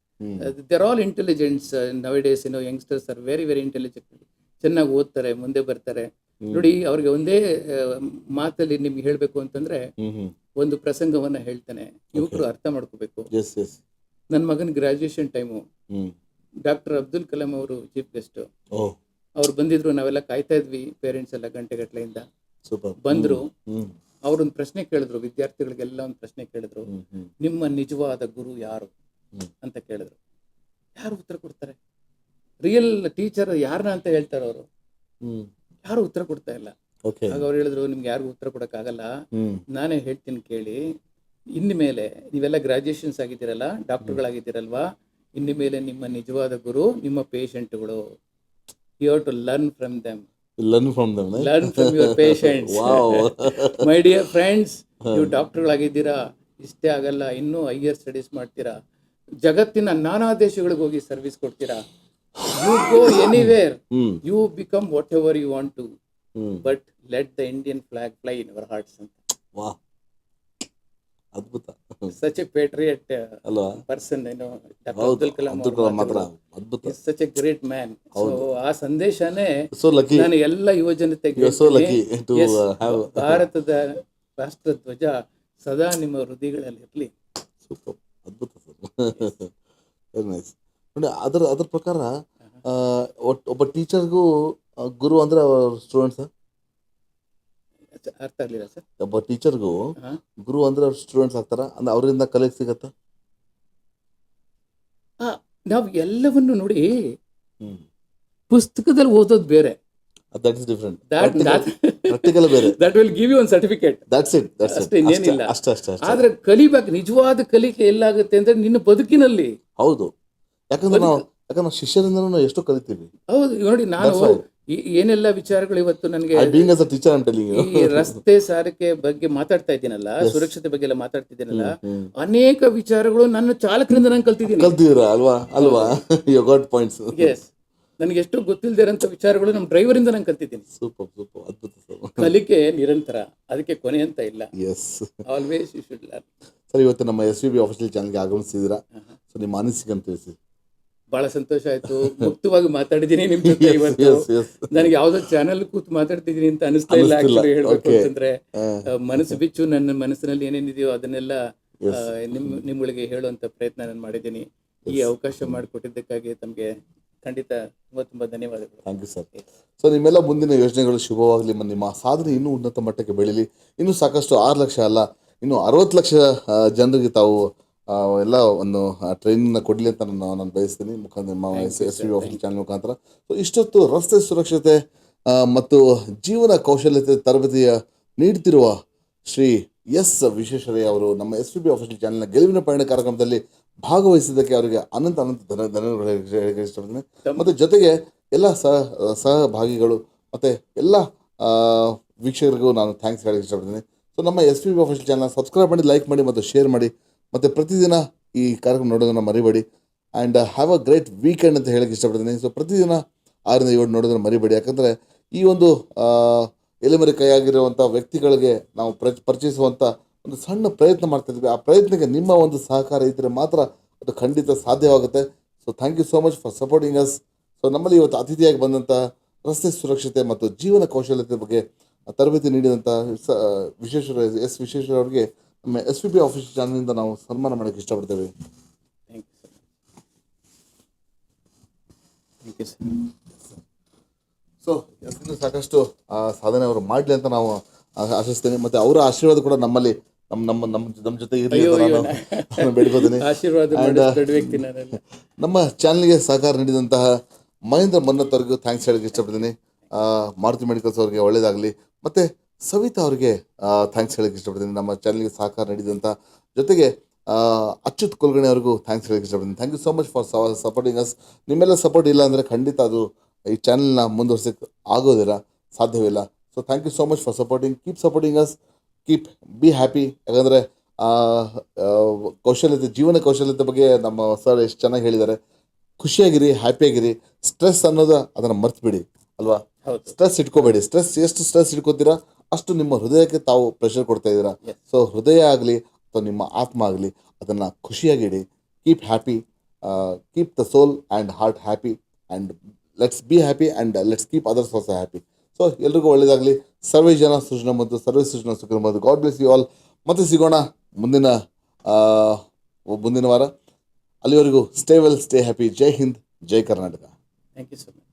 They're all intelligents nowadays. Youngsters are very very intelligent. ಚೆನ್ನಾಗಿ ಓದ್ತಾರೆ, ಮುಂದೆ ಬರ್ತಾರೆ. ನೋಡಿ, ಅವ್ರಿಗೆ ಒಂದೇ ಮಾತಲ್ಲಿ ನಿಮ್ಗೆ ಹೇಳ್ಬೇಕು ಅಂತಂದ್ರೆ ಒಂದು ಪ್ರಸಂಗವನ್ನ ಹೇಳ್ತಾನೆ, ಯುವಕರು ಅರ್ಥ ಮಾಡ್ಕೋಬೇಕು. ನನ್ನ ಮಗನ graduation time doctor Abdul Kalam ಅವರು ಚೀಫ್ ಗೆಸ್ಟ್. ಅವ್ರು ಬಂದಿದ್ರು, ನಾವೆಲ್ಲ ಕಾಯ್ತಾ ಇದ್ವಿ, ಪೇರೆಂಟ್ಸ್ ಎಲ್ಲ ಗಂಟೆಗಟ್ಲೆಯಿಂದ ಬಂದ್ರು. ಅವ್ರೊಂದು ಪ್ರಶ್ನೆ ಕೇಳಿದ್ರು, ವಿದ್ಯಾರ್ಥಿಗಳಿಗೆಲ್ಲ ಒಂದು ಪ್ರಶ್ನೆ ಕೇಳಿದ್ರು, ನಿಮ್ಮ ನಿಜವಾದ ಗುರು ಯಾರು ಅಂತ ಕೇಳಿದ್ರು. ಯಾರು ಉತ್ತರ ಕೊಡ್ತಾರೆ? ರಿಯಲ್ ಟೀಚರ್ ಯಾರನ್ನ ಅಂತ ಹೇಳ್ತಾರೆ ಅವರು, ಯಾರು ಉತ್ತರ ಕೊಡ್ತಾ ಇಲ್ಲ. ಆಗ ಅವ್ರು ಹೇಳಿದ್ರು, ನಿಮ್ಗೆ ಯಾರಿಗೂ ಉತ್ತರ ಕೊಡಕ್ಕಾಗಲ್ಲ, ನಾನೇ ಹೇಳ್ತೀನಿ ಕೇಳಿ. ಇನ್ನು ಮೇಲೆ ನೀವೆಲ್ಲ ಗ್ರಾಜುಯೇಷನ್ಸ್ ಆಗಿದ್ದೀರಲ್ಲ, ಡಾಕ್ಟರ್ಗಳಾಗಿದ್ದೀರಲ್ವಾ, ಇನ್ನು ಮೇಲೆ ನಿಮ್ಮ ನಿಜವಾದ ಗುರು ನಿಮ್ಮ ಪೇಷಂಟ್ಗಳು. You have to learn from them. Learn from your patients. My dear friends, ನೀವು ಡಾಕ್ಟರ್ಗಳಾಗಿದ್ದೀರಾ, ಇಷ್ಟೇ ಆಗಲ್ಲ, ಇನ್ನೂ ಹೈಯರ್ ಸ್ಟಡೀಸ್ ಮಾಡ್ತೀರಾ, ಜಗತ್ತಿನ ನಾನಾ ದೇಶಗಳಿಗೆ ಹೋಗಿ ಸರ್ವಿಸ್ ಕೊಡ್ತೀರಾ. You go anywhere, you become whatever you want to, but let the Indian flag fly in your hearts. Wow, ಅದ್ಭುತ. Such a patriot person, Dr. Abdul Kalam ಮಾತ್ರ ಅದ್ಭುತ. Such a great man. So ಆ ಸಂದೇಶನೇ ನಾನು ಎಲ್ಲ ಯುವ ಜನತೆಗೆ, ಭಾರತದ ರಾಷ್ಟ್ರ ಧ್ವಜ ಸದಾ ನಿಮ್ಮ ಹೃದಯಗಳಲ್ಲಿ ಇರಲಿ. ಸೂಪರ್, ಅದ್ಭುತ ಸರ್. Very nice. ನೋಡಿ, ಅದ್ರ ಪ್ರಕಾರ ಒಬ್ಬ ಟೀಚರ್ಗೂ ಗುರು ಅಂದ್ರೆ ಸ್ಟೂಡೆಂಟ್ಸ್. ಅರ್ಥ ಆಗ್ಲಿಲ್ಲ ಸರ್. ಒಬ್ಬ ಟೀಚರ್ಗೂ ಗುರು ಅಂದ್ರೆ ಅವ್ರ ಸ್ಟೂಡೆಂಟ್ಸ್ ಆಗ್ತಾರ, ಅಂದ್ರೆ ಅವರಿಂದ ಕಲಿಯಕ್ ಸಿಗತ್ತ. ನಾವು ಎಲ್ಲವನ್ನು ನೋಡಿ ಪುಸ್ತಕದಲ್ಲಿ ಓದೋದು ಬೇರೆ, ದಟ್ ಇಸ್ ಡಿಫರೆಂಟ್. ಪ್ರಾಕ್ಟಿಕಲ್ ಬೇರೆ. That will give you one certificate. That's it. ಅಷ್ಟೇ, ಇನ್ನೇನಿಲ್ಲ. ಅಷ್ಟೇ. ಆದ್ರೆ ಕಲಿಬೇಕು, ನಿಜವಾದ ಕಲಿಕೆ ಎಲ್ಲಾಗುತ್ತೆ ಅಂದ್ರೆ ನಿನ್ನ ಬದುಕಿನಲ್ಲಿ. ಹೌದು, ಯಾಕಂದ್ರೆ ನಾವು ಶಿಷ್ಯರಿಂದ ನಾವು ಎಷ್ಟೋ ಕಲಿತೀವಿ. ಹೌದು, ನೋಡಿ, ನಾನು ಏನೆಲ್ಲ ವಿಚಾರಗಳು ಇವತ್ತು ನನಗೆ ಈ ರಸ್ತೆ ಸಾರಿಗೆ ಬಗ್ಗೆ ಮಾತಾಡ್ತಾ ಇದ್ದೀನಲ್ಲ, ಸುರಕ್ಷತೆ ಬಗ್ಗೆ ಎಲ್ಲ ಮಾತಾಡ್ತಿದ್ದೀನಲ್ಲ, ಅನೇಕ ವಿಚಾರಗಳು ನನ್ನ ಚಾಲಕರಿಂದ ನಾನು ಕಲ್ತಿದ್ದೀನಿ. ಅಲ್ವಾ? You got points. ಎಸ್, ನನಗೆ ಎಷ್ಟು ಗೊತ್ತಿಲ್ಲದೆ ಇರೋಂಥ ವಿಚಾರಗಳು ನಮ್ಮ ಡ್ರೈವರಿಂದ ನಾನು ಕಲ್ತಿದ್ದೀನಿ. ಸೂಪರ್ ಸೂಪರ್, ಅದ್ಭುತ ಸರ್. ಕಲಿಕೆ ನಿರಂತರ, ಅದಕ್ಕೆ ಕೊನೆ ಅಂತ ಇಲ್ಲ. Yes, always you should learn. Sir, ಇವತ್ತು ನಮ್ಮ SVB ಆಫೀಷಿಯಲ್ ಚಾನಲ್ಗೆ ಆಗಮಿಸಿದ್ದೀರಾ. ಸೊ ನಿಮ್ಮ ಅನಿಸಿಕೆ ಅಂತ ತಿಳಿಸಿ. ಬಹಳ ಸಂತೋಷ ಆಯ್ತು. ಮುಕ್ತವಾಗಿ ಮಾತಾಡಿದ್ದೀನಿ ನಿಮ್ ಜೊತೆ ಇವತ್ತು. ನನಗೆ ಯಾವ್ದೋ ಚಾನಲ್ ಕೂತು ಮಾತಾಡ್ತಿದ್ದೀನಿ ಅಂತ ಅನಿಸ್ತಾ ಇಲ್ಲ. ಆಕ್ಚುಲಿ ಹೇಳ್ಬೇಕು ಅಂತಂದ್ರೆ, ಮನಸ್ಸು ಬಿಚ್ಚು ನನ್ನ ಮನಸ್ಸಿನಲ್ಲಿ ಏನೇನಿದೆಯೋ ಅದನ್ನೆಲ್ಲ ನಿಮ್ಮಗಳಿಗೆ ಹೇಳುವಂತ ಪ್ರಯತ್ನ ನಾನು ಮಾಡಿದ್ದೀನಿ. ಈ ಅವಕಾಶ ಮಾಡಿಕೊಟ್ಟಿದ್ದಕ್ಕಾಗಿ ತಮಗೆ ಖಂಡಿತ ತುಂಬಾ ಧನ್ಯವಾದಗಳು. Thank you sir. ಸೊ ನಿಮ್ಮೆಲ್ಲ ಮುಂದಿನ ಯೋಜನೆಗಳು ಶುಭವಾಗಲಿ. ನಿಮ್ಮ ಸಾಧನೆ ಇನ್ನೂ ಉನ್ನತ ಮಟ್ಟಕ್ಕೆ ಬೆಳೀಲಿ. ಇನ್ನೂ ಸಾಕಷ್ಟು 6 ಲಕ್ಷ ಅಲ್ಲ, ಇನ್ನು 60 ಲಕ್ಷ ಜನರಿಗೆ ತಾವು ಎಲ್ಲ ಒಂದು ಟ್ರೈನಿಂಗ್ನ ಕೊಡಲಿ ಅಂತ ನಾನು ಬಯಸ್ತೀನಿ ಮುಖಾಂತರ ನಮ್ಮ SVB ಆಫೀಷಿಯಲ್ ಚಾನಲ್ ಮುಖಾಂತರ. ಸೊ ಇಷ್ಟೊತ್ತು ರಸ್ತೆ ಸುರಕ್ಷತೆ ಮತ್ತು ಜೀವನ ಕೌಶಲ್ಯತೆ ತರಬೇತಿಯ ನೀಡುತ್ತಿರುವ ಶ್ರೀ ಎಸ್ ವಿಶ್ವೇಶ್ವರಯ್ಯ ಅವರು ನಮ್ಮ SVB ಆಫೀಷಿಯಲ್ ಚಾನಲ್ನ ಗೆಲುವಿನ ಪಯಣ ಕಾರ್ಯಕ್ರಮದಲ್ಲಿ ಭಾಗವಹಿಸಿದ್ದಕ್ಕೆ ಅವರಿಗೆ ಅನಂತ ಧನ್ಯವಾದಗಳು ಹೇಳಕ್ಕೆ ಇಷ್ಟಪಡ್ತೀನಿ. ಮತ್ತು ಜೊತೆಗೆ ಎಲ್ಲ ಸಹಭಾಗಿಗಳು ಮತ್ತು ಎಲ್ಲ ವೀಕ್ಷಕರಿಗೂ ನಾನು ಥ್ಯಾಂಕ್ಸ್ ಹೇಳಕ್ಕೆ ಇಷ್ಟಪಡ್ತೀನಿ. ಸೊ ನಮ್ಮ SPB ಅಫಿಷಿಯಲ್ ಚಾನಲ್ ಸಬ್ಸ್ಕ್ರೈಬ್ ಮಾಡಿ, ಲೈಕ್ ಮಾಡಿ ಮತ್ತು ಶೇರ್ ಮಾಡಿ. ಮತ್ತು ಪ್ರತಿದಿನ ಈ ಕಾರ್ಯಕ್ರಮ ನೋಡೋದನ್ನು ಮರಿಬೇಡಿ. And have a great weekend ಅಂತ ಹೇಳಕ್ಕೆ ಇಷ್ಟಪಡ್ತೀನಿ. ಸೊ ಪ್ರತಿದಿನ 6 ರಿಂದ 7 ನೋಡೋದನ್ನು ಮರಿಬೇಡಿ. ಯಾಕಂದರೆ ಈ ಒಂದು ಎಲೆಮರೆ ಕೈಯಾಗಿರುವಂಥ ವ್ಯಕ್ತಿಗಳಿಗೆ ನಾವು ಪರಿಚಯಿಸುವಂಥ ಒಂದು ಸಣ್ಣ ಪ್ರಯತ್ನ ಮಾಡ್ತಾಯಿದ್ವಿ. ಆ ಪ್ರಯತ್ನಕ್ಕೆ ನಿಮ್ಮ ಒಂದು ಸಹಕಾರ ಇದ್ದರೆ ಮಾತ್ರ ಅದು ಖಂಡಿತ ಸಾಧ್ಯವಾಗುತ್ತೆ. So thank you so much for supporting us. So ನಮ್ಮಲ್ಲಿ ಇವತ್ತು ಅತಿಥಿಯಾಗಿ ಬಂದಂಥ ರಸ್ತೆ ಸುರಕ್ಷತೆ ಮತ್ತು ಜೀವನ ಕೌಶಲ್ಯತೆ ಬಗ್ಗೆ ತರಬೇತಿ ನೀಡಿದಂಥ ವಿಶ್ವೇಶ್ವರ ವಿಶ್ವೇಶ್ವರ ಅವರಿಗೆ ನಮ್ಮ SPB ಅಫಿಷಿಯಲ್ ಚಾನಲ್ನಿಂದ ನಾವು ಸನ್ಮಾನ ಮಾಡೋಕ್ಕೆ ಇಷ್ಟಪಡ್ತೇವೆ. Thank you sir. ಸೊ ಇನ್ನೂ ಸಾಕಷ್ಟು ಸಾಧನೆ ಅವರು ಮಾಡಲಿ ಅಂತ ನಾವು ಆಶಿಸ್ತೇನೆ. ಮತ್ತು ಅವರ ಆಶೀರ್ವಾದ ಕೂಡ ನಮ್ಮಲ್ಲಿ ನಮ್ಮ ಜೊತೆ ಇರಲಿ ಅಂತ ನಾನು ಬೇಡ್ಕೋತೀನಿ. ನಮ್ಮ ಚಾನಲ್ಗೆ ಸಹಕಾರ ನೀಡಿದಂತಹ ಮಹೇಂದ್ರ ಮನ್ನತ್ ಅವ್ರಿಗೂ ಥ್ಯಾಂಕ್ಸ್ ಹೇಳಕ್ಕೆ ಇಷ್ಟಪಡ್ತೀನಿ. ಮಾರುತಿ ಮೆಡಿಕಲ್ಸ್ ಅವ್ರಿಗೆ ಒಳ್ಳೆಯದಾಗಲಿ. ಮತ್ತು ಸವಿತಾ ಅವರಿಗೆ ಥ್ಯಾಂಕ್ಸ್ ಹೇಳಕ್ಕೆ ಇಷ್ಟಪಡ್ತೀನಿ, ನಮ್ಮ ಚಾನಲ್ಗೆ ಸಹಕಾರ ನೀಡಿದಂಥ. ಜೊತೆಗೆ ಅಚ್ಯುತ್ ಕುಲಕರ್ಣಿ ಅವ್ರಿಗೂ ಥ್ಯಾಂಕ್ಸ್ ಹೇಳಕ್ಕೆ ಇಷ್ಟಪಡ್ತೀನಿ. Thank you so much for supporting us. ನಿಮ್ಮೆಲ್ಲ ಸಪೋರ್ಟ್ ಇಲ್ಲ ಅಂದರೆ ಖಂಡಿತ ಅದು ಈ ಚಾನಲ್ನ ಮುಂದುವರ್ಸೋಕ್ಕೆ ಆಗೋದಿಲ್ಲ, ಸಾಧ್ಯವಿಲ್ಲ. So thank you so much for supporting. Keep supporting us, keep be happy. ಯಾಕಂದರೆ ಕೌಶಲ್ಯತೆ, ಜೀವನ ಕೌಶಲ್ಯತೆ ಬಗ್ಗೆ ನಮ್ಮ ಸರ್ ಎಷ್ಟು ಚೆನ್ನಾಗಿ ಹೇಳಿದ್ದಾರೆ. ಖುಷಿಯಾಗಿರಿ, ಹ್ಯಾಪಿಯಾಗಿರಿ. ಸ್ಟ್ರೆಸ್ ಅನ್ನೋದು ಅದನ್ನು ಮರ್ತ್ಬಿಡಿ ಅಲ್ವಾ. ಸ್ಟ್ರೆಸ್ ಇಟ್ಕೋಬೇಡಿ. ಎಷ್ಟು ಸ್ಟ್ರೆಸ್ ಇಟ್ಕೋತೀರಾ ಅಷ್ಟು ನಿಮ್ಮ ಹೃದಯಕ್ಕೆ ತಾವು ಪ್ರೆಷರ್ ಕೊಡ್ತಾ ಇದ್ದೀರಾ. ಸೊ ಹೃದಯ ಆಗಲಿ ಅಥವಾ ನಿಮ್ಮ ಆತ್ಮ ಆಗಲಿ ಅದನ್ನು ಖುಷಿಯಾಗಿಡಿ. Keep happy, keep the soul and heart happy, and let's be happy and let's keep others also happy. So ಎಲ್ರಿಗೂ ಒಳ್ಳೆಯದಾಗಲಿ. ಸರ್ವೇ ಜನ ಸೃಜನ ಮತ್ತು ಸರ್ವೇ ಸೃಜನ ಸುಖಿರ್ಬೋದು. God bless you all. ಮತ್ತೆ ಸಿಗೋಣ ಮುಂದಿನ ವಾರ. ಅಲ್ಲಿವರೆಗೂ ಸ್ಟೇ ವೆಲ್, ಸ್ಟೇ ಹ್ಯಾಪಿ. ಜೈ ಹಿಂದ್, ಜೈ Karnataka. Thank you so much.